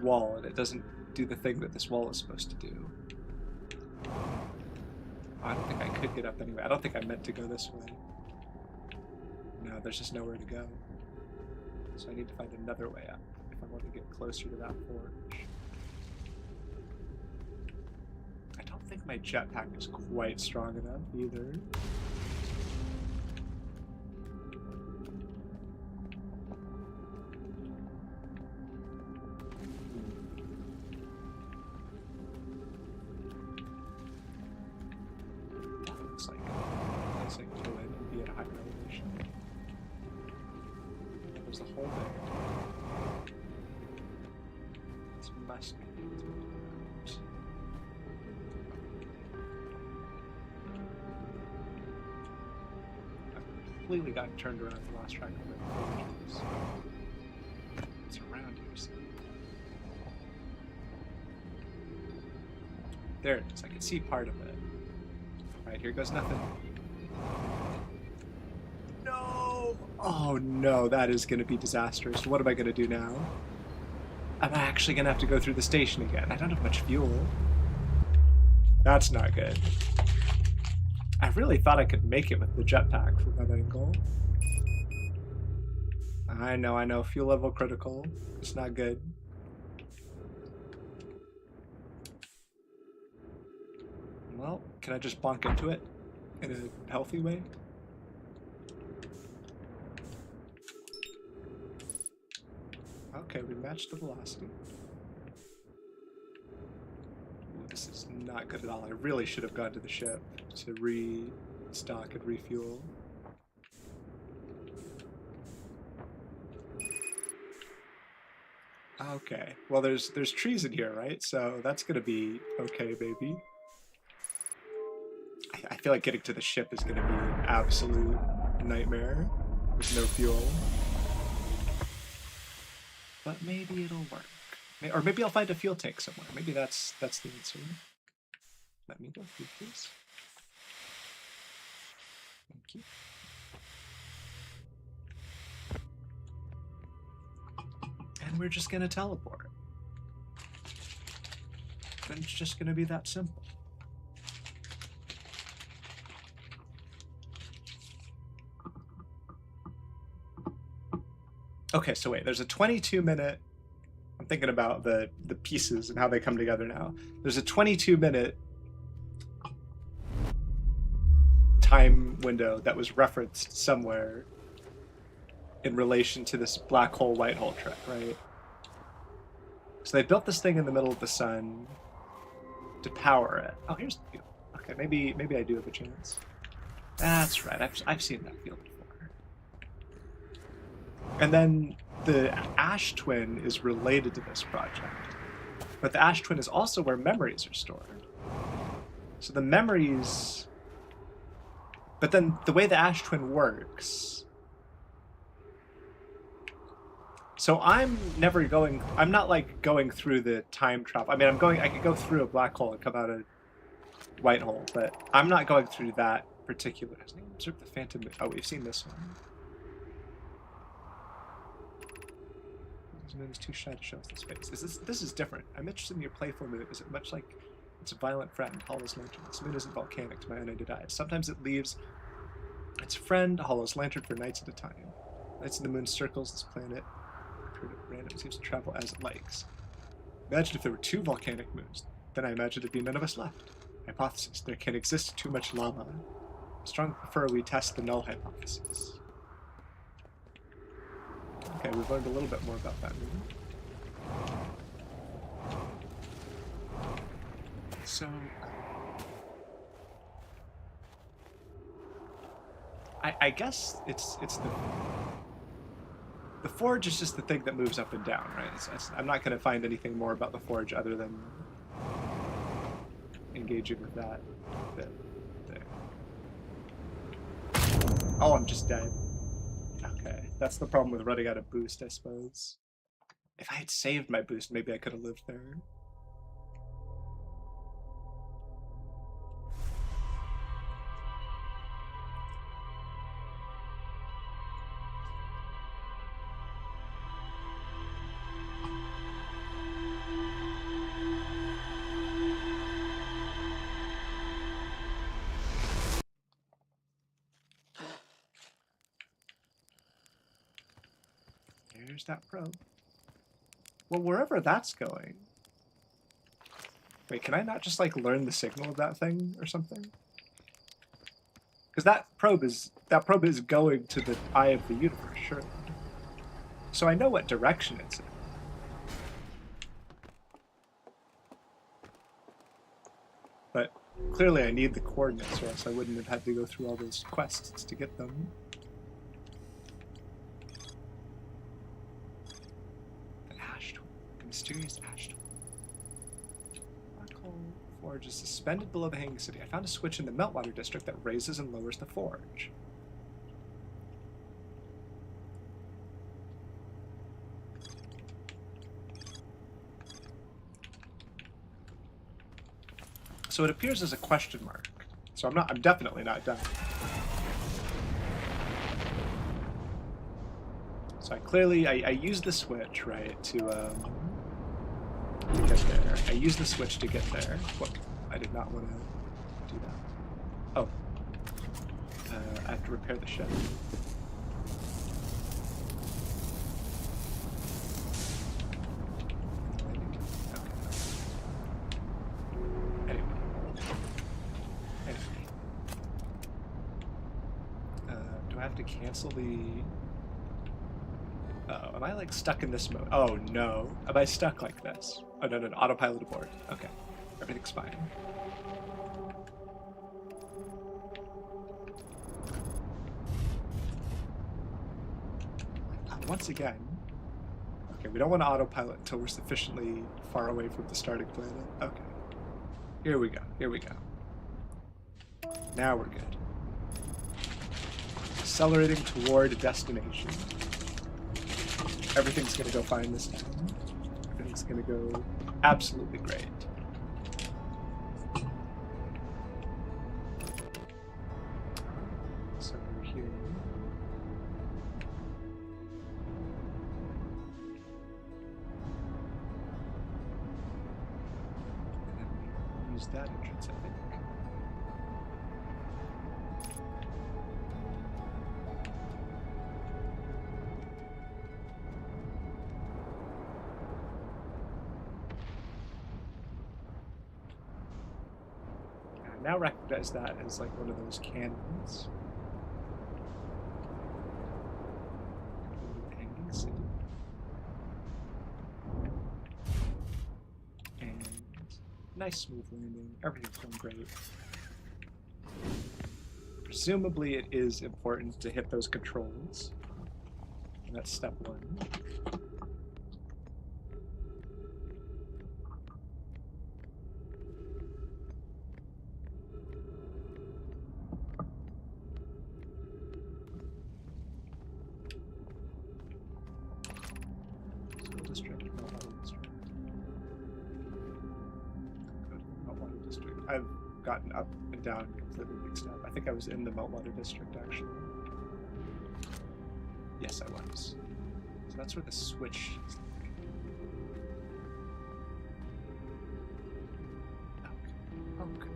wall and it doesn't do the thing that this wall is supposed to do? I don't think I could get up anyway. I don't think I meant to go this way. No, there's just nowhere to go. So I need to find another way up if I want to get closer to that forge. I don't think my jetpack is quite strong enough either. Completely got turned around and lost track of where the forge is. It's around here, so. There it is. I can see part of it. Alright, here goes nothing. No! Oh no, that is going to be disastrous. What am I going to do now? I'm actually going to have to go through the station again. I don't have much fuel. That's not good. I really thought I could make it with the jetpack from that angle. I know. Fuel level critical. It's not good. Well, can I just bonk into it in a healthy way? Okay, we matched the velocity. Ooh, this is not good at all. I really should have gone to the ship to restock and refuel. Okay, well there's trees in here, right? So that's gonna be okay, baby. I feel like getting to the ship is gonna be an absolute nightmare with no fuel. But maybe it'll work. Or maybe I'll find a fuel tank somewhere. Maybe that's the answer. Let me go through this. Thank you. And we're just gonna teleport. And it's just gonna be that simple. Okay, so wait, there's a 22-minute... I'm thinking about the pieces and how they come together now. There's a 22-minute time window that was referenced somewhere in relation to this black hole, white hole trick, right? So they built this thing in the middle of the sun to power it. Oh, here's the field. Okay, maybe I do have a chance. That's right, I've seen that field before. And then the Ash Twin is related to this project. But the Ash Twin is also where memories are stored. So the memories... But then the way the Ash Twin works... So I'm not like going through the time travel. I mean, I could go through a black hole and come out a white hole, but I'm not going through that particular... Observe the Phantom... Oh, we've seen this one. It's too shy to show us the space. This is different. I'm interested in your playful mood. Is it much like its violent friend, Hollow's Lantern? This moon isn't volcanic to my unaided eyes. Sometimes it leaves its friend, Hollow's Lantern, for nights at a time. Nights in the moon circles this planet. Random seems to travel as it likes. Imagine if there were 2 volcanic moons. Then I imagine there'd be none of us left. Hypothesis: there can exist too much lava. Strong prefer we test the null hypothesis. Okay, we've learned a little bit more about that movie. So... I guess it's the forge is just the thing that moves up and down, right? I'm not going to find anything more about the forge other than engaging with that bit there. Oh, I'm just dead. Okay, that's the problem with running out of boost, I suppose. If I had saved my boost, maybe I could have lived there. There's that probe. Well, wherever that's going. Wait, can I not just like learn the signal of that thing or something? Because that probe is going to the eye of the universe, sure. So I know what direction it's in. But clearly I need the coordinates, or else I wouldn't have had to go through all those quests to get them. Mysterious ash tool. Black hole forge is suspended below the hanging city. I found a switch in the Meltwater district that raises and lowers the forge. So it appears as a question mark. So I'm definitely not done. So I use the switch, right, to get there. I use the switch to get there. What? I did not want to do that. Oh. I have to repair the ship. Okay. Anyway. Do I have to cancel the... Uh-oh, am I like stuck in this mode? Oh no. Am I stuck like this? Oh no, autopilot aboard. Okay. Everything's fine. Once again. Okay, we don't want to autopilot until we're sufficiently far away from the starting planet. Okay. Here we go. Now we're good. Accelerating toward destination. Everything's gonna go fine this time. Everything's gonna go absolutely great. So we're here. And then we use that entrance, I think. Now recognize that as like one of those cannons. Hanging city. And nice smooth landing. Everything's going great. Presumably it is important to hit those controls. And that's step one. I've gotten up and down completely mixed up. I think I was in the Meltwater district, actually. Yes, I was. So that's where the switch is. Okay.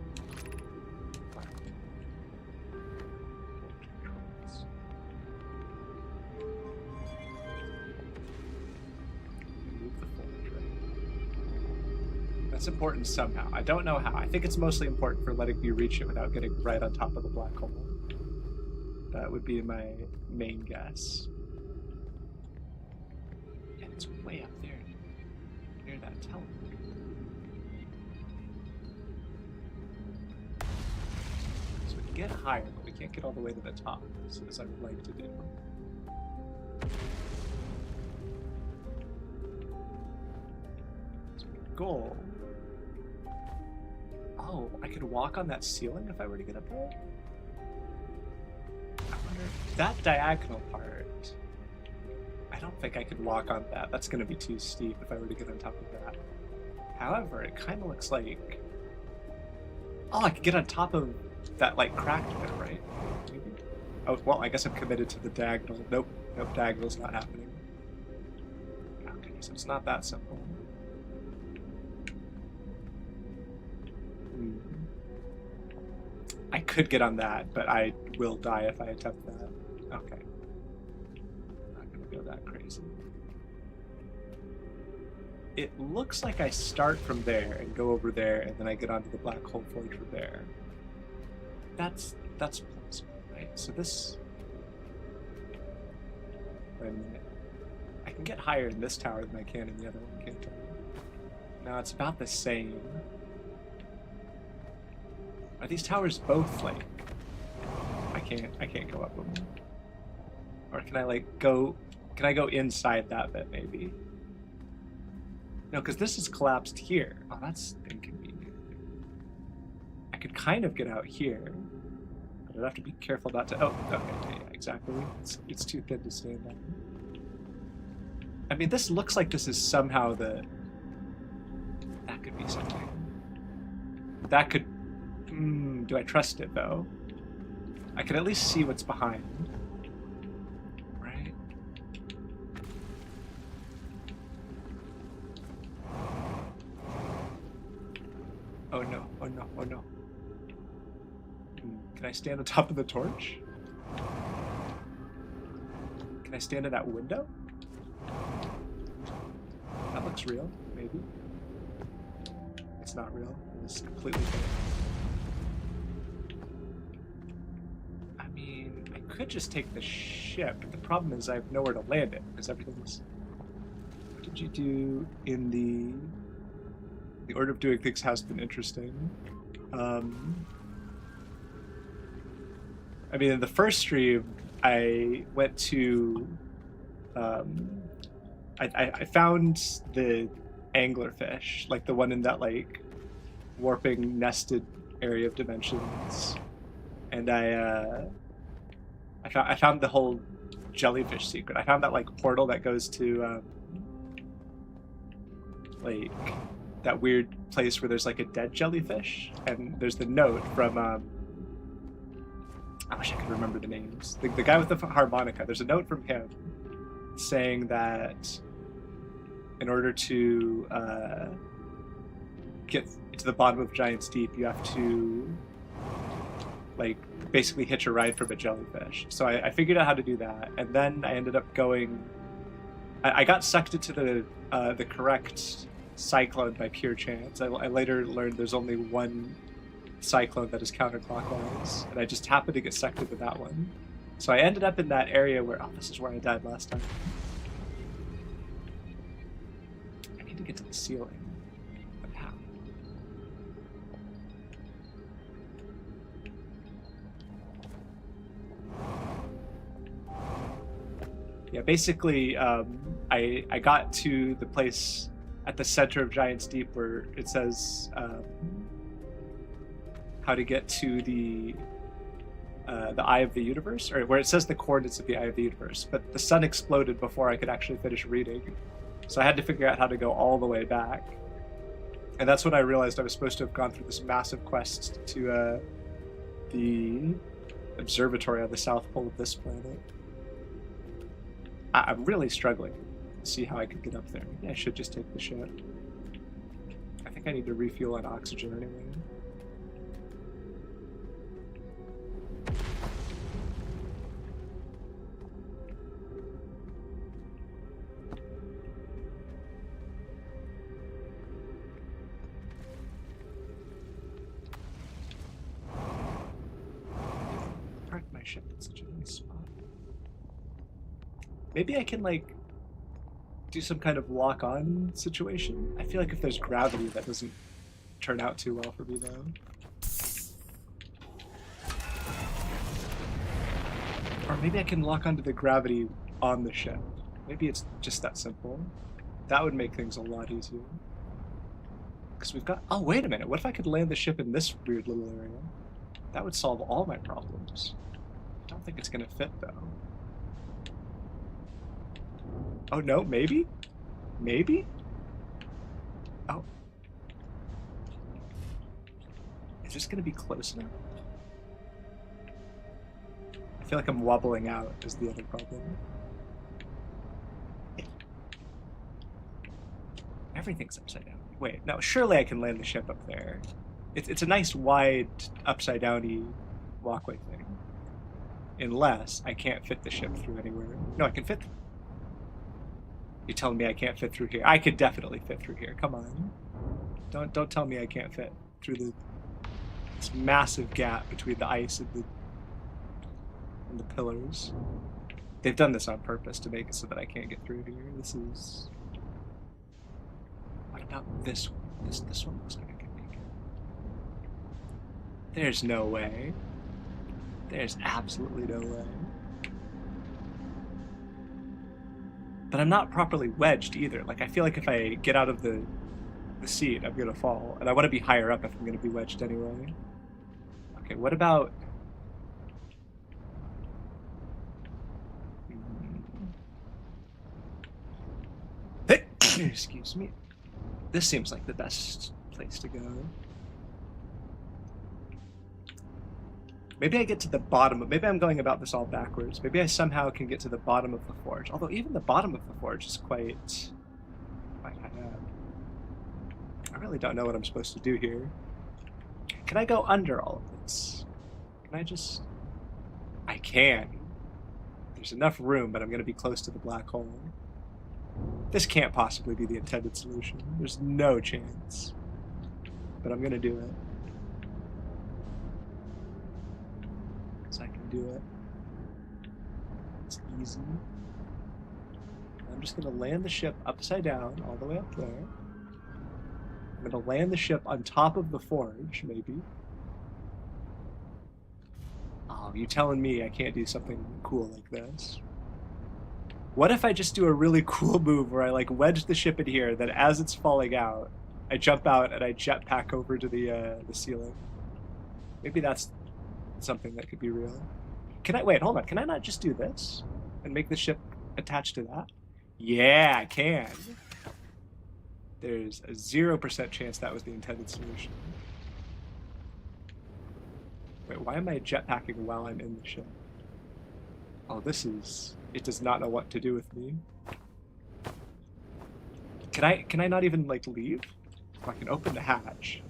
It's important somehow. I don't know how. I think it's mostly important for letting you reach it without getting right on top of the black hole. That would be my main guess. And it's way up there, near that teleporter. So we can get higher, but we can't get all the way to the top, as I would like to do. So goal. Oh, I could walk on that ceiling if I were to get up there? I wonder if that diagonal part. I don't think I could walk on that. That's going to be too steep if I were to get on top of that. However, it kind of looks like... Oh, I could get on top of that, like, cracked bit, right? Maybe? Oh, well, I guess I'm committed to the diagonal. Nope. Nope, diagonal's not happening. Okay, so it's not that simple. I could get on that, but I will die if I attempt that. Okay. Not gonna go that crazy. It looks like I start from there and go over there, and then I get onto the Black Hole Forge from there. That's plausible, right? So this... Wait a minute. I can get higher in this tower than I can in the other one, can't I? No, it's about the same. Are these towers both, like... I can't go up them. Or can I, like, go... Can I go inside that bit, maybe? No, because this is collapsed here. Oh, that's inconvenient. I could kind of get out here. But I'd have to be careful not to... Oh, okay, yeah, exactly. It's too thin to stand on. I mean, this looks like this is somehow the... That could be something. That could... do I trust it, though? I can at least see what's behind. Right? Oh no, oh no, oh no. Can I stand on top of the torch? Can I stand in that window? That looks real, maybe. It's not real. It's completely fake. I mean, I could just take the ship, but the problem is I have nowhere to land it, because everything's... What did you do in the... The order of doing things has been interesting. I mean, in the first stream, I went to... I found the anglerfish, like the one in that, like, warping nested area of dimensions. And I found the whole jellyfish secret. I found that, like, portal that goes to, like... that weird place where there's like a dead jellyfish, and there's the note from I wish I could remember the names. The guy with the harmonica. There's a note from him saying that in order to get to the bottom of Giant's Deep, you have to like basically hitch a ride from a jellyfish. So I figured out how to do that, and then I ended up going. I got sucked into the correct cyclone by pure chance. I later learned there's only one cyclone that is counterclockwise, and I just happened to get sucked into that one. So I ended up in that area where... Oh, this is where I died last time. I need to get to the ceiling. But how? Yeah, basically, I got to the place at the center of Giant's Deep where it says how to get to the Eye of the Universe, or where it says the coordinates of the Eye of the Universe, but the sun exploded before I could actually finish reading. So I had to figure out how to go all the way back. And that's when I realized I was supposed to have gone through this massive quest to the observatory on the south pole of this planet. I'm really struggling to see how I could get up there. Maybe I should just take the ship. I think I need to refuel on oxygen anyway. Park my ship in such a nice spot. Maybe I can, like, do some kind of lock-on situation. I feel like if there's gravity, that doesn't turn out too well for me, though. Or maybe I can lock onto the gravity on the ship. Maybe it's just that simple. That would make things a lot easier. Because we've got... Oh, wait a minute. What if I could land the ship in this weird little area? That would solve all my problems. I don't think it's going to fit, though. Oh, no, maybe? Maybe? Oh. Is this going to be close enough? I feel like I'm wobbling out is the other problem. Everything's upside down. Wait, no, surely I can land the ship up there. It's a nice wide upside-downy walkway thing. Unless I can't fit the ship through anywhere. No, I can fit. You're telling me I can't fit through here? I could definitely fit through here. Come on. Don't tell me I can't fit through this massive gap between the ice and the pillars. They've done this on purpose to make it so that I can't get through here. This is... What about this one? This one looks like I can make it. There's no way. There's absolutely no way. But I'm not properly wedged either. Like, I feel like if I get out of the seat, I'm gonna fall. And I want to be higher up if I'm gonna be wedged anyway. Okay, what about... Excuse me. This seems like the best place to go. Maybe I get to the bottom of... Maybe I'm going about this all backwards. Maybe I somehow can get to the bottom of the forge. Although even the bottom of the forge is quite high up. I really don't know what I'm supposed to do here. Can I go under all of this? Can I just... I can. There's enough room, but I'm going to be close to the black hole. This can't possibly be the intended solution. There's no chance. But I'm going to do it. Because I can do it. It's easy. I'm just going to land the ship upside down, all the way up there. I'm going to land the ship on top of the forge, maybe. Oh, you telling me I can't do something cool like this? What if I just do a really cool move where I like wedge the ship in here, then as it's falling out, I jump out and I jetpack over to the ceiling? Maybe that's something that could be real. Can I, wait, hold on, can I not just do this and make the ship attached to that? Yeah, I can. There's a 0% chance that was the intended solution. Wait, why am I jetpacking while I'm in the ship? Oh, this is... It does not know what to do with me. Can I not even, like, leave? Oh, I can open the hatch.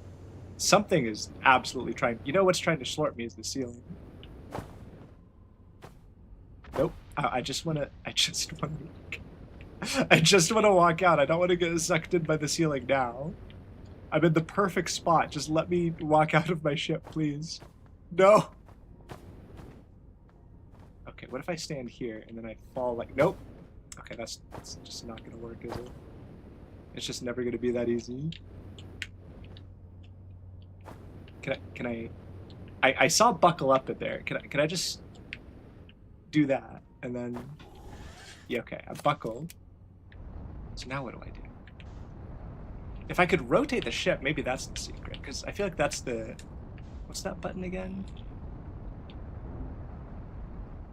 Something is absolutely trying... You know what's trying to slurp me is the ceiling. Nope. I just want to walk out. I don't want to get sucked in by the ceiling now. I'm in the perfect spot. Just let me walk out of my ship, please. No! Okay, what if I stand here and then I fall like... Nope! Okay, that's just not gonna work, is it? It's just never gonna be that easy. Can I saw buckle up in there. Can I just do that? And then... Yeah, okay, I buckle. So now what do I do? If I could rotate the ship, maybe that's the secret. Because I feel like that's the... What's that button again?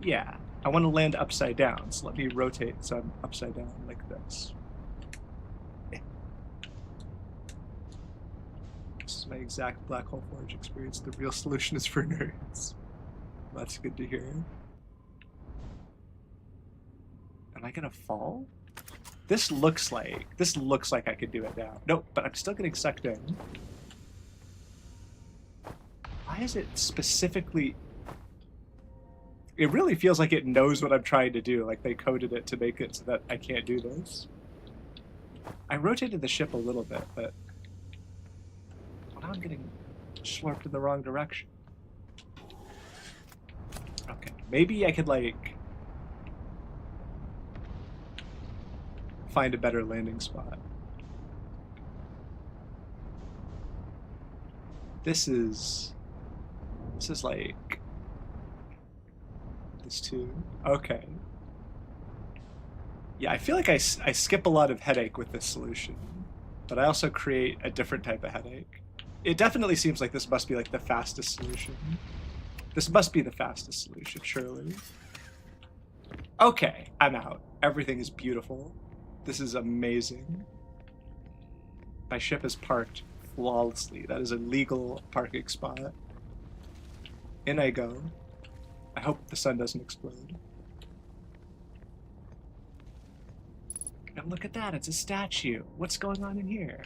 Yeah, I want to land upside down, so let me rotate so I'm upside down like this. This is my exact black hole forge experience. The real solution is for nerds. That's good to hear. Am I gonna fall? This looks like I could do it now. Nope, but I'm still getting sucked in. Why is it specifically... It really feels like it knows what I'm trying to do, like they coded it to make it so that I can't do this. I rotated the ship a little bit, but... Well, now I'm getting slurped in the wrong direction. Okay, maybe I could, like... find a better landing spot. This is like... this too. Okay. Yeah, I feel like I skip a lot of headache with this solution, but I also create a different type of headache. It definitely seems like this must be like the fastest solution. This must be the fastest solution, surely. Okay, I'm out. Everything is beautiful. This is amazing. My ship is parked flawlessly. That is a legal parking spot. In I go. I hope the sun doesn't explode. And look at that, it's a statue. What's going on in here?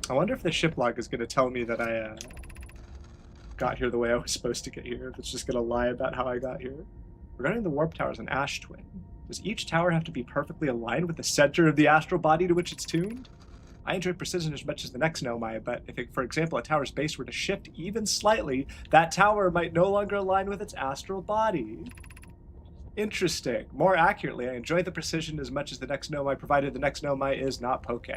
I wonder if the ship log is going to tell me that I got here the way I was supposed to get here, if it's just going to lie about how I got here. Regarding the warp towers in Ash Twin, does each tower have to be perfectly aligned with the center of the astral body to which it's tuned? I enjoy precision as much as the next Nomai, but if, for example, a tower's base were to shift even slightly, that tower might no longer align with its astral body. Interesting. More accurately, I enjoy the precision as much as the next Nomai, provided the next Nomai is not Poke.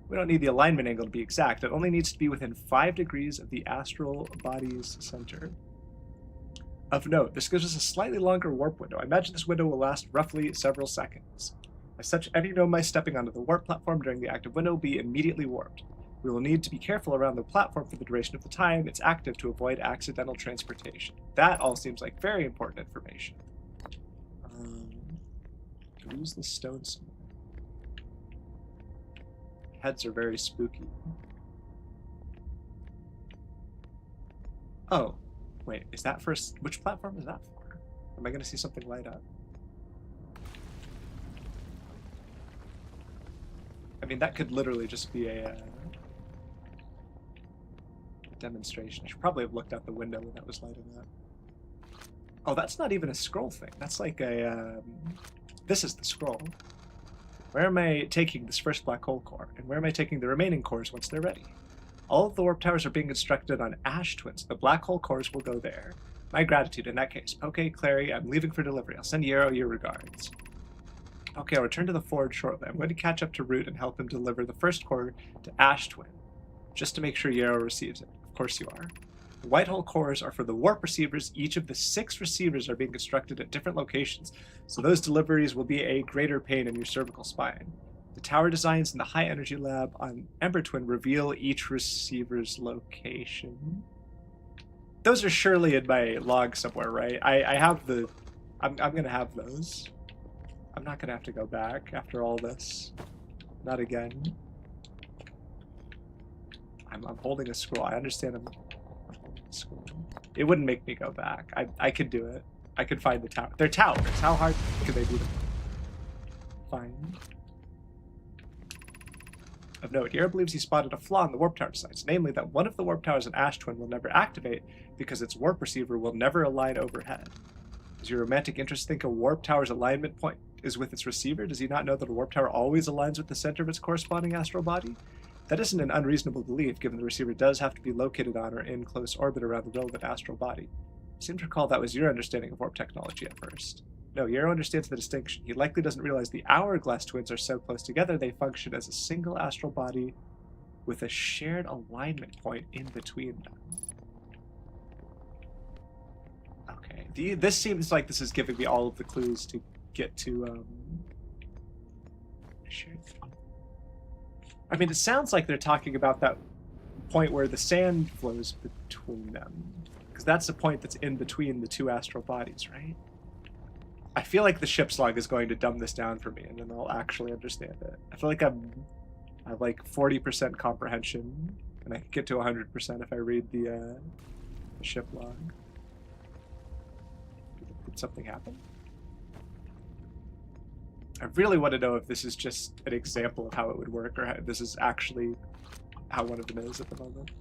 We don't need the alignment angle to be exact. It only needs to be within 5 degrees of the astral body's center. Of note, this gives us a slightly longer warp window. I imagine this window will last roughly several seconds. As such, any Nomai stepping onto the warp platform during the active window will be immediately warped. We will need to be careful around the platform for the duration of the time it's active to avoid accidental transportation. That all seems like very important information. Use the stone symbol. Heads are very spooky. Oh, wait, is that for... Which platform is that for? Am I going to see something light up? I mean, that could literally just be a demonstration. I should probably have looked out the window when that was lighting up. Oh, that's not even a scroll thing. That's like a... This is the scroll. Where am I taking this first black hole core? And where am I taking the remaining cores once they're ready? All of the warp towers are being constructed on Ash Twins. The black hole cores will go there. My gratitude in that case. Poke, Clary, I'm leaving for delivery. I'll send Yarrow your regards. Okay, I'll return to the Forge shortly. I'm going to catch up to Root and help him deliver the first core to Ash Twin, just to make sure Yarrow receives it. Of course you are. The Whitehole cores are for the warp receivers. Each of the 6 receivers are being constructed at different locations, so those deliveries will be a greater pain in your cervical spine. The tower designs in the High Energy Lab on Ember Twin reveal each receiver's location. Those are surely in my log somewhere, right? I have the... I'm going to have those. I'm not going to have to go back after all this. Not again. I'm holding a scroll. I understand I'm holding a scroll. It wouldn't make me go back. I could do it. I could find the tower. They're towers. How hard could they be to find? Of note, Yarrow believes he spotted a flaw in the warp tower designs, namely that one of the warp towers in Ash Twin will never activate because its warp receiver will never align overhead. Does your romantic interest think a warp tower's alignment point is with its receiver? Does he not know that a warp tower always aligns with the center of its corresponding astral body? That isn't an unreasonable belief, given the receiver does have to be located on or in close orbit around the relevant astral body. I seem to recall that was your understanding of warp technology at first. No, Yarrow understands the distinction. He likely doesn't realize the hourglass twins are so close together they function as a single astral body with a shared alignment point in between them. Okay, this seems like this is giving me all of the clues to get to, I mean, it sounds like they're talking about that point where the sand flows between them, because that's the point that's in between the 2 astral bodies, right? I feel like the ship's log is going to dumb this down for me, and then I'll actually understand it. I feel like I have like 40% comprehension, and I can get to 100% if I read the ship log. Did something happen? I really want to know if this is just an example of how it would work, or how this is actually how one of them is at the moment.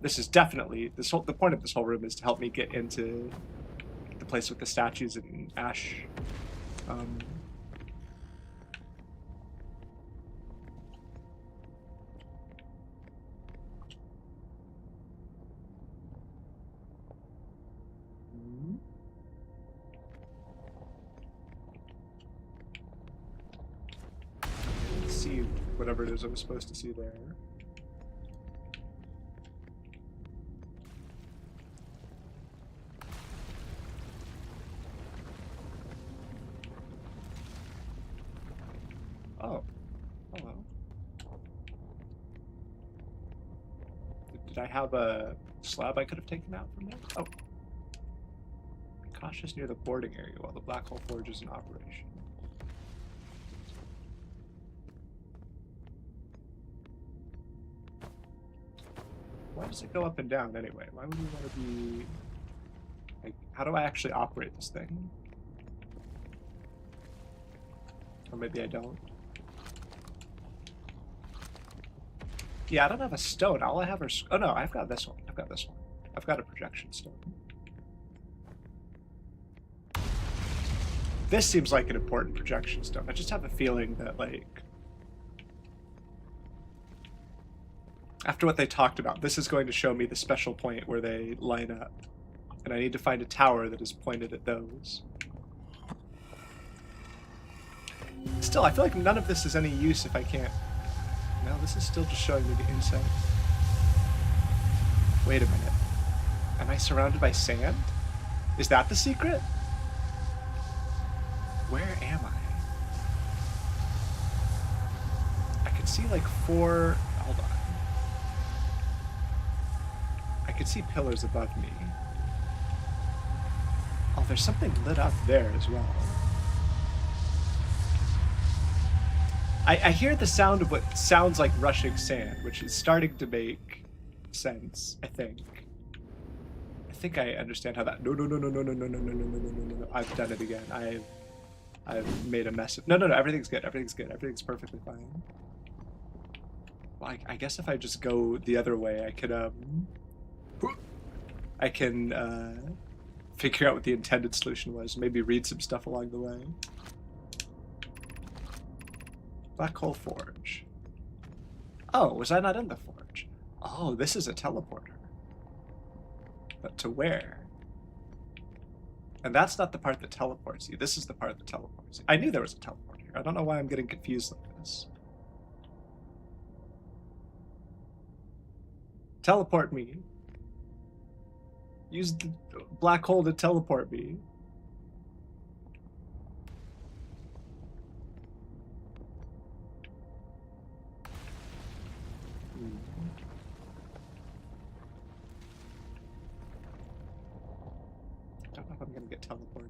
This is definitely the point of this whole room is to help me get into the place with the statues and Ash. whatever it is I was supposed to see there. Oh. Hello. Did I have a slab I could have taken out from there? Oh. Be cautious near the boarding area while the Black Hole Forge is in operation. Why does it go up and down anyway? Why would we want to be... Like, how do I actually operate this thing? Or maybe I don't. Yeah, I don't have a stone. All I have are... Oh no, I've got this one. I've got this one. I've got a projection stone. This seems like an important projection stone. I just have a feeling that, like... After what they talked about, this is going to show me the special point where they line up. And I need to find a tower that is pointed at those. Still, I feel like none of this is any use if I can't... No, this is still just showing me the inside. Wait a minute. Am I surrounded by sand? Is that the secret? Where am I? I could see like 4... Hold on. I could see pillars above me. Oh, there's something lit up there as well. I hear the sound of what sounds like rushing sand, which is starting to make sense, I think. I think I understand how that... No. I've done it again. I've made a mess of... No, everything's good. Everything's good. Everything's perfectly fine. Well, I guess if I just go the other way, I can figure out what the intended solution was. Maybe read some stuff along the way. Black Hole Forge. Oh, was I not in the forge? Oh, this is a teleporter. But to where? And that's not the part that teleports you. This is the part that teleports you. I knew there was a teleporter here. I don't know why I'm getting confused like this. Teleport me. Use the black hole to teleport me. I don't know if I'm gonna get teleported.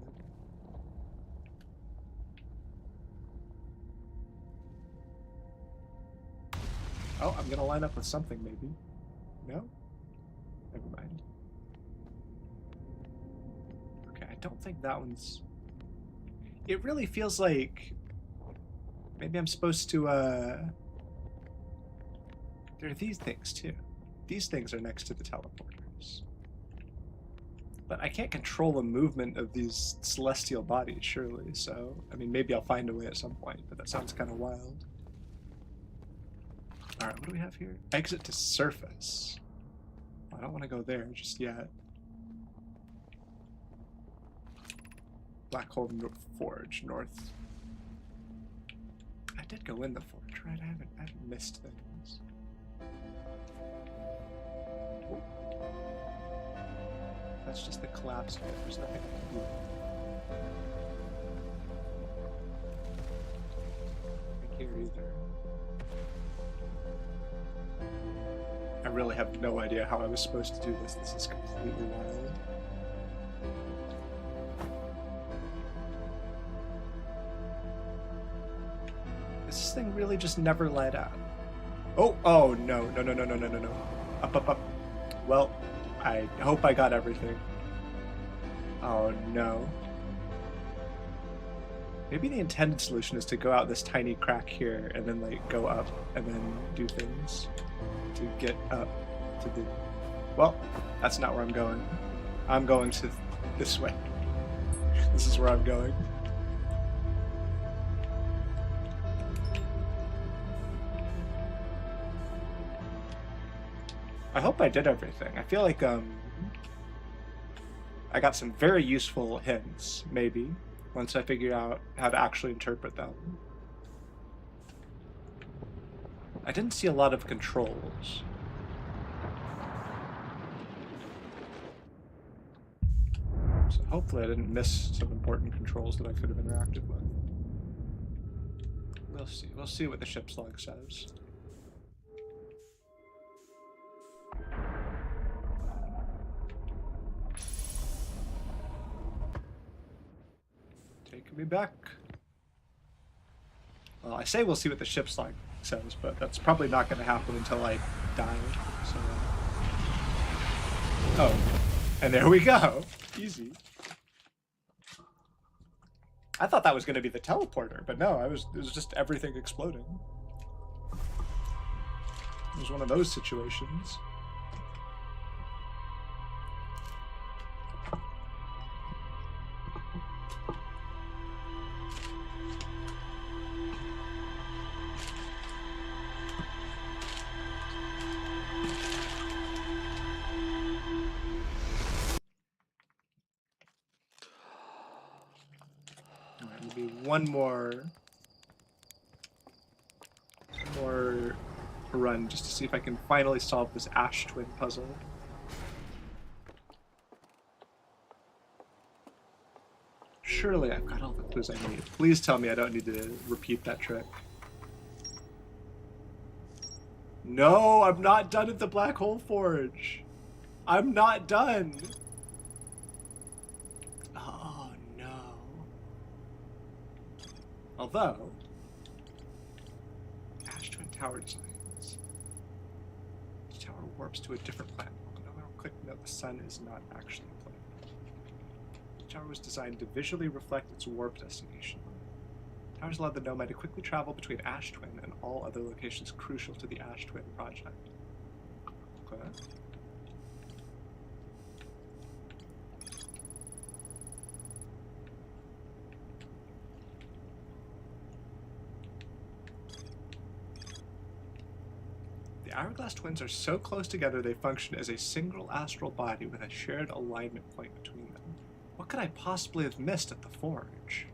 Oh, I'm gonna line up with something maybe. No? Never mind. Okay, I don't think that one's... It really feels like... Maybe I'm supposed to, There are these things, too. These things are next to the teleporters. But I can't control the movement of these celestial bodies, surely, so... I mean, maybe I'll find a way at some point, but that sounds kind of wild. Alright, what do we have here? Exit to surface. I don't want to go there just yet. Black Hole Forge, north. I did go in the forge, right? I haven't missed things. Whoa. That's just the collapse bit. There's nothing I can do. Nothing here either. I really have no idea how I was supposed to do this. This is completely wild. Does this thing really just never light up? Oh, no. Up. Well, I hope I got everything. Oh, no. Maybe the intended solution is to go out this tiny crack here and then, like, go up and then do things to get up to the... Well, that's not where I'm going. I'm going to this way. This is where I'm going. I hope I did everything. I feel like I got some very useful hints, maybe, once I figure out how to actually interpret them. I didn't see a lot of controls. So hopefully I didn't miss some important controls that I could have interacted with. We'll see. We'll see what the ship's log says. Taking me back. Well, I say we'll see what the ship's log says, but that's probably not going to happen until I die. So. Oh, and there we go. Easy. I thought that was going to be the teleporter, but no, it was just everything exploding. It was one of those situations. Maybe one more run just to see if I can finally solve this Ash Twin puzzle. Surely I've got all the clues I need. Please tell me I don't need to repeat that trick. No, I'm not done at the Black Hole Forge. I'm not done. Oh no. Although, Ash Twin Tower designs. The tower warps to a different planet. Another quick note, the sun is not actually a planet. The tower was designed to visually reflect its warp destination. Towers allowed the Nomai to quickly travel between Ash Twin and all other locations crucial to the Ash Twin project. Okay. The Hourglass Twins are so close together they function as a single astral body with a shared alignment point between them. What could I possibly have missed at the forge?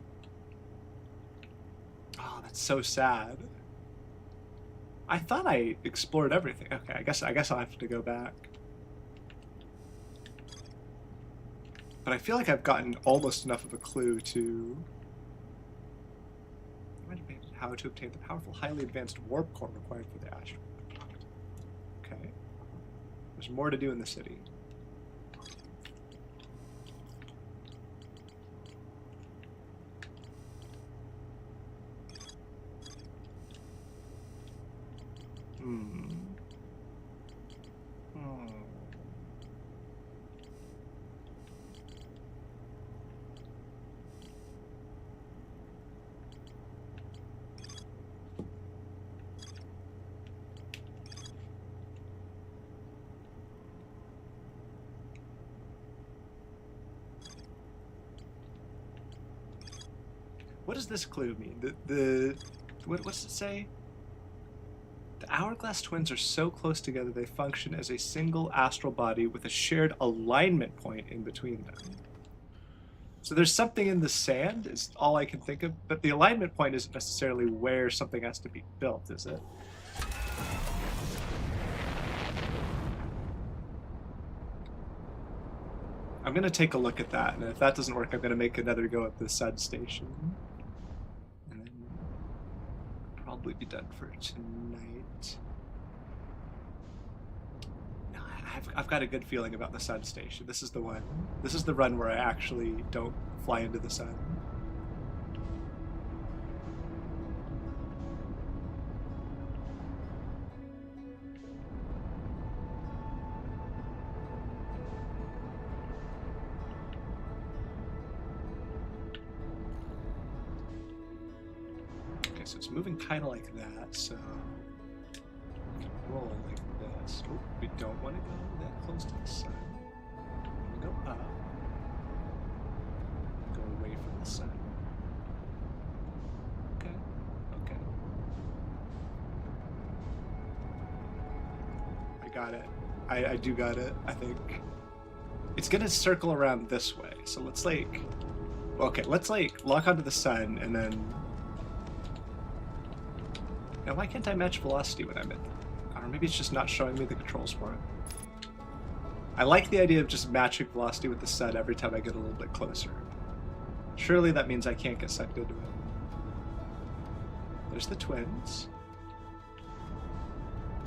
Oh, that's so sad. I thought I explored everything. Okay, I guess I'll have to go back. But I feel like I've gotten almost enough of a clue to how to obtain the powerful, highly advanced warp core required for the Ash. Okay. There's more to do in the city. What does this clue mean? What's it say? The Hourglass Twins are so close together they function as a single astral body with a shared alignment point in between them. So there's something in the sand, is all I can think of, but the alignment point isn't necessarily where something has to be built, is it? I'm gonna take a look at that, and if that doesn't work, I'm gonna make another go at the Sun Station. And then probably be done for tonight. No, I've got a good feeling about the Sun Station. This is the one. This is the run where I actually don't fly into the sun. So it's moving kind of like that, so roll like this. Oh, we don't want to go that close to the sun. We go up, go away from the sun. Okay, okay. I got it. I do got it, I think. It's gonna circle around this way, so let's like, okay, let's like lock onto the sun and then Now, why can't I match velocity when I'm in? Or maybe it's just not showing me the controls for it. I like the idea of just matching velocity with the sun every time I get a little bit closer. Surely that means I can't get sucked into it. There's the twins.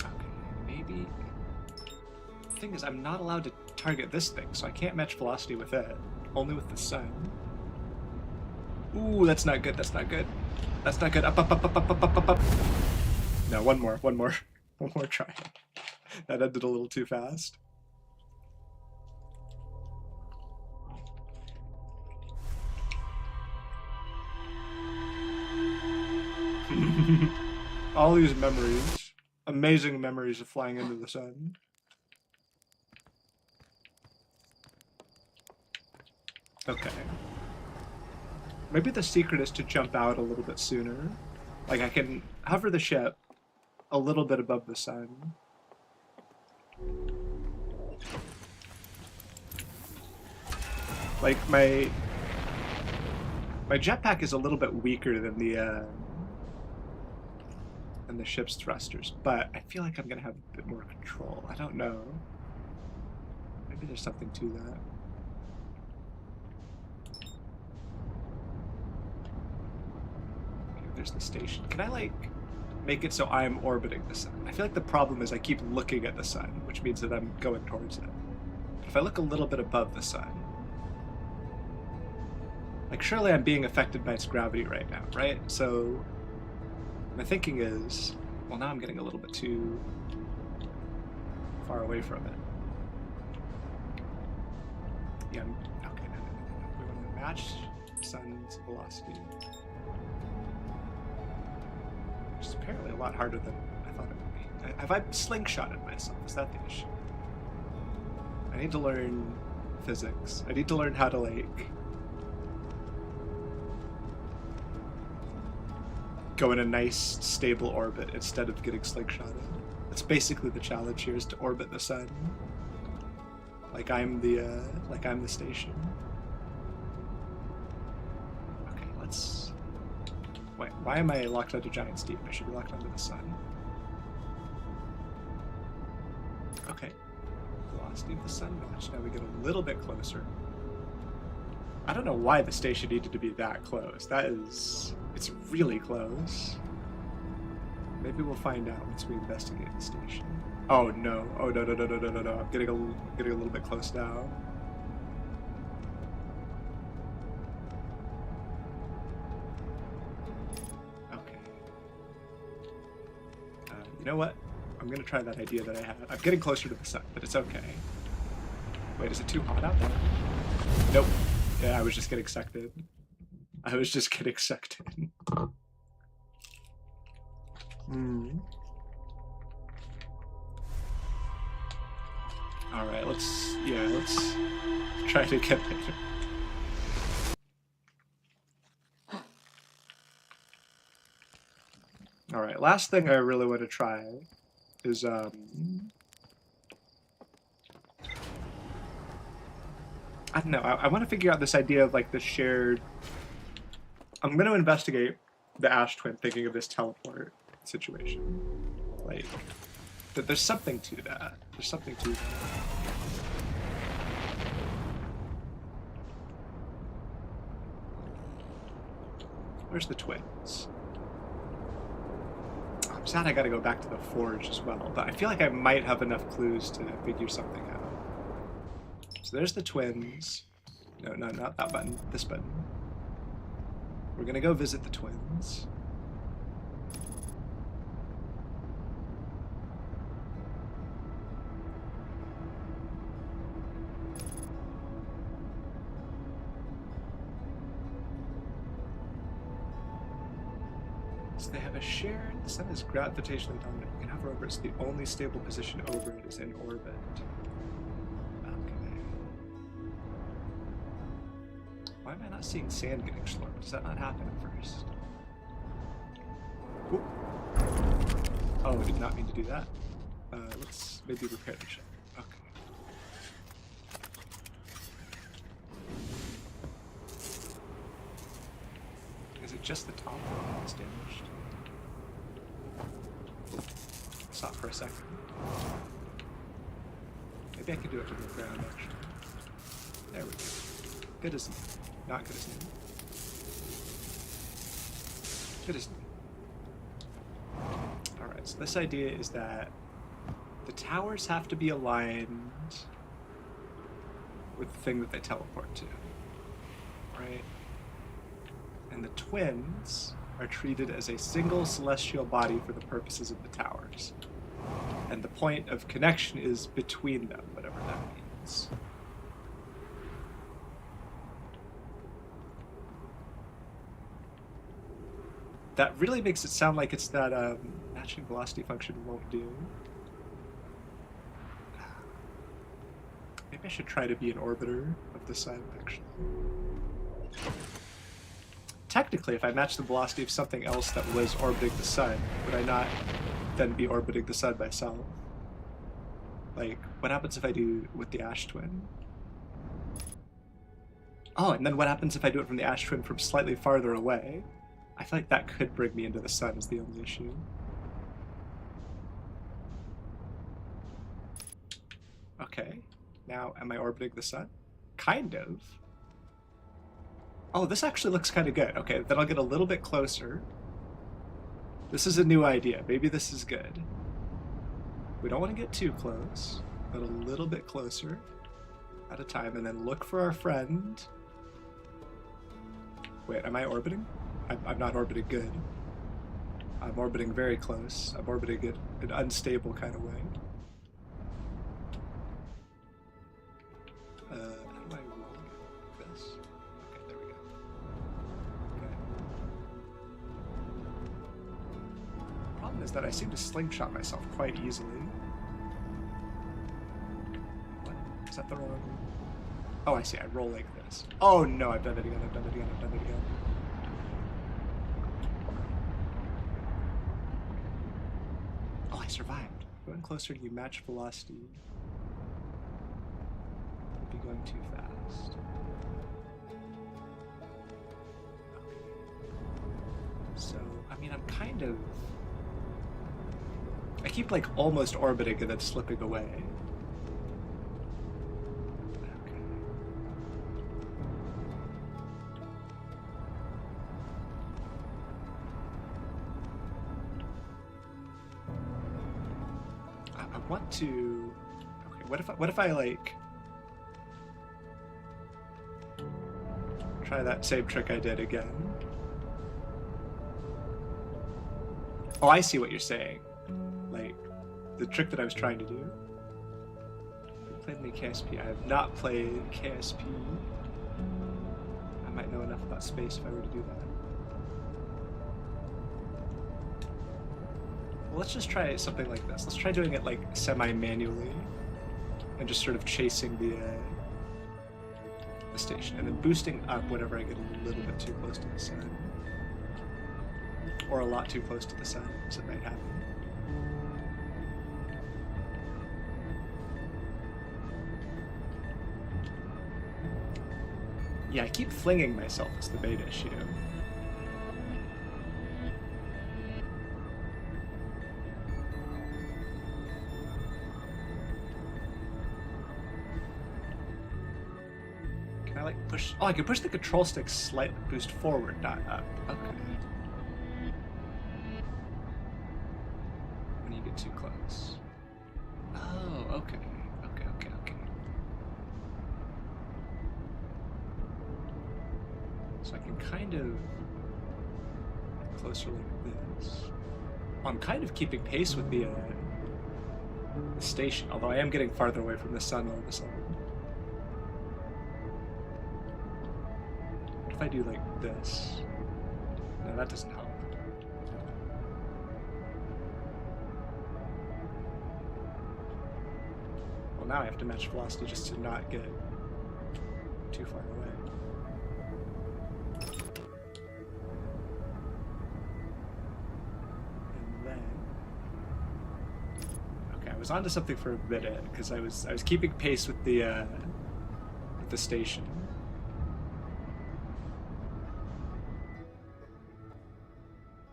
Okay, maybe... The thing is, I'm not allowed to target this thing, so I can't match velocity with it. Only with the sun. Ooh, that's not good, that's not good. That's not good. Up, up, up, up, up, up, up, up, up. No, one more. One more try. That ended a little too fast. All these memories. Amazing memories of flying into the sun. Okay. Maybe the secret is to jump out a little bit sooner. Like I can hover the ship a little bit above the sun. Like my jetpack is a little bit weaker than the ship's thrusters, but I feel like I'm gonna have a bit more control. I don't know. Maybe there's something to that. Okay, there's the station. Can I like make it so I'm orbiting the sun? I feel like the problem is I keep looking at the sun, which means that I'm going towards it. If I look a little bit above the sun, like surely I'm being affected by its gravity right now, right? So my thinking is, well, now I'm getting a little bit too far away from it. Yeah, okay, no. We want to match the sun's velocity. Which is apparently a lot harder than I thought it would be. Have I slingshotted myself? Is that the issue? I need to learn physics. I need to learn how to, like, go in a nice, stable orbit instead of getting slingshotted. That's basically the challenge here, is to orbit the sun. Like I'm the station. Okay, let's... Wait, why am I locked onto Giant's Deep? I should be locked onto the sun. Okay. Velocity of the sun match. Now we get a little bit closer. I don't know why the station needed to be that close. That is... It's really close. Maybe we'll find out once we investigate the station. Oh no. Oh no. I'm getting a little bit close now. Okay. You know what? I'm gonna try that idea that I had. I'm getting closer to the sun, but it's okay. Wait, is it too hot out there? Nope. Yeah, I was just getting sucked in. Alright, let's try to get there. Alright, last thing I really want to try is, I don't know, I want to figure out this idea of, like, the shared... I'm going to investigate the Ash Twin thinking of this teleport situation. Like, there's something to that. There's something to that. Where's the twins? I'm sad I gotta go back to the forge as well, but I feel like I might have enough clues to figure something out. So there's the twins. No, not that button. This button. We're gonna go visit the twins. So they have a shared... The sun is gravitationally dominant. You can hover over it, so the only stable position over it is in orbit. Why am I not seeing sand getting slurped? Does that not happen at first? Ooh. Oh, I did not mean to do that. Let's maybe repair the ship. Okay. Is it just the top that's damaged? Stop for a second. Maybe I can do it from the ground, actually. There we go. Good as new. Not good as new. Good as new. Alright, so this idea is that the towers have to be aligned with the thing that they teleport to. Right? And the twins are treated as a single celestial body for the purposes of the towers. And the point of connection is between them, whatever that means. That really makes it sound like it's that matching velocity function won't do. Maybe I should try to be an orbiter of the sun, actually. Technically, if I match the velocity of something else that was orbiting the sun, would I not then be orbiting the sun myself? Like, what happens if I do with the Ash Twin? Oh, and then what happens if I do it from the Ash Twin from slightly farther away? I feel like that could bring me into the sun is the only issue. Okay, now am I orbiting the sun? Kind of. Oh, this actually looks kind of good. Okay, then I'll get a little bit closer. This is a new idea. Maybe this is good. We don't want to get too close, but a little bit closer at a time, and then look for our friend. Wait, am I orbiting? I'm not orbiting good. I'm orbiting very close. I'm orbiting it in an unstable kind of way. How do I roll this? Okay, there we go. Okay. Problem is that I seem to slingshot myself quite easily. What? Is that the wrong? Oh, I see. I roll like this. Oh no, I've done it again. I've done it again. I've done it again. Oh, I survived. Going closer to you, match velocity. Would be going too fast. Okay. So, I mean, I'm kind of... I keep, like, almost orbiting and then slipping away. Okay. I want to... Okay, what if I, like... try that same trick I did again? Oh, I see what you're saying. Like, the trick that I was trying to do. Have you played any KSP? I have not played KSP. I might know enough about space if I were to do that. Well, let's just try something like this. Let's try doing it like semi-manually and just sort of chasing the station and then boosting up whenever I get a little bit too close to the sun. Or a lot too close to the sun, as it might happen. Yeah, I keep flinging myself is the bait issue. Can I like push? Oh, I can push the control stick slightly, boost forward, not up. Okay. When you get too close. Oh, okay. So I can kind of get closer like this. I'm kind of keeping pace with the station, although I am getting farther away from the sun all of a sudden. What if I do like this? No, that doesn't help. Well, now I have to match velocity just to not get too far away. I was onto something for a minute because I was keeping pace with the station.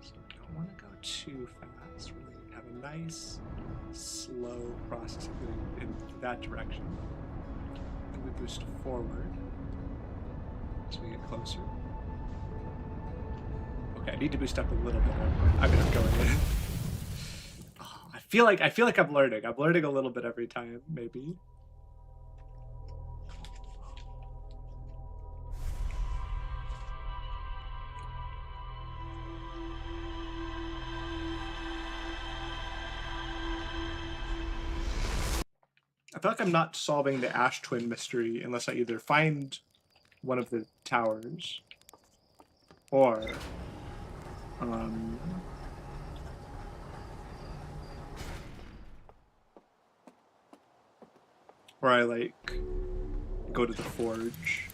So I don't want to go too fast. Really have a nice, slow process of getting in that direction. Then we boost forward as we get closer. Okay, I need to boost up a little bit. I'm gonna go in. Oh, I feel like I'm learning. I'm learning a little bit every time, maybe. I feel like I'm not solving the Ash Twin mystery unless I either find one of the towers or I like go to the forge.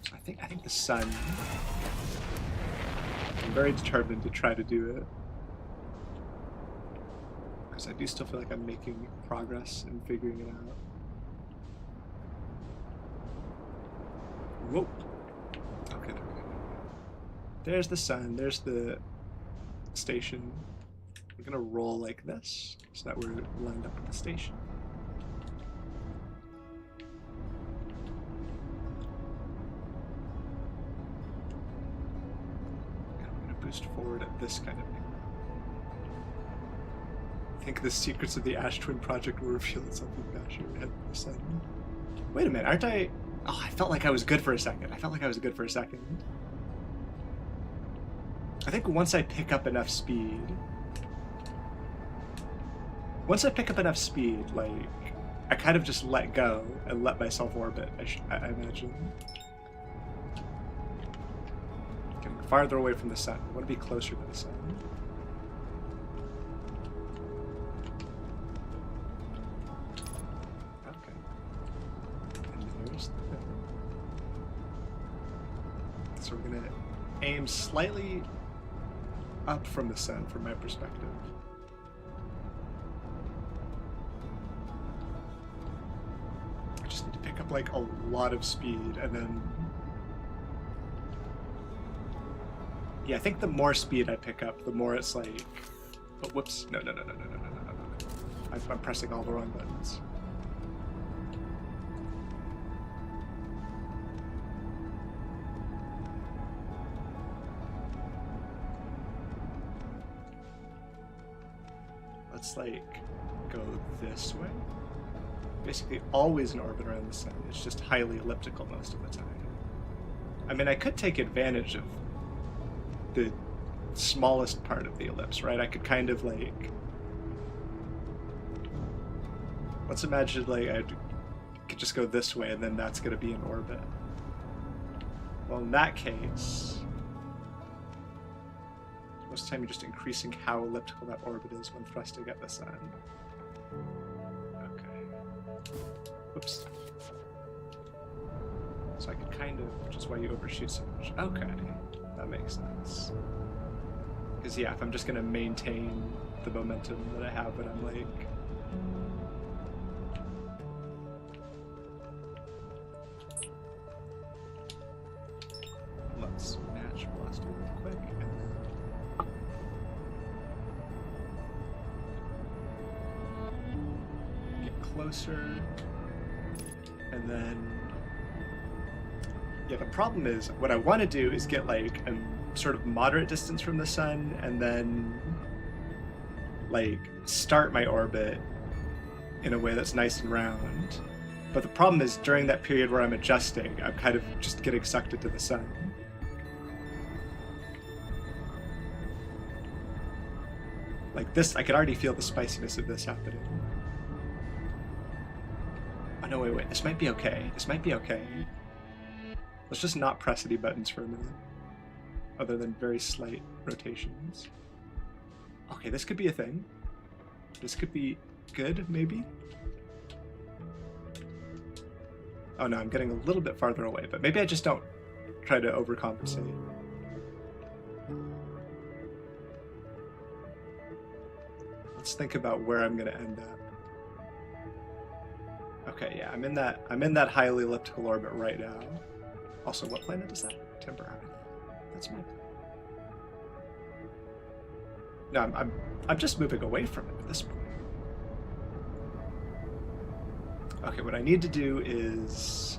So I think the sun. I'm very determined to try to do it. Because I do still feel like I'm making progress in figuring it out. Whoa. Okay. There's the sun, there's the station. We're gonna roll like this so that we're lined up with the station. And I'm gonna boost forward at this kind of angle. I think the secrets of the Ash Twin project will reveal itself with Basher and the sun. Wait a minute, aren't I? Oh, I felt like I was good for a second. I think once I pick up enough speed, like, I kind of just let go and let myself orbit, I imagine. Getting farther away from the sun. I want to be closer to the sun. Okay. And there's the thing. So we're going to aim slightly up from the sun from my perspective. I just need to pick up like a lot of speed and then... Yeah, I think the more speed I pick up, the more it's like... Oh, whoops. No. I'm pressing all the wrong buttons. Let's like go this way. Basically always in orbit around the sun. It's just highly elliptical most of the time. I mean, I could take advantage of the smallest part of the ellipse, right? I could kind of like... Let's imagine like I could just go this way and then that's going to be in orbit. Well, in that case... Most of the time you're just increasing how elliptical that orbit is when thrusting at the sun. Okay. Oops. So I could kind of, which is why you overshoot so much. Okay, that makes sense. Because yeah, if I'm just going to maintain the momentum that I have when I'm like... Let's match velocity real quick. Closer, and then yeah, the problem is what I want to do is get like a sort of moderate distance from the sun and then like start my orbit in a way that's nice and round. But the problem is during that period where I'm adjusting, I'm kind of just getting sucked into the sun. Like this, I can already feel the spiciness of this happening. No, wait, this might be okay. Let's just not press any buttons for a minute. Other than very slight rotations. Okay, this could be a thing. This could be good, maybe? Oh no, I'm getting a little bit farther away, but maybe I just don't try to overcompensate. Let's think about where I'm gonna end up. Okay, yeah, I'm in that highly elliptical orbit right now. Also, what planet is that? Temporary. That's my... No, I'm just moving away from it at this point. Okay, what I need to do is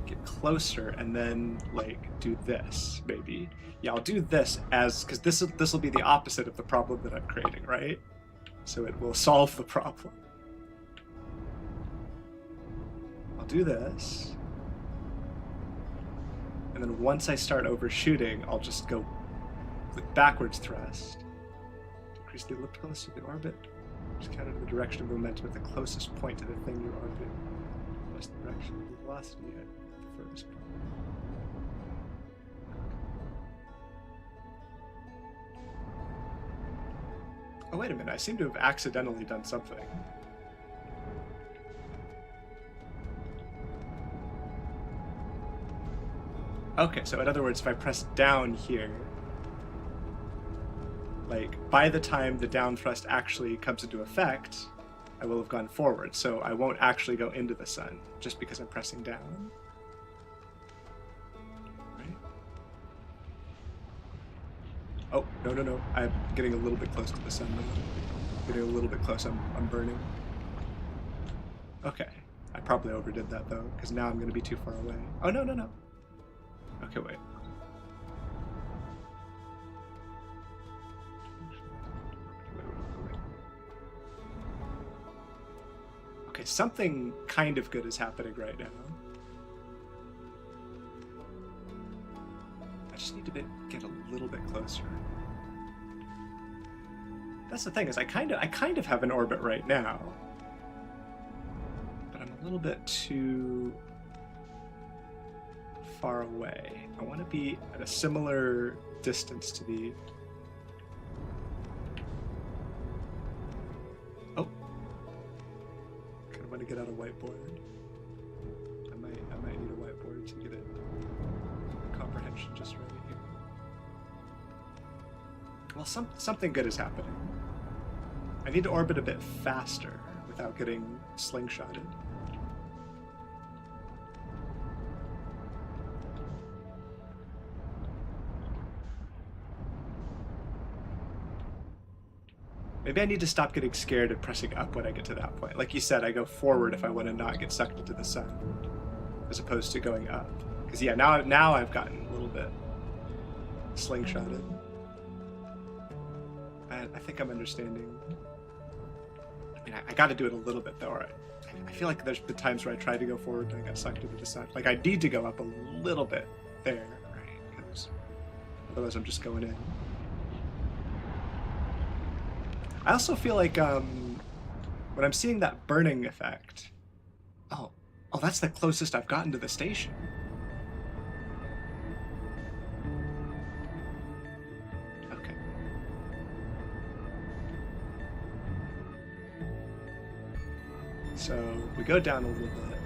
get closer and then like do this maybe. Yeah, I'll do this because this will be the opposite of the problem that I'm creating, right? So it will solve the problem. I'll do this. And then once I start overshooting, I'll just go with backwards thrust. Increase the ellipticalness of the orbit. Just counter the direction of momentum at the closest point to the thing you're orbiting. Plus the direction of the velocity at the furthest point. Oh, wait a minute. I seem to have accidentally done something. Okay, so in other words, if I press down here, like, by the time the down thrust actually comes into effect, I will have gone forward, so I won't actually go into the sun, just because I'm pressing down. Right? Oh, no. I'm getting a little bit close to the sun now. Getting a little bit close, I'm burning. Okay, I probably overdid that, though, because now I'm going to be too far away. Oh, no. Okay, wait. Okay, something kind of good is happening right now. I just need to get a little bit closer. That's the thing, is I kind of have an orbit right now, but I'm a little bit too far away. I want to be at a similar distance to the... Oh. Kind of want to get out a whiteboard. I might need a whiteboard to get it comprehension just right here. Well, something good is happening. I need to orbit a bit faster without getting slingshotted. Maybe I need to stop getting scared of pressing up when I get to that point. Like you said, I go forward if I want to not get sucked into the sun, as opposed to going up. Because yeah, now I've gotten a little bit slingshotted. I think I'm understanding. I mean, I got to do it a little bit though. I feel like there's been times where I tried to go forward and I got sucked into the sun. Like I need to go up a little bit there, right? Because otherwise I'm just going in. I also feel like when I'm seeing that burning effect, oh, that's the closest I've gotten to the station. Okay. So we go down a little bit,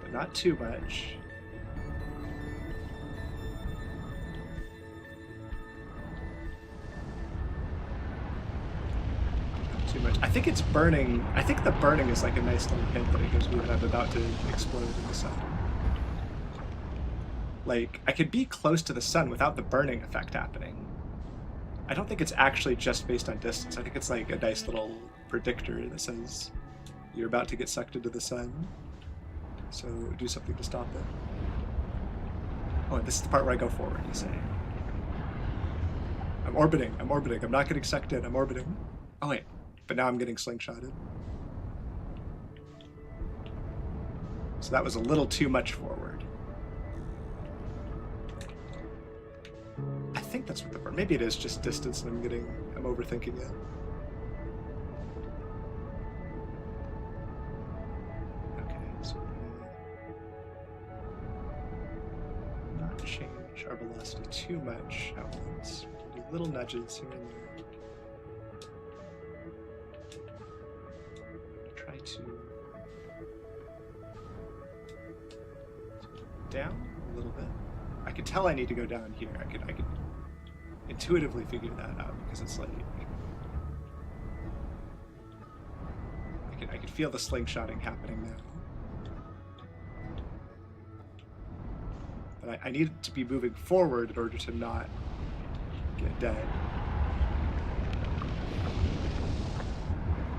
but not too much. Too much. I think it's burning. I think the burning is like a nice little hint that it gives me that I'm about to explode in the sun. Like, I could be close to the sun without the burning effect happening. I don't think it's actually just based on distance. I think it's like a nice little predictor that says you're about to get sucked into the sun. So do something to stop it. Oh, and this is the part where I go forward, you say. I'm orbiting. I'm not getting sucked in. I'm orbiting. Oh, wait. But now I'm getting slingshotted. So that was a little too much forward. I think that's what the burn. Maybe it is just distance and I'm overthinking it. Okay, so not change our velocity too much at once. Do little nudges here and there. To down a little bit. I could tell I need to go down here. I could intuitively figure that out because it's like I can feel the slingshotting happening now. But I need to be moving forward in order to not get dead.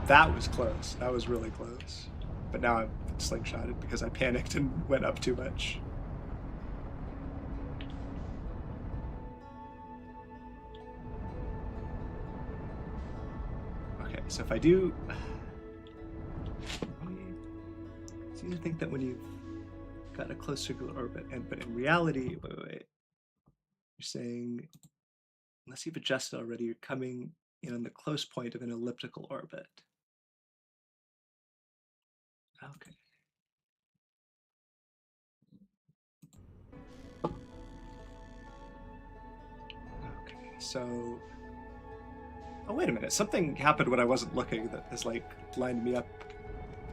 That was close. That was really close. But now I'm slingshotted because I panicked and went up too much. Okay, so if I do... I seem to think that when you've got a close circular orbit, but in reality, wait. You're saying, unless you've adjusted already, you're coming in on the close point of an elliptical orbit. Okay. Okay, so... Oh, wait a minute. Something happened when I wasn't looking that has, like, lined me up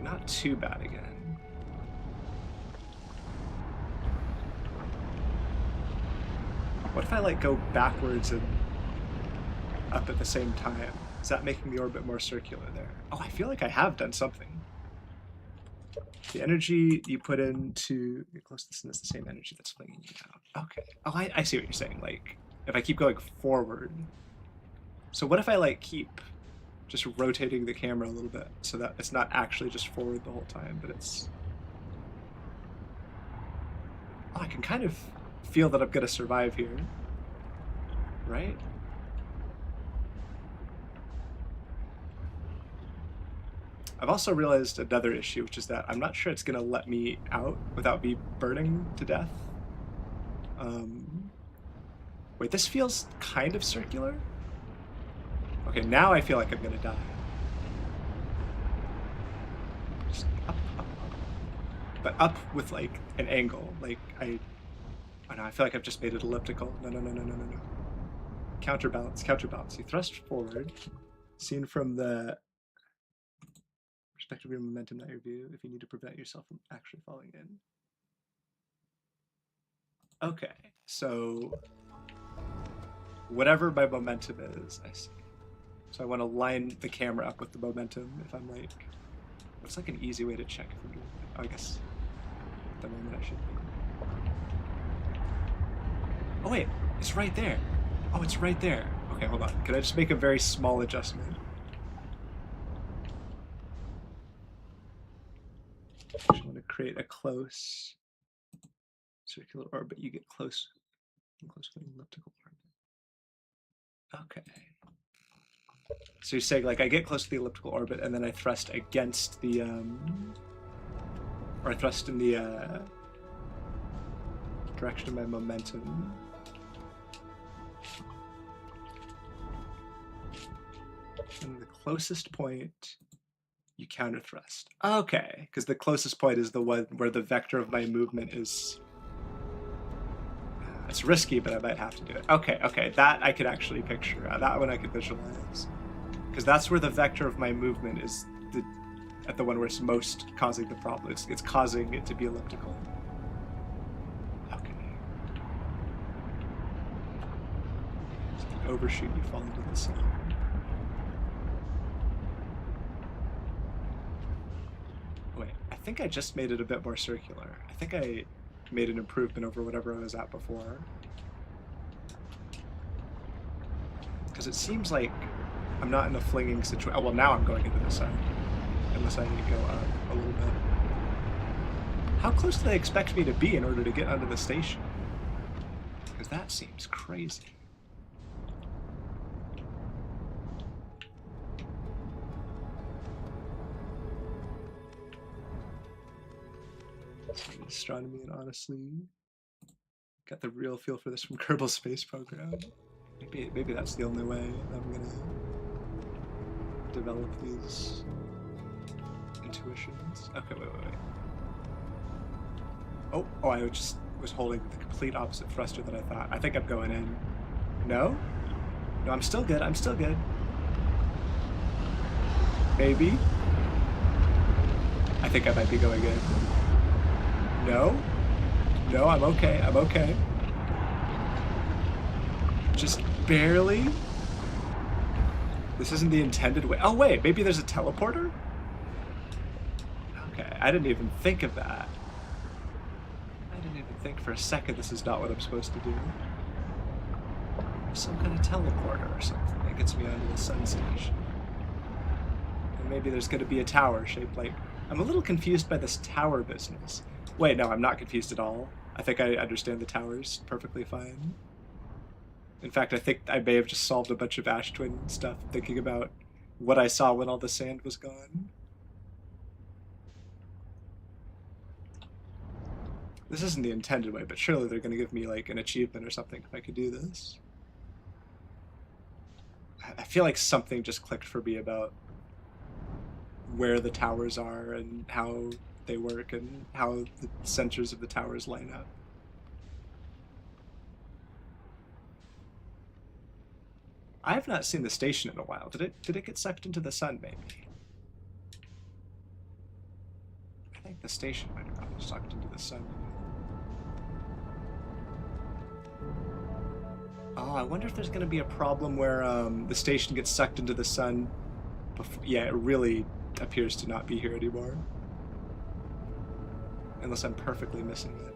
not too bad again. What if I, like, go backwards and up at the same time? Is that making the orbit more circular there? Oh, I feel like I have done something. The energy you put into your close distance is the same energy that's flinging you out. Okay. Oh, I see what you're saying. Like, if I keep going forward. So what if I, like, keep just rotating the camera a little bit so that it's not actually just forward the whole time, but it's... Oh, I can kind of feel that I'm going to survive here. Right? I've also realized another issue, which is that I'm not sure it's going to let me out without me burning to death. Wait, this feels kind of circular? Okay, now I feel like I'm going to die. Just up, up, up. But up with, like, an angle. Like, oh no, I feel like I've just made it elliptical. No. Counterbalance. You thrust forward, seen from the perspective of your momentum, not your view, if you need to prevent yourself from actually falling in. Okay, so whatever my momentum is, I see. So I want to line the camera up with the momentum if I'm like... What's like an easy way to check if I'm doing that? Oh, I guess at the moment I should be. Oh wait, it's right there. Oh, it's right there. Okay, hold on. Can I just make a very small adjustment? I just want to create a close circular orbit. You get close to an elliptical orbit. Okay. So you're saying, like, I get close to the elliptical orbit and then I thrust against the, or I thrust in the direction of my momentum. And the closest point, you counter thrust. Okay, because the closest point is the one where the vector of my movement is... It's risky, but I might have to do it. Okay, that I could actually picture. That one I could visualize. Because that's where the vector of my movement is at the one where it's most causing the problem. It's causing it to be elliptical. Okay. So if you overshoot, you fall into the sun. Wait, I think I just made it a bit more circular. I think I made an improvement over whatever I was at before. Because it seems like I'm not in a flinging situation. Oh, well, now I'm going into the sun. Unless I need to go up a little bit. How close do they expect me to be in order to get onto the station? Because that seems crazy. Astronomy, and honestly got the real feel for this from Kerbal Space Program. Maybe that's the only way I'm gonna develop these intuitions. Okay, wait. Oh, I just was holding the complete opposite thruster than I thought. I think I'm going in. No, I'm still good. Maybe. I think I might be going in. No, I'm okay. Just barely. This isn't the intended way. Oh wait, maybe there's a teleporter? Okay, I didn't even think of that. I didn't even think for a second this is not what I'm supposed to do. Some kind of teleporter or something that gets me onto the sun station. And maybe there's going to be a tower shaped like... I'm a little confused by this tower business. Wait, no, I'm not confused at all. I think I understand the towers perfectly fine. In fact, I think I may have just solved a bunch of Ash Twin stuff thinking about what I saw when all the sand was gone. This isn't the intended way, but surely they're going to give me like an achievement or something if I could do this. I feel like something just clicked for me about where the towers are and how they work and how the sensors of the towers line up. I have not seen the station in a while. Did it get sucked into the sun, maybe? I think the station might have gotten sucked into the sun. Oh, I wonder if there's going to be a problem where the station gets sucked into the sun before... Yeah, it really appears to not be here anymore. Unless I'm perfectly missing it.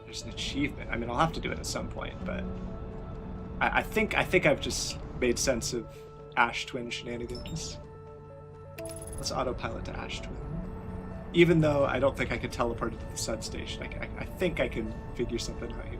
There's an achievement. I mean, I'll have to do it at some point, but... I think I've just made sense of Ash Twin shenanigans. Let's autopilot to Ash Twin. Even though I don't think I could teleport to the sun station, I think I can figure something out here.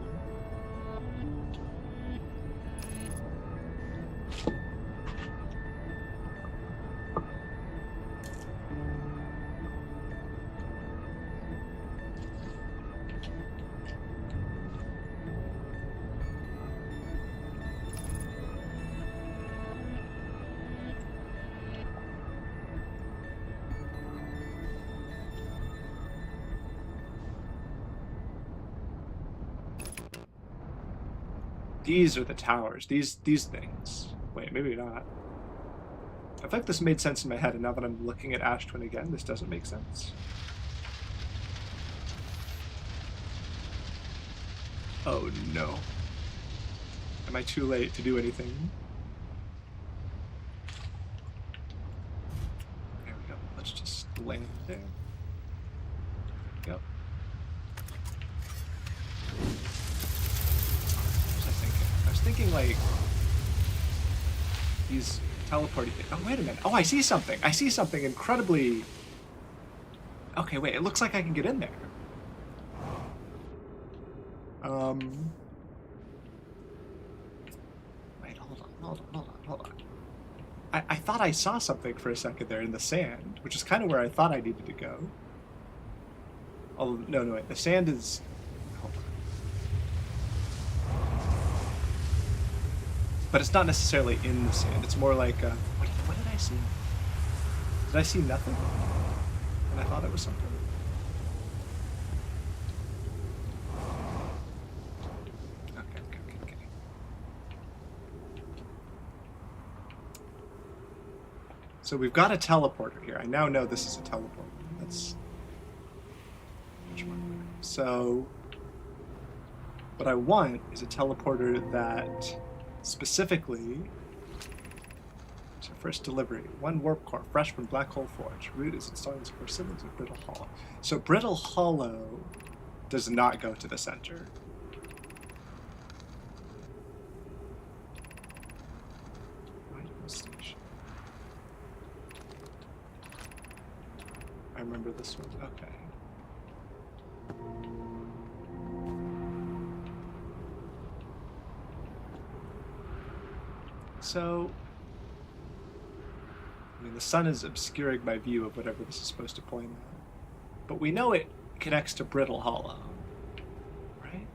These are the towers. These things. Wait, maybe not. I feel like this made sense in my head, and now that I'm looking at Ash Twin again, this doesn't make sense. Oh no. Am I too late to do anything? There we go. Let's just land there. Yep. I was thinking like these teleporting things. Oh, wait a minute. Oh, I see something. I see something incredibly... Okay, wait. It looks like I can get in there. Wait, hold on. I thought I saw something for a second there in the sand, which is kind of where I thought I needed to go. Oh, no, wait. The sand is... Hold on. But it's not necessarily in the sand. It's more like, what did I see? Did I see nothing? And I thought it was something. Okay. So we've got a teleporter here. I now know this is a teleporter. That's much more clear. So what I want is a teleporter that specifically, so first delivery, 1 warp core, fresh from Black Hole Forge. Root is installing its core siblings of Brittle Hollow. So Brittle Hollow does not go to the center. Station. I remember this one. Okay. So, I mean, the sun is obscuring my view of whatever this is supposed to point at. But we know it connects to Brittle Hollow, right?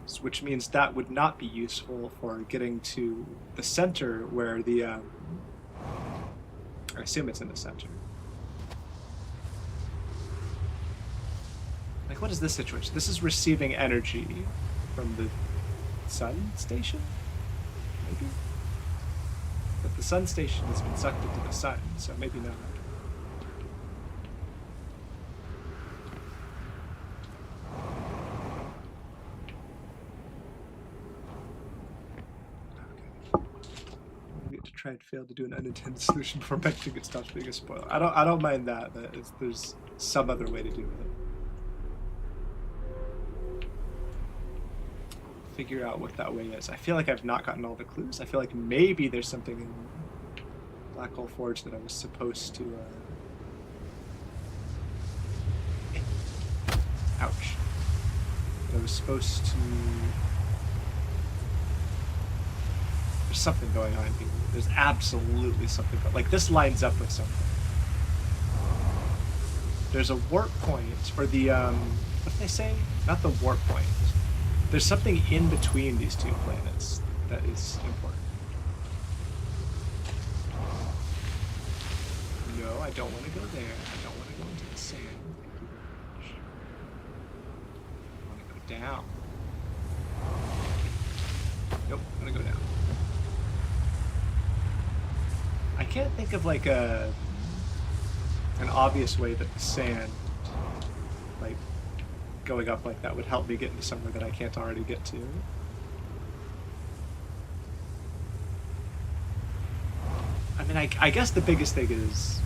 So, which means that would not be useful for getting to the center where the... I assume it's in the center. Like, what is this situation? This is receiving energy from the sun station? Maybe? But the sun station has been sucked into the sun, so maybe not. Okay. We get to tried failed to do an unintended solution before mentioning it stops being a spoiler. I don't mind that, but there's some other way to do it. Figure out what that way is. I feel like I've not gotten all the clues. I feel like maybe there's something in Black Hole Forge that I was supposed to ouch. That I was supposed to... There's something going on here. There's absolutely something, but like this lines up with something. There's a warp point, or the what did they say? Not the warp point. There's something in between these two planets that is important. No, I don't want to go there. I don't want to go into the sand. Thank you very much. I want to go down. Nope, I'm gonna go down. I can't think of like an obvious way that the sand, like going up like that, would help me get into somewhere that I can't already get to. I mean, I guess the biggest thing is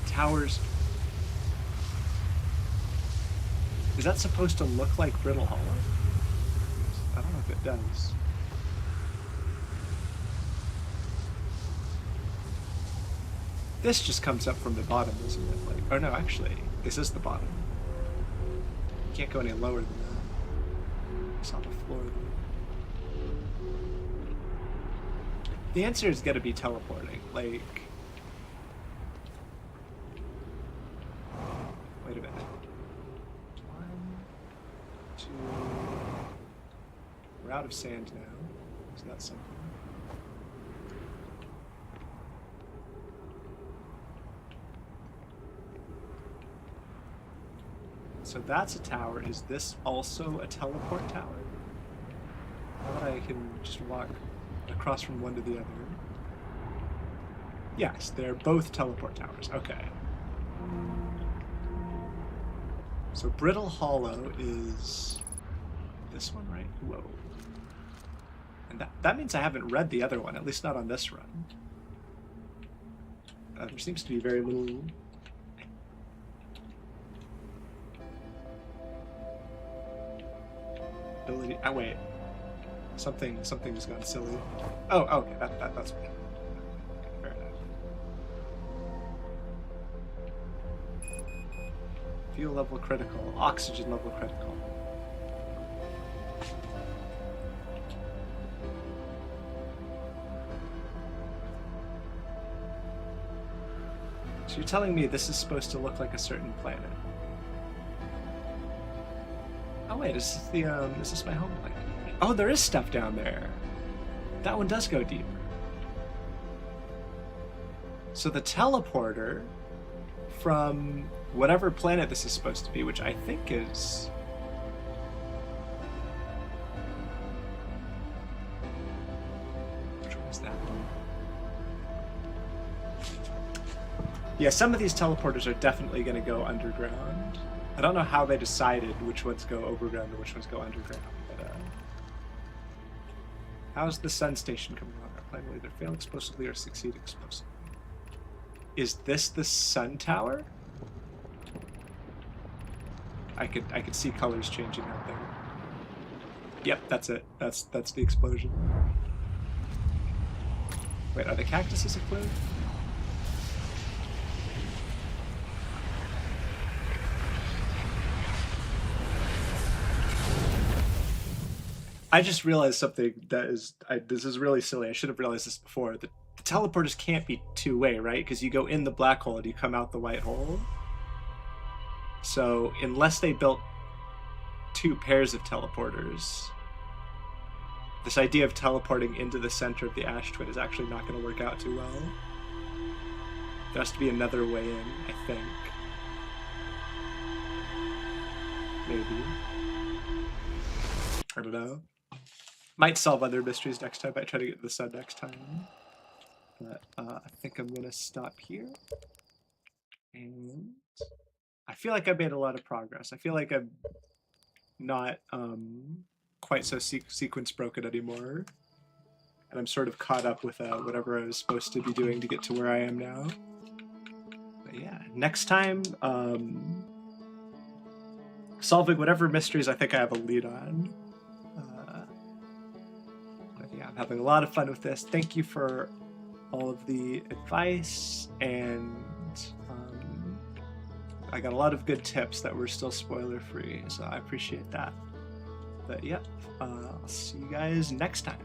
the towers. Is that supposed to look like Brittle Hollow? I don't know if it does. This just comes up from the bottom, isn't it? Like, or no, actually, this is the bottom. You can't go any lower than that. It's on the floor. The answer is gonna be teleporting. Like, wait a minute. 1, 2. We're out of sand now. So that's something. So that's a tower. Is this also a teleport tower? Now that I can just walk across from one to the other. Yes, they're both teleport towers. Okay. So Brittle Hollow is this one, right? Whoa. And that means I haven't read the other one, at least not on this run. There seems to be very little... ability. Oh wait, something just gone silly. Oh, okay, that's okay, fair enough. Fuel level critical, oxygen level critical. So you're telling me this is supposed to look like a certain planet? Oh wait, is this my home planet? Oh, there is stuff down there. That one does go deeper. So the teleporter from whatever planet this is supposed to be, which I think is... Which one is that one? Yeah, some of these teleporters are definitely going to go underground. I don't know how they decided which ones go overground and which ones go underground, but how's the sun station coming along? Our plan will either fail explosively or succeed explosively. Is this the sun tower? I could see colors changing out there. Yep, that's it. That's the explosion. Wait, are the cactuses a clue? I just realized something that is... this is really silly. I should have realized this before. The teleporters can't be two-way, right? Because you go in the black hole and you come out the white hole. So unless they built two pairs of teleporters, this idea of teleporting into the center of the ash twin is actually not going to work out too well. There has to be another way in, I think. Maybe. I don't know. Might solve other mysteries next time. Might try to get to the sun next time. But I think I'm gonna stop here. And I feel like I've made a lot of progress. I feel like I'm not quite so sequence broken anymore. and I'm sort of caught up with whatever I was supposed to be doing to get to where I am now. But yeah, next time, solving whatever mysteries I think I have a lead on. But yeah, I'm having a lot of fun with this. Thank you for all of the advice, and I got a lot of good tips that were still spoiler free, so I appreciate that. But yep, I'll see you guys next time.